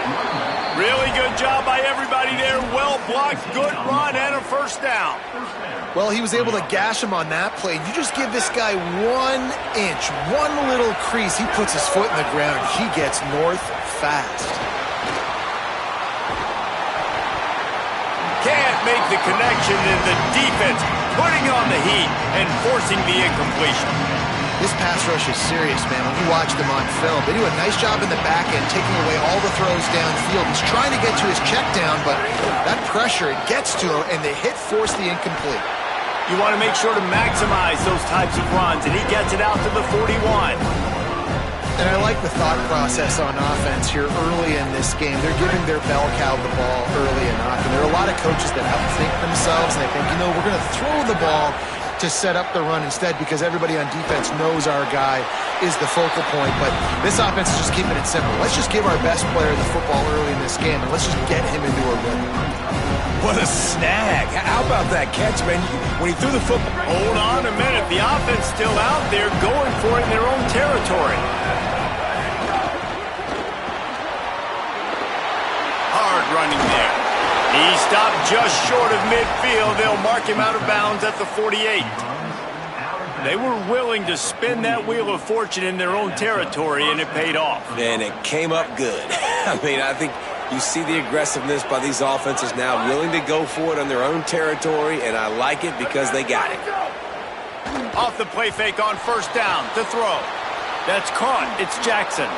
Really good job by everybody there. Well blocked, good run, and a first down. Well, he was able to gash him on that play. You just give this guy 1 inch, one little crease. He puts his foot in the ground. He gets north fast. Can't make the connection, and the defense putting on the heat and forcing the incompletion. This pass rush is serious, man. When you watch them on film, they do a nice job in the back end, taking away all the throws downfield. He's trying to get to his check down, but that pressure, it gets to him, and the hit forced the incomplete. You want to make sure to maximize those types of runs, and he gets it out to the 41. And I like the thought process on offense here early in this game. They're giving their bell cow the ball early enough, and there are a lot of coaches that outthink themselves, and they think, you know, we're going to throw the ball to set up the run instead because everybody on defense knows our guy is the focal point. But this offense is just keeping it simple. Let's just give our best player the football early in this game, and let's just get him into a rhythm. What a snag. How about that catch, man? When he threw the football. Hold on a minute. The offense still out there going for it in their own territory. Hard running there. He stopped just short of midfield. They'll mark him out of bounds at the 48. They were willing to spin that wheel of fortune in their own territory, and it paid off. And it came up good. I mean, I think you see the aggressiveness by these offenses now, willing to go for it on their own territory, and I like it because they got it. Off the play fake on first down to throw. That's caught. It's Jackson.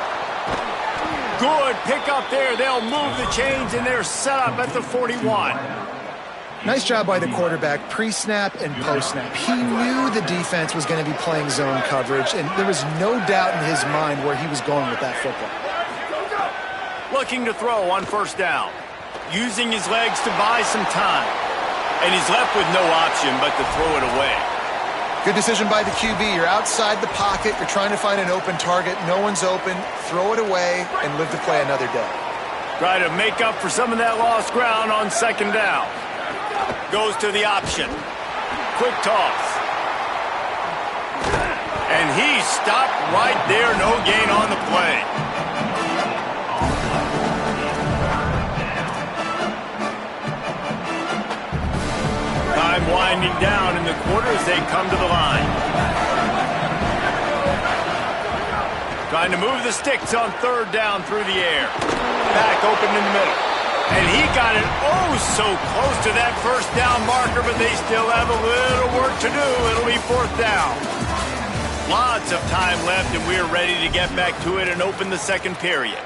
Good pick up there. They'll move the chains, and they're set up at the 41. Nice job by the quarterback, pre-snap and post-snap. He knew the defense was going to be playing zone coverage, and there was no doubt in his mind where he was going with that football. Looking to throw on first down. using his legs to buy some time. And he's left with no option but to throw it away. Good decision by the QB. You're outside the pocket. You're trying to find an open target. No one's open. Throw it away and live to play another day. Try to make up for some of that lost ground on second down. Goes to the option. Quick toss. And he stopped right there. No gain on the play. Time winding down in the quarter as they come to the line. Trying to move the sticks on third down through the air. Back open in the middle. And he got it so close to that first down marker, but they still have a little work to do. It'll be fourth down. Lots of time left, and we're ready to get back to it and open the second period.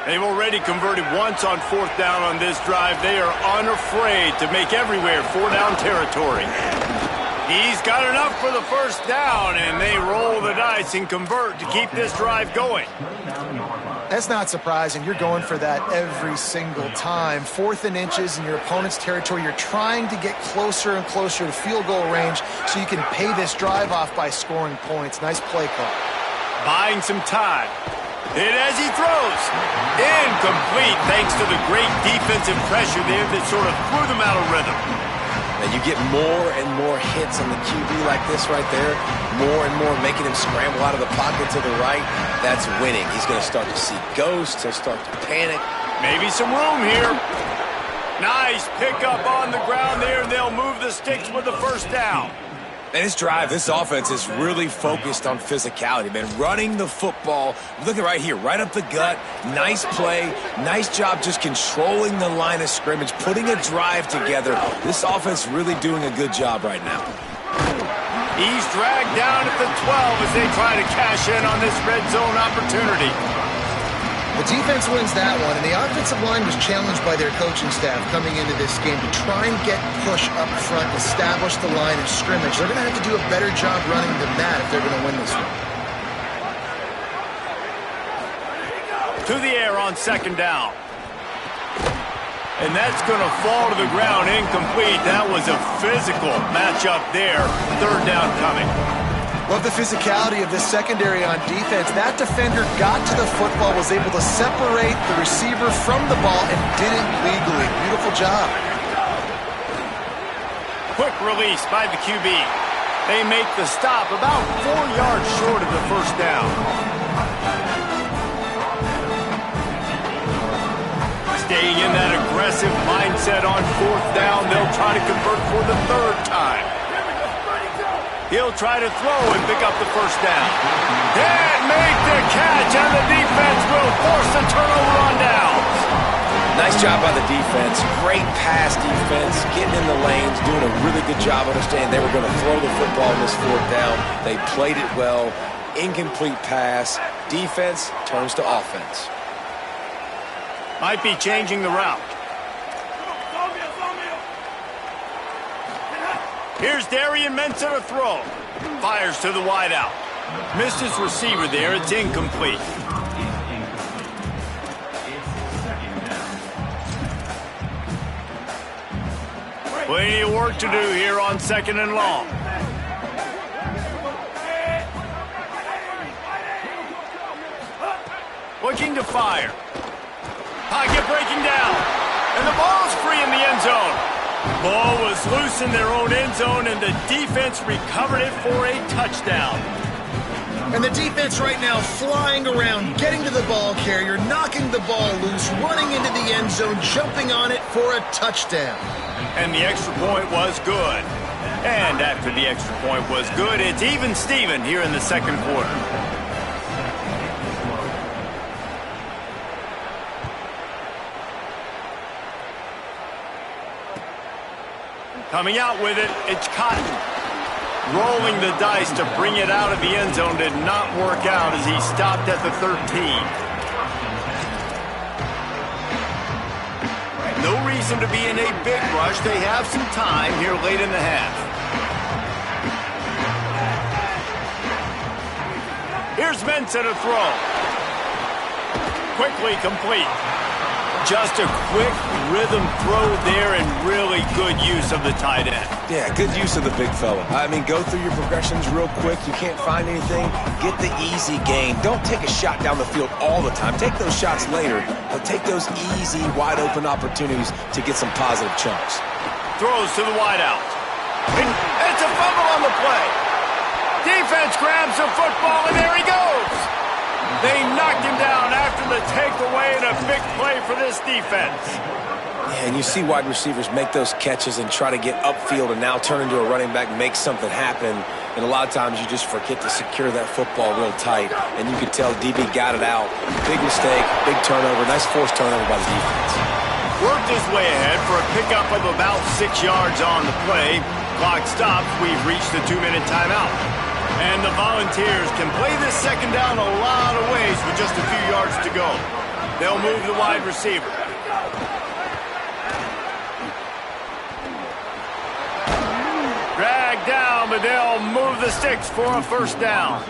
They've already converted once on fourth down on this drive. They are unafraid to make everywhere four-down territory. He's got enough for the first down, and they roll the dice and convert to keep this drive going. That's not surprising. You're going for that every single time. 4th and inches in your opponent's territory. You're trying to get closer and closer to field goal range so you can pay this drive off by scoring points. Nice play call. Buying some time. Hit as he throws. Incomplete thanks to the great defensive pressure there that sort of threw them out of rhythm. Now you get more and more hits on the QB like this right there, more and more making him scramble out of the pocket to the right. That's winning. He's going to start to see ghosts. He'll start to panic. Maybe some room here. Nice pickup on the ground there, and they'll move the sticks with the first down. And this drive, this offense is really focused on physicality, man. Running the football, look at right here, right up the gut. Nice play, nice job just controlling the line of scrimmage, putting a drive together. This offense really doing a good job right now. He's dragged down at the 12 as they try to cash in on this red zone opportunity. The defense wins that one, and the offensive line was challenged by their coaching staff coming into this game to try and get push up front, establish the line of scrimmage. They're going to have to do a better job running than that if they're going to win this one. To the air on second down. And that's going to fall to the ground incomplete. That was a physical matchup there. Third down coming. Love the physicality of this secondary on defense. That defender got to the football, was able to separate the receiver from the ball, and did it legally. Beautiful job. Quick release by the QB. They make the stop about 4 yards short of the first down. Staying in that aggressive mindset on fourth down, they'll try to convert for the third time. He'll try to throw and pick up the first down. And make the catch, and the defense will force a turnover on downs. Nice job by the defense. Great pass defense, getting in the lanes, doing a really good job understanding they were going to throw the football in this fourth down. They played it well. Incomplete pass. Defense turns to offense. Might be changing the route. Here's Darian Mensah to throw. Fires to the wideout. Missed his receiver there. It's incomplete. Plenty of work to do here on second and long. Looking to fire. Pocket breaking down. And the ball's free in the end zone. Ball was loose in their own end zone, and the defense recovered it for a touchdown. And the defense right now flying around, getting to the ball carrier, knocking the ball loose, running into the end zone, jumping on it for a touchdown. And the extra point was good. And after the extra point was good, it's even Steven here in the second quarter. Coming out with it, it's Cotton. Rolling the dice to bring it out of the end zone did not work out as he stopped at the 13. No reason to be in a big rush. They have some time here late in the half. Here's Mensah to throw. Quickly complete. Just a quick rhythm throw there and really good use of the tight end. Yeah, good use of the big fella. I mean, go through your progressions real quick. You can't find anything, get the easy gain. Don't take a shot down the field all the time. Take those shots later, but take those easy, wide-open opportunities to get some positive chunks. Throws to the wideout. It's a fumble on the play. Defense grabs the football, and there he goes. They knocked him down after the takeaway, and a big play for this defense. Yeah, and you see wide receivers make those catches and try to get upfield and now turn into a running back, make something happen. And a lot of times you just forget to secure that football real tight. And you could tell DB got it out. Big mistake, big turnover, nice forced turnover by the defense. Worked his way ahead for a pickup of about 6 yards on the play. Clock stops. We've reached the 2-minute timeout. And the Volunteers can play this second down a lot of ways with just a few yards to go. They'll move the wide receiver. Drag down, but they'll move the sticks for a first down.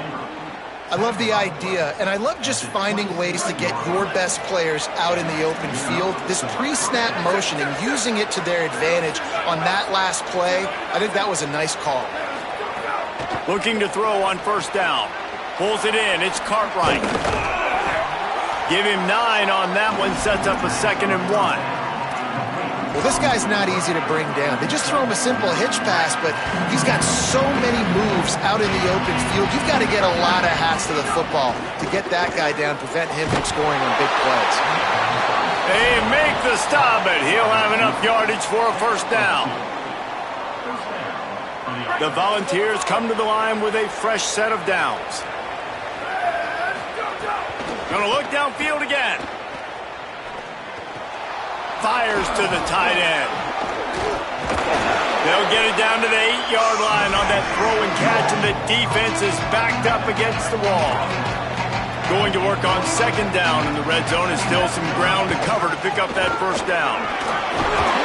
I love the idea, and I love just finding ways to get your best players out in the open field. This pre-snap motion and using it to their advantage on that last play, I think that was a nice call. Looking to throw on first down. Pulls it in. It's Cartwright. Give him 9 on that one. Sets up a 2nd and 1. Well, this guy's not easy to bring down. They just throw him a simple hitch pass, but he's got so many moves out in the open field. You've got to get a lot of hats to the football to get that guy down, prevent him from scoring on big plays. They make the stop, but he'll have enough yardage for a first down. The Volunteers come to the line with a fresh set of downs. Gonna look downfield again. Fires to the tight end. They'll get it down to the 8-yard line on that throw and catch, and the defense is backed up against the wall. Going to work on second down in the red zone, and still some ground to cover to pick up that first down.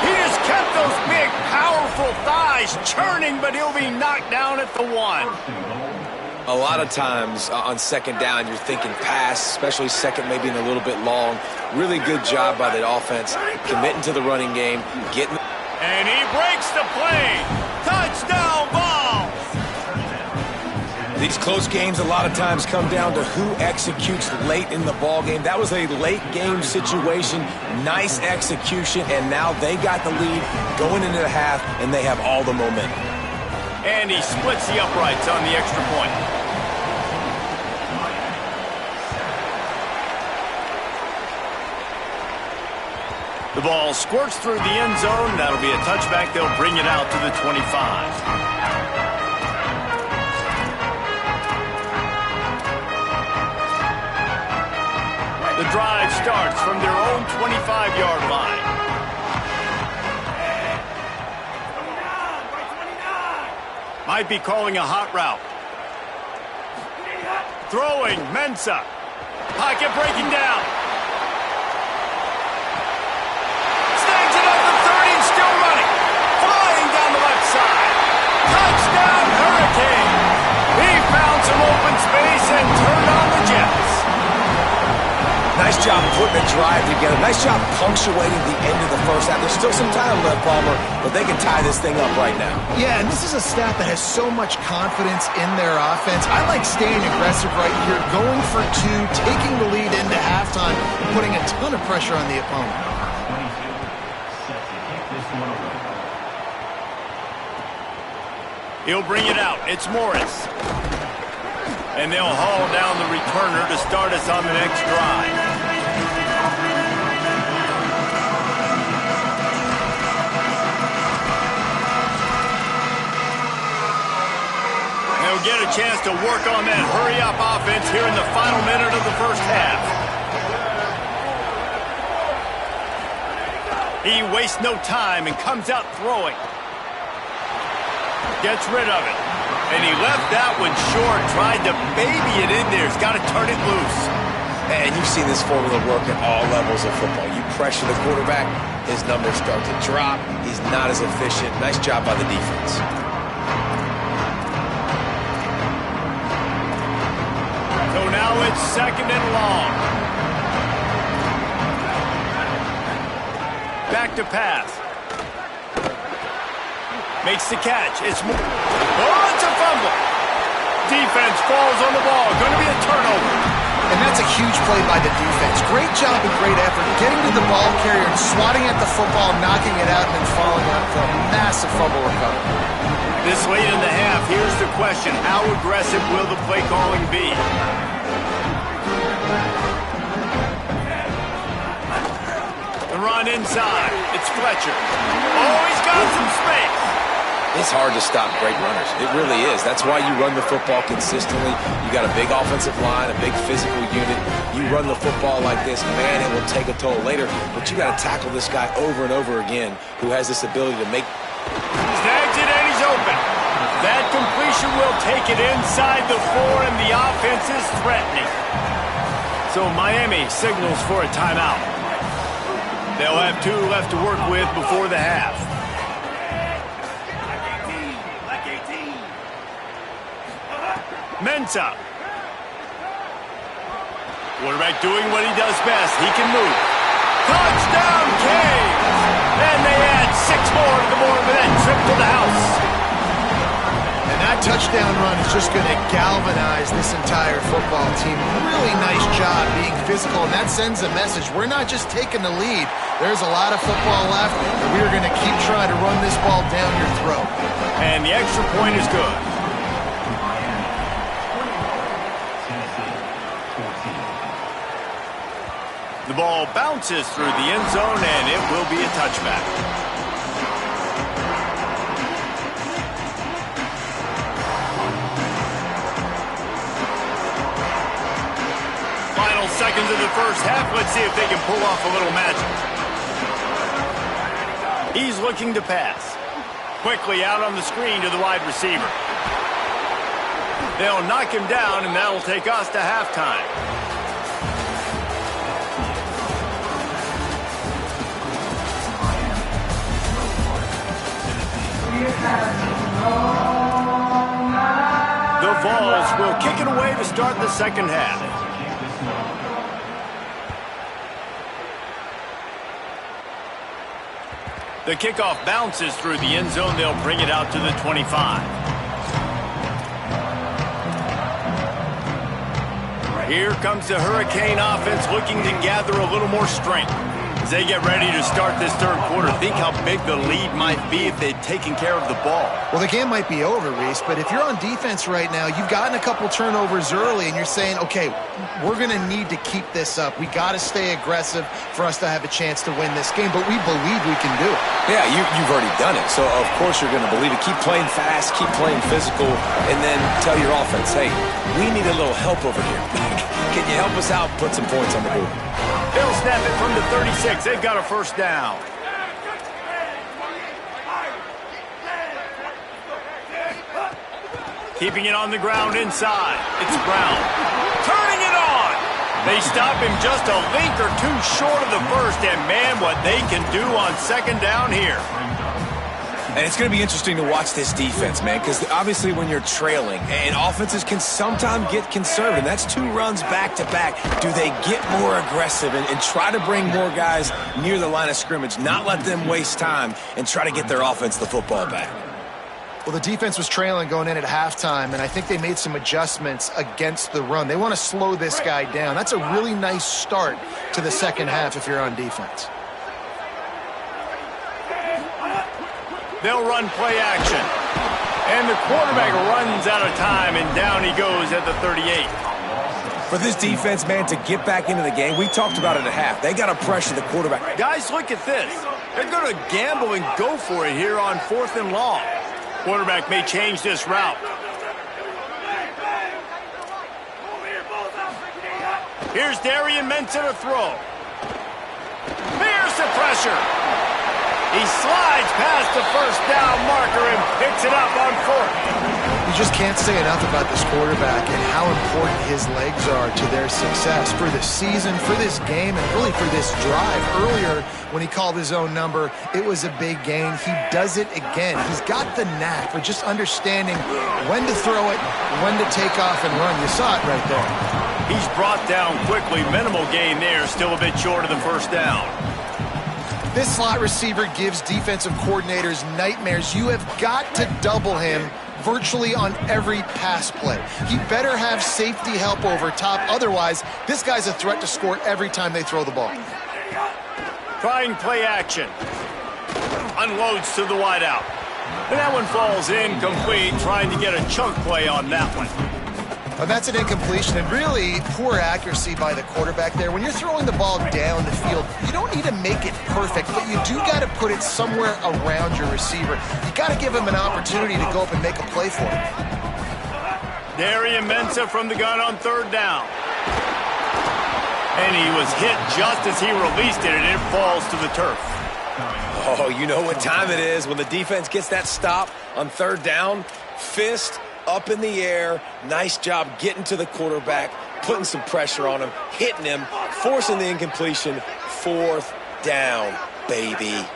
He just kept those big, powerful thighs churning, but he'll be knocked down at the 1. A lot of times on second down, you're thinking pass, especially second maybe in a little bit long. Really good job by the offense, committing to the running game, getting... And he breaks the play. Touchdown ball. These close games a lot of times come down to who executes late in the ball game. That was a late game situation, nice execution, and now they got the lead going into the half, and they have all the momentum. And he splits the uprights on the extra point. The ball squirts through the end zone. That'll be a touchback. They'll bring it out to the 25. The drive starts from their own 25-yard line. Might be calling a hot route. Throwing, Mensah. Pocket breaking down. Snags it up the 30 and still running. Flying down the left side. Touchdown, Hurricane. He found some open space and turned on the Jets. Nice job putting a drive together. Nice job punctuating the end of the first half. There's still some time left, Palmer, but they can tie this thing up right now. Yeah, and this is a staff that has so much confidence in their offense. I like staying aggressive right here, going for 2, taking the lead into halftime, putting a ton of pressure on the opponent. He'll bring it out. It's Morris. And they'll haul down the returner to start us on the next drive. They'll get a chance to work on that hurry-up offense here in the final minute of the first half. He wastes no time and comes out throwing. Gets rid of it. And he left that one short, tried to baby it in there. He's got to turn it loose. And you've seen this formula work at all levels of football. You pressure the quarterback, his numbers start to drop. He's not as efficient. Nice job by the defense. So now it's 2nd and long. Back to pass. Makes the catch. It's a fumble. Defense falls on the ball. Going to be a turnover. And that's a huge play by the defense. Great job and great effort getting to the ball carrier and swatting at the football, knocking it out, and then following up for a massive fumble recovery. This late in the half, here's the question. How aggressive will the play calling be? The run inside. It's Fletcher. Oh, he's got some space. It's hard to stop great runners. It really is. That's why you run the football consistently. You got a big offensive line, a big physical unit. You run the football like this, man, it will take a toll later. But you got to tackle this guy over and over again who has this ability to make... Snags it and he's open. That completion will take it inside the 4 and the offense is threatening. So Miami signals for a timeout. They'll have 2 left to work with before the half. Mensah. Quarterback doing what he does best. He can move. Touchdown, Canes! And they add 6 more to the board with that trip to the house. And that touchdown run is just going to galvanize this entire football team. Really nice job being physical, and that sends a message. We're not just taking the lead. There's a lot of football left, and we're going to keep trying to run this ball down your throat. And the extra point is good. The ball bounces through the end zone, and it will be a touchback. Final seconds of the first half. Let's see if they can pull off a little magic. He's looking to pass. Quickly out on the screen to the wide receiver. They'll knock him down, and that'll take us to halftime. The Vols will kick it away to start the second half. The kickoff bounces through the end zone. They'll bring it out to the 25. Here comes the Hurricane offense looking to gather a little more strength. As they get ready to start this third quarter, think how big the lead might be if they'd taken care of the ball. Well, the game might be over, Reese, but if you're on defense right now, you've gotten a couple turnovers early, and you're saying, okay, we're going to need to keep this up. We got to stay aggressive for us to have a chance to win this game, but we believe we can do it. Yeah, you've already done it, so of course you're going to believe it. Keep playing fast, keep playing physical, and then tell your offense, hey, we need a little help over here. Can you help us out and put some points on the board? They'll snap it from the 36. They've got a first down. Keeping it on the ground inside. It's Brown. Turning it on. They stop him just a length or 2 short of the first, and man, what they can do on second down here. And it's going to be interesting to watch this defense, man, because obviously when you're trailing, and offenses can sometimes get conservative. That's 2 runs back-to-back. Do they get more aggressive and try to bring more guys near the line of scrimmage, not let them waste time, and try to get their offense the football back? Well, the defense was trailing going in at halftime, and I think they made some adjustments against the run. They want to slow this guy down. That's a really nice start to the second half if you're on defense. They'll run play action. And the quarterback runs out of time, and down he goes at the 38. For this defense, man, to get back into the game, we talked about it at half. They got to pressure the quarterback. Guys, look at this. They're going to gamble and go for it here on 4th and long. Quarterback may change this route. Here's Darian Mensah to throw. Here's the pressure. He slides past the first down marker and picks it up on 4th. You just can't say enough about this quarterback and how important his legs are to their success for the season, for this game, and really for this drive. Earlier, when he called his own number, it was a big gain. He does it again. He's got the knack for just understanding when to throw it, when to take off and run. You saw it right there. He's brought down quickly. Minimal gain there. Still a bit short of the first down. This slot receiver gives defensive coordinators nightmares. You have got to double him virtually on every pass play. He better have safety help over top. Otherwise, this guy's a threat to score every time they throw the ball. Trying play action. Unloads to the wideout. And that one falls incomplete, trying to get a chunk play on that one. Well, that's an incompletion, and really poor accuracy by the quarterback there. When you're throwing the ball down the field, you don't need to make it perfect, but you do got to put it somewhere around your receiver. You got to give him an opportunity to go up and make a play for him. Darian Mensah from the gun on third down. And he was hit just as he released it, and it falls to the turf. Oh, you know what time it is when the defense gets that stop on third down. Fist up in the air. Nice job getting to the quarterback, putting some pressure on him, hitting him, forcing the incompletion. Fourth down, baby.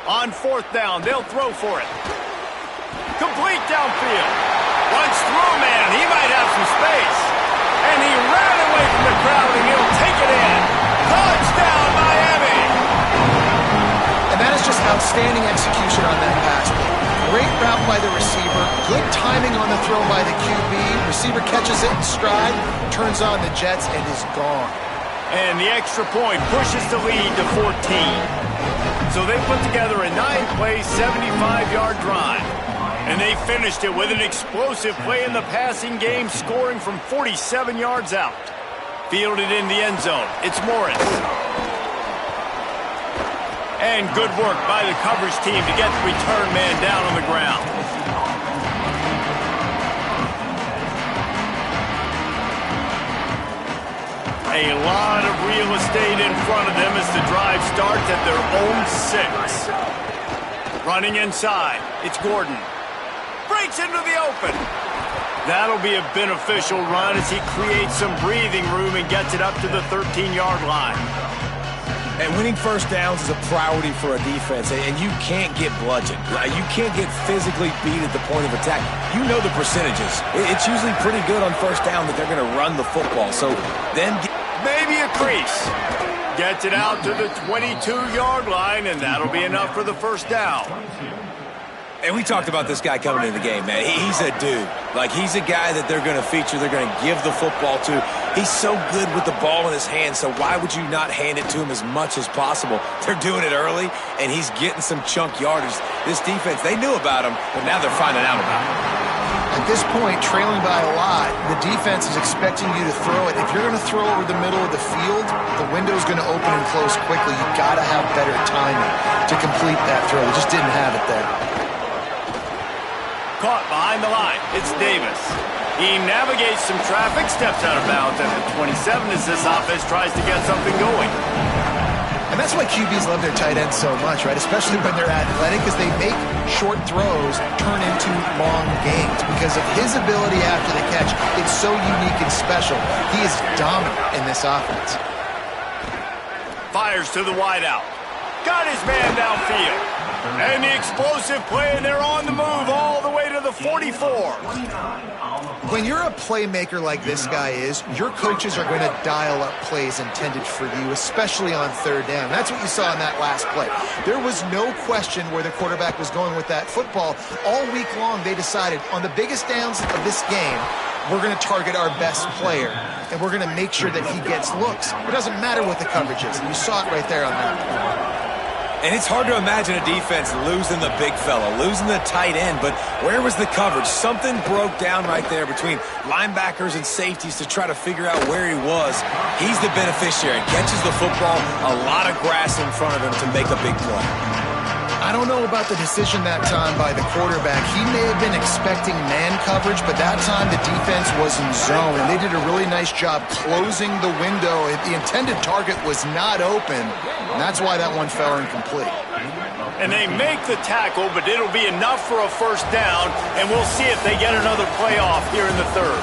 On fourth down, they'll throw for it. Complete downfield. Runs through a man. He might have some space. And he ran away from the crowd, and he'll take it in. Touchdown, Miami! And that is just outstanding execution on that pass play. Great route by the receiver. Good timing on the throw by the QB. Receiver catches it in stride, turns on the jets, and is gone. And the extra point pushes the lead to 14. So they put together a 9-play, 75-yard drive. And they finished it with an explosive play in the passing game, scoring from 47 yards out. Fielded in the end zone. It's Morris. And good work by the coverage team to get the return man down on the ground. A lot of real estate in front of them as the drive starts at their own 6. Running inside, it's Gordon. Breaks into the open. That'll be a beneficial run as he creates some breathing room and gets it up to the 13-yard line. And winning first downs is a priority for a defense, and you can't get bludgeoned. You can't get physically beat at the point of attack. You know the percentages. It's usually pretty good on first down that they're going to run the football. So then maybe a crease. Gets it out to the 22-yard line, and that'll be enough for the first down. And we talked about this guy coming into the game, man. He's a dude. Like, he's a guy that they're going to feature, they're going to give the football to. He's so good with the ball in his hands, so why would you not hand it to him as much as possible? They're doing it early, and he's getting some chunk yardage. This defense, they knew about him, but now they're finding out about him. At this point, trailing by a lot, the defense is expecting you to throw it. If you're going to throw over the middle of the field, the window's going to open and close quickly. You got to have better timing to complete that throw. They just didn't have it there. Caught behind the line. It's Davis. He navigates some traffic, steps out of bounds at the 27 as this offense tries to get something going. And that's why QBs love their tight ends so much, right? Especially when they're athletic, because they make short throws turn into long gains. Because of his ability after the catch, it's so unique and special. He is dominant in this offense. Fires to the wideout. Got his man downfield. And the explosive play, and they're on the move all the way to the 44. When you're a playmaker like this guy is, your coaches are going to dial up plays intended for you, especially on third down. That's what you saw in that last play. There was no question where the quarterback was going with that football. All week long, they decided on the biggest downs of this game, we're going to target our best player, and we're going to make sure that he gets looks. It doesn't matter what the coverage is. And you saw it right there on that play. And it's hard to imagine a defense losing the big fella, losing the tight end, but where was the coverage? Something broke down right there between linebackers and safeties to try to figure out where he was. He's the beneficiary, catches the football, a lot of grass in front of him to make a big play. I don't know about the decision that time by the quarterback. He may have been expecting man coverage, but that time the defense was in zone, and they did a really nice job closing the window. The intended target was not open, and that's why that one fell incomplete. And they make the tackle, but it'll be enough for a first down, and we'll see if they get another playoff here in the third.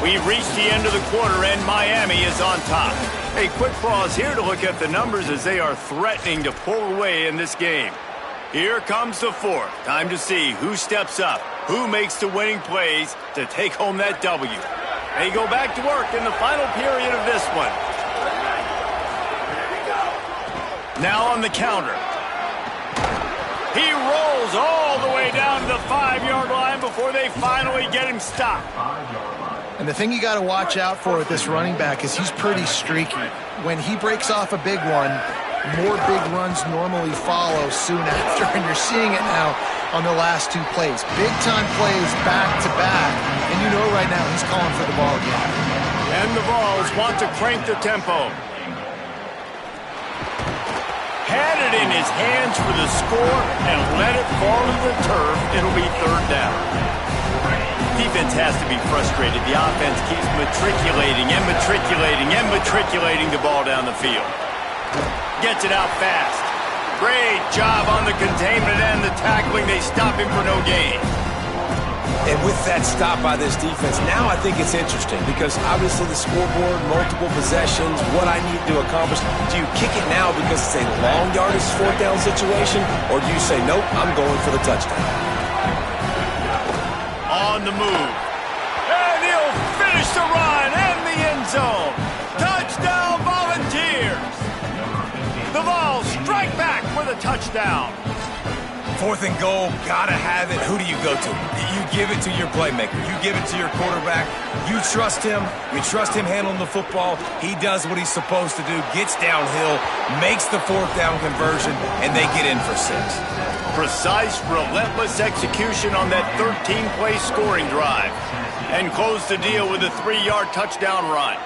We've reached the end of the quarter, and Miami is on top. A quick pause here to look at the numbers as they are threatening to pull away in this game. Here comes the fourth. Time to see who steps up, who makes the winning plays to take home that W. They go back to work in the final period of this one. Now on the counter. He rolls all the way down to the 5-yard line before they finally get him stopped. And the thing you got to watch out for with this running back is he's pretty streaky. When he breaks off a big one, more big runs normally follow soon after, and you're seeing it now on the last two plays. Big-time plays back-to-back, and you know right now he's calling for the ball again. And the Vols want to crank the tempo. Had it in his hands for the score and let it fall to the turf. It'll be third down. Defense has to be frustrated. The offense keeps matriculating and matriculating and matriculating the ball down the field. Gets it out fast. Great job on the containment and the tackling. They stop him for no gain. And with that stop by this defense, now I think it's interesting because obviously the scoreboard, multiple possessions, what I need to accomplish. Do you kick it now because it's a long yardage fourth down situation, or do you say, nope, I'm going for the touchdown? On the move. And he'll finish the run in the end zone. Touchdown Volunteers. The Vols strike back with a touchdown. 4th and goal, gotta have it. Who do you go to? You give it to your playmaker. You give it to your quarterback. You trust him. You trust him handling the football. He does what he's supposed to do, gets downhill, makes the 4th down conversion, and they get in for 6. Precise, relentless execution on that 13-play scoring drive. And close the deal with a 3-yard touchdown run.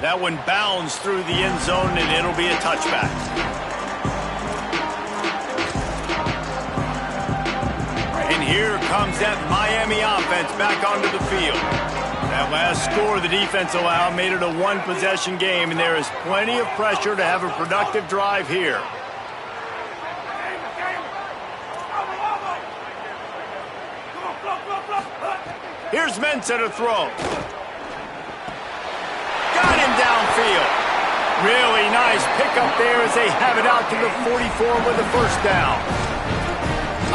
That one bounds through the end zone, and it'll be a touchback. And here comes that Miami offense back onto the field. That last score the defense allowed made it a one-possession game, and there is plenty of pressure to have a productive drive here. Here's Mensah to throw. Got him downfield. Really nice pickup there as they have it out to the 44 with a first down.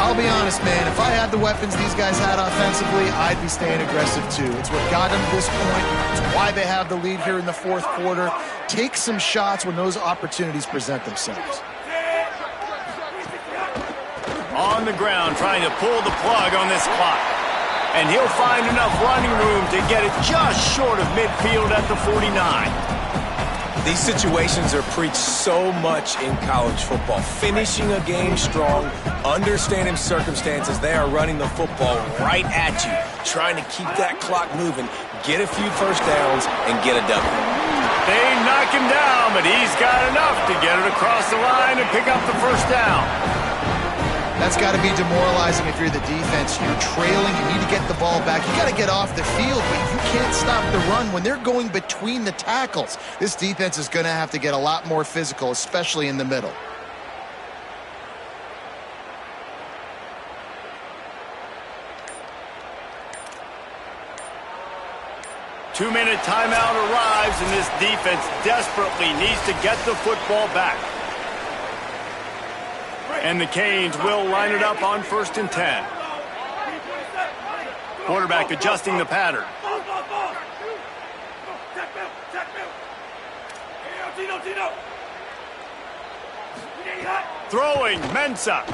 I'll be honest, man, if I had the weapons these guys had offensively, I'd be staying aggressive too. It's what got them to this point. It's why they have the lead here in the fourth quarter. Take some shots when those opportunities present themselves. On the ground, trying to pull the plug on this clock. And he'll find enough running room to get it just short of midfield at the 49. These situations are preached so much in college football. Finishing a game strong, understanding circumstances. They are running the football right at you, trying to keep that clock moving, get a few first downs, and get a W. They knock him down, but he's got enough to get it across the line and pick up the first down. That's got to be demoralizing if you're the defense. You're trailing. You need to get the ball back. You got to get off the field, but you can't stop the run when they're going between the tackles. This defense is going to have to get a lot more physical, especially in the middle. Two-minute timeout arrives, and this defense desperately needs to get the football back. And the Canes will line it up on 1st and 10. Quarterback adjusting the pattern. Throwing, Mensah.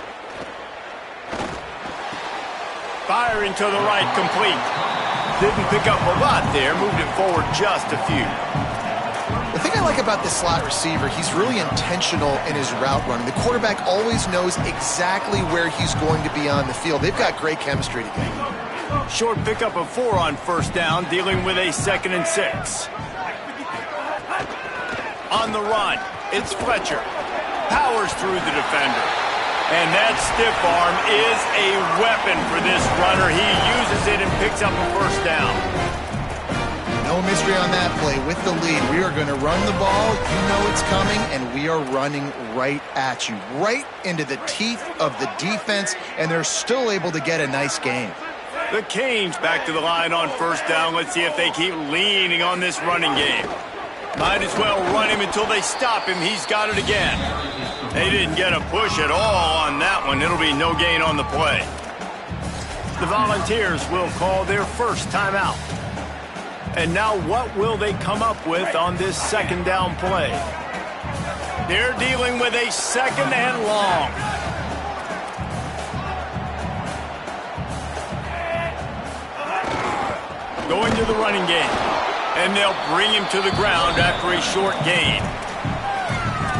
Firing to the right, complete. Didn't pick up a lot there, moved it forward just a few. The thing I like about this slot receiver, he's really intentional in his route running. The quarterback always knows exactly where he's going to be on the field. They've got great chemistry together. Short pickup of 4 on first down, dealing with a 2nd and 6. On the run, it's Fletcher. Powers through the defender. And that stiff arm is a weapon for this runner. He uses it and picks up a first down. No mystery on that play. With the lead, we are going to run the ball. You know it's coming, and we are running right at you, right into the teeth of the defense, and they're still able to get a nice game. The Canes back to the line on first down. Let's see if they keep leaning on this running game. Might as well run him until they stop him. He's got it again. They didn't get a push at all on that one. It'll be no gain on the play. The Volunteers will call their first timeout. And now what will they come up with on this second down play? They're dealing with a second and long. Going to the running game. And they'll bring him to the ground after a short gain.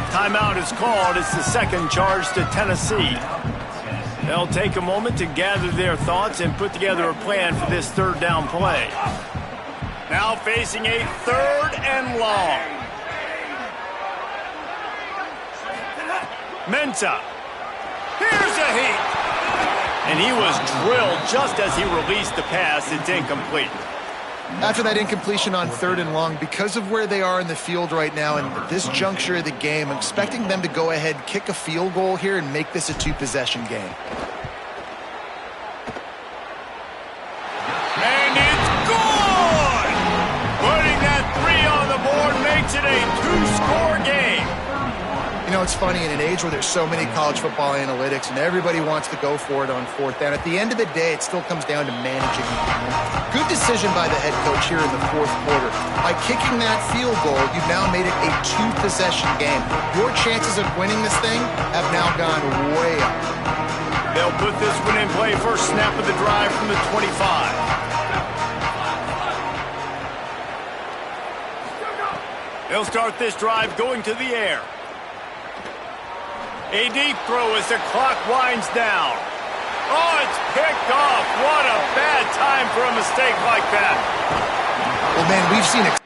Timeout is called. It's the second charge to Tennessee. They'll take a moment to gather their thoughts and put together a plan for this third down play. Now facing a third and long. Mensah. Here's a heat. And he was drilled just as he released the pass. It's incomplete. After that incompletion on third and long, because of where they are in the field right now and this juncture of the game, I'm expecting them to go ahead, kick a field goal here, and make this a two-possession game. And it's good! Putting that 3 on the board makes it a two-score game. You know, it's funny, in an age where there's so many college football analytics and everybody wants to go for it on fourth down, at the end of the day, it still comes down to managing. Good decision by the head coach here in the fourth quarter. By kicking that field goal, you've now made it a two-possession game. Your chances of winning this thing have now gone way up. They'll put this one in play first snap of the drive from the 25. They'll start this drive going to the air. A deep throw as the clock winds down. Oh, it's picked off. What a bad time for a mistake like that. Well, man, we've seen it.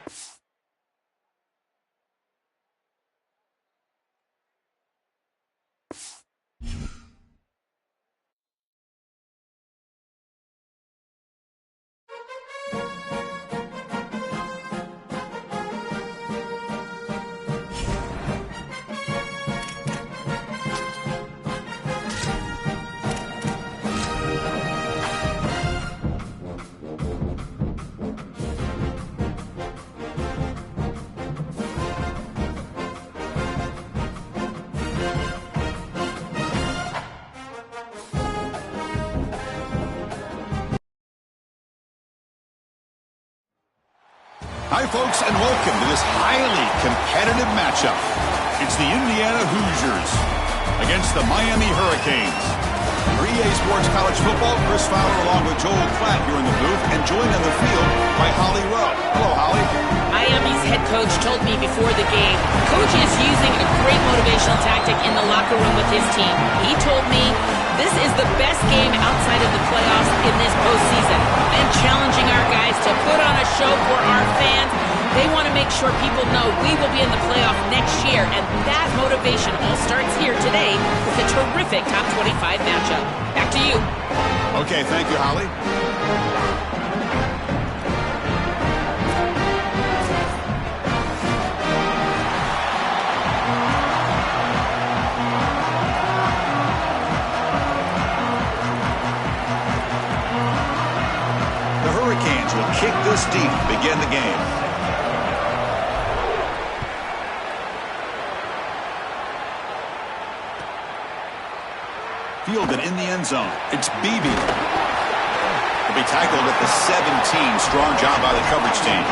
Hi, folks, and welcome to this highly competitive matchup. It's the Indiana Hoosiers against the Miami Hurricanes. For EA Sports College Football, Chris Fowler along with Joel Klatt here in the booth, and joined on the field by Holly Rowe. Hello, Holly. Miami's head coach told me before the game, coach is using a great motivational tactic in the locker room with his team. He told me this is the best game outside of the playoffs in this postseason. I am challenging our guys to put on a show for our fans. They want to make sure people know we will be in the playoff next year, and that motivation all starts here today with a terrific top 25 matchup. Back to you. Okay, thank you, Holly. The Hurricanes will kick this deep to begin the game. Fielded in the end zone. It's Beebe. He'll be tackled at the 17. Strong job by the coverage team.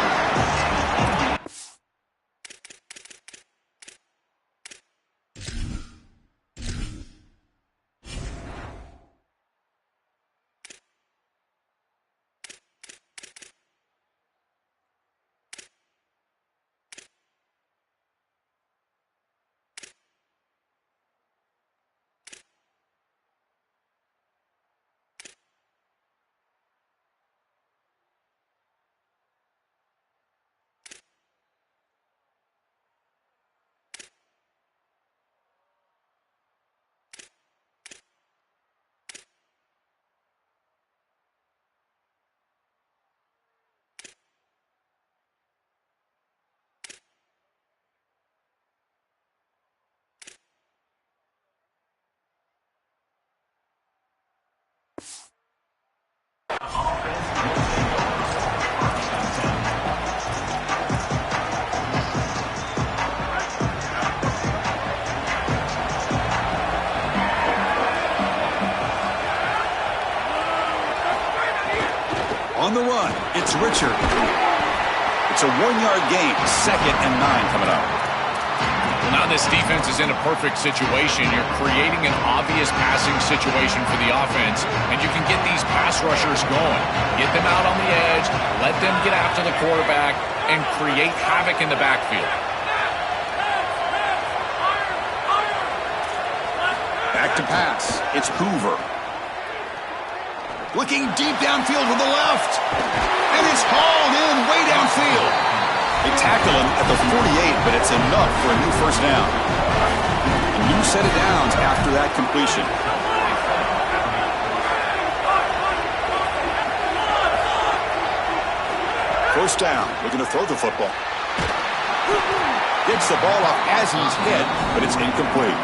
On the run, it's Richard. It's a 1-yard gain. 2nd and 9 coming up. Well, now this defense is in a perfect situation. You're creating an obvious passing situation for the offense, and you can get these pass rushers going. Get them out on the edge, let them get after the quarterback, and create havoc in the backfield. Back to pass. It's Hoover. Looking deep downfield with the left. And it's hauled in way downfield. They tackle him at the 48, but it's enough for a new first down. A new set of downs after that completion. First down, looking to throw the football. Gets the ball off as he's hit, but it's incomplete.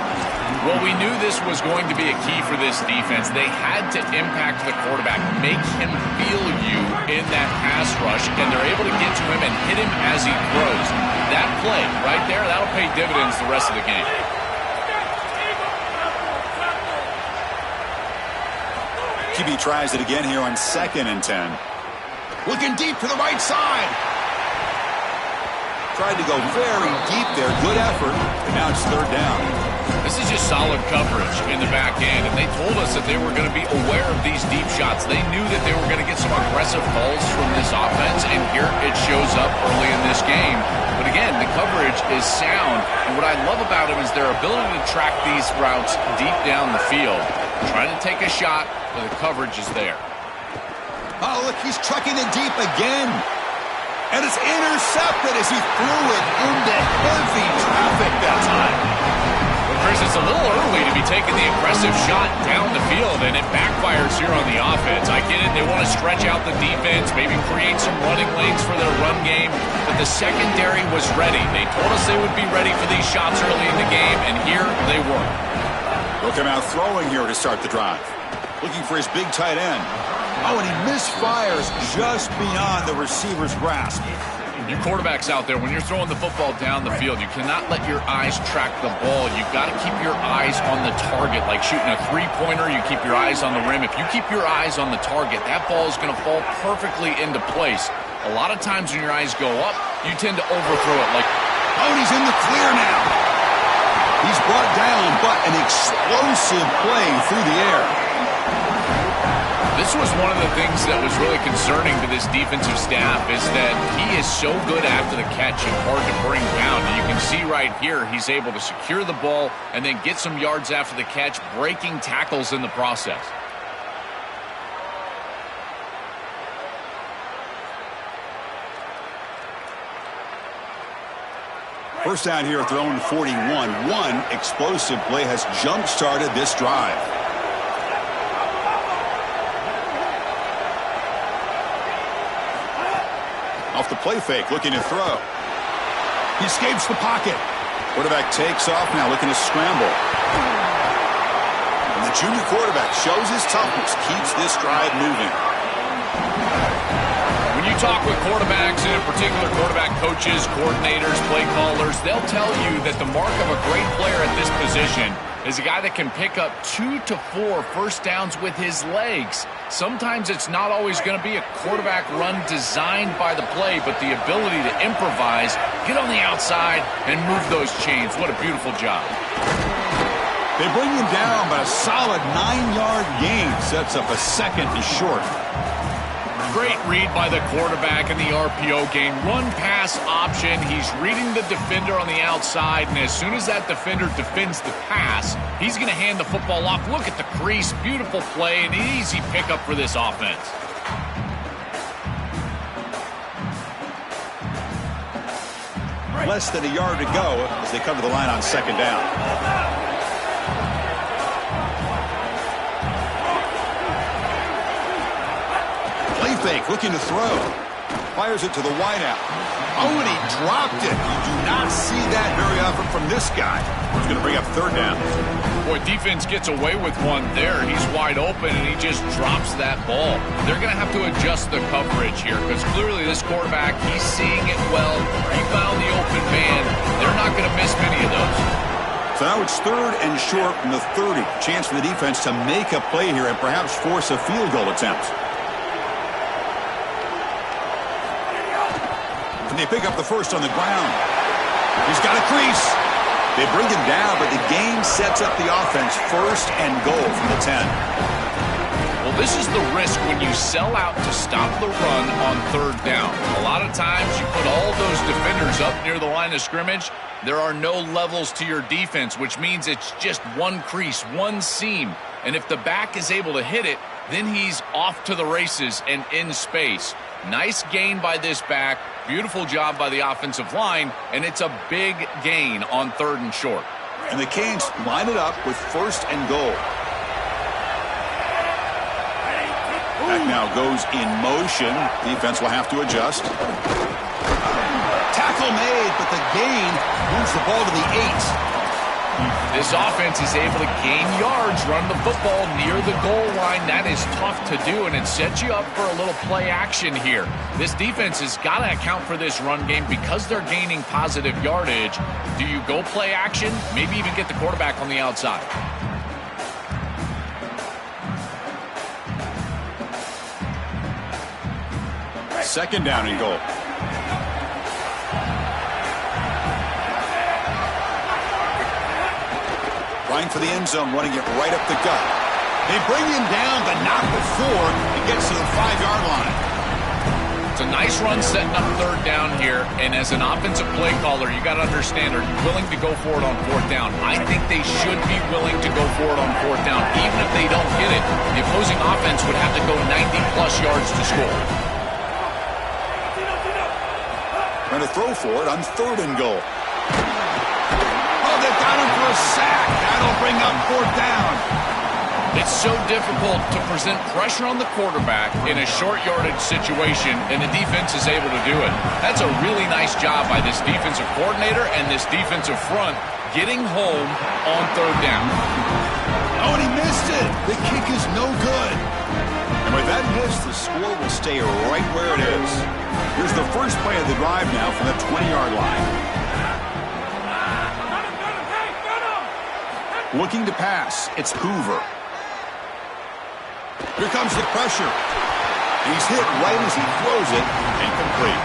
Well, we knew this was going to be a key for this defense. They had to impact the quarterback, make him feel you in that pass rush, and they're able to get to him and hit him as he throws. That play right there, that'll pay dividends the rest of the game. QB tries it again here on 2nd and 10. Looking deep to the right side. Tried to go very deep there. Good effort. And now it's 3rd down. This is just solid coverage in the back end, and they told us that they were going to be aware of these deep shots. They knew that they were going to get some aggressive calls from this offense, and here it shows up early in this game. But again, the coverage is sound, and what I love about them is their ability to track these routes deep down the field. Trying to take a shot, but the coverage is there. Oh, look, he's trucking it deep again. And it's intercepted as he threw it into heavy traffic that time. Chris, it's a little early to be taking the aggressive shot down the field, and it backfires here on the offense. I get it. They want to stretch out the defense, maybe create some running lanes for their run game, but the secondary was ready. They told us they would be ready for these shots early in the game, and here they were. They'll come out throwing here to start the drive. Looking for his big tight end. Oh, and he misfires just beyond the receiver's grasp. You quarterbacks out there, when you're throwing the football down the field, you cannot let your eyes track the ball. You've got to keep your eyes on the target. Like shooting a three-pointer, you keep your eyes on the rim. If you keep your eyes on the target, that ball is going to fall perfectly into place. A lot of times when your eyes go up, you tend to overthrow it. Oh, and he's in the clear now. He's brought down, but an explosive play through the air. This was one of the things that was really concerning to this defensive staff is that he is so good after the catch and hard to bring down. And you can see right here he's able to secure the ball and then get some yards after the catch, breaking tackles in the process. First down here at their own 41. One explosive play has jump-started this drive. Off the play fake, looking to throw. He escapes the pocket. Quarterback takes off now, looking to scramble. And the junior quarterback shows his toughness, keeps this drive moving. When you talk with quarterbacks, and in particular quarterback coaches, coordinators, play callers, they'll tell you that the mark of a great player at this position is a guy that can pick up 2 to 4 first downs with his legs. Sometimes it's not always going to be a quarterback run designed by the play, but the ability to improvise, get on the outside, and move those chains. What a beautiful job. They bring him down, but a solid 9-yard gain sets up a second and short. Great read by the quarterback in the RPO game. Run-pass option. He's reading the defender on the outside, and as soon as that defender defends the pass, he's going to hand the football off. Look at the crease. Beautiful play, an easy pickup for this offense. Less than a yard to go as they come to the line on second down. Play fake, looking to throw. Fires it to the wideout. Oh, and he dropped it. You do not see that very often from this guy. He's going to bring up third down. Boy, defense gets away with one there. He's wide open, and he just drops that ball. They're going to have to adjust the coverage here because clearly this quarterback, he's seeing it well. He found the open man. They're not going to miss many of those. So now it's third and short from the 30. Chance for the defense to make a play here and perhaps force a field goal attempt. And they pick up the first on the ground. He's got a crease. They bring him down, but the game sets up the offense first and goal from the 10. Well, this is the risk when you sell out to stop the run on third down. A lot of times you put all those defenders up near the line of scrimmage. There are no levels to your defense, which means it's just one crease, one seam. And if the back is able to hit it, then he's off to the races and in space. Nice gain by this back. Beautiful job by the offensive line. And it's a big gain on third and short. And the Canes line it up with first and goal. That now goes in motion. Defense will have to adjust. Tackle made, but the gain moves the ball to the 8. This offense is able to gain yards, run the football near the goal line. That is tough to do, and it sets you up for a little play action here. This defense has got to account for this run game because they're gaining positive yardage. Do you go play action? Maybe even get the quarterback on the outside. Second down and goal. Trying for the end zone, running it right up the gut. They bring him down, but not before he gets to the 5-yard line. It's a nice run setting up third down here, and as an offensive play caller, you got to understand they're willing to go for it on fourth down. I think they should be willing to go for it on fourth down. Even if they don't get it, the opposing offense would have to go 90-plus yards to score. Trying to throw for it on third and goal. Oh, they've got him for a sack. That'll bring up fourth down. It's so difficult to present pressure on the quarterback in a short yardage situation, and the defense is able to do it. That's a really nice job by this defensive coordinator and this defensive front getting home on third down. Oh, and he missed it. The kick is no good. And with that miss, the score will stay right where it is. Here's the first play of the drive now from the 20-yard line. Looking to pass. It's Hoover. Here comes the pressure. He's hit right as he throws it. Incomplete.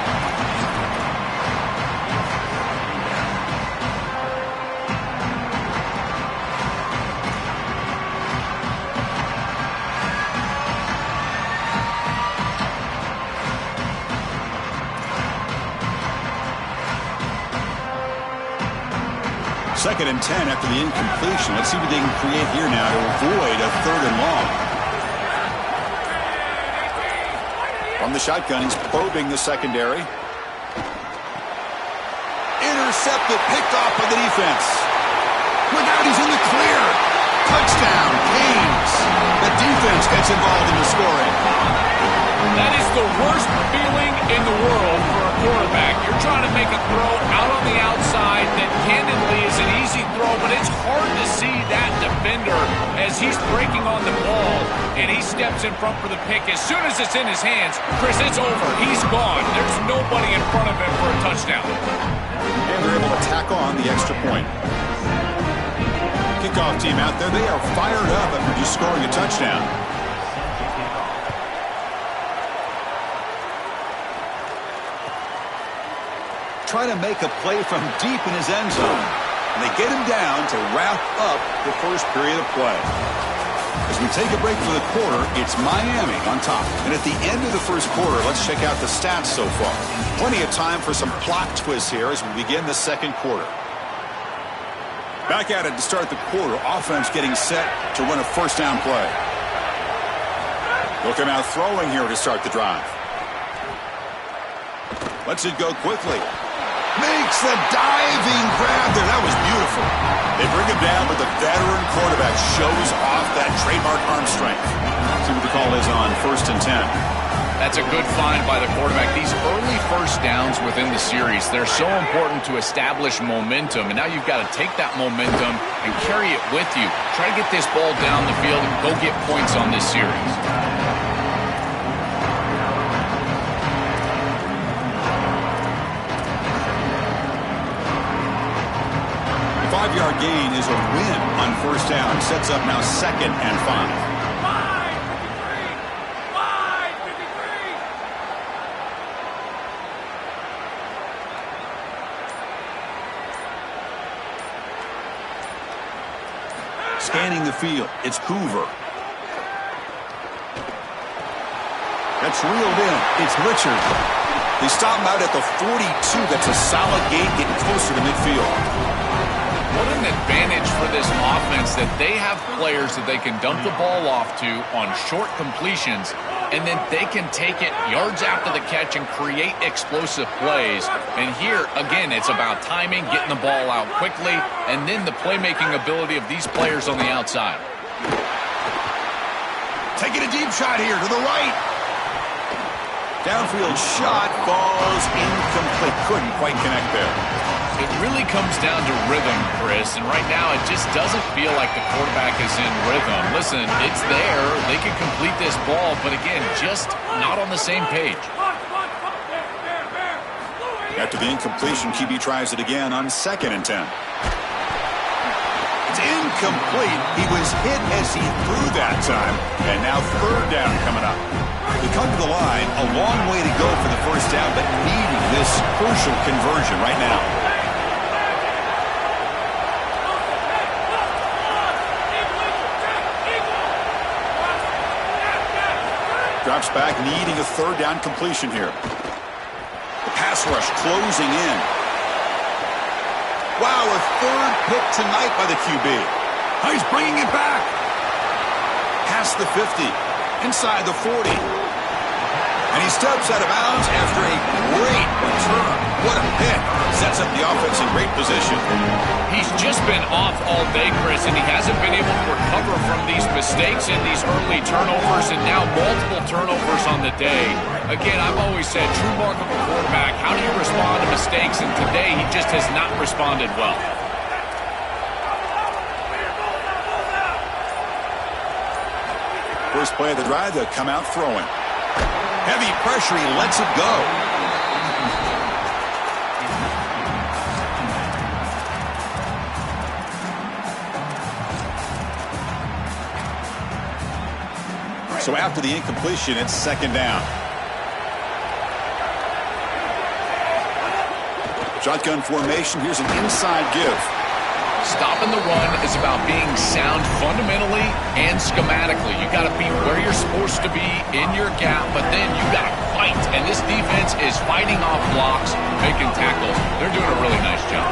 Second and 10 after the incompletion. Let's see what they can create here now to avoid a third and long. From the shotgun, he's probing the secondary. Intercepted, picked off by the defense. Look out, he's in the clear. Touchdown, Canes. The defense gets involved in the scoring. That is the worst feeling in the world for a quarterback. You're trying to make a throw out on the outside that candidly is an easy throw, but it's hard to see that defender as he's breaking on the ball and he steps in front for the pick. As soon as it's in his hands, Chris, it's over. He's gone. There's nobody in front of him for a touchdown. And they're able to tack on the extra point. Kickoff team out there, they are fired up after just scoring a touchdown. Try to make a play from deep in his end zone. And they get him down to wrap up the first period of play. As we take a break for the quarter, it's Miami on top. And at the end of the first quarter, let's check out the stats so far. Plenty of time for some plot twists here as we begin the second quarter. Back at it to start the quarter. Offense getting set to run a first down play. Looking out throwing here to start the drive. Lets it go quickly. Makes the diving grab there. That was beautiful. They bring him down, but the veteran quarterback shows off that trademark arm strength. See what the call is on 1st and 10. That's a good find by the quarterback. These early first downs within the series, they're so important to establish momentum. And now you've got to take that momentum and carry it with you. Try to get this ball down the field and go get points on this series. The 5-yard gain is a win on first down. Sets up now 2nd and 5. Scanning the field, it's Hoover. That's reeled in. It's Richard. They stop him out at the 42. That's a solid gain, getting closer to midfield. What an advantage for this offense that they have players that they can dump the ball off to on short completions, and then they can take it yards after the catch and create explosive plays. And here, again, it's about timing, getting the ball out quickly, and then the playmaking ability of these players on the outside. Taking a deep shot here to the right. Downfield shot falls incomplete. Couldn't quite connect there. It really comes down to rhythm, Chris, and right now it just doesn't feel like the quarterback is in rhythm. Listen, it's there. They can complete this ball, but again, just not on the same page. After the incompletion, QB tries it again on 2nd and 10. It's incomplete. He was hit as he threw that time, and now 3rd down coming up. We come to the line, a long way to go for the 1st down, but needing this crucial conversion right now. Drops back, needing a 3rd down completion here. The pass rush closing in. Wow, a 3rd pick tonight by the QB. Oh, he's bringing it back. Past the 50, inside the 40. And he steps out of bounds after a great return. What a pick. Sets up the offense in great position. He's just been off all day, Chris, and he hasn't been able to recover from these mistakes and these early turnovers, and now multiple turnovers on the day. Again, I've always said, true mark of a quarterback, how do you respond to mistakes? And today, he just has not responded well. First play of the drive, they'll come out throwing. Heavy pressure, he lets it go. So after the incompletion, it's 2nd down. Shotgun formation, here's an inside give. Stopping the run is about being sound fundamentally and schematically. You got to be where you're supposed to be in your gap, but then you got to fight. And this defense is fighting off blocks, making tackles. They're doing a really nice job.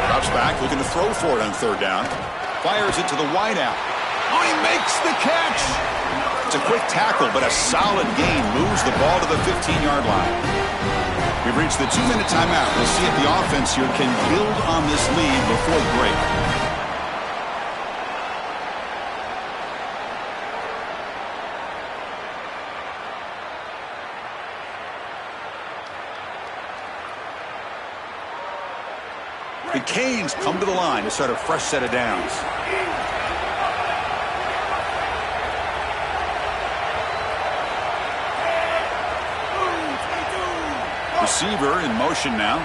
Drops back, looking to throw for it on 3rd down. Fires it to the wideout. Oh, he makes the catch. It's a quick tackle, but a solid gain moves the ball to the 15-yard line. We've reached the 2-minute timeout. We'll see if the offense here can build on this lead before the break. The Canes come to the line to start a fresh set of downs. Receiver in motion now.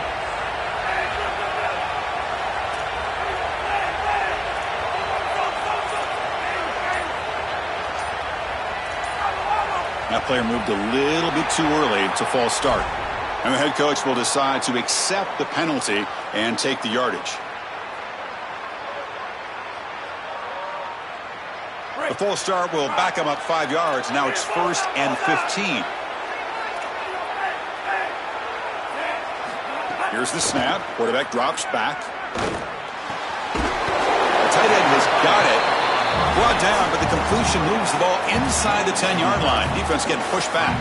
That player moved a little bit too early. It's a false start. And the head coach will decide to accept the penalty and take the yardage. The false start will back him up 5 yards. Now it's 1st and 15. Here's the snap. Quarterback drops back. The tight end has got it. Brought down, but the completion moves the ball inside the 10-yard line. Defense getting pushed back.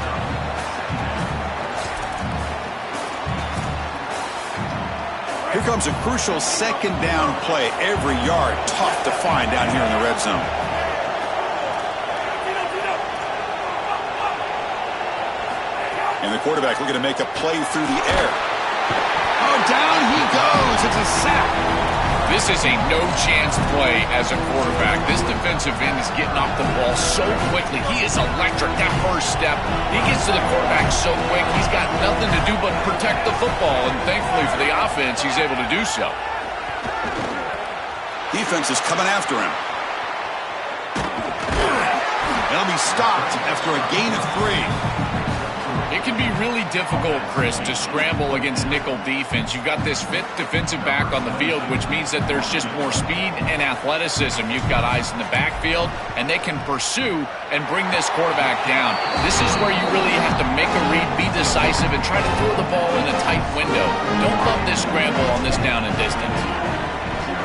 Here comes a crucial 2nd down play. Every yard tough to find down here in the red zone. And the quarterback looking to make a play through the air. Oh, down he goes. It's a sack. This is a no-chance play as a quarterback. This defensive end is getting off the ball so quickly. He is electric. That first step, he gets to the quarterback so quick, he's got nothing to do but protect the football. And thankfully for the offense, he's able to do so. Defense is coming after him. They'll be stopped after a gain of 3. It can be really difficult, Chris, to scramble against nickel defense. You've got this fifth defensive back on the field, which means that there's just more speed and athleticism. You've got eyes in the backfield, and they can pursue and bring this quarterback down. This is where you really have to make a read, be decisive, and try to throw the ball in a tight window. Don't love this scramble on this down and distance.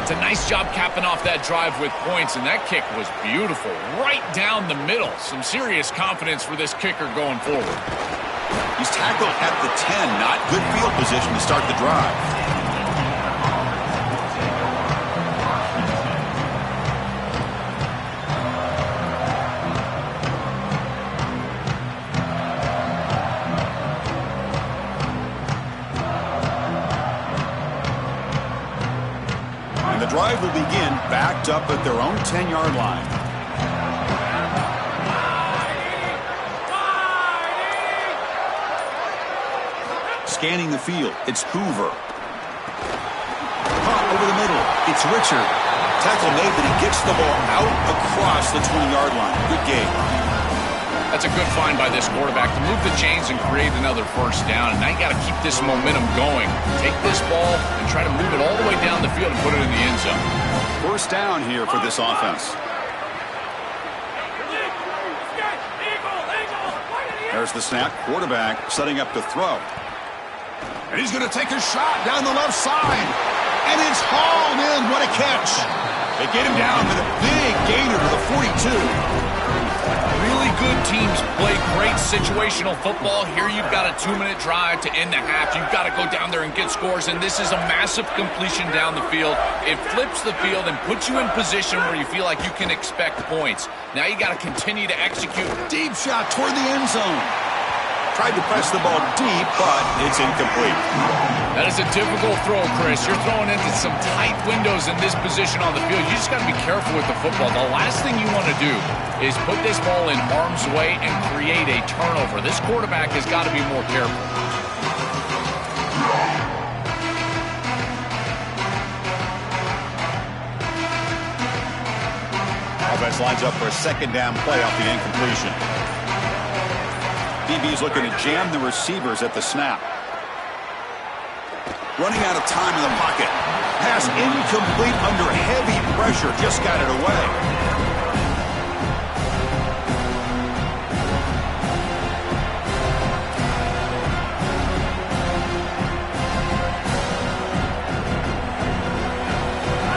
It's a nice job capping off that drive with points, and that kick was beautiful. Right down the middle. Some serious confidence for this kicker going forward. He's tackled at the 10. Not good field position to start the drive. And the drive will begin backed up at their own 10-yard line. Scanning the field, it's Hoover. Caught over the middle, it's Richard. Tackle made, but he gets the ball out across the 20-yard line. Good game. That's a good find by this quarterback to move the chains and create another first down. And now you got to keep this momentum going. Take this ball and try to move it all the way down the field and put it in the end zone. First down here for this offense. There's the snap. Quarterback setting up to throw. And he's going to take a shot down the left side. And it's hauled in. What a catch. They get him down with a big gainer to the 42. Really good teams play great situational football. Here you've got a 2-minute drive to end the half. You've got to go down there and get scores, and this is a massive completion down the field. It flips the field and puts you in position where you feel like you can expect points. Now you got to continue to execute. Deep shot toward the end zone. Tried to press the ball deep, but it's incomplete. That is a difficult throw, Chris. You're throwing into some tight windows in this position on the field. You just got to be careful with the football. The last thing you want to do is put this ball in harm's way and create a turnover. This quarterback has got to be more careful. Offense lines up for a second down play off the incompletion. DB's looking to jam the receivers at the snap. Running out of time in the pocket. Pass incomplete under heavy pressure. Just got it away.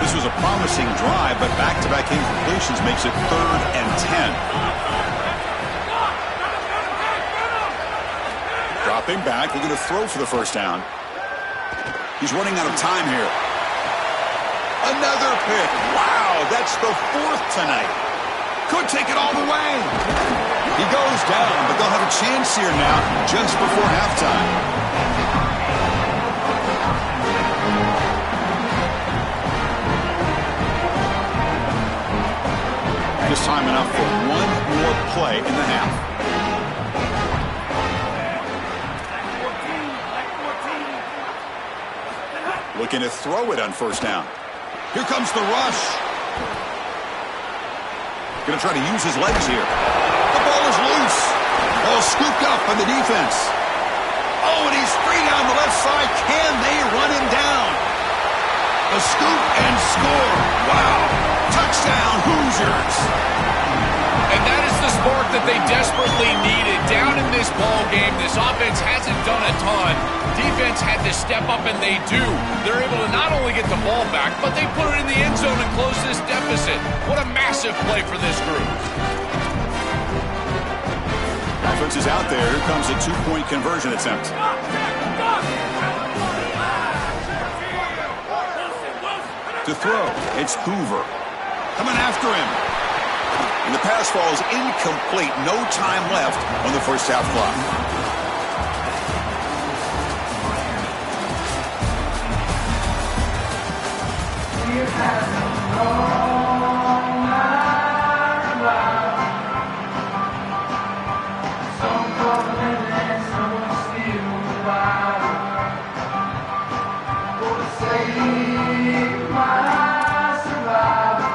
This was a promising drive, but back-to-back incompletions makes it 3rd and 10. Dropping back, looking to throw for the first down. He's running out of time here. Another pick. Wow, that's the 4th tonight. Could take it all the way. He goes down, but they'll have a chance here now just before halftime. Just time enough for one more play in the half. Looking to throw it on first down. Here comes the rush. Going to try to use his legs here. The ball is loose. Ball scooped up by the defense. Oh, and he's free down the left side. Can they run him down? A scoop and score. Wow. Touchdown, Hoosiers. And that is the spark that they desperately needed down in this ball game. This offense hasn't done a ton. Defense had to step up, and they do. They're able to not only get the ball back, but they put it in the end zone and close this deficit. What a massive play for this group. Offense is out there. Here comes a 2-point conversion attempt. To throw, it's Hoover. Coming after him. And the pass falls incomplete. No time left on the first half clock.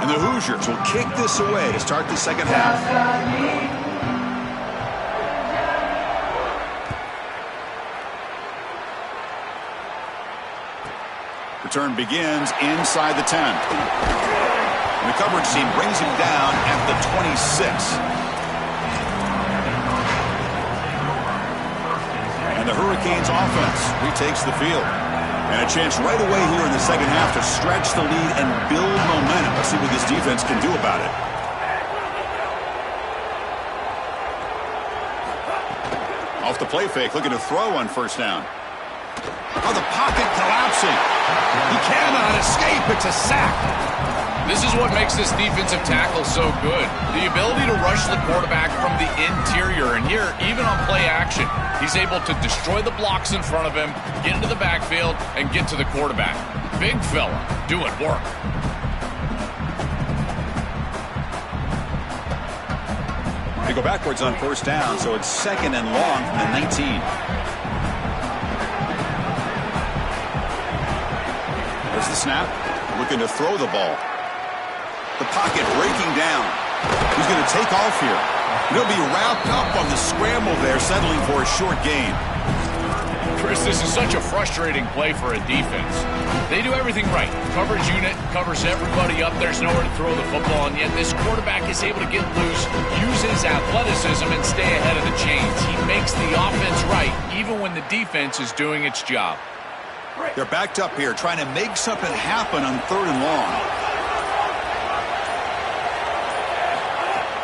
And the Hoosiers will kick this away to start the second half. return begins inside the 10. And the coverage team brings him down at the 26. And the Hurricanes offense retakes the field. And a chance right away here in the second half to stretch the lead and build momentum. Let's see what this defense can do about it. Off the play fake, looking to throw on first down. Oh, the pocket collapsing. He cannot escape. It's a sack. This is what makes this defensive tackle so good. The ability to rush the quarterback from the interior. And here, even on play action, he's able to destroy the blocks in front of him, get into the backfield, and get to the quarterback. Big fella doing work. They go backwards on first down, so it's second and long from the 19. There's the snap. Looking to throw the ball. The pocket breaking down. He's going to take off here. He'll be wrapped up on the scramble there, settling for a short gain. Chris, this is such a frustrating play for a defense. They do everything right. Coverage unit covers everybody up. There's nowhere to throw the football, and yet this quarterback is able to get loose, use his athleticism, and stay ahead of the chains. He makes the offense right, even when the defense is doing its job. They're backed up here, trying to make something happen on third and long.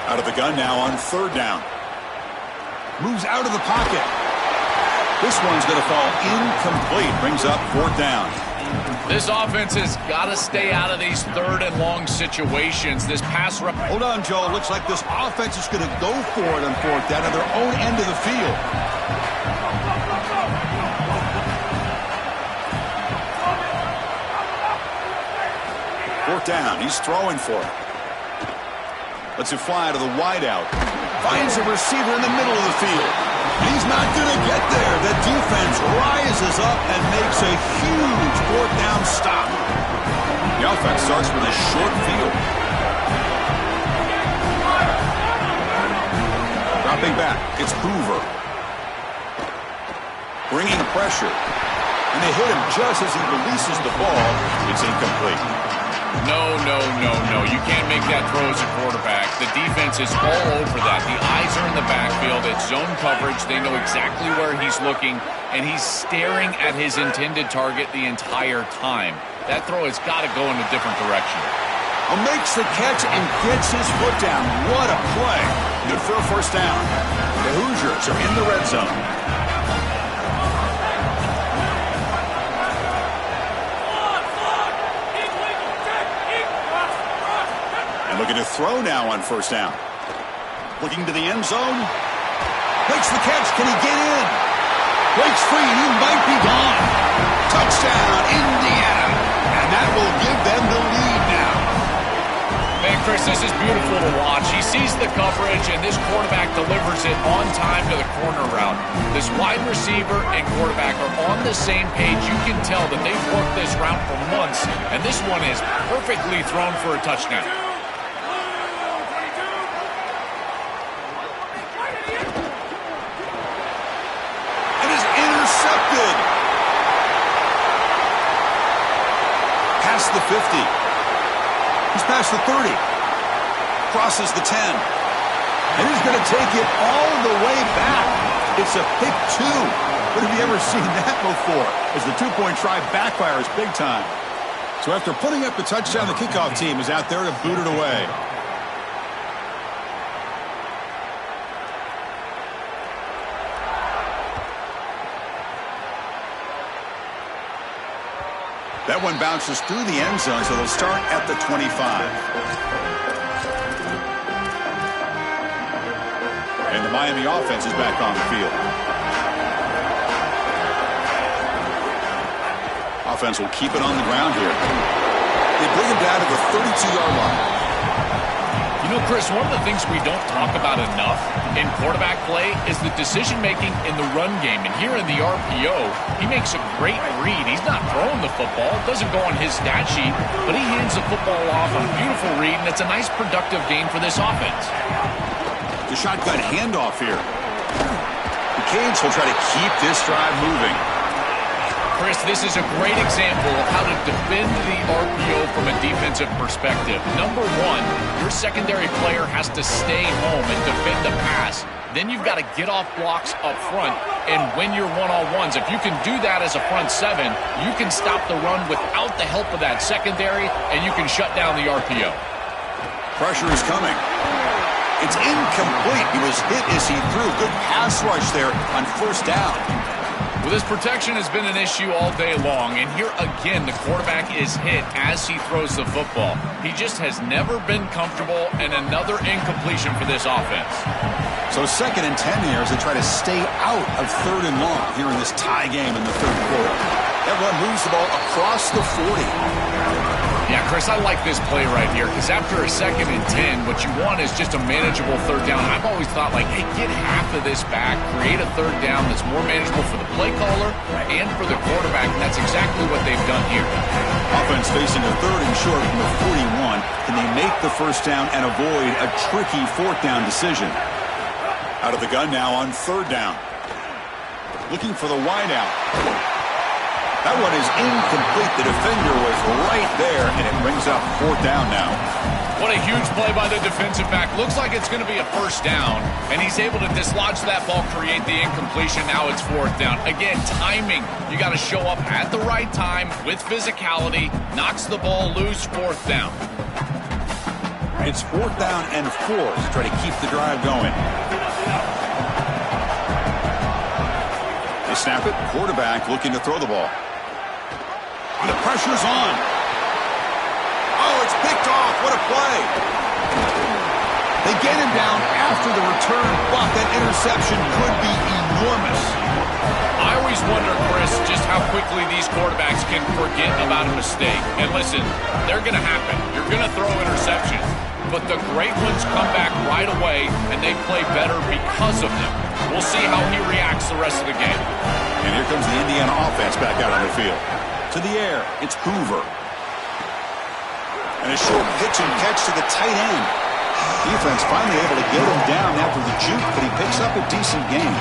Out of the gun now on third down. Moves out of the pocket. This one's going to fall incomplete. Brings up fourth down. This offense has got to stay out of these third and long situations. This pass rep. Hold on, Joe. Looks like this offense is going to go for it on fourth down at their own end of the field. Fourth down. He's throwing for it. Lets it fly to the wideout. Finds a receiver in the middle of the field. He's not going to get there. The defense rises up and makes a huge fourth down stop. The offense starts with a short field. Dropping back, it's Hoover. Bringing pressure. And they hit him just as he releases the ball. It's incomplete. No. You can't make that throw as a quarterback. The defense is all over that. The eyes are in the backfield. It's zone coverage. They know exactly where he's looking, and he's staring at his intended target the entire time. That throw has got to go in a different direction. Makes the catch and gets his foot down. What a play. Good for a first down. The Hoosiers are in the red zone. Looking to throw now on first down. Looking to the end zone. Makes the catch. Can he get in? Breaks free. He might be gone. Touchdown, Indiana. And that will give them the lead now. Man, Chris, this is beautiful to watch. He sees the coverage, and this quarterback delivers it on time to the corner route. This wide receiver and quarterback are on the same page. You can tell that they've worked this route for months, and this one is perfectly thrown for a touchdown. The 50. He's past the 30. Crosses the 10. And he's going to take it all the way back. It's a pick two. But have you ever seen that before? As the two-point try backfires big time. So after putting up the touchdown, the kickoff team is out there to boot it away. That one bounces through the end zone, so they'll start at the 25. And the Miami offense is back on the field. Offense will keep it on the ground here. They bring him down to the 32-yard line. You know, Chris, one of the things we don't talk about enough in quarterback play is the decision-making in the run game. And here in the RPO, he makes a great read. He's not throwing the football. It doesn't go on his stat sheet, but he hands the football off on a beautiful read, and it's a nice productive game for this offense. The shotgun handoff here. The Canes will try to keep this drive moving. Chris, this is a great example of how to defend the RPO from a defensive perspective. Number one, your secondary player has to stay home and defend the pass. Then you've got to get off blocks up front and win your one-on-ones. If you can do that as a front seven, you can stop the run without the help of that secondary, and you can shut down the RPO. Pressure is coming. It's incomplete. He was hit as he threw. Good pass rush there on first down. Well, this protection has been an issue all day long, and here again the quarterback is hit as he throws the football. He just has never been comfortable, and another incompletion for this offense. So 2nd and 10 here as they try to stay out of 3rd and long here in this tie game in the 3rd quarter. That run moves the ball across the 40. Yeah, Chris, I like this play right here because after a 2nd and 10, what you want is just a manageable 3rd down. I've always thought, like, hey, get half of this back, create a 3rd down that's more manageable for the play caller and for the quarterback, and that's exactly what they've done here. Offense facing a 3rd and short from the 41. Can they make the 1st down and avoid a tricky 4th down decision? Out of the gun now on 3rd down. Looking for the wideout. That one is incomplete. The defender was right there, and it brings up 4th down now. What a huge play by the defensive back. Looks like it's going to be a 1st down, and he's able to dislodge that ball, create the incompletion. Now it's 4th down. Again, timing. You got to show up at the right time with physicality. Knocks the ball loose, 4th down. It's 4th down and 4 to try to keep the drive going. They snap it. Quarterback looking to throw the ball. The pressure's on. Oh, it's picked off. What a play. They get him down after the return, but that interception could be enormous. I always wonder, Chris, just how quickly these quarterbacks can forget about a mistake. And listen, they're going to happen. You're going to throw interceptions. But the great ones come back right away, and they play better because of them. We'll see how he reacts the rest of the game. And here comes the Indiana offense back out on the field. To the air, it's Hoover. And a short pitch and catch to the tight end. Defense finally able to get him down after the juke, but he picks up a decent gain.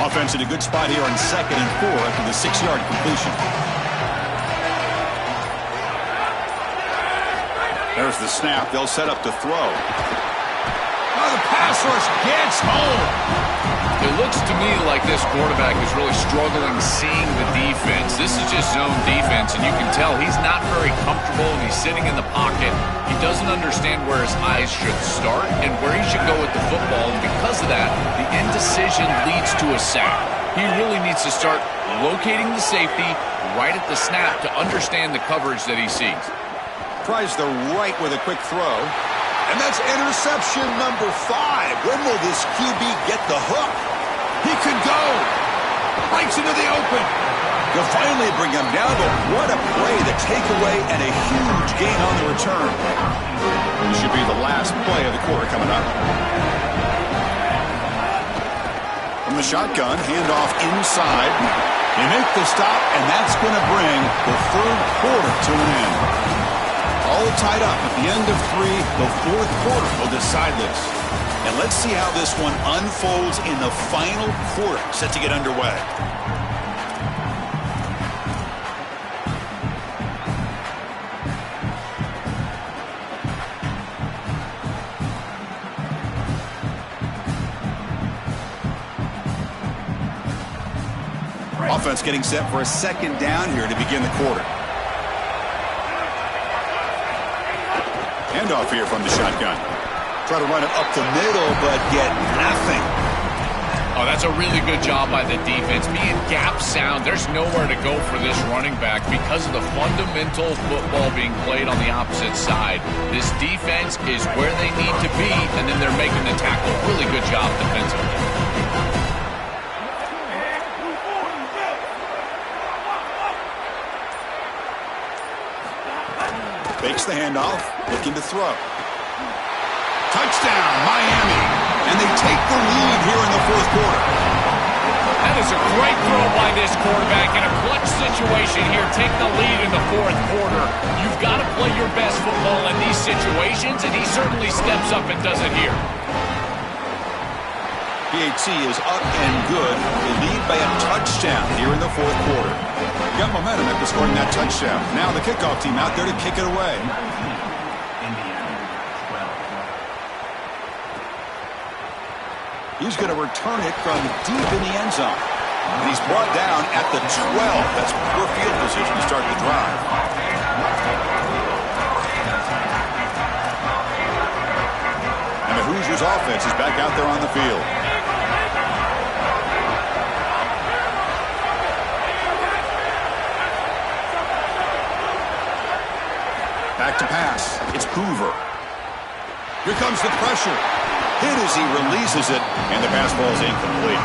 Offense in a good spot here on 2nd and 4 after the 6-yard completion. There's the snap. They'll set up to throw. Oh, the pass rush gets home. It looks to me like this quarterback is really struggling seeing the defense. This is just zone defense, and you can tell he's not very comfortable, and he's sitting in the pocket. He doesn't understand where his eyes should start and where he should go with the football, and because of that, the indecision leads to a sack. He really needs to start locating the safety right at the snap to understand the coverage that he sees. Tries the right with a quick throw. And that's interception number 5. When will this QB get the hook? He could go. Breaks into the open. They'll finally bring him down, but what a play. The takeaway and a huge gain on the return. This should be the last play of the quarter coming up. From the shotgun, handoff inside. They make the stop, and that's going to bring the 3rd quarter to an end. All tied up at the end of 3. The 4th quarter will decide this. And let's see how this one unfolds in the final quarter set to get underway. Offense getting set for a 2nd down here to begin the quarter. Handoff here from the shotgun. Try to run it up the middle, but get nothing. Oh, that's a really good job by the defense. Being gap sound, there's nowhere to go for this running back because of the fundamental football being played on the opposite side. This defense is where they need to be, and then they're making the tackle. Really good job defensively. Fakes the handoff, looking to throw. Touchdown, Miami. And they take the lead here in the 4th quarter. That is a great throw by this quarterback in a clutch situation here. Take the lead in the fourth quarter. You've got to play your best football in these situations, and he certainly steps up and does it here. PAT is up and good. They lead by a touchdown here in the fourth quarter. Got momentum after scoring that touchdown. Now the kickoff team out there to kick it away. He's going to return it from deep in the end zone. And he's brought down at the 12. That's poor field position to start the drive. And the Hoosiers offense is back out there on the field. Back to pass. It's Hoover. Here comes the pressure. Hit as he releases it, and the pass ball is incomplete.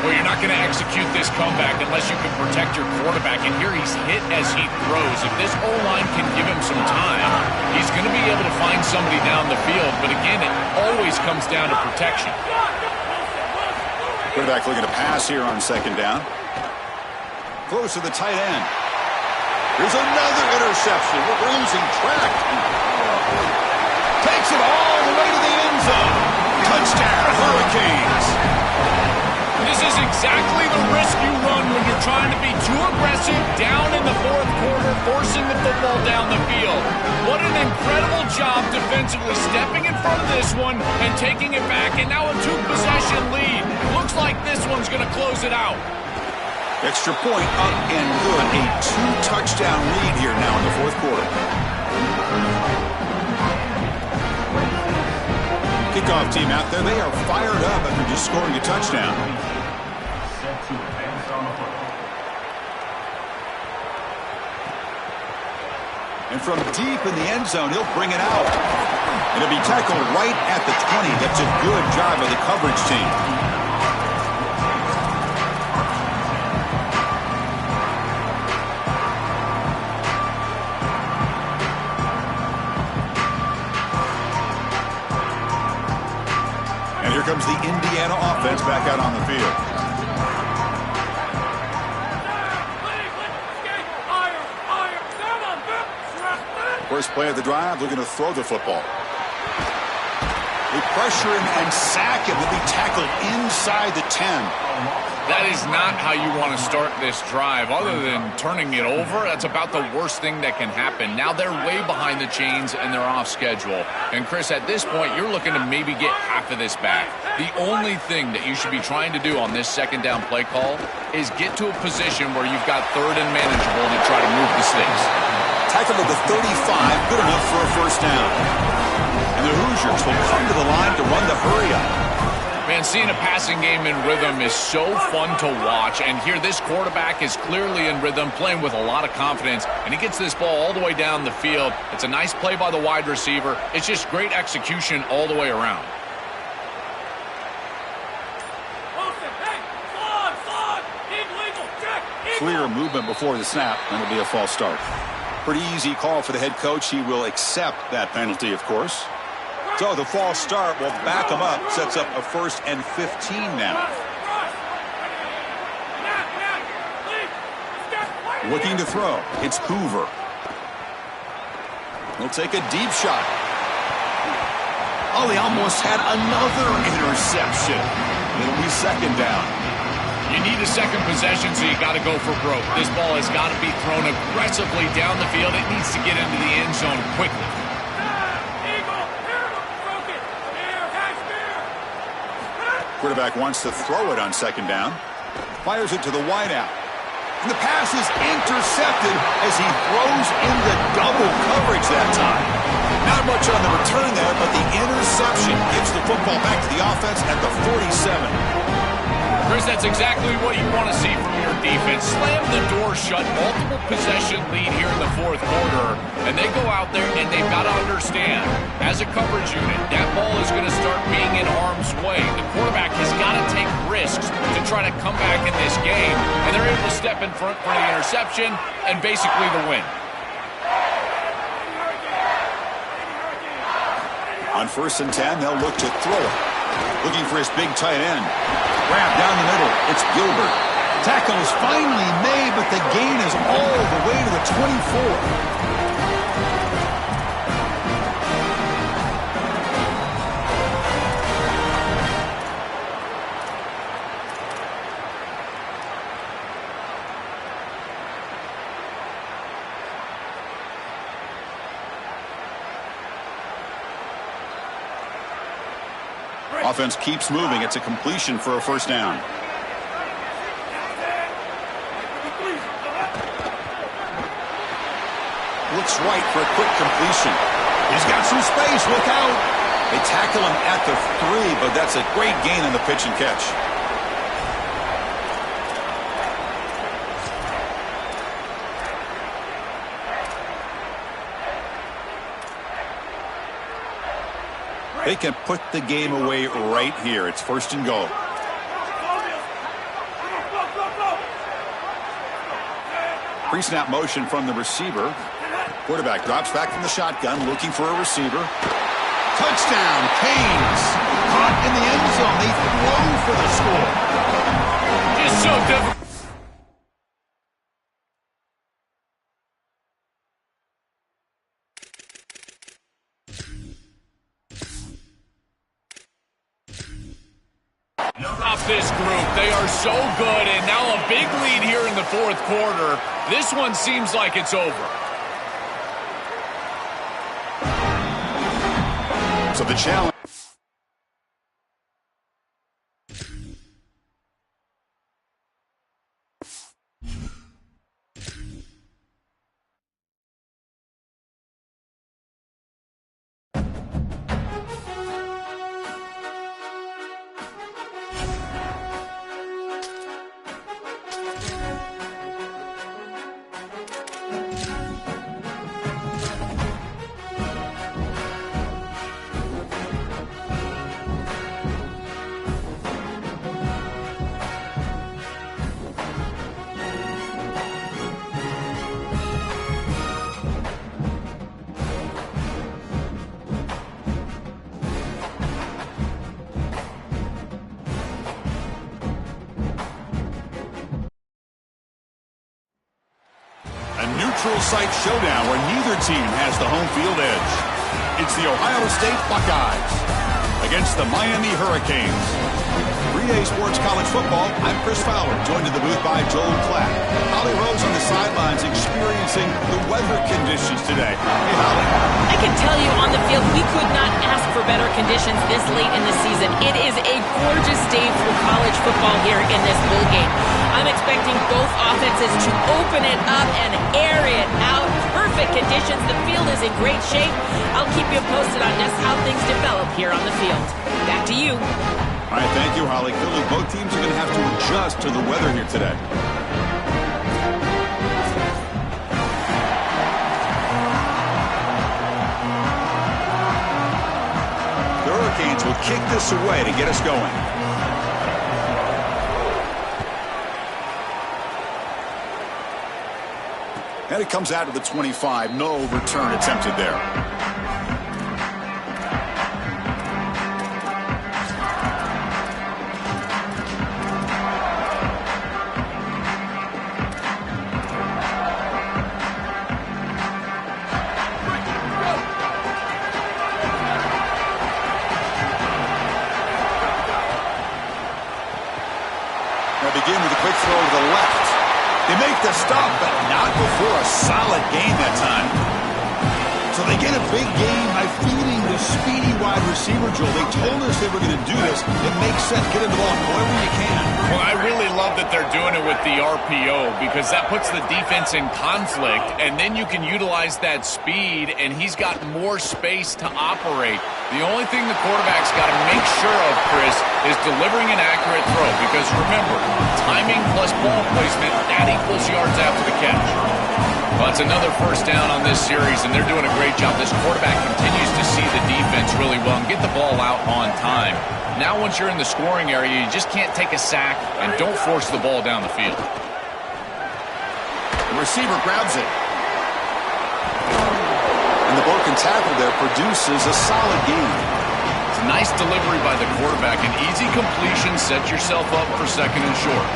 Well, you're not going to execute this comeback unless you can protect your quarterback, and here he's hit as he throws. If this O-line can give him some time, he's going to be able to find somebody down the field, but again, it always comes down to protection. Quarterback looking to pass here on second down. Close to the tight end. Here's another interception. We're losing track. Takes it all the way to the end zone. Touchdown, Hurricanes. This is exactly the risk you run when you're trying to be too aggressive down in the fourth quarter, forcing the football down the field. What an incredible job defensively stepping in front of this one and taking it back, and now a two-possession lead. Looks like this one's going to close it out. Extra point up and good. A two-touchdown lead here now in the fourth quarter. Kickoff team out there. They are fired up after just scoring a touchdown. Set to advance on the football. And from deep in the end zone, he'll bring it out. And it'll be tackled right at the 20. That's a good job by the coverage team. Here comes the Indiana offense back out on the field. First play of the drive, looking to throw the football. They pressure him and sack him. He'll be tackled inside the 10. That is not how you want to start this drive. Other than turning it over, that's about the worst thing that can happen. Now they're way behind the chains and they're off schedule. And Chris, at this point, you're looking to maybe get half of this back. The only thing that you should be trying to do on this second down play call is get to a position where you've got third and manageable to try to move the sticks. Tackle at the 35, good enough for a first down. And the Hoosiers will come to the line to run the hurry up. Man, seeing a passing game in rhythm is so fun to watch, and here this quarterback is clearly in rhythm, playing with a lot of confidence, and he gets this ball all the way down the field. It's a nice play by the wide receiver. It's just great execution all the way around. Clear movement before the snap, and it'll be a false start. Pretty easy call for the head coach. He will accept that penalty, of course. So the false start will back him up, sets up a 1st and 15 now. Looking to throw. It's Hoover. He'll take a deep shot. Oh, he almost had another interception. It'll be second down. You need a second possession, so you got to go for broke. This ball has got to be thrown aggressively down the field. It needs to get into the end zone quickly. Quarterback wants to throw it on second down. Fires it to the wideout. And the pass is intercepted as he throws into double coverage that time. Not much on the return there, but the interception gives the football back to the offense at the 47. Chris, that's exactly what you want to see from your defense. Slam the door shut, multiple possession lead here in the fourth quarter, and they go out there and they've got to understand, as a coverage unit, that ball is going to start being in harm's way. The quarterback has got to take risks to try to come back in this game, and they're able to step in front for the interception and basically the win. On 1st and 10, they'll look to throw it. Looking for his big tight end. grab down the middle. It's Gilbert. Tackle is finally made, but the gain is all the way to the 24. Offense keeps moving. It's a completion for a first down. Looks right for a quick completion. He's got some space. Look out. They tackle him at the 3, but that's a great gain on the pitch and catch. They can put the game away right here. It's first and goal. Pre-snap motion from the receiver. Quarterback drops back from the shotgun, looking for a receiver. Touchdown, Canes. Caught in the end zone. They throw for the score. It's so difficult. Off this group. They are so good, and now a big lead here in the fourth quarter. This one seems like it's over. So the challenge. Neutral site showdown where neither team has the home field edge. It's the Ohio State Buckeyes against the Miami Hurricanes. 3A Sports College Football, I'm Chris Fowler, joined in the booth by Joel Klatt. Holly Rose on the sidelines experiencing the weather conditions today. Hey, Holly. I can tell you on the field, we could not ask for better conditions this late in the season. It is a gorgeous day for college football here in this bowl game. I'm expecting both offenses to open it up and air it out. Perfect conditions. The field is in great shape. I'll keep you posted on just how things develop here on the field. Back to you. All right, thank you, Holly. Clearly, both teams are going to have to adjust to the weather here today. The Hurricanes will kick this away to get us going. And it comes out to the 25. No return attempted there. Now begin with a quick throw to the left. They make the stop, but not before a solid gain that time. So they get a big gain by feeding the speedy wide receiver, Joel. They told us they were going to do this. It makes sense. Get him the ball however you can. Well, I really love that they're doing it with the RPO because that puts the defense in conflict, and then you can utilize that speed, and he's got more space to operate. The only thing the quarterback's got to make sure of, Chris, is delivering an accurate throw because, remember, timing plus ball placement, that equals yards after the catch. Well, it's another first down on this series, and they're doing a great job. This quarterback continues to see the defense really well and get the ball out on time. Now, once you're in the scoring area, you just can't take a sack and don't force the ball down the field. The receiver grabs it. And the broken tackle there produces a solid gain. So Nice delivery by the quarterback. An easy completion. Set yourself up for second and short.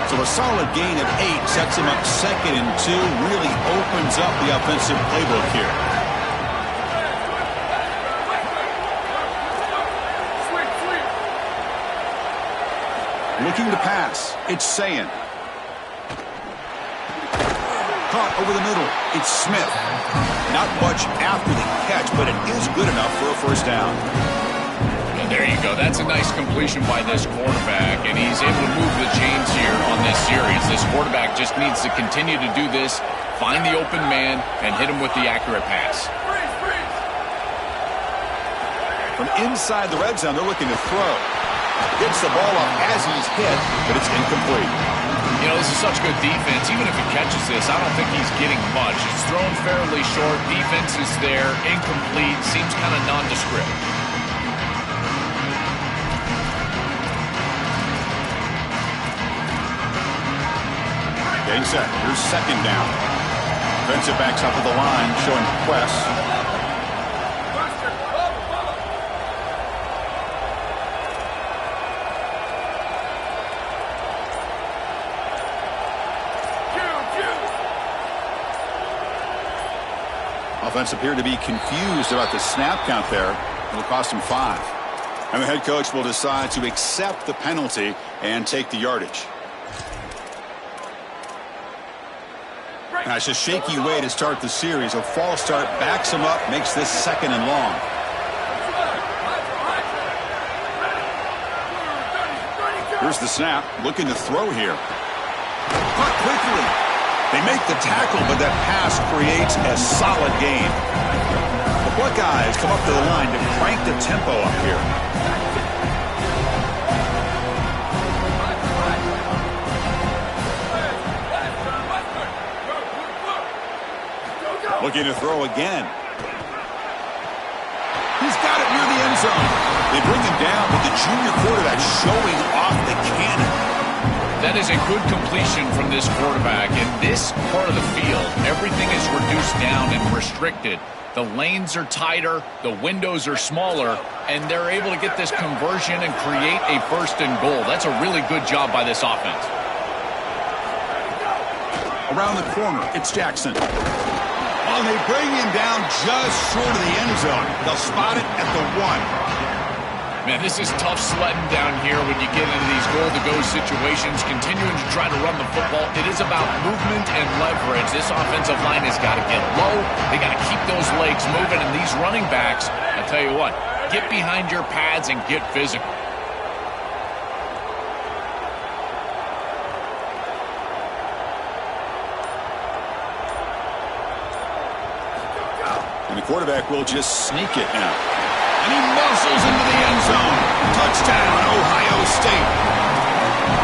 So a solid gain of 8 sets him up second and 2. Really opens up the offensive playbook here. Looking to pass. It's Sayin. Caught over the middle. It's Smith. Not much after the catch, but it is good enough for a first down. And there you go. That's a nice completion by this quarterback, and he's able to move the chains here on this series. This quarterback just needs to continue to do this, find the open man, and hit him with the accurate pass. From inside the red zone, they're looking to throw. Gets the ball up as he's hit, but it's incomplete. You know, this is such good defense. Even if he catches this, I don't think he's getting much. It's thrown fairly short. Defense is there. Incomplete. Seems kind of nondescript. Getting set. Here's second down. Defensive backs up at the line, showing press. Offense appeared to be confused about the snap count there. It'll cost him 5. And the head coach will decide to accept the penalty and take the yardage. That's a shaky way to start the series. A false start backs him up, makes this second and long. Here's the snap, looking to throw here. Caught quickly. They make the tackle, but that pass creates a solid gain. The Buckeyes come up to the line to crank the tempo up here. Looking to throw again. He's got it near the end zone. They bring him down, but the junior quarterback showing off the cannon. That is a good completion from this quarterback. In this part of the field, everything is reduced down and restricted. The lanes are tighter, the windows are smaller, and they're able to get this conversion and create a first and goal. That's a really good job by this offense. Around the corner, it's Jackson. Oh, they bring him down just short of the end zone. They'll spot it at the 1. Man, this is tough sledding down here when you get into these goal-to-go situations, continuing to try to run the football. It is about movement and leverage. This offensive line has got to get low. They got to keep those legs moving, and these running backs, I tell you what, get behind your pads and get physical. And the quarterback will just sneak it now. And he muscles into the end zone. Touchdown, Ohio State.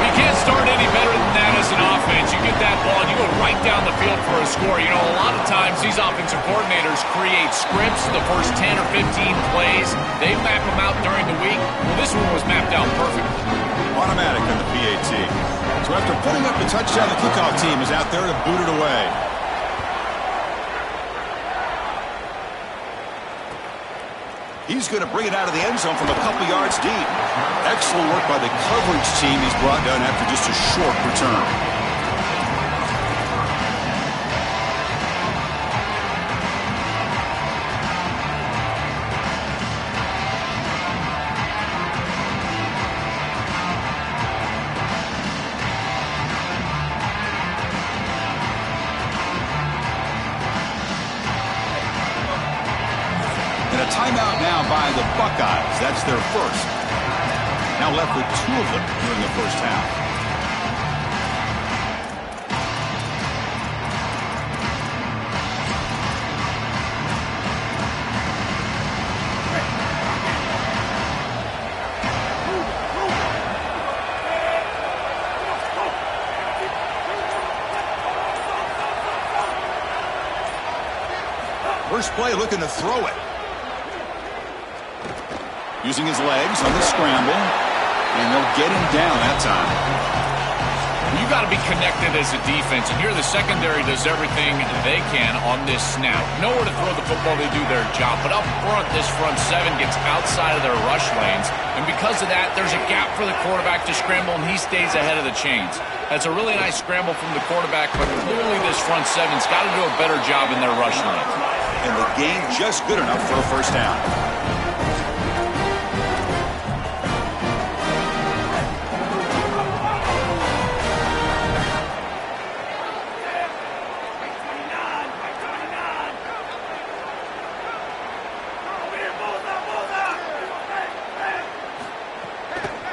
We can't start any better than that as an offense. You get that ball and you go right down the field for a score. You know, a lot of times these offensive coordinators create scripts, the first 10 or 15 plays. They map them out during the week. Well, this one was mapped out perfectly. Automatic on the PAT. So after putting up the touchdown, the kickoff team is out there to boot it away. He's going to bring it out of the end zone from a couple yards deep. Excellent work by the coverage team. He's brought down after just a short return. Timeout now by the Buckeyes. That's their first. Now left with 2 of them during the first half. First play looking to throw it. Using his legs on the scramble, and they'll get him down that time. You got to be connected as a defense, and here the secondary does everything they can on this snap. Nowhere to throw the football, they do their job. But up front, this front seven gets outside of their rush lanes, and because of that, there's a gap for the quarterback to scramble, and he stays ahead of the chains. That's a really nice scramble from the quarterback, but clearly this front seven's got to do a better job in their rush lanes. And the gain just good enough for a first down.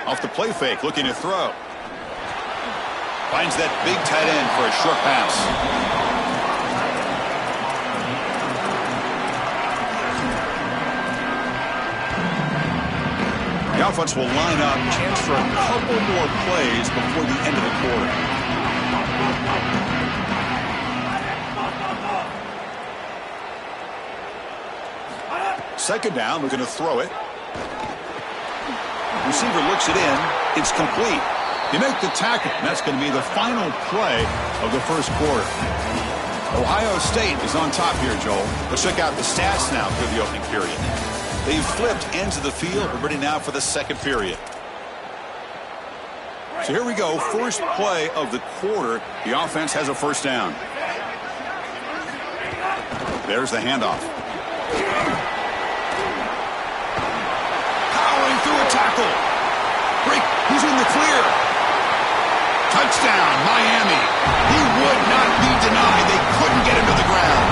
Off the play fake, looking to throw. Finds that big tight end for a short pass. The offense will line up, chance for a couple more plays before the end of the quarter. Second down, looking to throw it. Receiver looks it in. It's complete. You make the tackle, and that's going to be the final play of the first quarter. Ohio State is on top here, Joel. Let's check out the stats now for the opening period. They've flipped ends of the field. We're ready now for the second period. So here we go. First play of the quarter. The offense has a first down. There's the handoff. Powering through a tackle. Break. Who's in the clear? Touchdown, Miami. He would not be denied. They couldn't get him to the ground.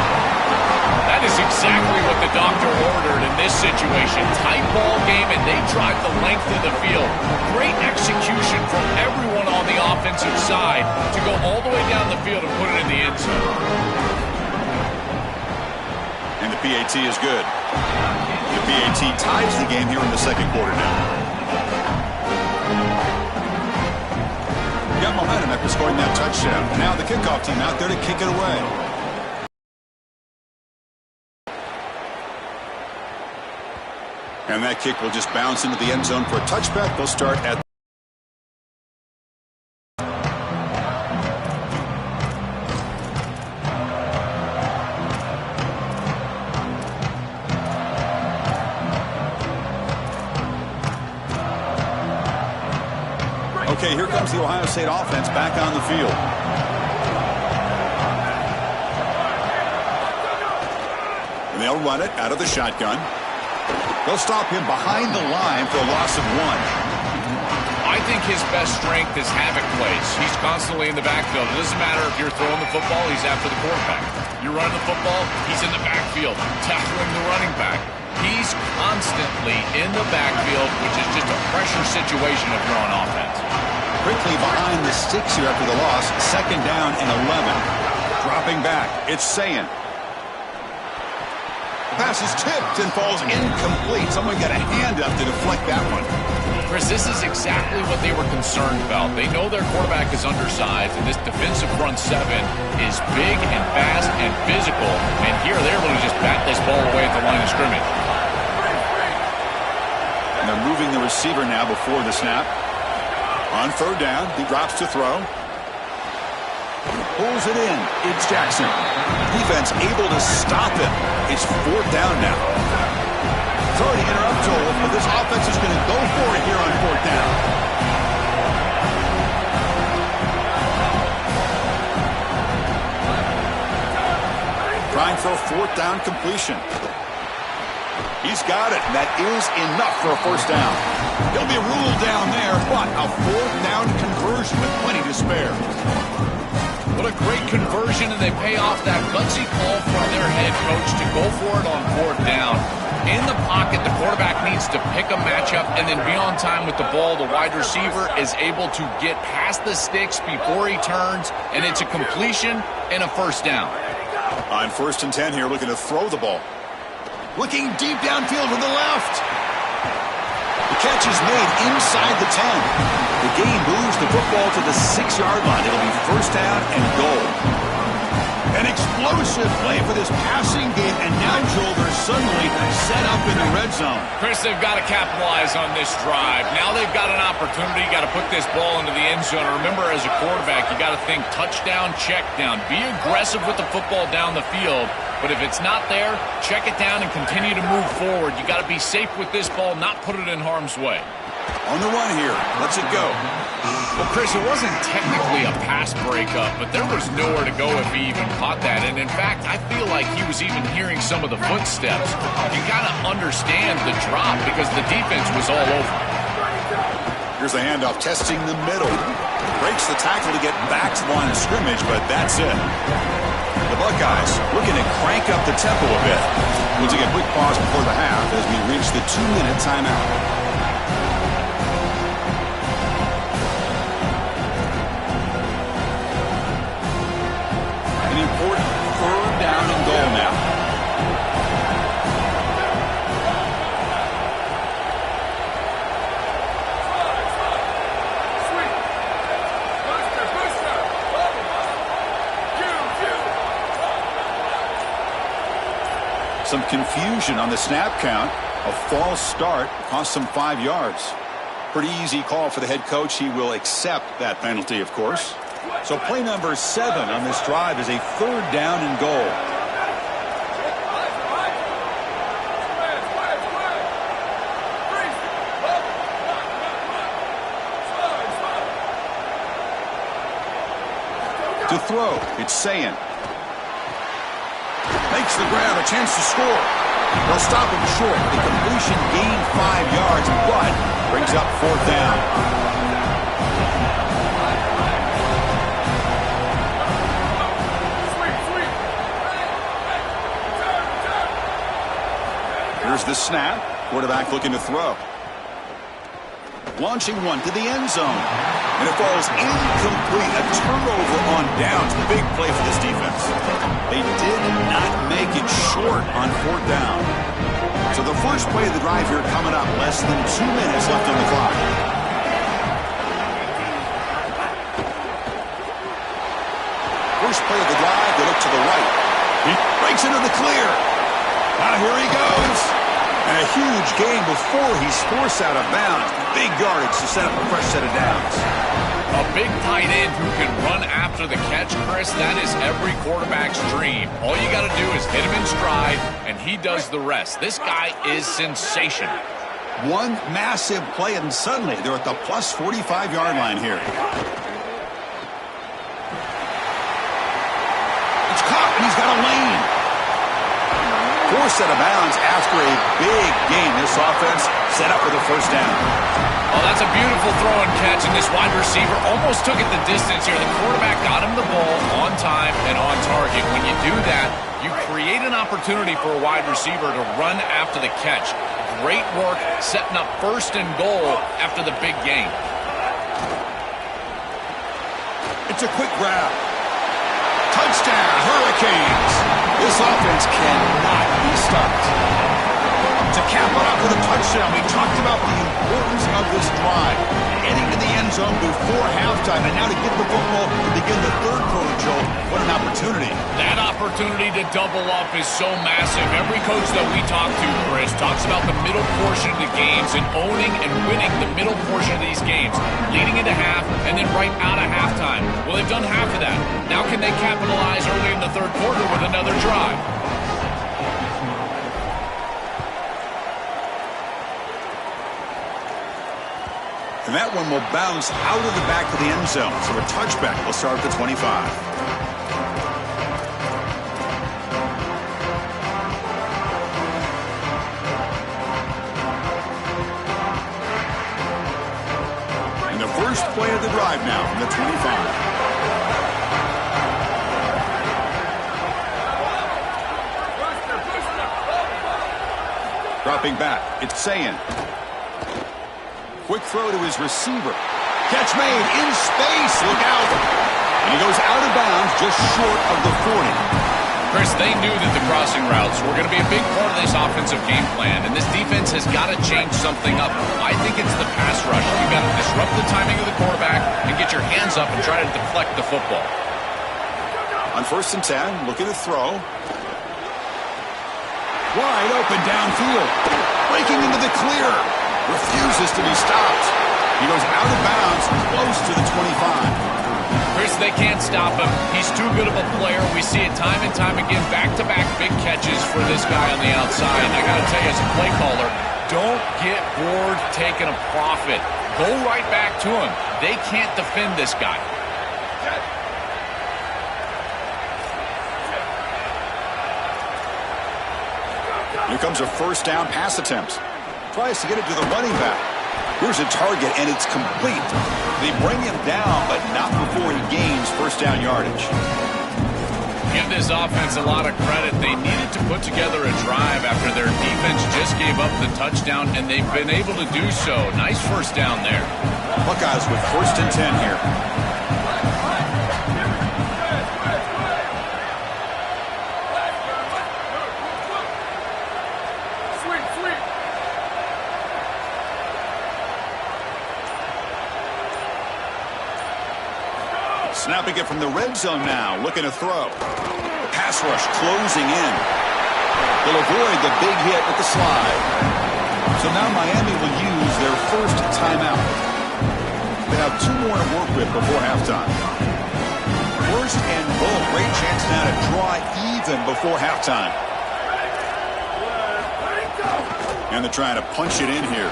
That is exactly what the doctor ordered in this situation. Tight ball game, and they drive the length of the field. Great execution from everyone on the offensive side to go all the way down the field and put it in the end zone. And the PAT is good. The PAT ties the game here in the second quarter now. Got momentum after scoring that touchdown. Now the kickoff team out there to kick it away. And that kick will just bounce into the end zone for a touchback. They'll start at... Okay, here comes the Ohio State offense back on the field. And they'll run it out of the shotgun. They'll stop him behind the line for a loss of 1. I think his best strength is havoc plays. He's constantly in the backfield. It doesn't matter if you're throwing the football, he's after the quarterback. You're running the football, he's in the backfield, tackling the running back. He's constantly in the backfield, which is just a pressure situation if you're on offense. Quickly behind the sticks here after the loss. Second down and 11. Dropping back. It's Sayin. The pass is tipped and falls incomplete. Someone got a hand up to deflect that one. Chris, this is exactly what they were concerned about. They know their quarterback is undersized, and this defensive front seven is big and fast and physical. And here they're able to just bat this ball away at the line of scrimmage. And they're moving the receiver now before the snap. On third down, he drops to throw. Pulls it in. It's Jackson. Defense able to stop him. It's fourth down now. Sorry to interrupt, Joel, but this offense is going to go for it here on fourth down. Trying for a fourth down completion. He's got it, and that is enough for a first down. He'll be ruled down there, but a fourth down conversion with plenty to spare. What a great conversion, and they pay off that gutsy call from their head coach to go for it on fourth down. In the pocket, the quarterback needs to pick a matchup and then be on time with the ball. The wide receiver is able to get past the sticks before he turns, and it's a completion and a first down. On 1st and 10 here, looking to throw the ball. Looking deep downfield to the left. The catch is made inside the 10. The gain moves the football to the 6-yard line. It'll be first down and goal. An explosive play for this passing game, and now, Joel, they're suddenly set up in the red zone. Chris, they've got to capitalize on this drive. Now they've got an opportunity. You got to put this ball into the end zone. Remember, as a quarterback, you got to think touchdown, check down. Be aggressive with the football down the field. But if it's not there, check it down and continue to move forward. You got to be safe with this ball, not put it in harm's way. On the run here. Let's it go. Well, Chris, it wasn't technically a pass breakup, but there was nowhere to go if he even caught that. And in fact, I feel like he was even hearing some of the footsteps. You got to understand the drop because the defense was all over. Here's the handoff, testing the middle. Breaks the tackle to get back to the line of scrimmage, but that's it. The Buckeyes looking to crank up the tempo a bit. We'll take a quick pause before the half as we reach the 2-minute timeout. An important third down and goal now. Some confusion on the snap count. A false start cost them 5 yards. Pretty easy call for the head coach. He will accept that penalty, of course. So play number 7 on this drive is a third down and goal. To throw, it's Sayin. Makes the grab, a chance to score. They'll stop him short. The completion gained 5 yards, but brings up fourth down. Here's the snap. Quarterback looking to throw. Launching one to the end zone. And it falls incomplete. A turnover on downs. The big play for this defense. They did not make it short on fourth down. So the first play of the drive here coming up. Less than 2 minutes left on the clock. First play of the drive. They look to the right. He breaks into the clear. Now here he goes. And a huge gain before he's forced out of bounds. Big yardage to set up a fresh set of downs. A big tight end who can run after the catch, Chris, that is every quarterback's dream. All you got to do is hit him in stride, and he does the rest. This guy is sensational. One massive play, and suddenly they're at the plus 45-yard line here. It's caught, and he's got a lane. Forced out of bounds after a big gain. This offense set up for the first down. Oh, that's a beautiful throw and catch, and this wide receiver almost took it the distance here. The quarterback got him the ball on time and on target. When you do that, you create an opportunity for a wide receiver to run after the catch. Great work setting up first and goal after the big gain. It's a quick grab. Touchdown, Hurricanes. This offense cannot be stopped. To cap it off with a touchdown, we talked about the importance of this drive. Getting to the end zone before halftime, and now to get the football to begin the third quarter, Joe. What an opportunity. That opportunity to double up is so massive. Every coach that we talk to, Chris, talks about the middle portion of the games and owning and winning the middle portion of these games, leading into half and then right out of halftime. Well, they've done half of that. Now can they capitalize early in the third quarter with another drive? And that one will bounce out of the back of the end zone. So a touchback will start at the 25. And the first play of the drive now from the 25. Dropping back, it's Sayin. Quick throw to his receiver. Catch made in space. Look out. And he goes out of bounds just short of the 40. Chris, they knew that the crossing routes were going to be a big part of this offensive game plan, and this defense has got to change something up. I think it's the pass rush. You've got to disrupt the timing of the quarterback and get your hands up and try to deflect the football. On 1st and 10, looking to throw. Wide open downfield. Breaking into the clear. Refuses to be stopped. He goes out of bounds, close to the 25. Chris, they can't stop him. He's too good of a player. We see it time and time again. Back-to-back big catches for this guy on the outside. And I got to tell you, as a play caller, don't get bored taking a profit. Go right back to him. They can't defend this guy. Here comes a 1st down pass attempt. Tries to get it to the running back. Here's a target, and it's complete. They bring him down, but not before he gains 1st down yardage. Give this offense a lot of credit. They needed to put together a drive after their defense just gave up the touchdown, and they've been able to do so. Nice 1st down there. Buckeyes with 1st and 10 here. Snapping it from the red zone now, looking to throw. Pass rush closing in. They'll avoid the big hit with the slide. So now Miami will use their 1st timeout. They have 2 more to work with before halftime. 1st and goal. Great chance now to draw even before halftime. And they're trying to punch it in here.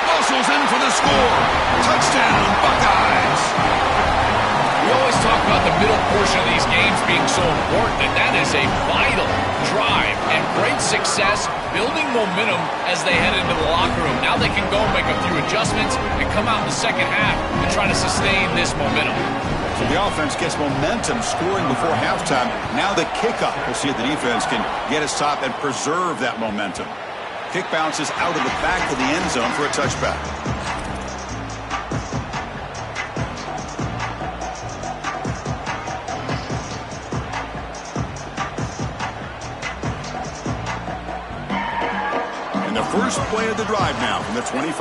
Muscles in for the score. Touchdown, Buckeyes. We always talk about the middle portion of these games being so important, and that is a vital drive and great success, building momentum as they head into the locker room. Now they can go make a few adjustments and come out in the second half and try to sustain this momentum. So the offense gets momentum scoring before halftime. Now the kickoff. We'll see if the defense can get a stop and preserve that momentum. Kick bounces out of the back of the end zone for a touchback. First play of the drive now from the 25.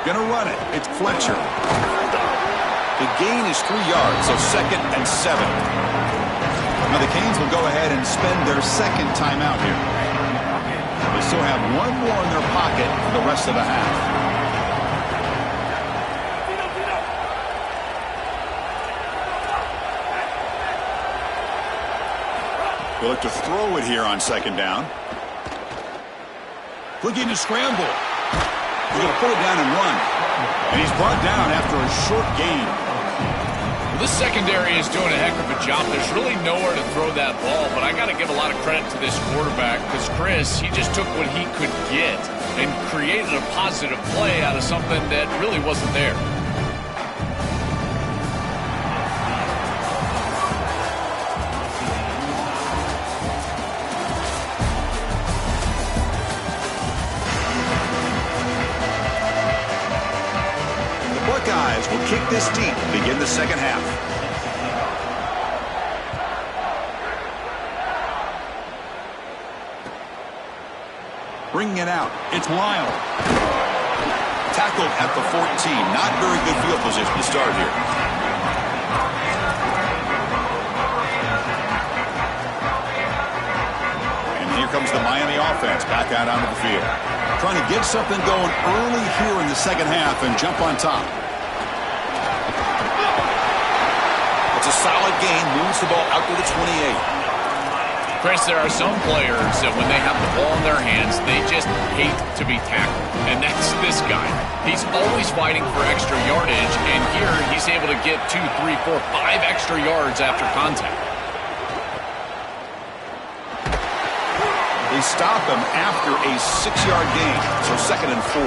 Gonna run it. It's Fletcher. The gain is 3 yards, so 2nd and 7. Now the Canes will go ahead and spend their 2nd timeout here. They still have 1 more in their pocket for the rest of the half. They look to throw it here on 2nd down. Looking to scramble. He's going to put it down and run. And he's brought down after a short gain. Well, this secondary is doing a heck of a job. There's really nowhere to throw that ball, but I got to give a lot of credit to this quarterback because Chris, he just took what he could get and created a positive play out of something that really wasn't there. Buckeyes will kick this deep to begin the second half. Bringing it out. It's Lyle. Tackled at the 14. Not very good field position to start here. And here comes the Miami offense back out onto the field. Trying to get something going early here in the second half and jump on top. It's a solid gain. Moves the ball out to the 28. Chris, there are some players that when they have the ball in their hands, they just hate to be tackled. And that's this guy. He's always fighting for extra yardage, and here he's able to get 2, 3, 4, 5 extra yards after contact. They stop him after a 6-yard gain, so 2nd and 4.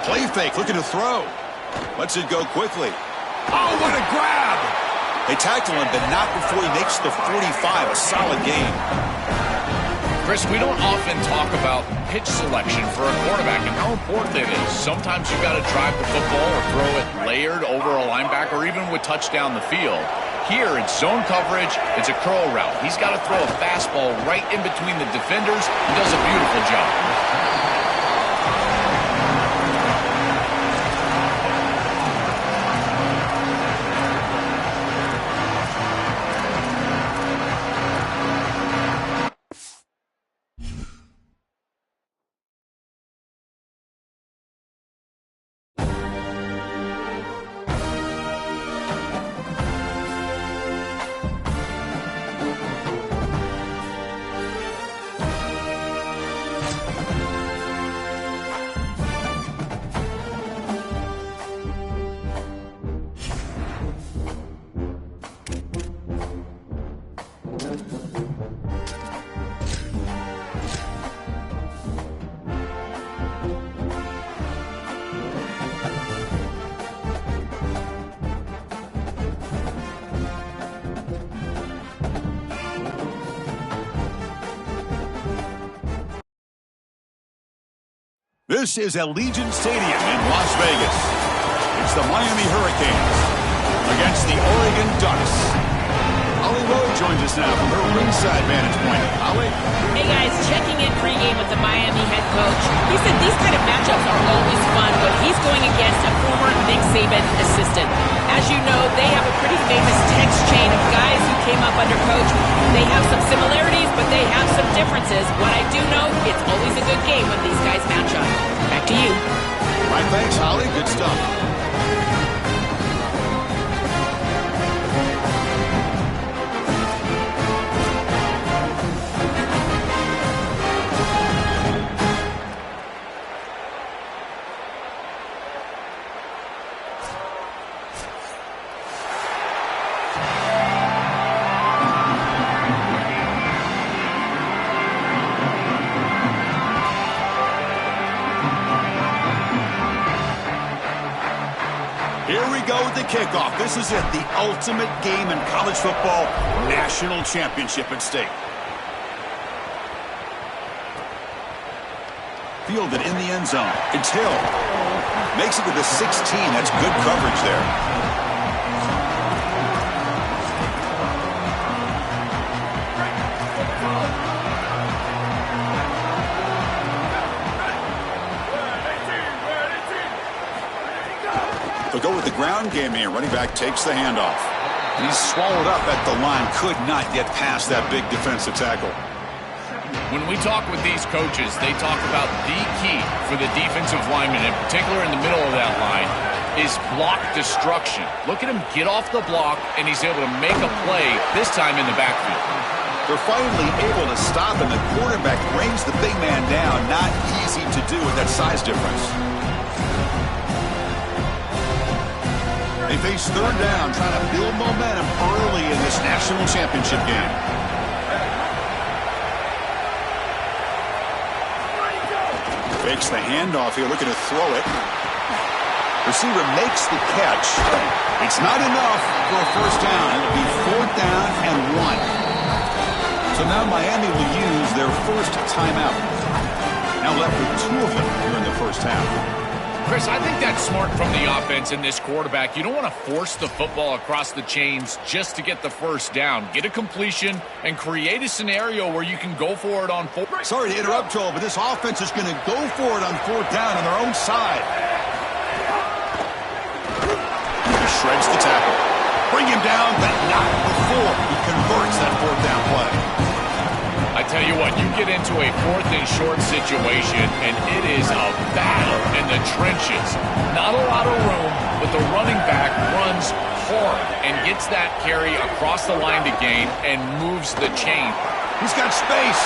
Play fake, looking to throw. Lets it go quickly. Oh, what a grab! They tackle him, but not before he makes the 45, a solid gain. Chris, we don't often talk about pitch selection for a quarterback and how important it is. Sometimes you've got to drive the football or throw it layered over a linebacker or even with touch down the field. Here, it's zone coverage. It's a curl route. He's got to throw a fastball right in between the defenders. He does a beautiful job. This is Allegiant Stadium in Las Vegas. It's the Miami Hurricanes against the Oregon Ducks. Holly Rowe joins us now from her ringside vantage point. Holly? Hey guys, checking in pregame with the Miami head coach. He said these kind of matchups are always fun, but he's going against a former Nick Saban assistant. As you know, they have a pretty famous text chain of guys who came up under coach. They have some similarities, but they have some differences. What I do know, it's always a good game when these guys match up. Back to you. All right, thanks, Holly. Good stuff. Here we go with the kickoff. This is it, the ultimate game in college football, national championship at stake. Fielded in the end zone. It's Hill. Makes it to the 16. That's good coverage there. They'll go with the ground game here. Running back takes the handoff. And he's swallowed up at the line. Could not get past that big defensive tackle. When we talk with these coaches, they talk about the key for the defensive lineman, in particular in the middle of that line, is block destruction. Look at him get off the block, and he's able to make a play, this time in the backfield. They're finally able to stop, and the quarterback brings the big man down. Not easy to do with that size difference. They face third down, trying to build momentum early in this national championship game. Fakes the handoff here, looking to throw it. Receiver makes the catch. It's not enough for a first down. It'll be 4th down and 1. So now Miami will use their first timeout. Now left with 2 of them here in the first half. Chris, I think that's smart from the offense and this quarterback. You don't want to force the football across the chains just to get the first down. Get a completion and create a scenario where you can go for it on 4th. Sorry to interrupt, Joel, but this offense is going to go for it on 4th down on their own side. He shreds the tackle. Bring him down, but not before he converts that 4th down play. I tell you what, you get into a 4th and short situation, and it is a battle in the trenches. Not a lot of room, but the running back runs hard and gets that carry across the line to gain and moves the chain. He's got space.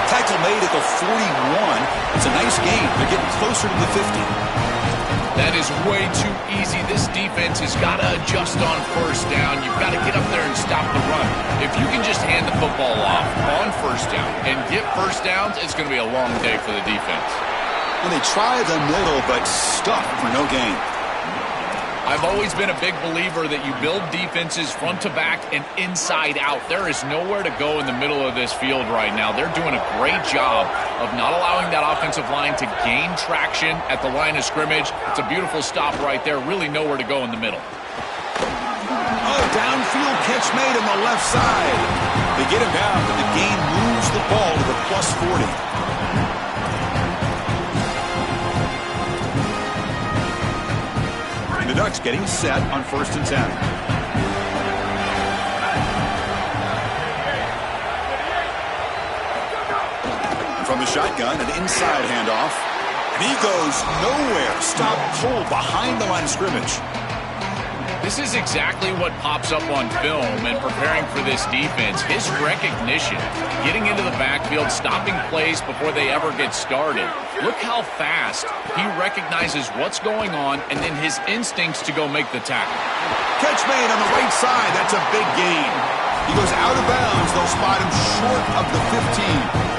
Tackle made at the 41. It's a nice gain. They're getting closer to the 50. That is way too easy. This defense has got to adjust on first down. You've got to get up there and stop the run. If you can just hand the football off on first down and get first downs, it's going to be a long day for the defense. And they try the middle, but stuck for no gain. I've always been a big believer that you build defenses front to back and inside out. There is nowhere to go in the middle of this field right now. They're doing a great job of not allowing that offensive line to gain traction at the line of scrimmage. It's a beautiful stop right there. Really nowhere to go in the middle. Oh, downfield catch made on the left side. They get him down, but the gain moves the ball to the plus 40. The Ducks getting set on 1st and 10. And from the shotgun, an inside handoff. And he goes nowhere. Stop pull behind the line of scrimmage. This is exactly what pops up on film and preparing for this defense. His recognition, getting into the backfield, stopping plays before they ever get started. Look how fast he recognizes what's going on and then his instincts to go make the tackle. Catch made on the right side. That's a big gain. He goes out of bounds. They'll spot him short of the 15.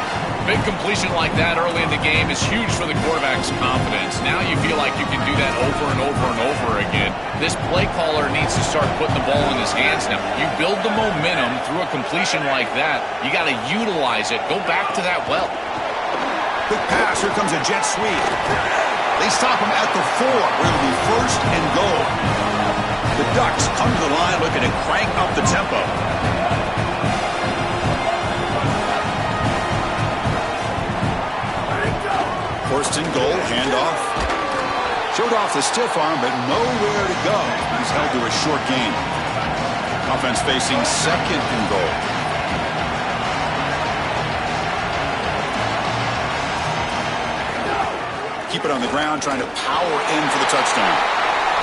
Big completion like that early in the game is huge for the quarterback's confidence. Now you feel like you can do that over and over and over again. This play caller needs to start putting the ball in his hands now. You build the momentum through a completion like that. You got to utilize it. Go back to that well. Quick pass. Here comes a jet sweep. They stop him at the 4, where it'll be 1st and goal. The Ducks come to the line looking to crank up the tempo. 1st and goal, handoff. Showed off the stiff arm, but nowhere to go. He's held to a short gain. Offense facing 2nd and goal. Keep it on the ground, trying to power in for the touchdown.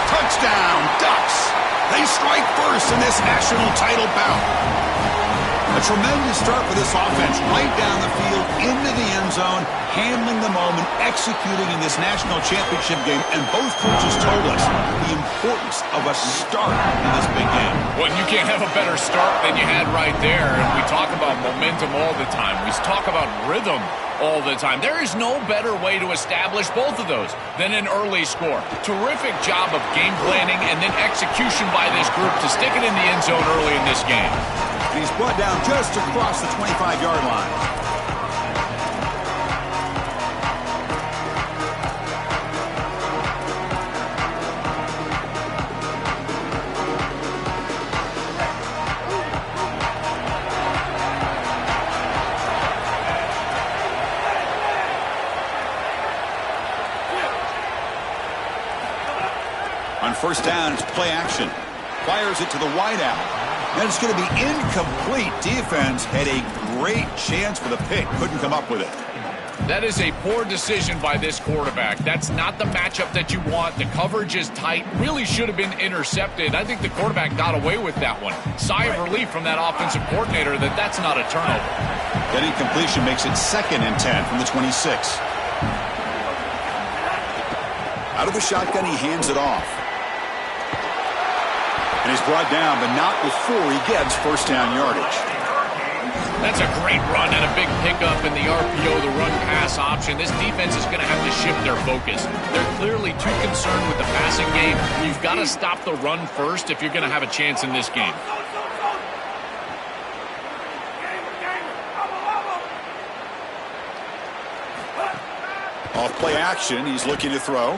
Touchdown, Ducks! They strike first in this national title bout. A tremendous start for this offense, right down the field, into the end zone, handling the moment, executing in this national championship game. And both coaches told us the importance of a start in this big game. Well, you can't have a better start than you had right there. And we talk about momentum all the time. We talk about rhythm all the time. There is no better way to establish both of those than an early score. Terrific job of game planning and then execution by this group to stick it in the end zone early in this game. And he's brought down just across the 25-yard line. On 1st down, it's play action. Fires it to the wideout. And it's going to be incomplete. Defense had a great chance for the pick. Couldn't come up with it. That is a poor decision by this quarterback. That's not the matchup that you want. The coverage is tight. Really should have been intercepted. I think the quarterback got away with that one. Sigh of relief from that offensive coordinator that that's not a turnover. That incompletion makes it 2nd and 10 from the 26. Out of the shotgun, he hands it off. And he's brought down, but not before he gets 1st down yardage. That's a great run and a big pickup in the RPO, the run-pass option. This defense is going to have to shift their focus. They're clearly too concerned with the passing game. You've got to stop the run first if you're going to have a chance in this game. Off play action, he's looking to throw.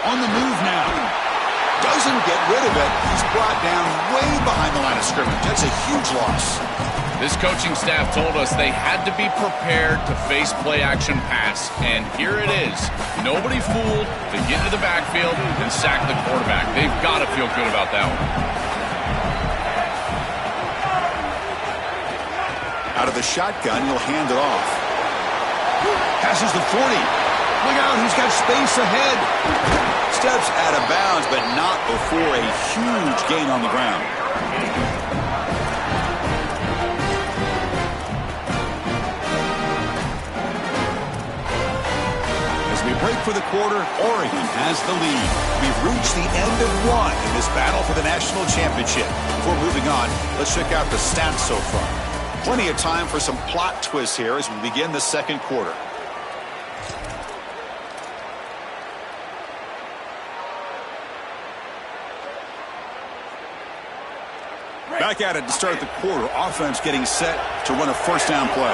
On the move now. Doesn't get rid of it. He's brought down way behind the line of scrimmage. That's a huge loss. This coaching staff told us they had to be prepared to face play-action pass, and here it is. Nobody fooled to get into the backfield and sack the quarterback. They've got to feel good about that one. Out of the shotgun, he'll hand it off. Passes the 40. Look out, he's got space ahead. Steps out of bounds, but not before a huge gain on the ground. As we break for the quarter, Oregon has the lead. We've reached the end of one in this battle for the national championship. Before moving on, let's check out the stats so far. Plenty of time for some plot twists here as we begin the 2nd quarter. Back at it to start the quarter. Offense getting set to run a first down play.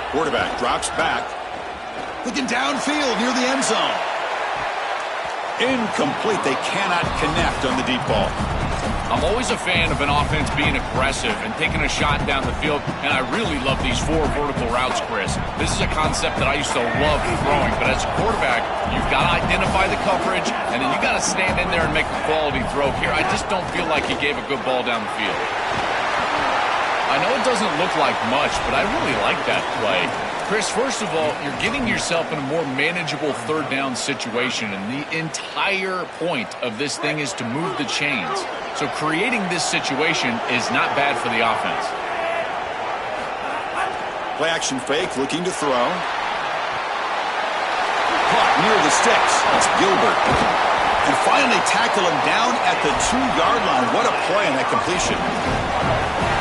Quarterback drops back. Looking downfield near the end zone. Incomplete. They cannot connect on the deep ball. I'm always a fan of an offense being aggressive and taking a shot down the field, and I really love these 4 vertical routes, Chris. This is a concept that I used to love throwing, but as a quarterback, you've got to identify the coverage, and then you got to stand in there and make a quality throw. Here, I just don't feel like he gave a good ball down the field. I know it doesn't look like much, but I really like that play. Chris, first of all, you're getting yourself in a more manageable third down situation, and the entire point of this thing is to move the chains. So creating this situation is not bad for the offense. Play action fake, looking to throw. Caught near the sticks. It's Gilbert. And finally tackle him down at the 2-yard line. What a play on that completion.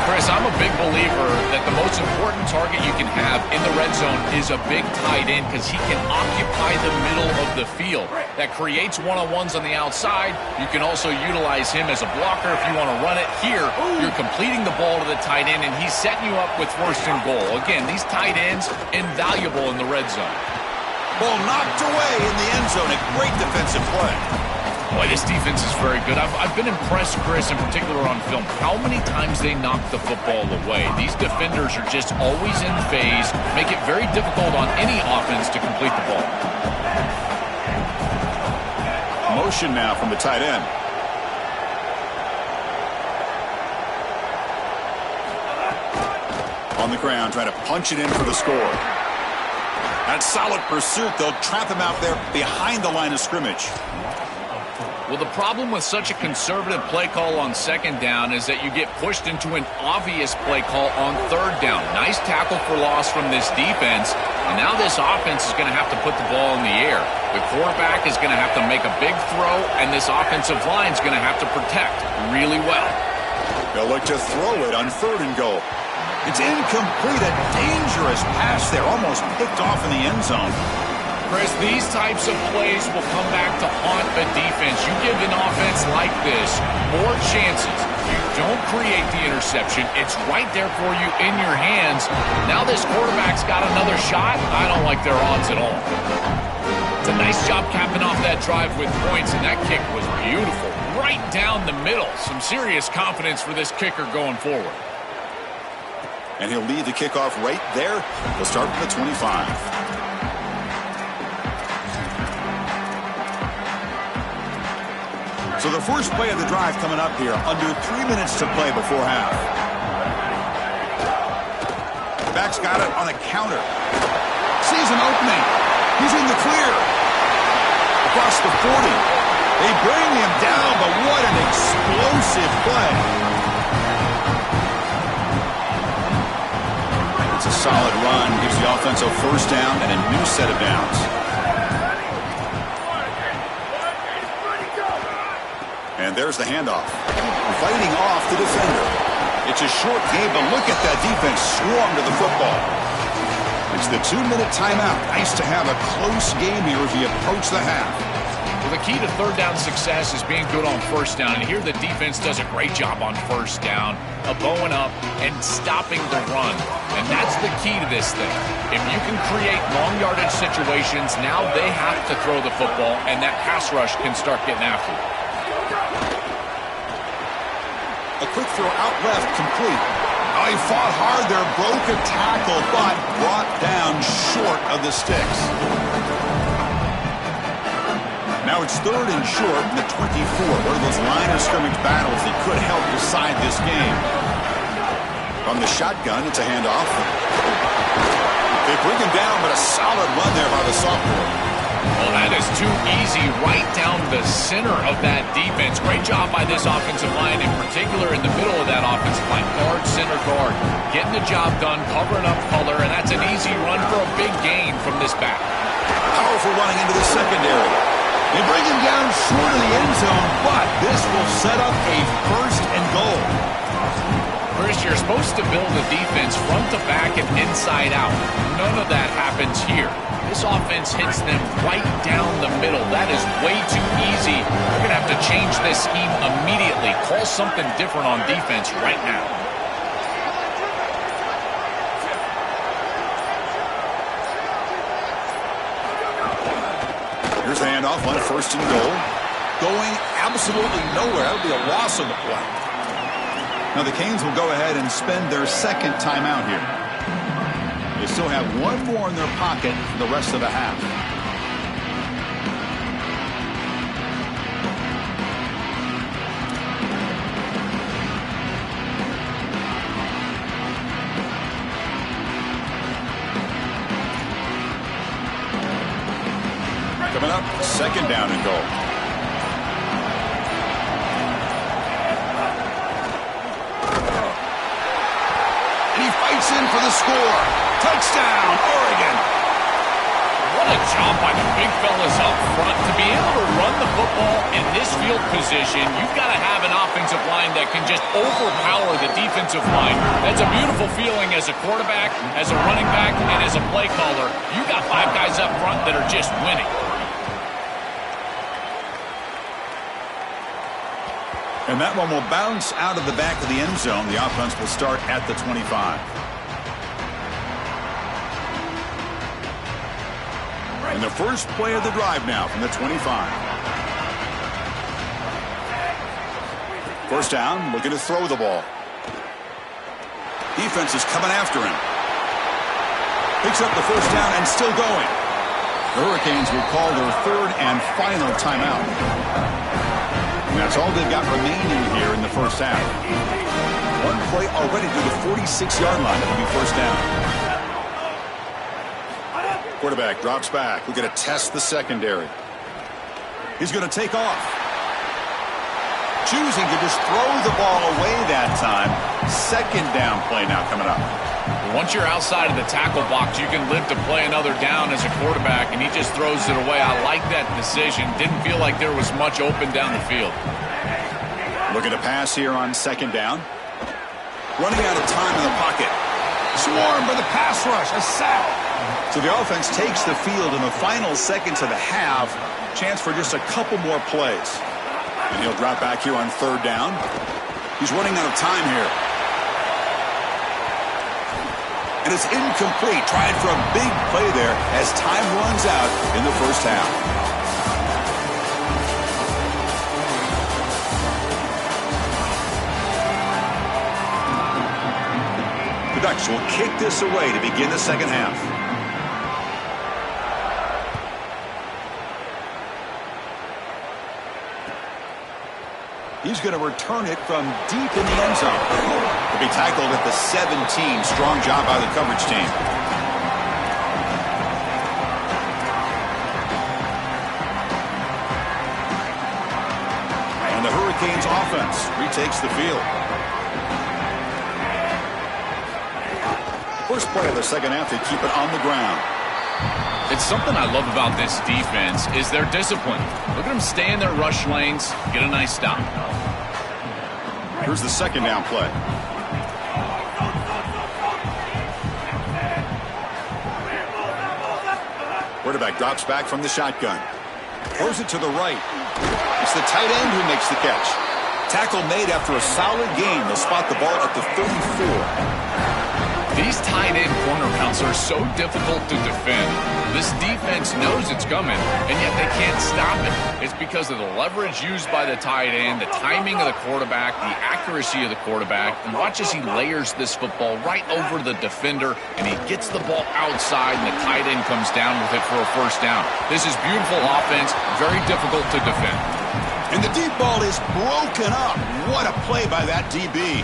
Chris, I'm a big believer that the most important target you can have in the red zone is a big tight end because he can occupy the middle of the field. That creates one-on-ones on the outside. You can also utilize him as a blocker if you want to run it. Here, you're completing the ball to the tight end, and he's setting you up with first and goal. Again, these tight ends, invaluable in the red zone. Ball knocked away in the end zone. A great defensive play. Boy, this defense is very good. I've been impressed, Chris, in particular on film, how many times they knock the football away. These defenders are just always in phase, make it very difficult on any offense to complete the ball. Motion now from the tight end. On the ground, trying to punch it in for the score. That solid pursuit, they'll trap him out there behind the line of scrimmage. Well, the problem with such a conservative play call on second down is that you get pushed into an obvious play call on third down. Nice tackle for loss from this defense, and now this offense is going to have to put the ball in the air. The quarterback is going to have to make a big throw, and this offensive line is going to have to protect really well. They'll look to throw it on third and goal. It's incomplete, a dangerous pass there, almost picked off in the end zone. Chris, these types of plays will come back to haunt a defense. You give an offense like this more chances. You don't create the interception. It's right there for you in your hands. Now this quarterback's got another shot. I don't like their odds at all. It's a nice job capping off that drive with points, and that kick was beautiful. Right down the middle. Some serious confidence for this kicker going forward. And he'll lead the kickoff right there. He'll start from the 25. So the first play of the drive coming up here, under 3 minutes to play before half. Back's got it on a counter. Sees an opening. He's in the clear. Across the 40. They bring him down, but what an explosive play. It's a solid run. Gives the offense a first down and a new set of downs. And there's the handoff. Fighting off the defender. It's a short game, but look at that defense swarm to the football. It's the 2-minute timeout. Nice to have a close game here as we approach the half. Well, the key to third down success is being good on first down. And here the defense does a great job on first down, bowing up and stopping the run. And that's the key to this thing. If you can create long yardage situations, now they have to throw the football, and that pass rush can start getting after it. A quick throw out left, complete. Oh, he fought hard there, broke a tackle, but brought down short of the sticks. Now it's third and short in the 24. One of those line of scrimmage battles that could help decide this game. From the shotgun, it's a handoff. They bring him down, but a solid run there by the sophomore. Well, that is too easy right down the center of that defense. Great job by this offensive line, in particular in the middle of that offensive line. Guard, center guard. Getting the job done, covering up color, and that's an easy run for a big gain from this back. Powerful running into the secondary. They bring him down short of the end zone, but this will set up a first and goal. Chris, you're supposed to build a defense front to back and inside out. None of that happens here. This offense hits them right down the middle. That is way too easy. They're going to have to change this scheme immediately. Call something different on defense right now. Here's a handoff on 1st and goal. Going absolutely nowhere. That would be a loss of the play. Now the Canes will go ahead and spend their 2nd timeout here. They still have one more in their pocket for the rest of the half. Coming up, 2nd down and goal. And he fights in for the score. Touchdown, Oregon. What a job by the big fellas up front. To be able to run the football in this field position, you've got to have an offensive line that can just overpower the defensive line. That's a beautiful feeling as a quarterback, as a running back, and as a play caller. You got 5 guys up front that are just winning. And that one will bounce out of the back of the end zone. The offense will start at the 25. And the first play of the drive now from the 25. 1st down, looking to throw the ball. Defense is coming after him. Picks up the 1st down and still going. The Hurricanes will call their 3rd and final timeout. And that's all they've got remaining here in the 1st half. One play already to the 46-yard line. It'll be 1st down. Quarterback drops back. We're going to test the secondary. He's going to take off. Choosing to just throw the ball away that time. 2nd down play now coming up. Once you're outside of the tackle box, you can live to play another down as a quarterback, and he just throws it away. I like that decision. Didn't feel like there was much open down the field. Looking to pass here on 2nd down. Running out of time in the pocket. Swarmed by the pass rush. A sack. So the offense takes the field in the final seconds of the half. Chance for just a couple more plays. And he'll drop back here on 3rd down. He's running out of time here. And it's incomplete. Trying for a big play there as time runs out in the 1st half. The Ducks will kick this away to begin the 2nd half. He's going to return it from deep in the end zone. He'll be tackled at the 17. Strong job by the coverage team. And the Hurricanes offense retakes the field. First play of the 2nd half, they keep it on the ground. It's something I love about this defense is their discipline. Look at them stay in their rush lanes, get a nice stop. Here's the 2nd down play. Quarterback drops back from the shotgun. Throws it to the right. It's the tight end who makes the catch. Tackle made after a solid gain. They'll spot the ball at the 34. These tight end corner counts are so difficult to defend. This defense knows it's coming, and yet they can't stop it. It's because of the leverage used by the tight end, the timing of the quarterback, the accuracy of the quarterback. And watch as he layers this football right over the defender, and he gets the ball outside, and the tight end comes down with it for a 1st down. This is beautiful offense, very difficult to defend. And the deep ball is broken up. What a play by that DB.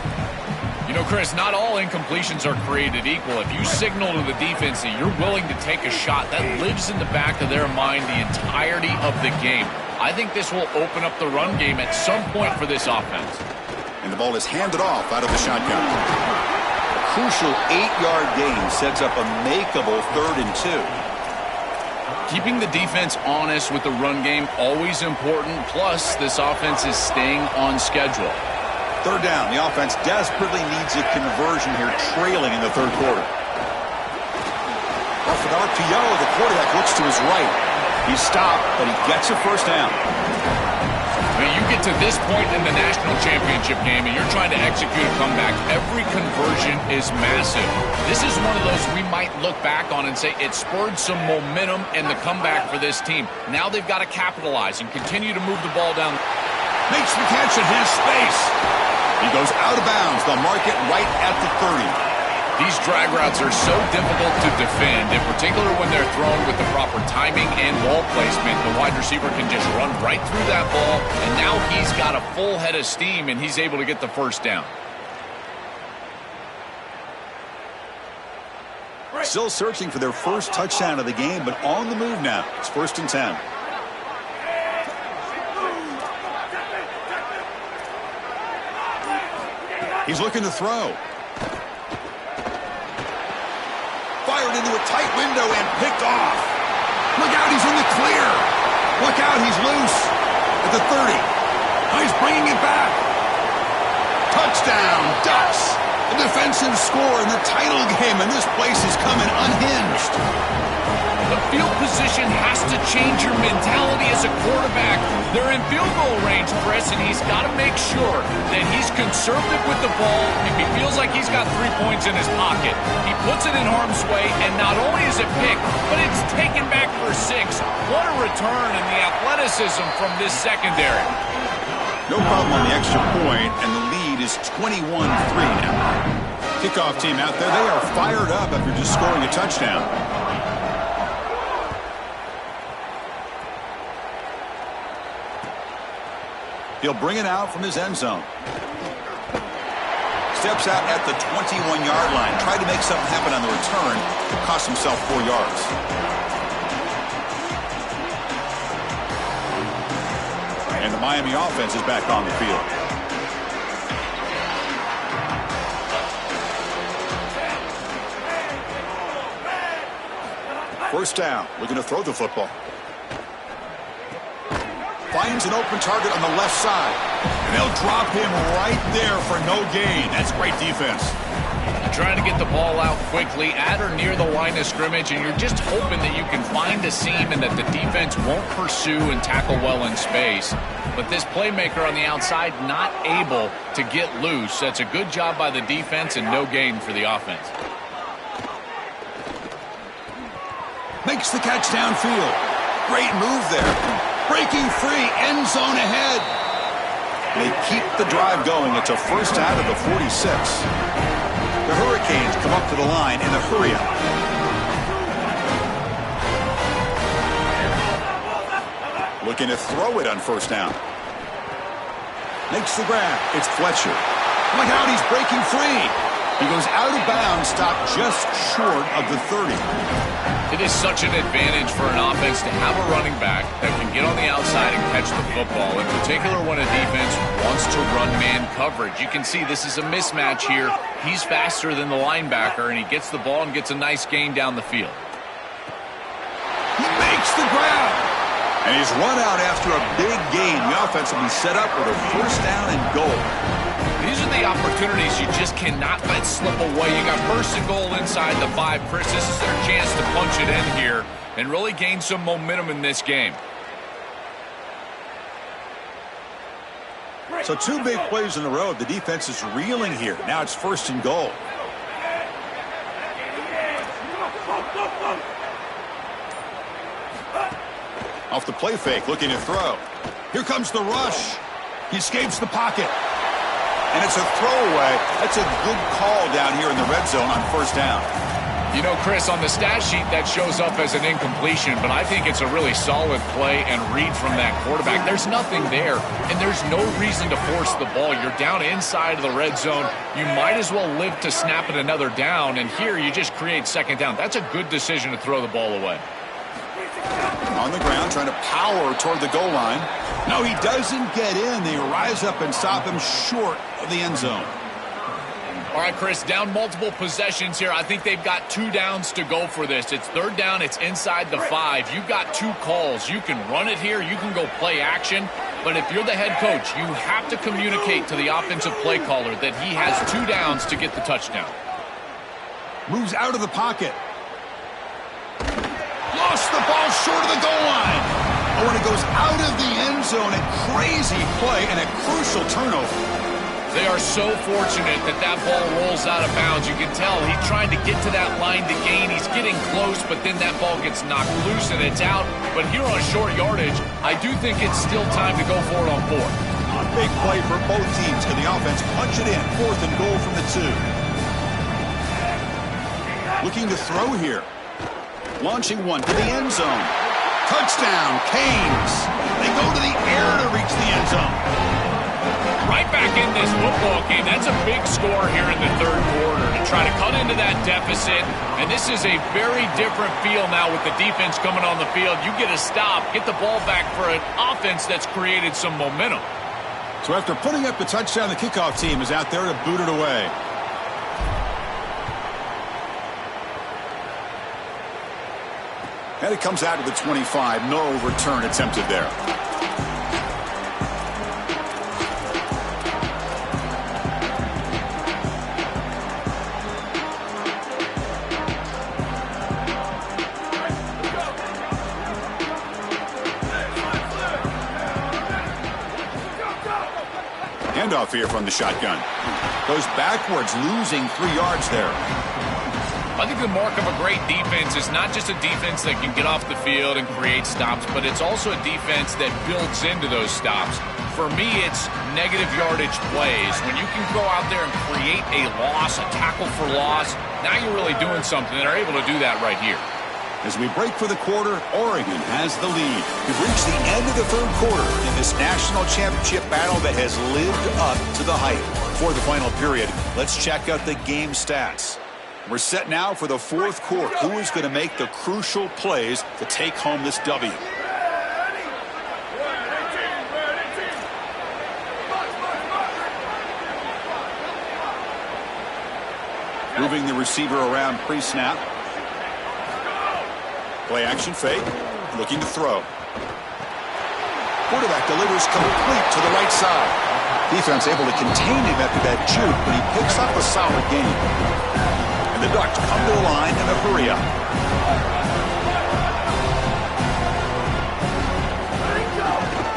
You know, Chris, not all incompletions are created equal. If you signal to the defense that you're willing to take a shot, that lives in the back of their mind the entirety of the game. I think this will open up the run game at some point for this offense. And the ball is handed off out of the shotgun. A crucial 8-yard gain sets up a makeable 3rd and 2. Keeping the defense honest with the run game, always important. Plus, this offense is staying on schedule. Third down. The offense desperately needs a conversion here, trailing in the third quarter. Off an RPO, the quarterback looks to his right. He's stopped, but he gets a first down. When you get to this point in the national championship game and you're trying to execute a comeback, every conversion is massive. This is one of those we might look back on and say it spurred some momentum in the comeback for this team. Now they've got to capitalize and continue to move the ball down. Makes the catch in his space. He goes out of bounds. They'll mark it right at the 30. These drag routes are so difficult to defend, in particular when they're thrown with the proper timing and ball placement. The wide receiver can just run right through that ball, and now he's got a full head of steam, and he's able to get the first down. Still searching for their first touchdown of the game, but on the move now. It's 1st and 10. He's looking to throw. Fired into a tight window and picked off. Look out, he's in the clear. Look out, he's loose at the 30. Now he's bringing it back. Touchdown, Ducks. A defensive score in the title game, and this place is coming unhinged. The field position has to change your mentality as a quarterback. They're in field goal range, Chris, and he's got to make sure that he's conservative with the ball. If he feels like he's got 3 points in his pocket, he puts it in harm's way, and not only is it picked, but it's taken back for 6. What a return in the athleticism from this secondary. No problem on the extra point, and the lead is 21-3 now. Kickoff team out there, they are fired up after just scoring a touchdown. He'll bring it out from his end zone. Steps out at the 21-yard line. Tried to make something happen on the return. Cost himself 4 yards. And the Miami offense is back on the field. First down. Looking to throw the football. Finds an open target on the left side. And they'll drop him right there for no gain. That's great defense. Trying to get the ball out quickly at or near the line of scrimmage, and you're just hoping that you can find a seam and that the defense won't pursue and tackle well in space. But this playmaker on the outside not able to get loose. That's a good job by the defense and no gain for the offense. Makes the catch downfield. Great move there. Breaking free, end zone ahead. They keep the drive going. It's a first out of the 46. The Hurricanes come up to the line in a hurry-up. Looking to throw it on first down. Makes the grab. It's Fletcher. Look out, he's breaking free. He goes out of bounds, stopped just short of the 30. It is such an advantage for an offense to have a running back that can get on the outside and catch the football, in particular when a defense wants to run man coverage. You can see this is a mismatch here. He's faster than the linebacker, and he gets the ball and gets a nice gain down the field. He makes the grab. And he's run out after a big gain. The offense will be set up with a first down and goal. These are the opportunities you just cannot let slip away. You got first and goal inside the 5. Chris, this is their chance to punch it in here and really gain some momentum in this game. So 2 big plays in a row. The defense is reeling here. Now it's first and goal. Off the play fake, looking to throw. Here comes the rush. He escapes the pocket. And it's a throwaway. That's a good call down here in the red zone on first down. You know, Chris, on the stat sheet, that shows up as an incompletion, but I think it's a really solid play and read from that quarterback. There's nothing there, and there's no reason to force the ball. You're down inside of the red zone. You might as well live to snap it another down, and here you just create second down. That's a good decision to throw the ball away. On the ground, trying to power toward the goal line. No, he doesn't get in. They rise up and stop him short of the end zone. All right, Chris, down multiple possessions here. I think they've got 2 downs to go for this. It's third down. It's inside the 5. You've got 2 calls. You can run it here. You can go play action. But if you're the head coach, you have to communicate to the offensive play caller that he has 2 downs to get the touchdown. Moves out of the pocket. Lost the ball short of the goal line. Oh, and it goes out of the end zone. A crazy play and a crucial turnover. They are so fortunate that that ball rolls out of bounds. You can tell he's trying to get to that line to gain. He's getting close, but then that ball gets knocked loose and it's out. But here on short yardage, I do think it's still time to go for it on 4th. Big play for both teams. Can the offense punch it in? 4th and goal from the 2. Looking to throw here. Launching one to the end zone. Touchdown, Canes. They go to the air to reach the end zone. Right back in this football game. That's a big score here in the 3rd quarter to try to cut into that deficit. And this is a very different feel now with the defense coming on the field. You get a stop, get the ball back for an offense that's created some momentum. So after putting up the touchdown, the kickoff team is out there to boot it away. And it comes out to the 25. No return attempted there. Handoff here from the shotgun. Goes backwards, losing 3 yards there. I think the mark of a great defense is not just a defense that can get off the field and create stops, but it's also a defense that builds into those stops. For me, it's negative yardage plays. When you can go out there and create a loss, a tackle for loss, now you're really doing something. They're able to do that right here. As we break for the quarter, Oregon has the lead. We've reached the end of the 3rd quarter in this national championship battle that has lived up to the hype. For the final period, let's check out the game stats. We're set now for the 4th quarter. Who is going to make the crucial plays to take home this W? Moving the receiver around pre-snap. Play action fake. Looking to throw. Quarterback delivers complete to the right side. Defense able to contain him after that juke, but he picks up a solid gain. And the Ducks come to the line in a hurry up.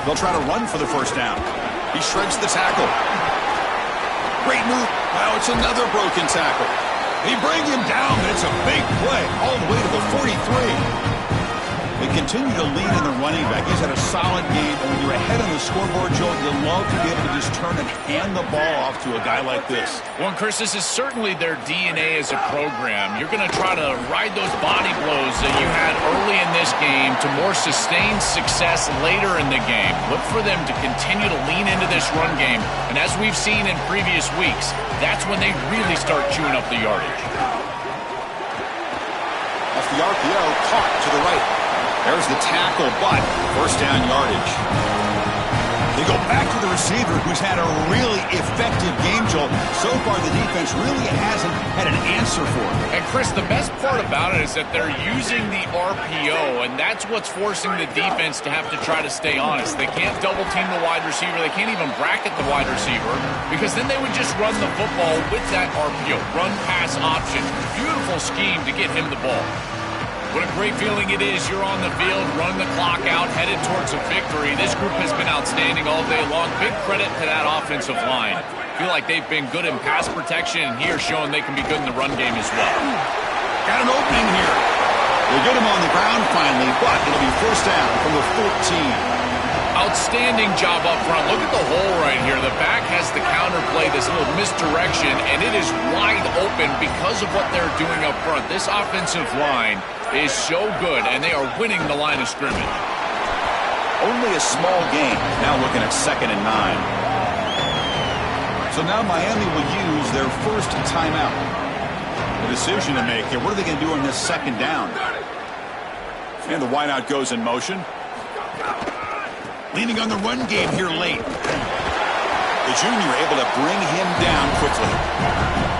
They'll try to run for the 1st down. He shreds the tackle. Great move. Now it's another broken tackle. They bring him down, but it's a big play all the way to the 43. They continue to lean in the running back. He's had a solid game. And when you're ahead on the scoreboard, Joe, you love to be able to just turn and hand the ball off to a guy like this. Well, Chris, this is certainly their DNA as a program. You're going to try to ride those body blows that you had early in this game to more sustained success later in the game. Look for them to continue to lean into this run game. And as we've seen in previous weeks, that's when they really start chewing up the yardage. Off the RPO, caught to the right. There's the tackle, but 1st down yardage. They go back to the receiver, who's had a really effective game, Joel. So far, the defense really hasn't had an answer for it. And, Chris, the best part about it is that they're using the RPO, and that's what's forcing the defense to have to try to stay honest. They can't double-team the wide receiver. They can't even bracket the wide receiver, because then they would just run the football with that RPO, run-pass option. Beautiful scheme to get him the ball. What a great feeling it is. You're on the field, running the clock out, headed towards a victory. This group has been outstanding all day long. Big credit to that offensive line. Feel like they've been good in pass protection, and here showing they can be good in the run game as well. Got an opening here. They get him on the ground finally, but it'll be 1st down from the 14. Outstanding job up front. Look at the hole right here. The back has the counterplay, this little misdirection, and it is wide open because of what they're doing up front. This offensive line is so good, and they are winning the line of scrimmage. Only a small gain. Now looking at 2nd and 9. So now Miami will use their 1st timeout. A decision to make here. What are they going to do on this 2nd down? And the wideout goes in motion. Leaning on the run game here late. The junior able to bring him down quickly.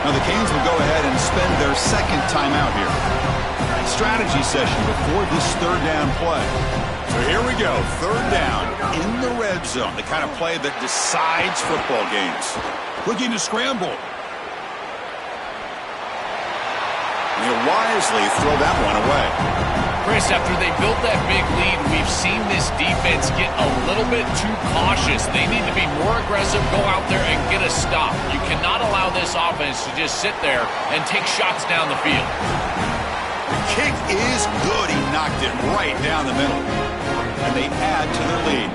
Now the Canes will go ahead and spend their 2nd timeout here. Strategy session before this 3rd down play. So here we go, third down in the red zone, the kind of play that decides football games. Looking to scramble. And he'll wisely throw that one away. Chris, after they built that big lead, we've seen this defense get a little bit too cautious. They need to be more aggressive, go out there and get a stop. You cannot allow this offense to just sit there and take shots down the field. The kick is good. He knocked it right down the middle. And they add to their lead.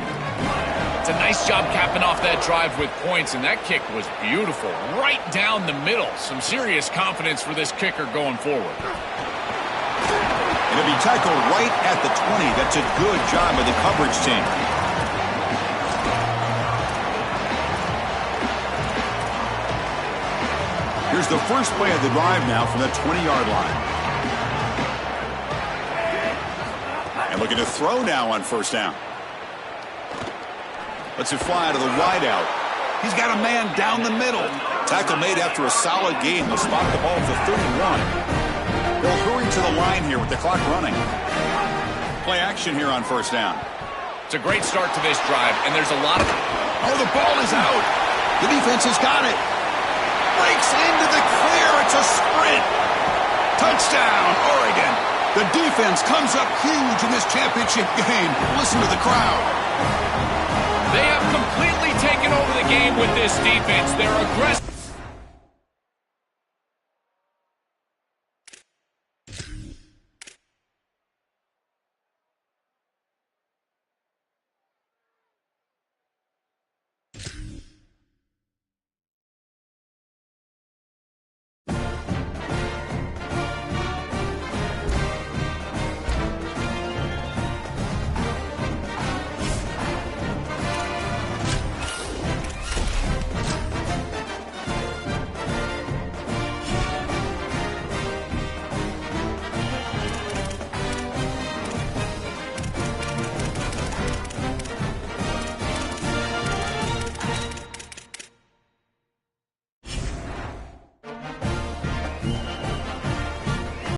It's a nice job capping off that drive with points, and that kick was beautiful. Right down the middle. Some serious confidence for this kicker going forward. And it'll be tackled right at the 20. That's a good job of the coverage team. Here's the first play of the drive now from the 20-yard line. And looking to throw now on first down. Lets it fly out of the wideout. He's got a man down the middle. Tackle made after a solid gain. They'll spot the ball at the 31. They'll hurry to the line here with the clock running. Play action here on first down. It's a great start to this drive, and there's a lot of... Oh, the ball is out. The defense has got it. Breaks into the clear. It's a sprint. Touchdown, Oregon. The defense comes up huge in this championship game. Listen to the crowd. They have completely taken over the game with this defense. They're aggressive.